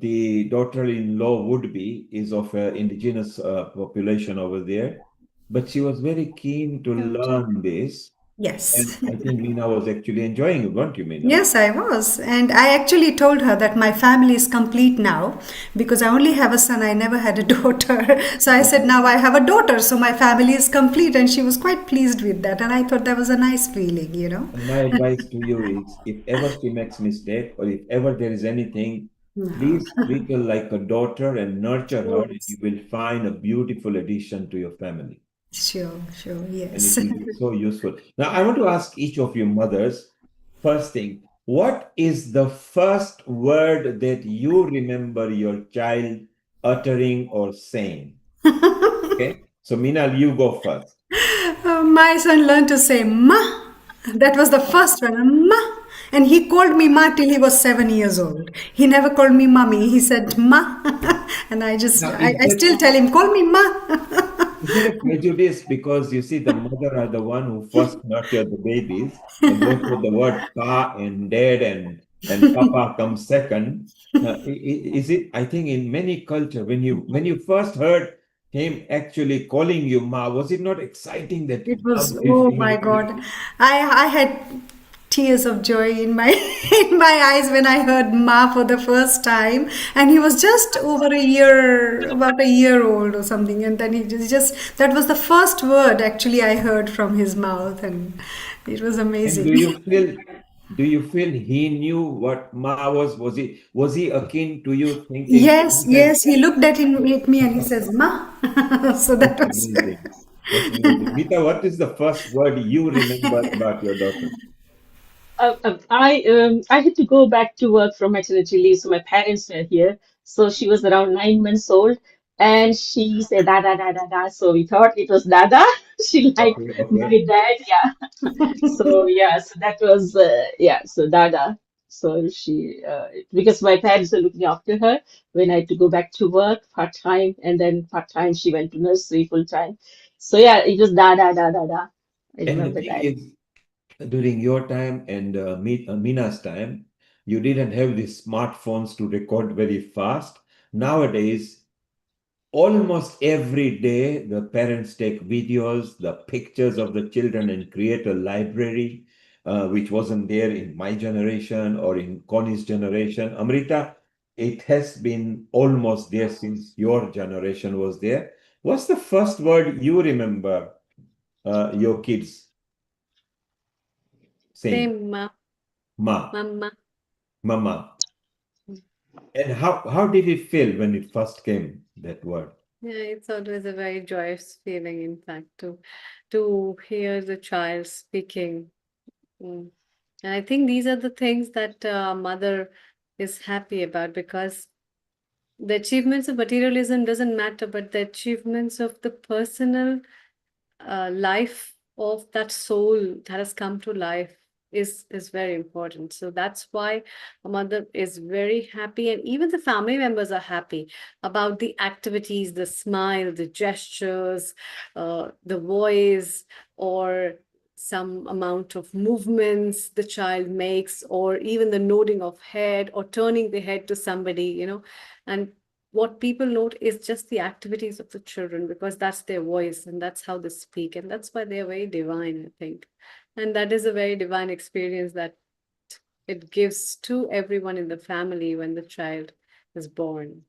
the daughter-in-law would be is of indigenous population over there, but she was very keen to learn this, and Yes. I think Meena was actually enjoying it, weren't you, Meena? Yes, I was. And I actually told her that my family is complete now because I only have a son. I never had a daughter. So I said, now I have a daughter. So my family is complete. And she was quite pleased with that. And I thought that was a nice feeling, you know. And my advice to you is, if ever she makes mistake or if ever there is anything, No. please treat her like a daughter and nurture her, and you Yes. will find a beautiful addition to your family. Sure, sure, And yes. it will be so useful. Now, I want to ask each of you mothers, first thing, what is the first word that you remember your child uttering or saying? Okay, so Minal, you go first. My son learned to say ma. That was the first one, ma. And he called me ma till he was 7 years old. He never called me mummy. He said ma. And Now, I still tell him, call me ma. is it a prejudice because you see the mother are the one who first nurture the babies, and therefore the word pa and dad and papa comes second? Is it? I think in many culture, when you first heard him actually calling you ma, was it not exciting that It was, somebody oh my finally? God. I had tears of joy in my in my eyes when I heard Ma for the first time. And he was just over a year, about a year old or something. And then he just that was the first word actually I heard from his mouth, and it was And amazing. do you feel he knew what ma was? Was he akin to you thinking Yes, sometimes? yes. He looked at me and he says, Ma. So that That's was amazing. That's amazing. Rita, what is the first word you remember about your daughter? I had to go back to work from maternity leave, so my parents were here. So she was around 9 months old, and she said da da da da da. So we thought it was Dada. She liked Okay, my okay. dad, yeah. So yeah, so that was yeah. So Dada. So she because my parents were looking after her when I had to go back to work part time, and then part time she went to nursery full time. So yeah, it was Dada da da da. I And the remember thing that. is, during your time and Mina's time, you didn't have these smartphones to record very fast. Nowadays, almost every day, the parents take videos, the pictures of the children, and create a library, which wasn't there in my generation or in Connie's generation. Amrita, it has been almost there since your generation was there. What's the first word you remember your kids saying? Same, ma, Ma, mama. mama. And how did it feel when it first came, that word? Yeah, it's always a very joyous feeling, in fact, to hear the child speaking. Mm. And I think these are the things that a mother is happy about, because the achievements of materialism doesn't matter, but the achievements of the personal life of that soul that has come to life is very important. So that's why a mother is very happy, and even the family members are happy about the activities, the smile, the gestures, the voice, or some amount of movements the child makes, or even the nodding of head or turning the head to somebody, and what people note is just the activities of the children, because that's their voice and that's how they speak, and that's why they're very divine, I think. And that is a very divine experience that it gives to everyone in the family when the child is born.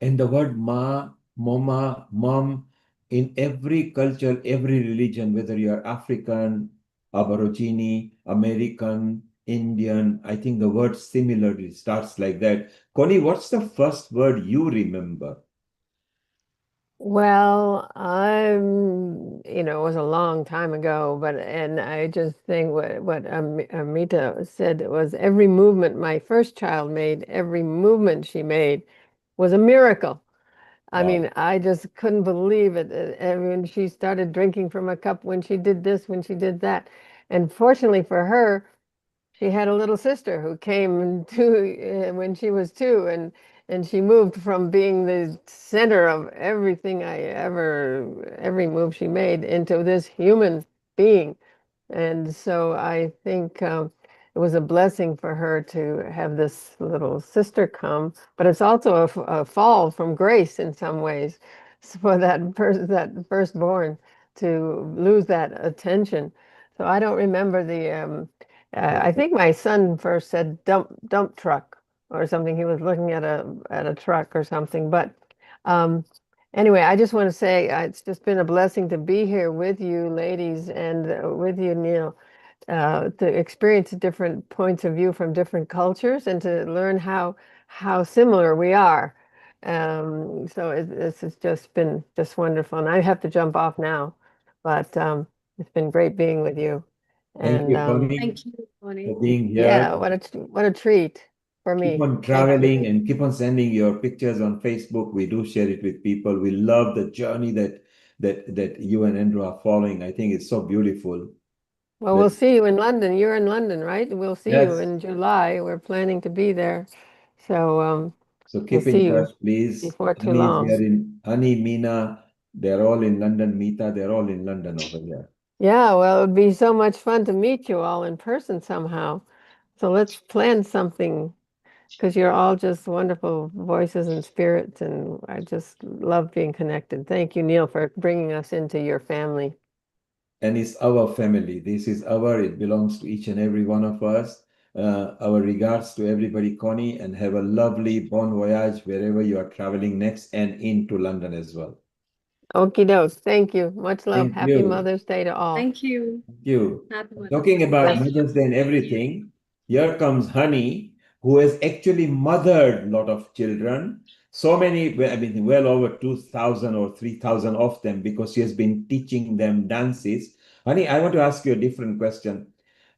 And the word ma, mama, mom, in every culture, every religion, whether you are African, Aborigine, American, Indian, I think the word similarly starts like that. Connie, what's the first word you remember? Well, it was a long time ago, and I just think what Amrita said was every movement my first child made, every movement she made was a miracle. I Wow. mean, I just couldn't believe it. And when she started drinking from a cup, when she did this, when she did that. And fortunately for her, she had a little sister who came to when she was 2, and she moved from being the center of everything every move she made into this human being. And so I think it was a blessing for her to have this little sister come, but it's also a fall from grace in some ways for that firstborn to lose that attention. So I don't remember I think my son first said dump truck or something. He was looking at a truck or something. But um, anyway, I just want to say it's just been a blessing to be here with you, ladies, and with you, Neil, to experience different points of view from different cultures and to learn how similar we are. So this has just been just wonderful. And I have to jump off now, but it's been great being with you. Thank And you, Connie, Thank you, Bonnie. for being yeah, here. what a treat for Keep me. on Thank you. traveling and keep on sending your pictures on Facebook. We do share it with people. We love the journey that you and Andrew are following. I think it's so beautiful. Well, we'll That, see you in London. You're in London, right? We'll see you yes. in July. We're planning to be there. So So we'll keep in see touch, you please. before too Annie is long. here in Annie, Meena, they're all in London. Meeta, they're all in London over here. Yeah, well, it'd be so much fun to meet you all in person somehow. So let's plan something because you're all just wonderful voices and spirits, and I just love being connected. Thank you, Neil, for bringing us into your family. And it's our family. This is it belongs to each and every one of us. Our regards to everybody, Connie, and have a lovely bon voyage wherever you are traveling next and into London as well. Okie doke. Thank you. Much love. Thank Happy you. Mother's Day to all. Thank you. Thank you. Happy Mother's Talking Day. about Bless you. Mother's Day and everything, here comes Honey, who has actually mothered a lot of children. So many, I mean, well over 2,000 or 3,000 of them because she has been teaching them dances. Honey, I want to ask you a different question.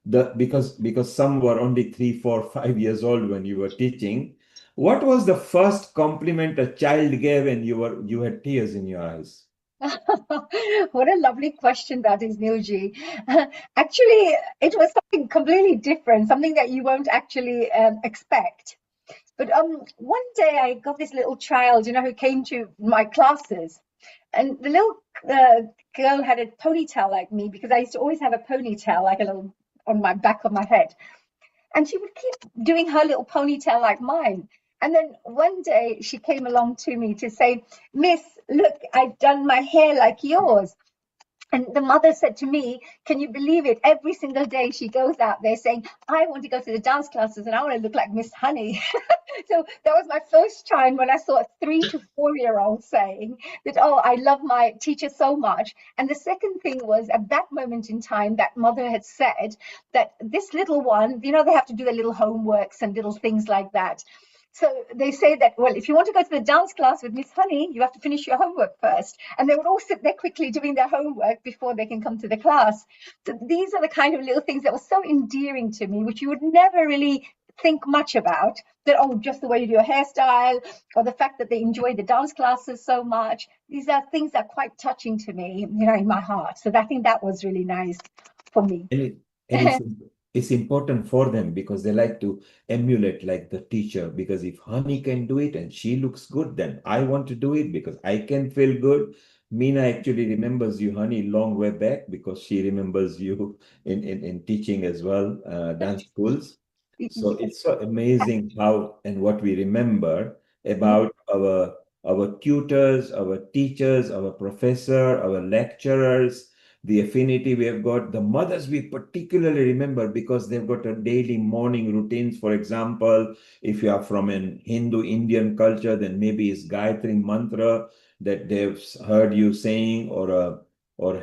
Because some were only 3, 4, 5 years old when you were teaching. What was the first compliment a child gave and you had tears in your eyes? What a lovely question that is, Neilji. Actually, it was something completely different, something that you won't actually expect. But one day I got this little child, who came to my classes, and the little girl had a ponytail like me because I used to always have a ponytail, like a little on my back of my head, and she would keep doing her little ponytail like mine. And then one day she came along to me to say, "Miss, look, I've done my hair like yours." And the mother said to me, can you believe it? Every single day she goes out there saying, I want to go to the dance classes and I want to look like Miss Honey. So that was my first time when I saw a 3 to 4 year old saying that, oh, I love my teacher so much. And the second thing was, at that moment in time, that mother had said that this little one, you know, they have to do their little homeworks and little things like that. So they say that, well, if you want to go to the dance class with Miss Honey, you have to finish your homework first. And they would all sit there quickly doing their homework before they can come to the class. So these are the kind of little things that were so endearing to me, which you would never really think much about. That, oh, just the way you do your hairstyle, or the fact that they enjoy the dance classes so much. These are things that are quite touching to me, you know, in my heart. So I think that was really nice for me. And it's important for them because they like to emulate like the teacher. Because if Honey can do it and she looks good, then I want to do it because I can feel good. Meena actually remembers you, Honey, long way back because she remembers you in teaching as well, dance schools. So it's so amazing how and what we remember about our tutors, our teachers, our professor, our lecturers, the affinity we have got. The mothers we particularly remember because they've got a daily morning routines. For example, if you are from an Hindu Indian culture, then maybe it's Gayatri mantra that they've heard you saying, or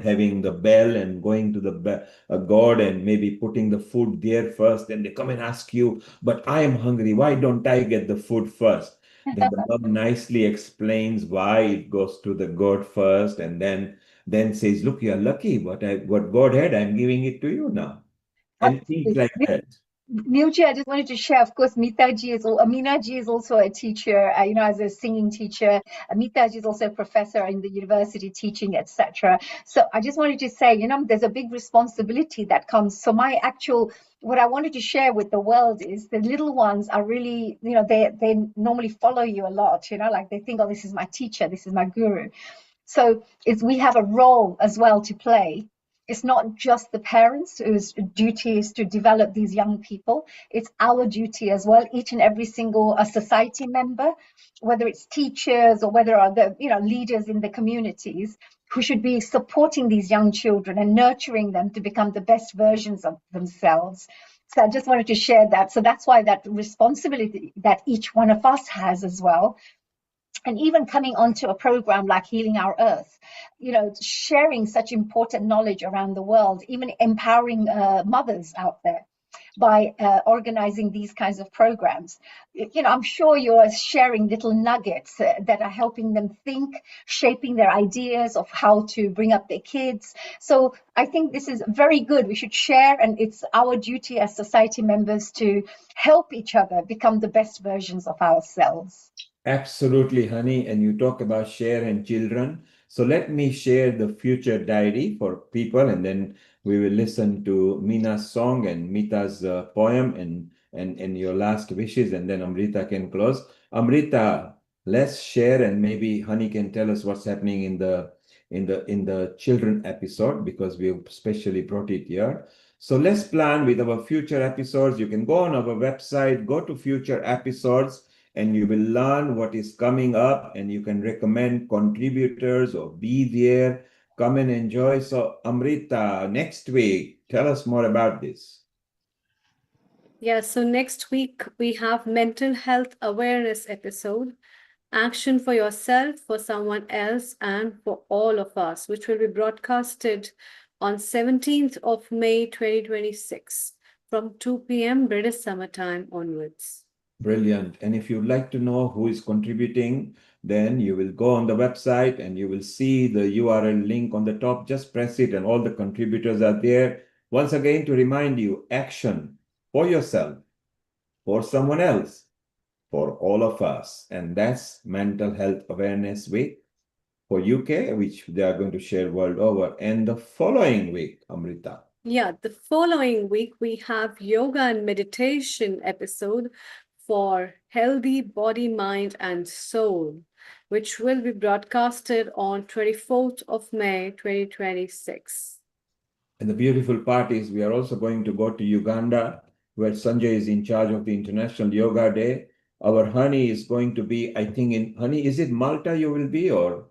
having the bell and going to the god and maybe putting the food there first. Then they come and ask you, but I am hungry. Why don't I get the food first? Then the mom nicely explains why it goes to the god first, and then says, look, you're lucky. What God had, I'm giving it to you now. And things like that. Nilji, I just wanted to share, of course, Amina ji is also a teacher, you know, as a singing teacher. Amita ji is also a professor in the university teaching, etc. So I just wanted to say, you know, there's a big responsibility that comes. So what I wanted to share with the world is the little ones are really, you know, they normally follow you a lot, you know, like they think, oh, this is my teacher, this is my guru. So we have a role as well to play. It's not just the parents whose duty is to develop these young people. It's our duty as well, each and every single society member, whether it's teachers or whether are the, you know, leaders in the communities, who should be supporting these young children and nurturing them to become the best versions of themselves. So I just wanted to share that. So that's why that responsibility that each one of us has as well. And even coming onto a program like Healing Our Earth, you know, sharing such important knowledge around the world, even empowering mothers out there by organizing these kinds of programs. You know, I'm sure you're sharing little nuggets that are helping them think, shaping their ideas of how to bring up their kids. So I think this is very good. We should share, and it's our duty as society members to help each other become the best versions of ourselves. Absolutely, Honey. And you talk about share and children. So let me share the future diary for people, and then we will listen to Mina's song and Mita's poem and your last wishes, and then Amrita can close. Amrita, let's share, and maybe Honey can tell us what's happening in the children episode because we specially brought it here. So let's plan with our future episodes. You can go on our website, go to future episodes, and you will learn what is coming up, and you can recommend contributors or be there, come and enjoy. So Amrita, next week, tell us more about this. Yeah, so next week we have mental health awareness episode, action for yourself, for someone else, and for all of us, which will be broadcasted on 17th of May 2026 from 2 p.m. British Summer Time onwards. Brilliant. And if you'd like to know who is contributing, then you will go on the website and you will see the URL link on the top. Just press it and all the contributors are there. Once again, to remind you, action for yourself, for someone else, for all of us. And that's Mental Health Awareness Week for UK, which they are going to share world over. And the following week, Amrita. Yeah, the following week we have yoga and meditation episode for healthy body, mind, and soul, which will be broadcasted on 24th of May 2026. And the beautiful part is we are also going to go to Uganda, where Sanjay is in charge of the International Yoga Day. Our Honey is going to be, I think, Honey, is it Malta you will be, or?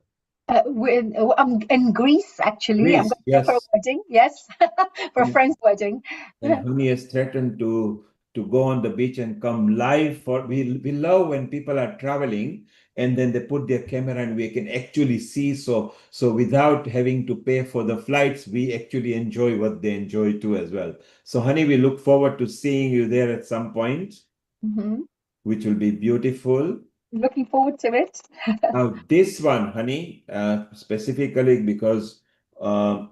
I'm in Greece, actually. I'm Greece, going there for a yes. wedding. Yes, for a friend's wedding. And Honey has threatened to go on the beach and come live for we love when people are traveling and then they put their camera and we can actually see. So without having to pay for the flights, we actually enjoy what they enjoy too as well. So Honey, we look forward to seeing you there at some point, which will be beautiful. Looking forward to it. Now, this one, Honey, specifically because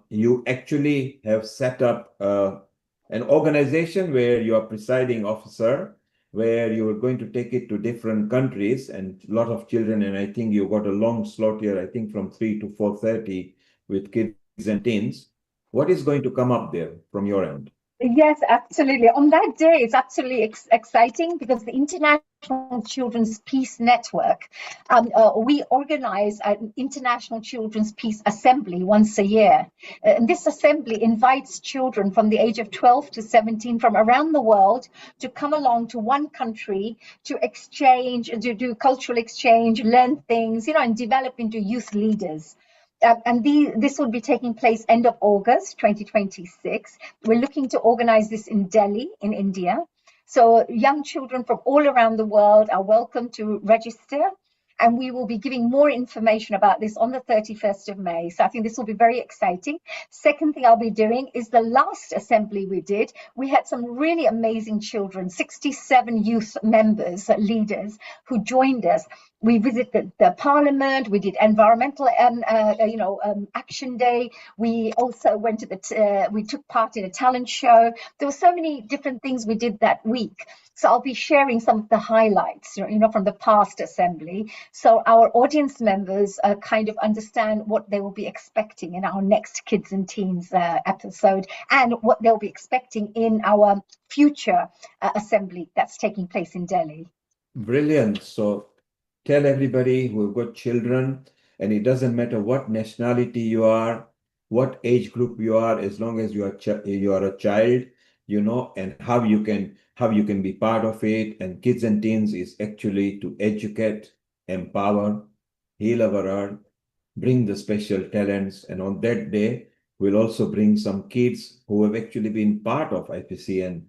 you actually have set up an organization where you are presiding officer, where you are going to take it to different countries and a lot of children. And I think you got a long slot here, I think from 3 to 4:30 with kids and teens. What is going to come up there from your end? Yes, absolutely. On that day, it's absolutely exciting because the International Children's Peace Network, we organize an International Children's Peace Assembly once a year. And this assembly invites children from the age of 12 to 17 from around the world to come along to one country to exchange, to do cultural exchange, learn things, and develop into youth leaders. This will be taking place end of August 2026. We're looking to organize this in Delhi, in India. So young children from all around the world are welcome to register. And we will be giving more information about this on the 31st of May. So I think this will be very exciting. Second thing I'll be doing is the last assembly we did. We had some really amazing children, 67 youth members, leaders who joined us. We visited the parliament. We did environmental, action day. We also went to we took part in a talent show. There were so many different things we did that week. So I'll be sharing some of the highlights, from the past assembly. So our audience members kind of understand what they will be expecting in our next Kids and Teens episode and what they'll be expecting in our future assembly that's taking place in Delhi. Brilliant. So tell everybody who've got children, and it doesn't matter what nationality you are, what age group you are, as long as you are a child, and how you can be part of it. And Kids and Teens is actually to educate, empower, heal our earth, bring the special talents. And on that day, we'll also bring some kids who have actually been part of IPCN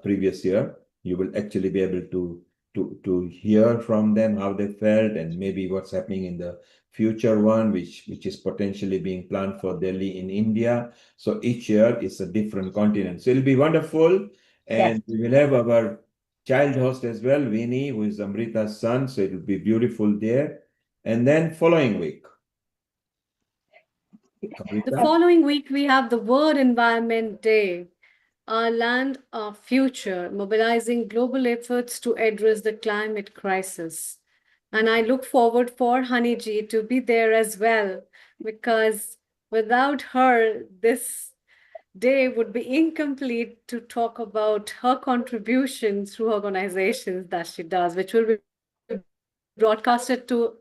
previous year. You will actually be able to hear from them how they felt and maybe what's happening in the future one, which is potentially being planned for Delhi in India. So each year is a different continent. So it'll be wonderful. And we will have our child host as well, Vinny, who is Amrita's son. So it'll be beautiful there. And then following week. The following week, we have the World Environment Day. Our land, our future, mobilizing global efforts to address the climate crisis. And I look forward for Honey Ji to be there as well, because without her, this day would be incomplete to talk about her contribution through organizations that she does, which will be broadcasted to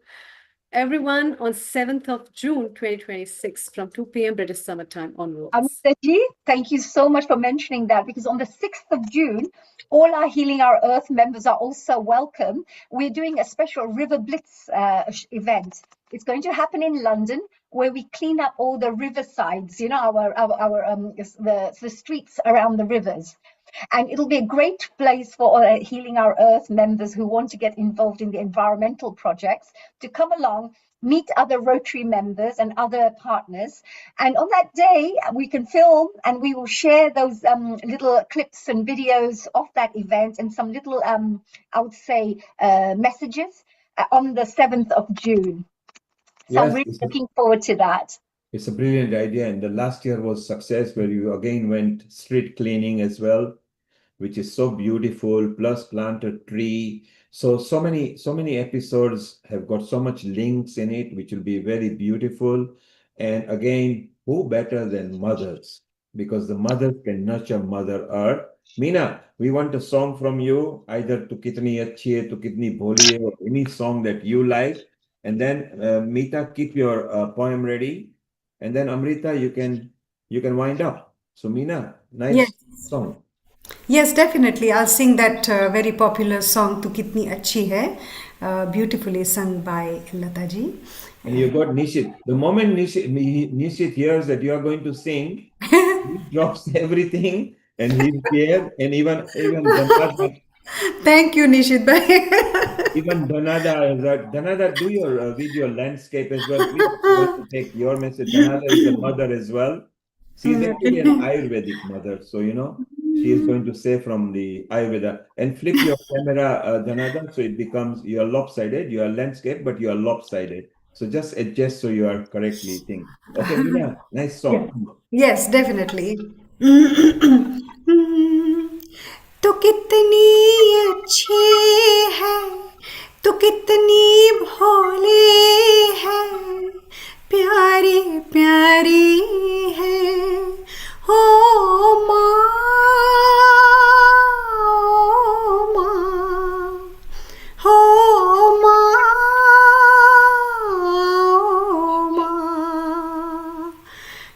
everyone on 7th of June 2026 from 2 p.m. British Summer Time onwards. Amrita ji, thank you so much for mentioning that, because on the 6th of June, all our Healing Our Earth members are also welcome. We're doing a special River Blitz event. It's going to happen in London, where we clean up all the river sides, the streets around the rivers. And it'll be a great place for Healing Our Earth members who want to get involved in the environmental projects to come along, meet other Rotary members and other partners. And on that day, we can film and we will share those little clips and videos of that event and some little, I would say, messages on the 7th of June. So I'm really looking forward to that. It's a brilliant idea. And the last year was success, where you again went street cleaning as well, which is so beautiful, plus plant a tree. So many episodes have got so much links in it, which will be very beautiful. And again, who better than mothers? Because the mothers can nurture Mother Earth. Meena, we want a song from you, either to Kitni Achhi Hai, to Kitni Bholi Hai, or any song that you like. And then Meeta, keep your poem ready. And then Amrita, you can wind up. So Meena, nice song. Yes, definitely. I'll sing that very popular song, Tu Kitni Achhi Hai, beautifully sung by Lata ji. And you got Nishit. The moment Nishit hears that you are going to sing, he drops everything and he's here. And even Dhanada, Thank you, Nishit bhai. even Dhanada, do your video landscape as well, please. I want to take your message. Dhanada is a mother as well. She is actually an Ayurvedic mother, so she is going to say from the Ayurveda. And flip your camera, Dhanada, so it becomes you are lopsided. You are landscape, but you are lopsided. So just adjust so you are correctly thinking. Okay, Meena, nice Yeah. song. Yes, definitely. तो कितनी अच्छी है, तो कितनी भोली है, प्यारी प्यारी है, हो माँ, ओ माँ, हो माँ, ओ माँ।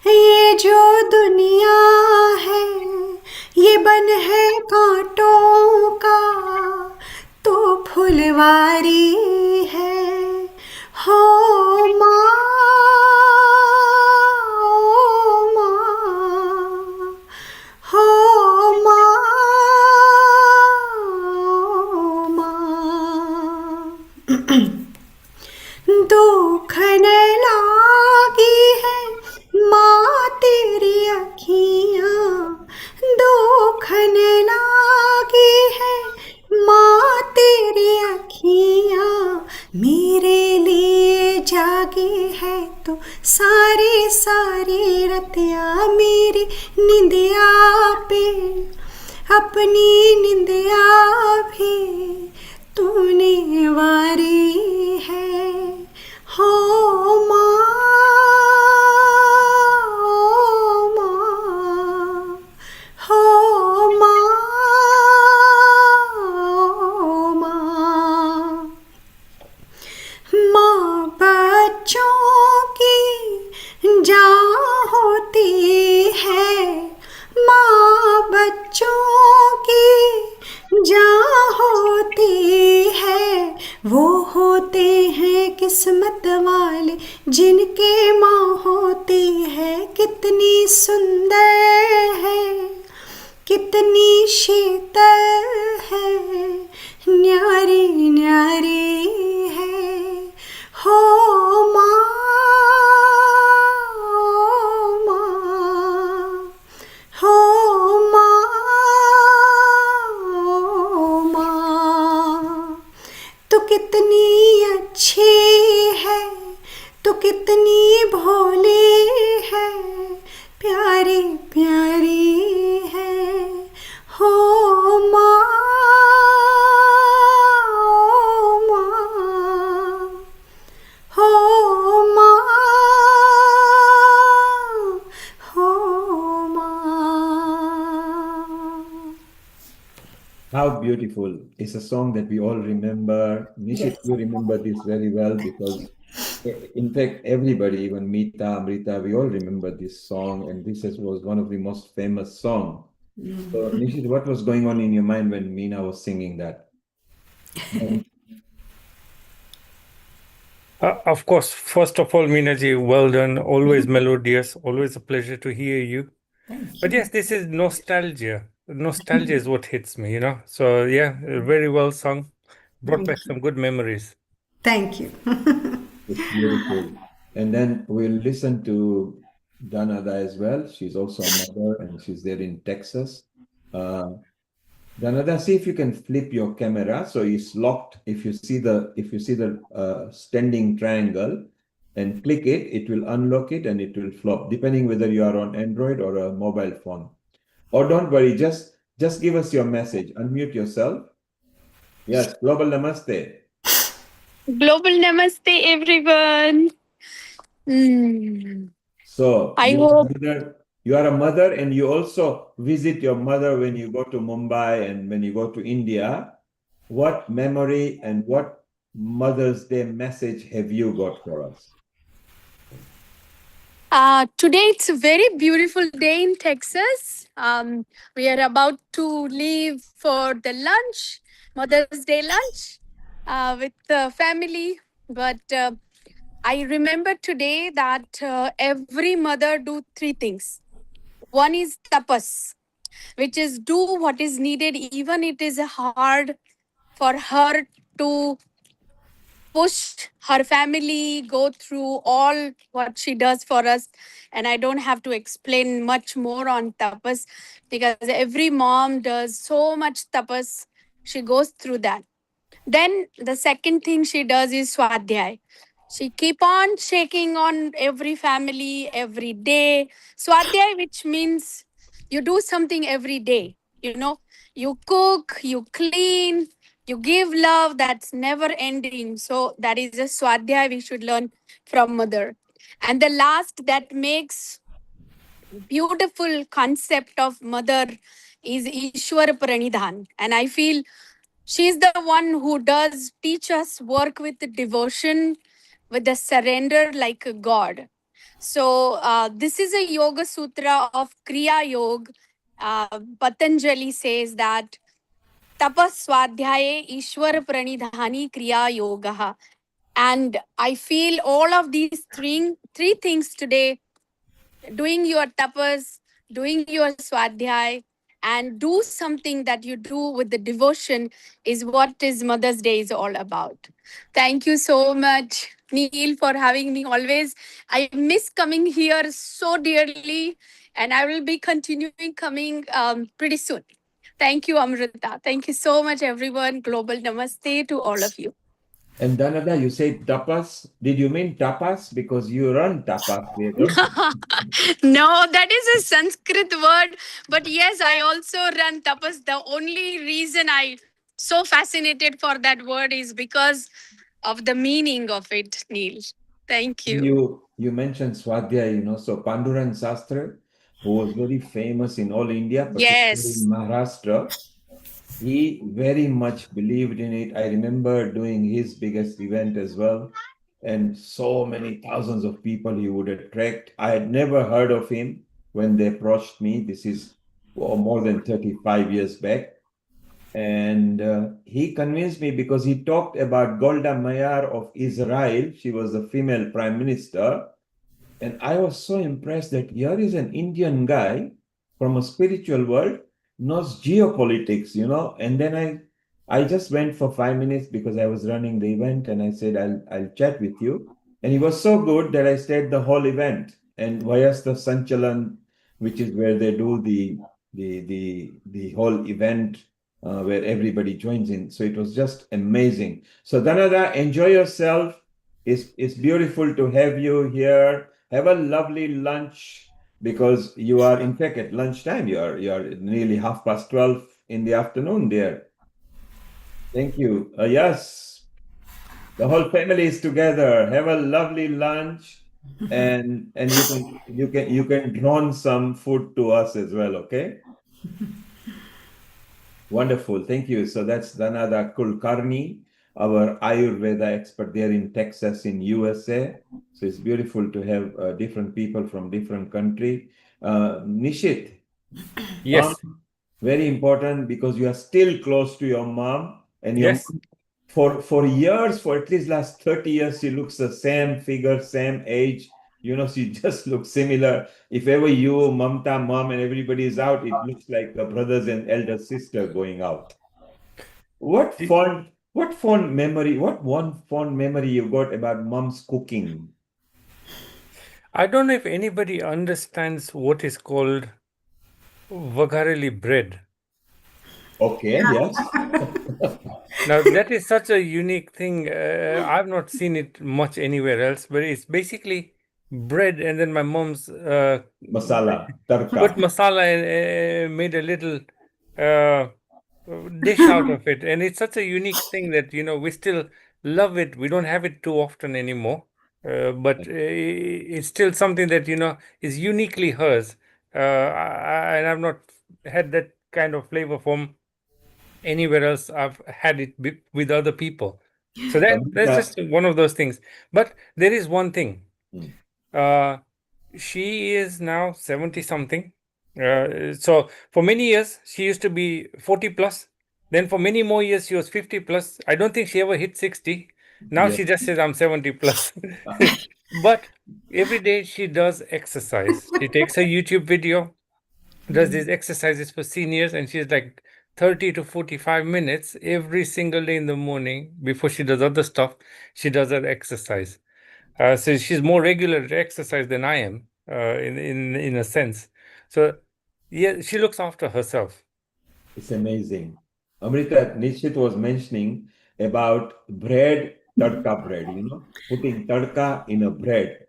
ये जो दुनिया है ये बन है कांटों का, तो फुलवारी है, हो माँ, ओ माँ, हो माँ, ओ माँ। दुख न लागी है माँ तेरी अखियाँ, दुख न लागी है माँ तेरी अखियाँ, मेरे लिए जागी है तो सारी सारी रतिया, मेरी निंदिया पे अपनी निंदिया भी तूने वारी है, हो माँ, ओ माँ, हो माँ, ओ माँ। माँ बच्चों की जान होती है, माँ बच्चों की जान होती है, वो होते हैं किस्मत वाले जिनके माँ होती है, कितनी सुंदर है, कितनी शीतल है, न्यारी न्यारी है, हो माँ, ओ माँ, हो माँ, ओ माँ। तू कितनी अच्छी है, तू कितनी भोली है, प्यारी प्यारी है, हो माँ, ओ माँ, हो माँ, हो माँ। How beautiful. It's a song that we all remember. Nishit, Yes. you remember this very well because, in fact, everybody, even Meeta, Amrita, we all remember this song, and was one of the most famous songs. So, Nishit, what was going on in your mind when Meena was singing that? Of course, first of all, Meenaji, well done. Always melodious. Always a pleasure to hear you. But yes, this is nostalgia. Nostalgia is what hits me, So yeah, very well sung. Brought back Thank you. some good memories. Thank you. It's beautiful. And then we'll listen to Danada as well. She's also a mother and she's there in Texas. Danada, see if you can flip your camera so it's locked. If you see the standing triangle and click it, it will unlock it and it will flop, depending whether you are on Android or a mobile phone. Or don't worry, just give us your message. Unmute yourself. Yes, Global Namaste. Global Namaste, everyone. Mm. So I you hope you are a mother and you also visit your mother when you go to Mumbai and when you go to India. What memory and what Mother's Day message have you got for us? Today it's a very beautiful day in Texas. We are about to leave for the lunch, Mother's Day lunch, with the family. But I remember today that every mother do three things. One is tapas, which is do what is needed, even it is hard for her to push her family, go through all what she does for us. And I don't have to explain much more on tapas because every mom does so much tapas. She goes through that. Then the second thing she does is swadhyay. She keep on shaking on every family every day. Swadhyay, which means you do something every day. You know, you cook, you clean, you give love. That's never ending. So that is a swadhyay we should learn from mother. And the last that makes beautiful concept of mother is Ishwar Pranidhan. And I feel she's the one who does teach us work with the devotion, with the surrender like a God. So this is a Yoga Sutra of Kriya Yoga. Patanjali says that tapas swadhyaye ishwar pranidhani kriya yoga. And I feel all of these three things today, doing your tapas, doing your swadhyay, and do something that you do with the devotion is what is Mother's Day is all about. Thank you so much, Neil, for having me always. I miss coming here so dearly, and I will be continuing coming pretty soon. Thank you, Amrita. Thank you so much, everyone. Global namaste to all of you. And Danada, you said tapas. Did you mean tapas? Because you run tapas there, don't you? No, that is a Sanskrit word. But yes, I also run tapas. The only reason I so fascinated for that word is because of the meaning of it, Neil. Thank you. You mentioned Swadhyaya, so Panduran Sastra, who was very famous in all India, particularly in Yes. Maharashtra, he very much believed in it. I remember doing his biggest event as well, and so many thousands of people he would attract. I had never heard of him when they approached me. This is more than 35 years back. And he convinced me because he talked about Golda Meir of Israel. She was the female prime minister. And I was so impressed that here is an Indian guy from a spiritual world, knows geopolitics, And then I just went for 5 minutes because I was running the event, and I said, I'll chat with you. And he was so good that I stayed the whole event. And Vayasta Sanchalan, which is where they do the whole event, where everybody joins in. So it was just amazing. So Danada, enjoy yourself. It's beautiful to have you here. Have a lovely lunch, because you are, in fact, at lunchtime. You're nearly 12:30 in the afternoon there. Thank you. Yes, the whole family is together. Have a lovely lunch, and you can drone some food to us as well. Okay. Wonderful. Thank you. So that's Danada Kulkarni, our Ayurveda expert there in Texas, in USA. So it's beautiful to have different people from different country. Nishit, Yes. very important, because you are still close to your mom, and your Yes. mom, for years, for at least last 30 years, she looks the same figure, same age. She just looks similar. If ever you, Mamta, mom, and everybody is out, it looks like the brothers and elder sister going out. What one fond memory you got about mom's cooking? I don't know if anybody understands what is called Vagareli bread. Okay, yes. Now, that is such a unique thing. I've not seen it much anywhere else, but it's basically bread, and then my mom's Masala, tarka. put masala and made a little uh, dish out of it. And it's such a unique thing that, we still love it. We don't have it too often anymore. But it's still something that, is uniquely hers. And I've not had that kind of flavor from anywhere else. I've had it with other people. So that's Amrita. just one of those things. But there is one thing. she is now 70 something. So for many years, she used to be 40 plus. Then for many more years, she was 50 plus. I don't think she ever hit 60. Now Yeah. she just says, I'm 70 plus. But every day she does exercise. She takes her YouTube video, does these exercises for seniors, and she's like 30 to 45 minutes every single day in the morning before she does other stuff. She does her exercise. So she's more regular to exercise than I am, in a sense. So yeah, she looks after herself. It's amazing. Amrita, Nishit was mentioning about bread, tadka bread, putting tadka in a bread.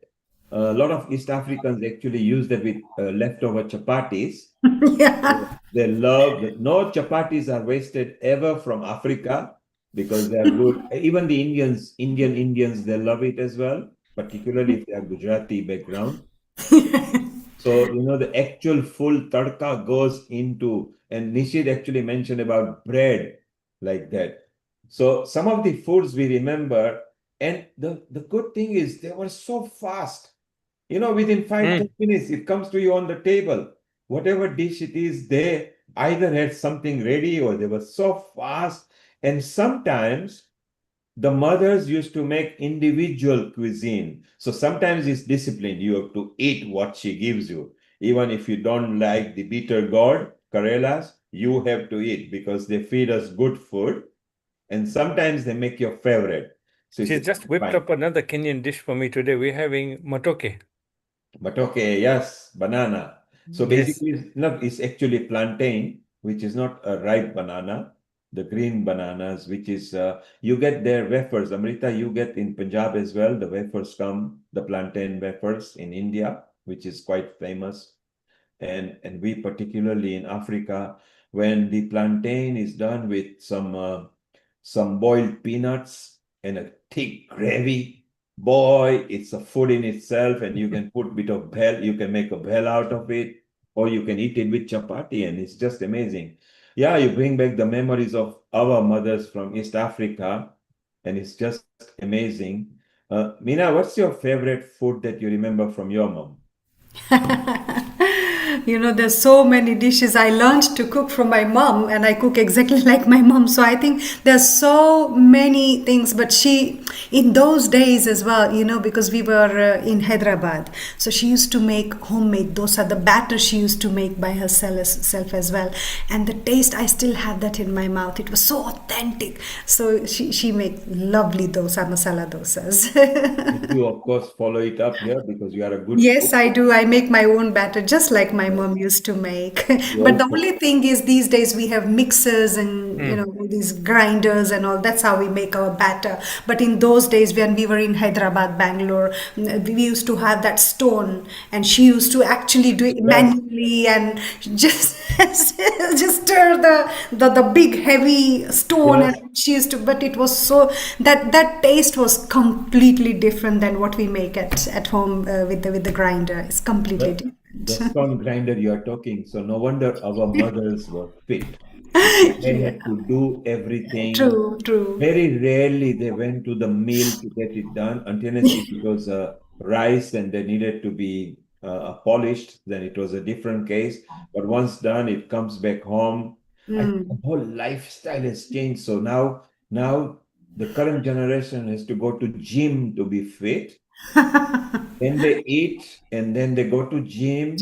A lot of East Africans actually use that with leftover chapatis. Yeah. They love that. No chapatis are wasted ever from Africa because they are good. Even the Indians, they love it as well, particularly if they are Gujarati background. So, the actual full tadka goes into, and Nishid actually mentioned about bread like that. So some of the foods we remember, and the good thing is they were so fast. Within 5-10 minutes, it comes to you on the table. Whatever dish it is, they either had something ready or they were so fast. And sometimes the mothers used to make individual cuisine. So sometimes it's disciplined. You have to eat what she gives you. Even if you don't like the bitter gourd, Karelas, you have to eat because they feed us good food. And sometimes they make your favorite. So it's She's just whipped fine. up another Kenyan dish for me today. We're having matoke. Matoke, yes, banana. So Yes. basically, it's actually plantain, which is not a ripe banana, the green bananas, which is, you get their wafers. Amrita, you get in Punjab as well. The wafers come, the plantain wafers in India, which is quite famous. And we particularly in Africa, when the plantain is done with some boiled peanuts and a thick gravy, boy, it's a food in itself, and you can put a bit of bell, you can make a bell out of it, or you can eat it with chapati, and it's just amazing. Yeah, you bring back the memories of our mothers from East Africa, and it's just amazing. Mina, what's your favorite food that you remember from your mom? There's so many dishes I learned to cook from my mom, and I cook exactly like my mom. So I think there's so many things. But she, in those days as well, because we were in Hyderabad, so she used to make homemade dosa. The batter she used to make by herself as well, and the taste, I still have that in my mouth. It was so authentic. So she made lovely dosa, masala dosas. You, of course, follow it up here because you are a good Yes, cook. I do. I make my own batter just like my mom used to make. You But the also, only thing is these days we have mixers and these grinders and all. That's how we make our batter. But in those days when we were in Hyderabad, Bangalore, we used to have that stone, and she used to actually do it yes, manually and just just stir the big heavy stone, yes, and she used to. But it was so that taste was completely different than what we make at home with the grinder. It's completely the different. stone grinder you are talking. So no wonder our mothers were fit because they Yeah, had to do everything. true, true. Very rarely they went to the mill to get it done unless if it was rice and they needed to be polished, then it was a different case. But once done, it comes back home. I think the Mm. whole lifestyle has changed. So now the current generation has to go to gym to be fit. Then they eat and then they go to gym.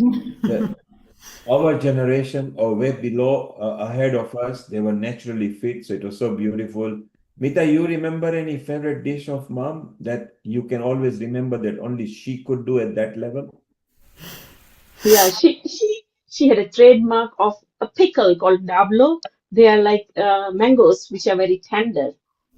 Our generation or way below, ahead of us, they were naturally fit. So it was so beautiful. Mita, you remember any favorite dish of mom that you can always remember that only she could do at that level? Yeah, she had a trademark of a pickle called dablo. They are like mangoes, which are very tender,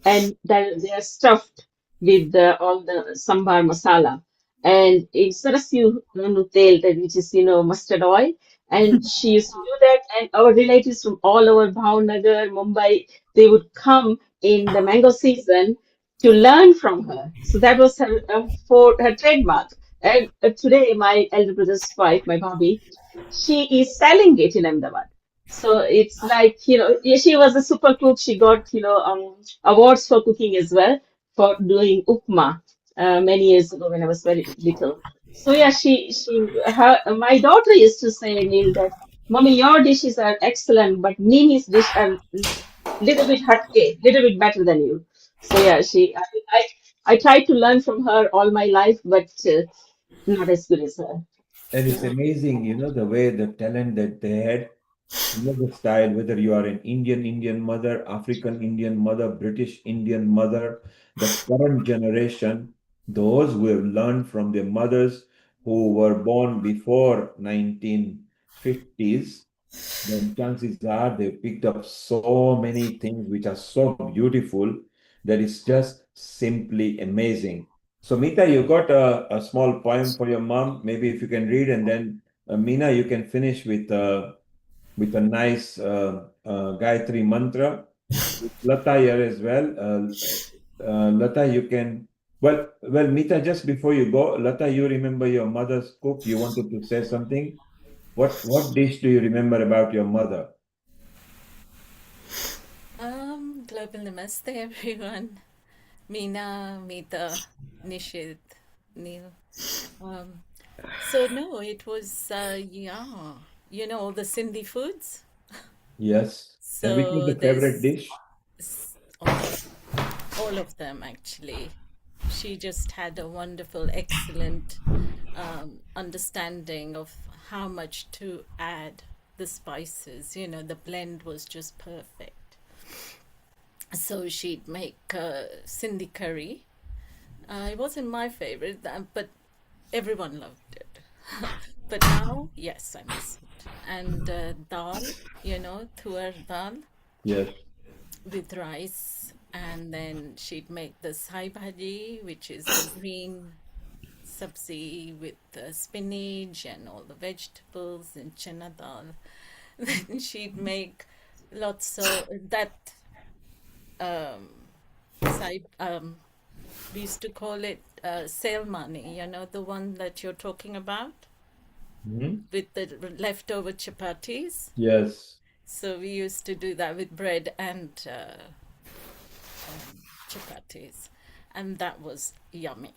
and then they are stuffed with all the sambar masala. And instead of tel, that which is mustard oil, and she used to do that. And our relatives from all over Bhavnagar, Mumbai, they would come in the mango season to learn from her. So that was her for her trademark. And today, my elder brother's wife, my bhabhi, she is selling it in Ahmedabad. So it's like, yeah, she was a super cook. She got, awards for cooking as well for doing upma many years ago when I was very little. So yeah, my daughter used to say, Neil, that mommy, your dishes are excellent, but Mimi's dish are little bit hatke, little bit better than you. So yeah, I tried to learn from her all my life, but not as good as her. And it's Yeah. amazing, the way the talent that they had, the style, whether you are an Indian mother, African Indian mother, British Indian mother, the current generation, those who have learned from their mothers who were born before 1950s, then chances are they picked up so many things which are so beautiful that it's just simply amazing. So, Mita, you got a small poem for your mom. Maybe if you can read, and then Meena, you can finish with a nice Gayatri mantra. Lata here as well. Lata, you can. Well, Mita, just before you go, Lata, you remember your mother's cook. You wanted to say something. What dish do you remember about your mother? Global Namaste, everyone. Meena, Meeta, Nishit, Neil. So no, it was all the Sindhi foods. Yes. And which was So the favorite there's dish? all of them actually. She just had a wonderful, excellent understanding of how much to add the spices. The blend was just perfect. So she'd make Sindhi curry. It wasn't my favorite, but everyone loved it. But now, yes, I miss it. And dal, tuar dal Yes. with rice. And then she'd make the sai bhaji, which is the green sabzi with spinach and all the vegetables and chana dal. Then she'd make lots of that sai we used to call it selmani, the one that you're talking about with the leftover chapatis. Yes. So we used to do that with bread and chapatis, and that was yummy.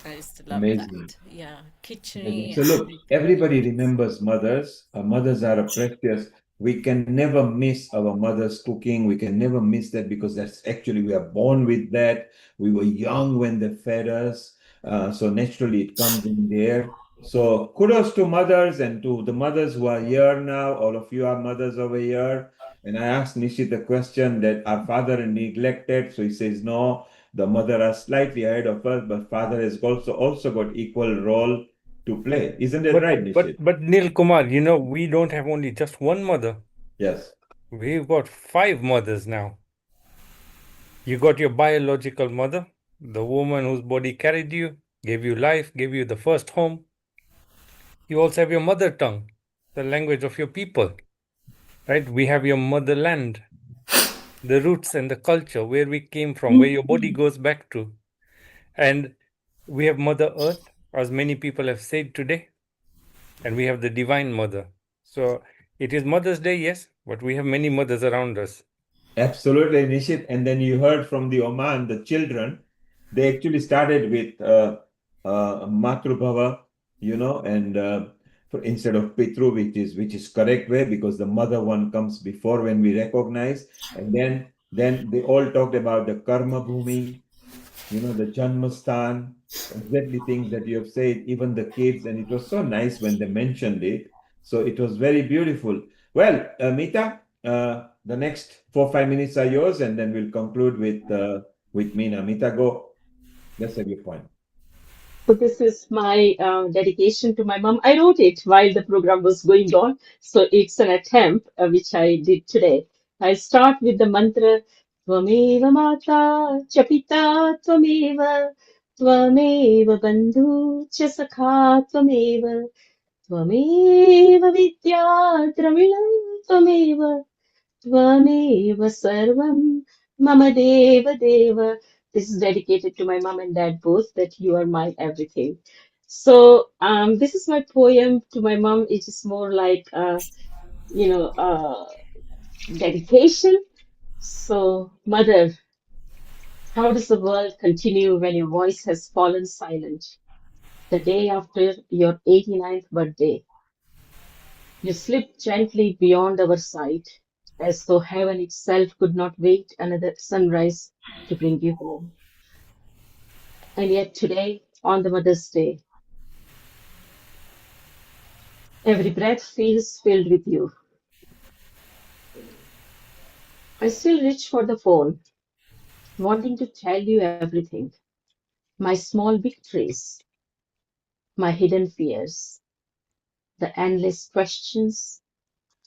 I used to love Amazing. that. Yeah, Amazing. khichdi So and look, everything. everybody Yeah. remembers mothers. Our mothers are a precious. We can never miss our mother's cooking. We can never miss that because that's actually we are born with that. We were young when they fed us. So naturally it comes in there. So kudos to mothers and to the mothers who are here now. All of you are mothers over here. And I asked Nishit the question that our father neglected. So he says, no, the mother are slightly ahead of us, but father has also got equal role to play. Isn't it right, Nishit? But Neil Kumar, we don't have only just one mother. Yes. We've got 5 mothers now. You got your biological mother, the woman whose body carried you, gave you life, gave you the first home. You also have your mother tongue, the language of your people, right? We have your motherland, the roots and the culture, where we came from, where your body goes back to. And we have Mother Earth, as many people have said today, and we have the Divine Mother. So it is Mother's Day, yes, but we have many mothers around us. Absolutely, Nishit. And then you heard from the Oman, the children, they actually started with Matrubhava, and instead of Pitru, which is correct way because the mother one comes before when we recognize. And then they all talked about the Karma Bhumi, the Janmastan, exactly things that you have said, even the kids, and it was so nice when they mentioned it. So it was very beautiful. Well, Mita, the next 4-5 minutes are yours, and then we'll conclude with Meena. Mita, go. Let's have your point. So this is my dedication to my mom. I wrote it while the program was going on, so it's an attempt which I did today. I start with the mantra Tvameva Mata cha Pita Tvameva Tvameva Bandhu cha Sakha Tvameva Tvameva Vidya Dravinam Tvameva Tvameva Sarvam Mama Deva Deva. This is dedicated to my mom and dad both, that you are my everything. So this is my poem to my mom. It is more like dedication. So, mother, how does the world continue when your voice has fallen silent? The day after your 89th birthday, you slipped gently beyond our sight, as though heaven itself could not wait another sunrise to bring you home. And yet today, on the Mother's Day, every breath feels filled with you. I still reach for the phone, wanting to tell you everything. My small victories, my hidden fears, the endless questions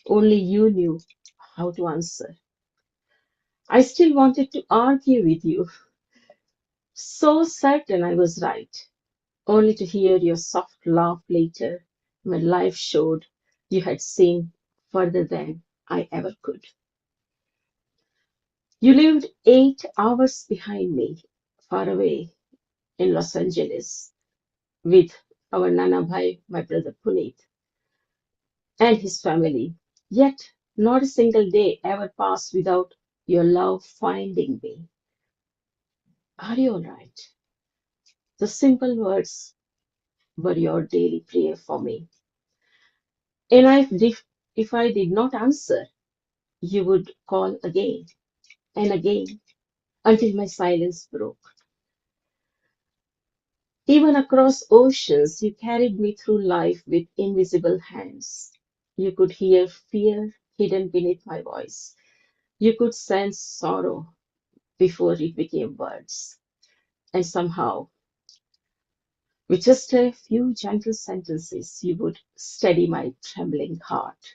only you knew how to answer. I still wanted to argue with you, so certain I was right, only to hear your soft laugh later when life showed you had seen further than I ever could. You lived 8 hours behind me, far away in Los Angeles, with our Nana Bhai, my brother Puneet, and his family. Yet, not a single day ever passed without your love finding me. Are you all right? The simple words were your daily prayer for me. And if I did not answer, you would call again and again until my silence broke. Even across oceans, you carried me through life with invisible hands. You could hear fear hidden beneath my voice. You could sense sorrow before it became words. And somehow, with just a few gentle sentences, you would steady my trembling heart.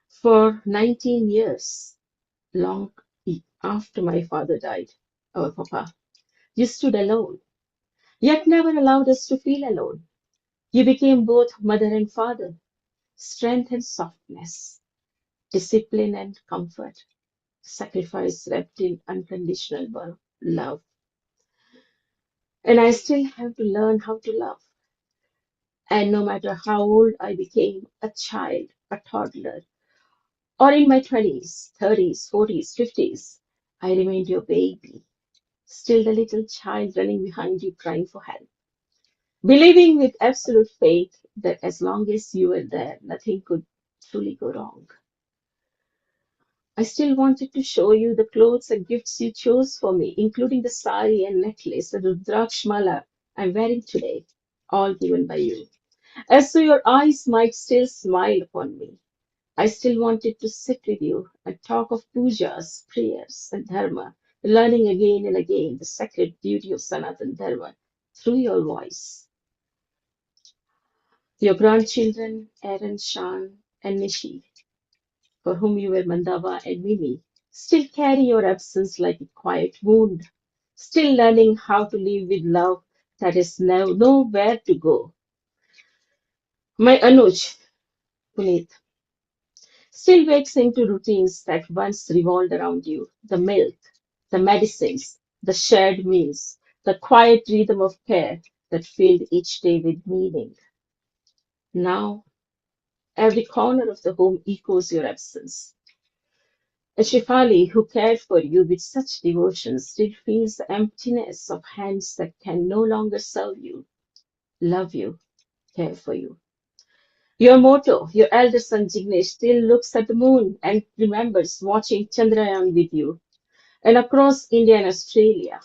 For 19 years, long after my father died, our papa, you stood alone, yet never allowed us to feel alone. You became both mother and father, strength and softness, discipline and comfort, sacrifice wrapped in unconditional love. And I still have to learn how to love. And no matter how old I became, a child, a toddler, or in my 20s, 30s, 40s, 50s, I remained your baby, still the little child running behind you crying for help, believing with absolute faith that as long as you were there, nothing could truly go wrong. I still wanted to show you the clothes and gifts you chose for me, including the sari and necklace, the Rudraksh mala I'm wearing today, all given by you. As though your eyes might still smile upon me. I still wanted to sit with you and talk of pujas, prayers, and dharma, learning again and again the sacred beauty of Sanatan Dharma through your voice. Your grandchildren, Aaron, Shan, and Nishi, for whom you were Mandava and Mimi, still carry your absence like a quiet wound, still learning how to live with love that is now nowhere to go. My Anuj, Puneet, still wakes into routines that once revolved around you, the milk, the medicines, the shared meals, the quiet rhythm of care that filled each day with meaning. Now, every corner of the home echoes your absence. A Shifali who cared for you with such devotion still feels the emptiness of hands that can no longer serve you, love you, care for you. Your motto, your elder son Jignesh, still looks at the moon and remembers watching Chandrayaan with you. And across India and Australia,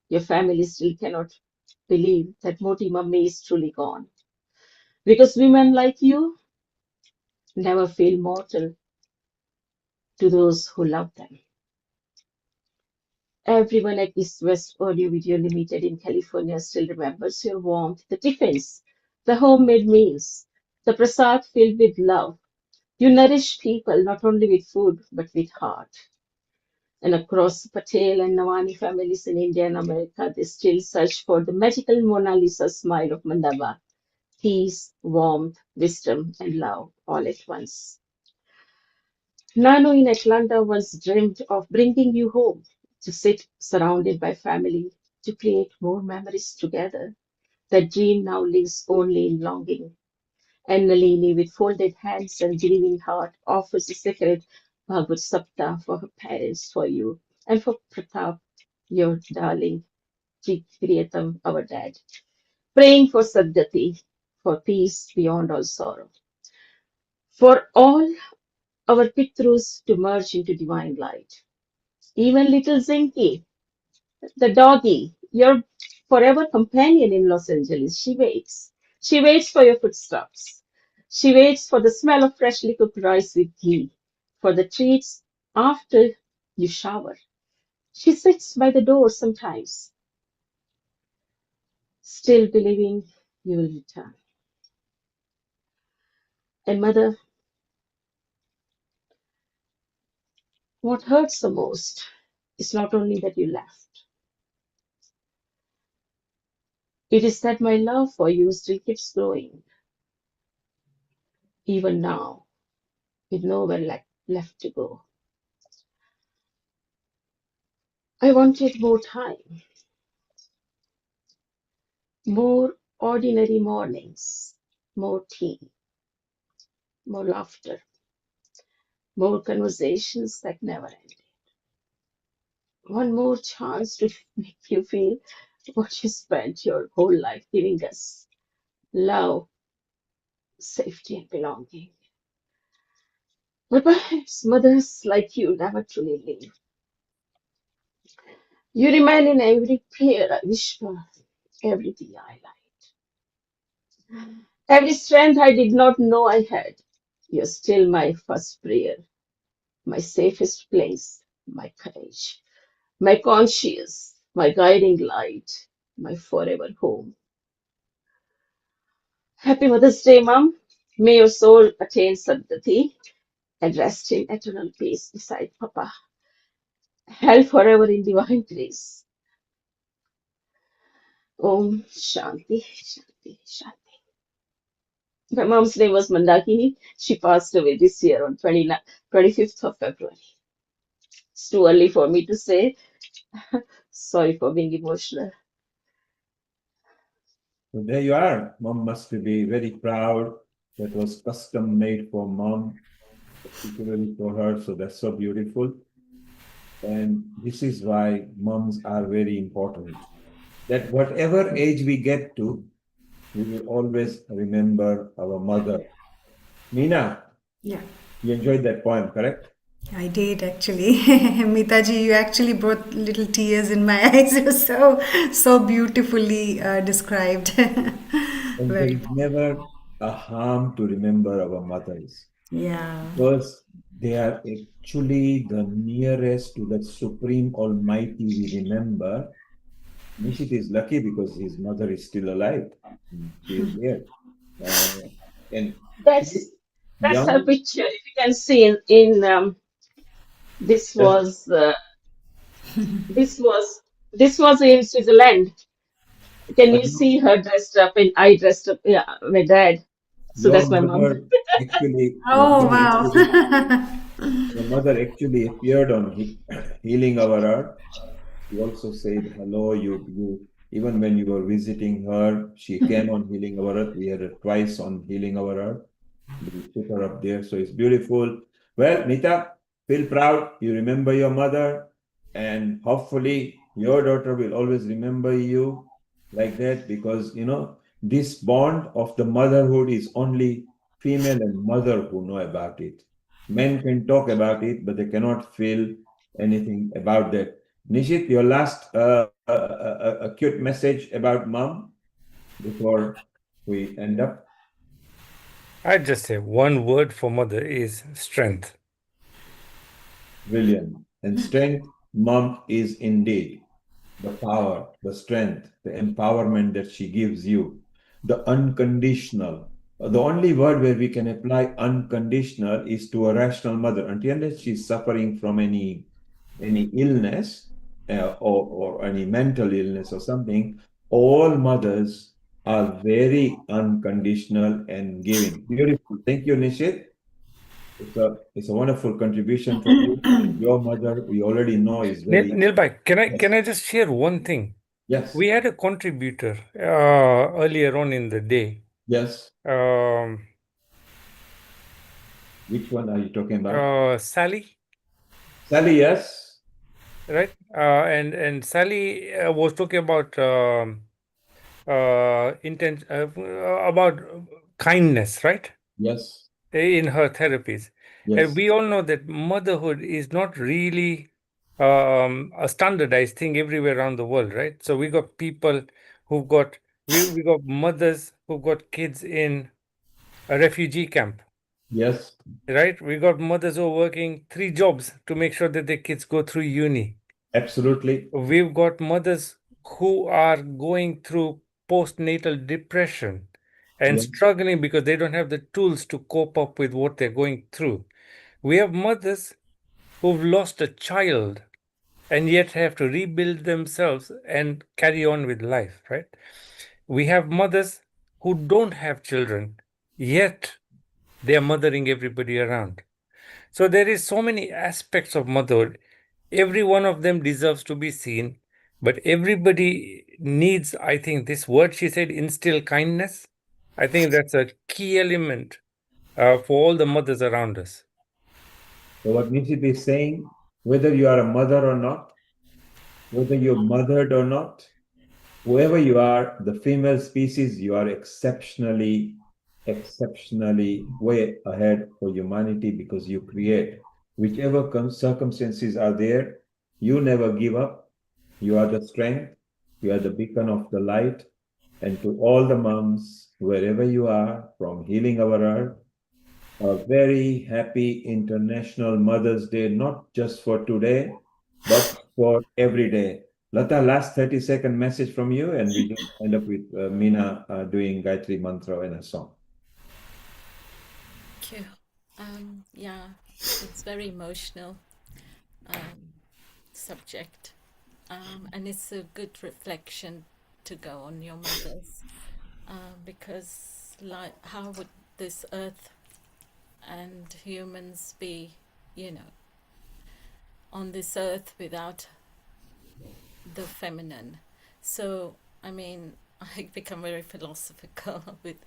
your family still cannot believe that Moti Mummy is truly gone. Because women like you never feel mortal to those who love them. Everyone at East West Audio Video Limited in California still remembers your warmth, the tiffins, the homemade meals, the prasad filled with love. You nourish people not only with food but with heart. And across Patel and Nawani families in India and America, they still search for the magical Mona Lisa smile of Mandava. Peace, warmth, wisdom, and love all at once. Nano in Atlanta once dreamed of bringing you home to sit surrounded by family, to create more memories together. That dream now lives only in longing. And Nalini, with folded hands and grieving heart, offers a sacred Bhagavad Sapta for her parents, for you, and for Pratap, your darling, Priyatam, our dad, praying for Sadgati, for peace beyond all sorrow, for all our Pitrus to merge into divine light. Even little Zinky, the doggy, your forever companion in Los Angeles, she waits. She waits for your footsteps. She waits for the smell of freshly cooked rice with ghee, for the treats after you shower. She sits by the door sometimes, still believing you will return. And mother, what hurts the most is not only that you left, it is that my love for you still keeps growing, even now, with nowhere left to go. I wanted more time, more ordinary mornings, more tea, more laughter, more conversations that never ended. One more chance to make you feel what you spent your whole life giving us: love, safety, and belonging. But perhaps mothers like you never truly leave. You remain in every prayer I whisper, every day I light, every strength I did not know I had. You're still my first prayer, my safest place, my courage, my conscience, my guiding light, my forever home. Happy Mother's Day, Mom. May your soul attain Sadgati and rest in eternal peace beside Papa, held forever in divine grace. Om Shanti, Shanti, Shanti. My mom's name was Mandakini. She passed away this year on 25th of February. It's too early for me to say. Sorry for being emotional. So there you are. Mom must be very proud. That was custom made for mom, particularly for her. So that's so beautiful. And this is why moms are very important. That whatever age we get to, we will always remember our mother. Meena, Yeah, you enjoyed that poem, correct? I did actually. Mitaji, you actually brought little tears in my eyes. It was so beautifully described. And there Very, is never a harm to remember our mothers, yeah. because they are actually the nearest to the Supreme Almighty we remember. Nishit is lucky because his mother is still alive. She is here. And That's her young, picture. If you can see this just was this was this was in Switzerland. Can you see her dressed up? And I dressed up, yeah, my dad. So your that's my mom. mother actually, Oh, wow. your mother actually appeared on Healing Our Earth. She also said hello. Even when you were visiting her, she came on Healing Our Earth. We had her twice on Healing Our Earth. We put her up there, so it's beautiful. Well, Nita, feel proud. You remember your mother, and hopefully your daughter will always remember you like that, because this bond of the motherhood is only female and mother who know about it. Men can talk about it, but they cannot feel anything about that. Nishit, your last cute message about mom before we end up. I'd just say one word for mother is strength. Brilliant. And strength, mom is indeed the power, the strength, the empowerment that she gives you, the unconditional. The only word where we can apply unconditional is to a rational mother. Until she's suffering from any illness or any mental illness or something, all mothers are very unconditional and giving. Beautiful. Thank you, Nishit. It's a wonderful contribution from you. And your mother, we already know, is very. Nilbhai, can Yes. I just share one thing? Yes. We had a contributor earlier on in the day. Yes. Which one are you talking about? Sally. Sally, yes. right? And Sally was talking about about kindness, right? Yes. In her therapies. And Yes. we all know that motherhood is not really a standardized thing everywhere around the world, right? So we got people who've got we got mothers who've got kids in a refugee camp, Yes. right? We got mothers who are working 3 jobs to make sure that their kids go through uni. Absolutely. We've got mothers who are going through postnatal depression and Yes. struggling because they don't have the tools to cope up with what they're going through. We have mothers who've lost a child and yet have to rebuild themselves and carry on with life, right? We have mothers who don't have children, yet they are mothering everybody around. So there is so many aspects of motherhood. Every one of them deserves to be seen, but everybody needs, I think, this word she said, instill kindness. I think that's a key element for all the mothers around us. So what Nishit is saying, whether you are a mother or not, whether you're mothered or not, whoever you are, the female species, you are exceptionally, exceptionally way ahead for humanity because you create. Whichever circumstances are there, you never give up. You are the strength. You are the beacon of the light. And to all the moms, wherever you are, from Healing Our Earth, a very happy International Mother's Day, not just for today, but for every day. Lata, last 30-second message from you, and we just end up with Meena doing Gayatri Mantra and a song. Thank you. Yeah, it's very emotional subject, and it's a good reflection to go on your mothers, because like, how would this earth and humans be, on this earth without the feminine? So, I mean, I become very philosophical with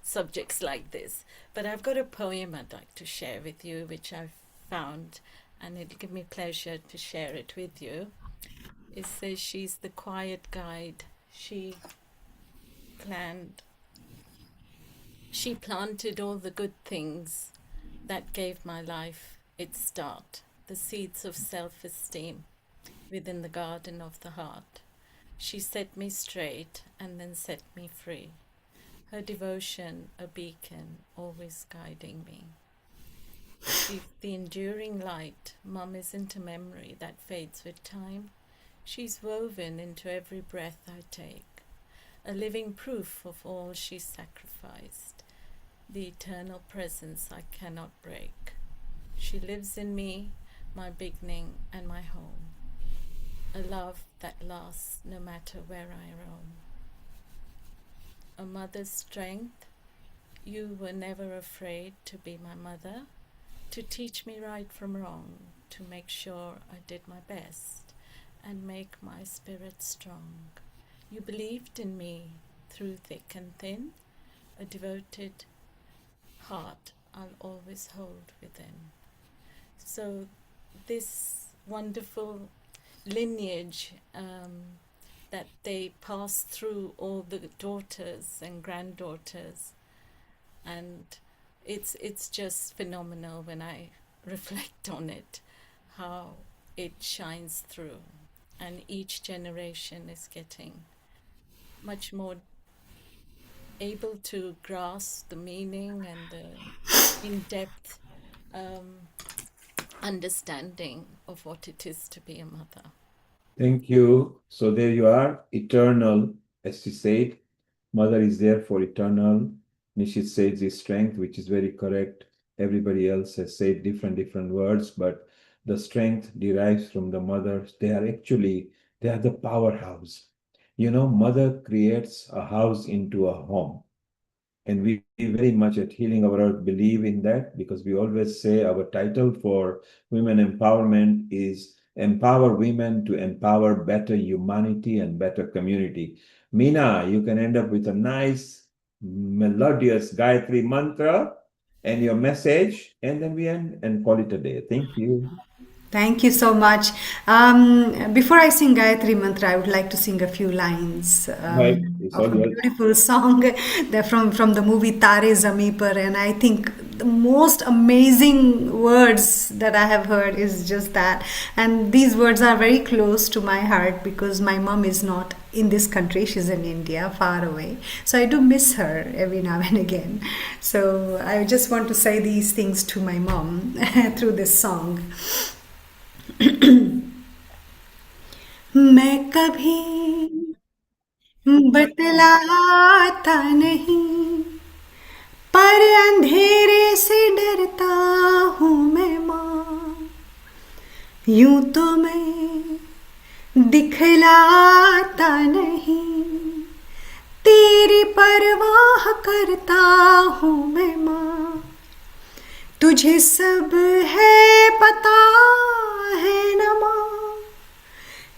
subjects like this. But I've got a poem I'd like to share with you, which I've found, and it'll give me pleasure to share it with you. It says, she's the quiet guide. She planted all the good things that gave my life its start, the seeds of self-esteem within the garden of the heart. She set me straight and then set me free. Her devotion, a beacon, always guiding me. She's the enduring light. Mum isn't a memory that fades with time. She's woven into every breath I take, a living proof of all she sacrificed, the eternal presence I cannot break. She lives in me, my beginning and my home, a love that lasts no matter where I roam. A mother's strength, you were never afraid to be my mother, to teach me right from wrong, to make sure I did my best and make my spirit strong. You believed in me through thick and thin, a devoted heart I'll always hold within. So this wonderful lineage that they pass through all the daughters and granddaughters, and it's just phenomenal when I reflect on it, how it shines through, and each generation is getting much more able to grasp the meaning and the in-depth understanding of what it is to be a mother. Thank you. So there you are, eternal, as she said. Mother is there for eternal. Nishit says the strength, which is very correct. Everybody else has said different words, but the strength derives from the mother. They are the powerhouse. Mother creates a house into a home. And we very much at Healing Our Earth believe in that, because we always say our title for women empowerment is Empower Women to Empower Better Humanity and Better Community. Meena, you can end up with a nice, melodious Gayatri mantra and your message, and then we end and call it a day. Thank you. Thank you so much. Before I sing Gayatri Mantra, I would like to sing a few lines Right. It's of all a yours. beautiful song that from the movie Tare Zameen Par, and I think the most amazing words that I have heard is just that. And these words are very close to my heart because my mom is not in this country; she's in India, far away. So I do miss her every now and again. So I just want to say these things to my mom through this song. मैं कभी बतलाता नहीं, पर अंधेरे से डरता हूँ मैं माँ। यूं तो मैं दिखलाता नहीं, तेरी परवाह करता हूँ मैं माँ। तुझे सब है पता है न माँ,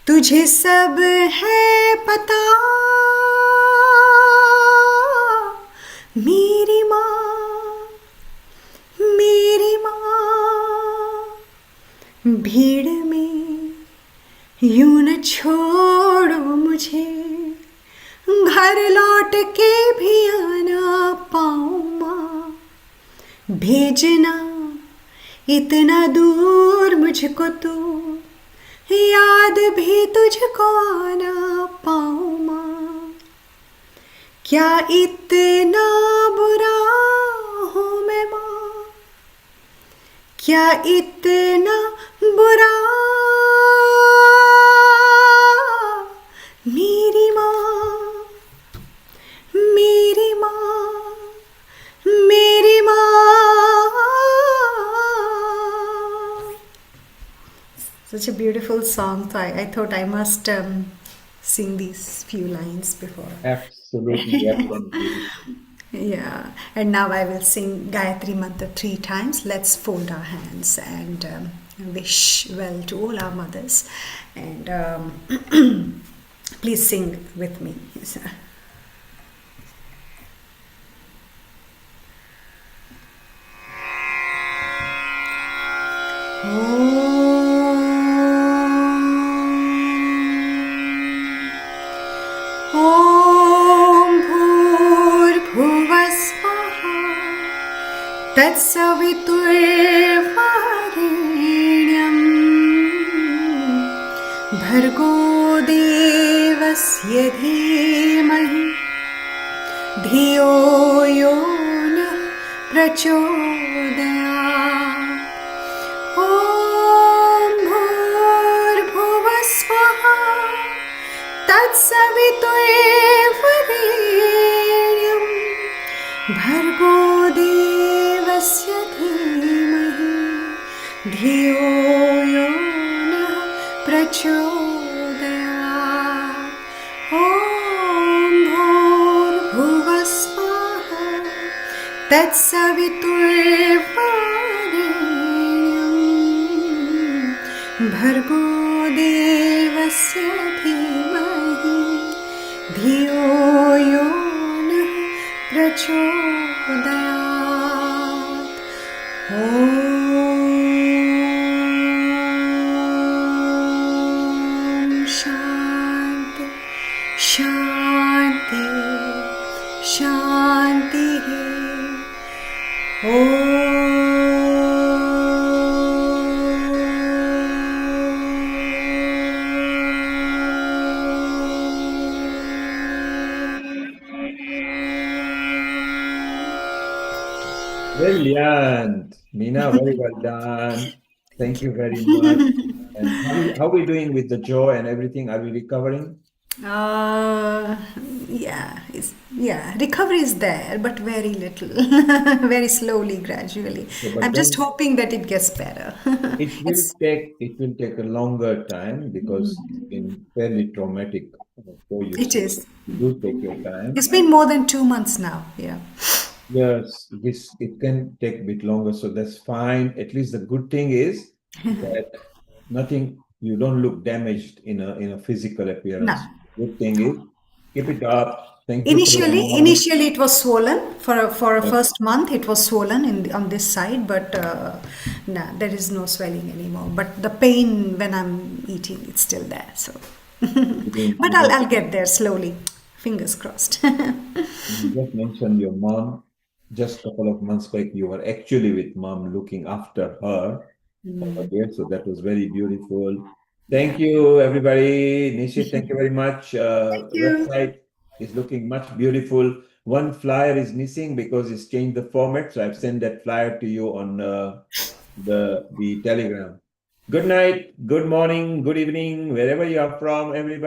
तुझे सब है पता, मेरी माँ, मेरी माँ। भीड़ में यूं न छोड़ो मुझे, घर लौट के भी आना पाऊँ माँ। भेजना इतना दूर मुझको तू, याद भी तुझको आना पाऊँ माँ। क्या इतना बुरा हूँ मैं माँ, क्या इतना बुरा, मेरी माँ, मेरी माँ, मेरी माँ। Such a beautiful song. So I thought I must sing these few lines before. Absolutely. Absolutely. Yeah. And now I will sing Gayatri Mantra 3 times. Let's fold our hands and wish well to all our mothers. And please sing with me. ॐ भूर्भुवः स्वः तत्सवितुर्वरेण्यं भर्गो देवस्य धीमहि धियो यो नः प्रचोदयात्। ॐ भूर्भुवः स्वः तत्सवितुर्वरेण्यं भर्गो देवस्य धीमहि धियो यो नः प्रचोदयात्। ॐ भूर्भुवः स्वः तत्सवितुर्वरेण्यं भर्गो देवस्य धीमहि धियो यो नः प्रचोदयात्। ॐ शान्ति शान्ति शान्तिः। Brilliant. Meena, very well done. Thank you very much. And how are we doing with the jaw and everything? Are we recovering? Recovery is there, but very little, very slowly, gradually. So, but I'm just don't, hoping that it gets better. it will take a longer time because it's been fairly traumatic for you. It So is. do take your time. It's been more than 2 months now. Yeah. Yes, it can take a bit longer, so that's fine. At least the good thing is that you don't look damaged in a physical appearance. No. Good thing is Keep it up. Thank you for your mom. Initially it was swollen for a first month. It was swollen on this side, but nah, there is no swelling anymore. But the pain when I'm eating, it's still there. So, but I'll get there slowly. Fingers crossed. You just mentioned your mom. Just a couple of months back, you were actually with mom looking after her. Okay, so that was very beautiful. Thank you, everybody. Nishit, thank you very much. Website is looking much beautiful. One flyer is missing because it's changed the format. So I've sent that flyer to you on the Telegram. Good night, good morning, good evening, wherever you are from, everybody.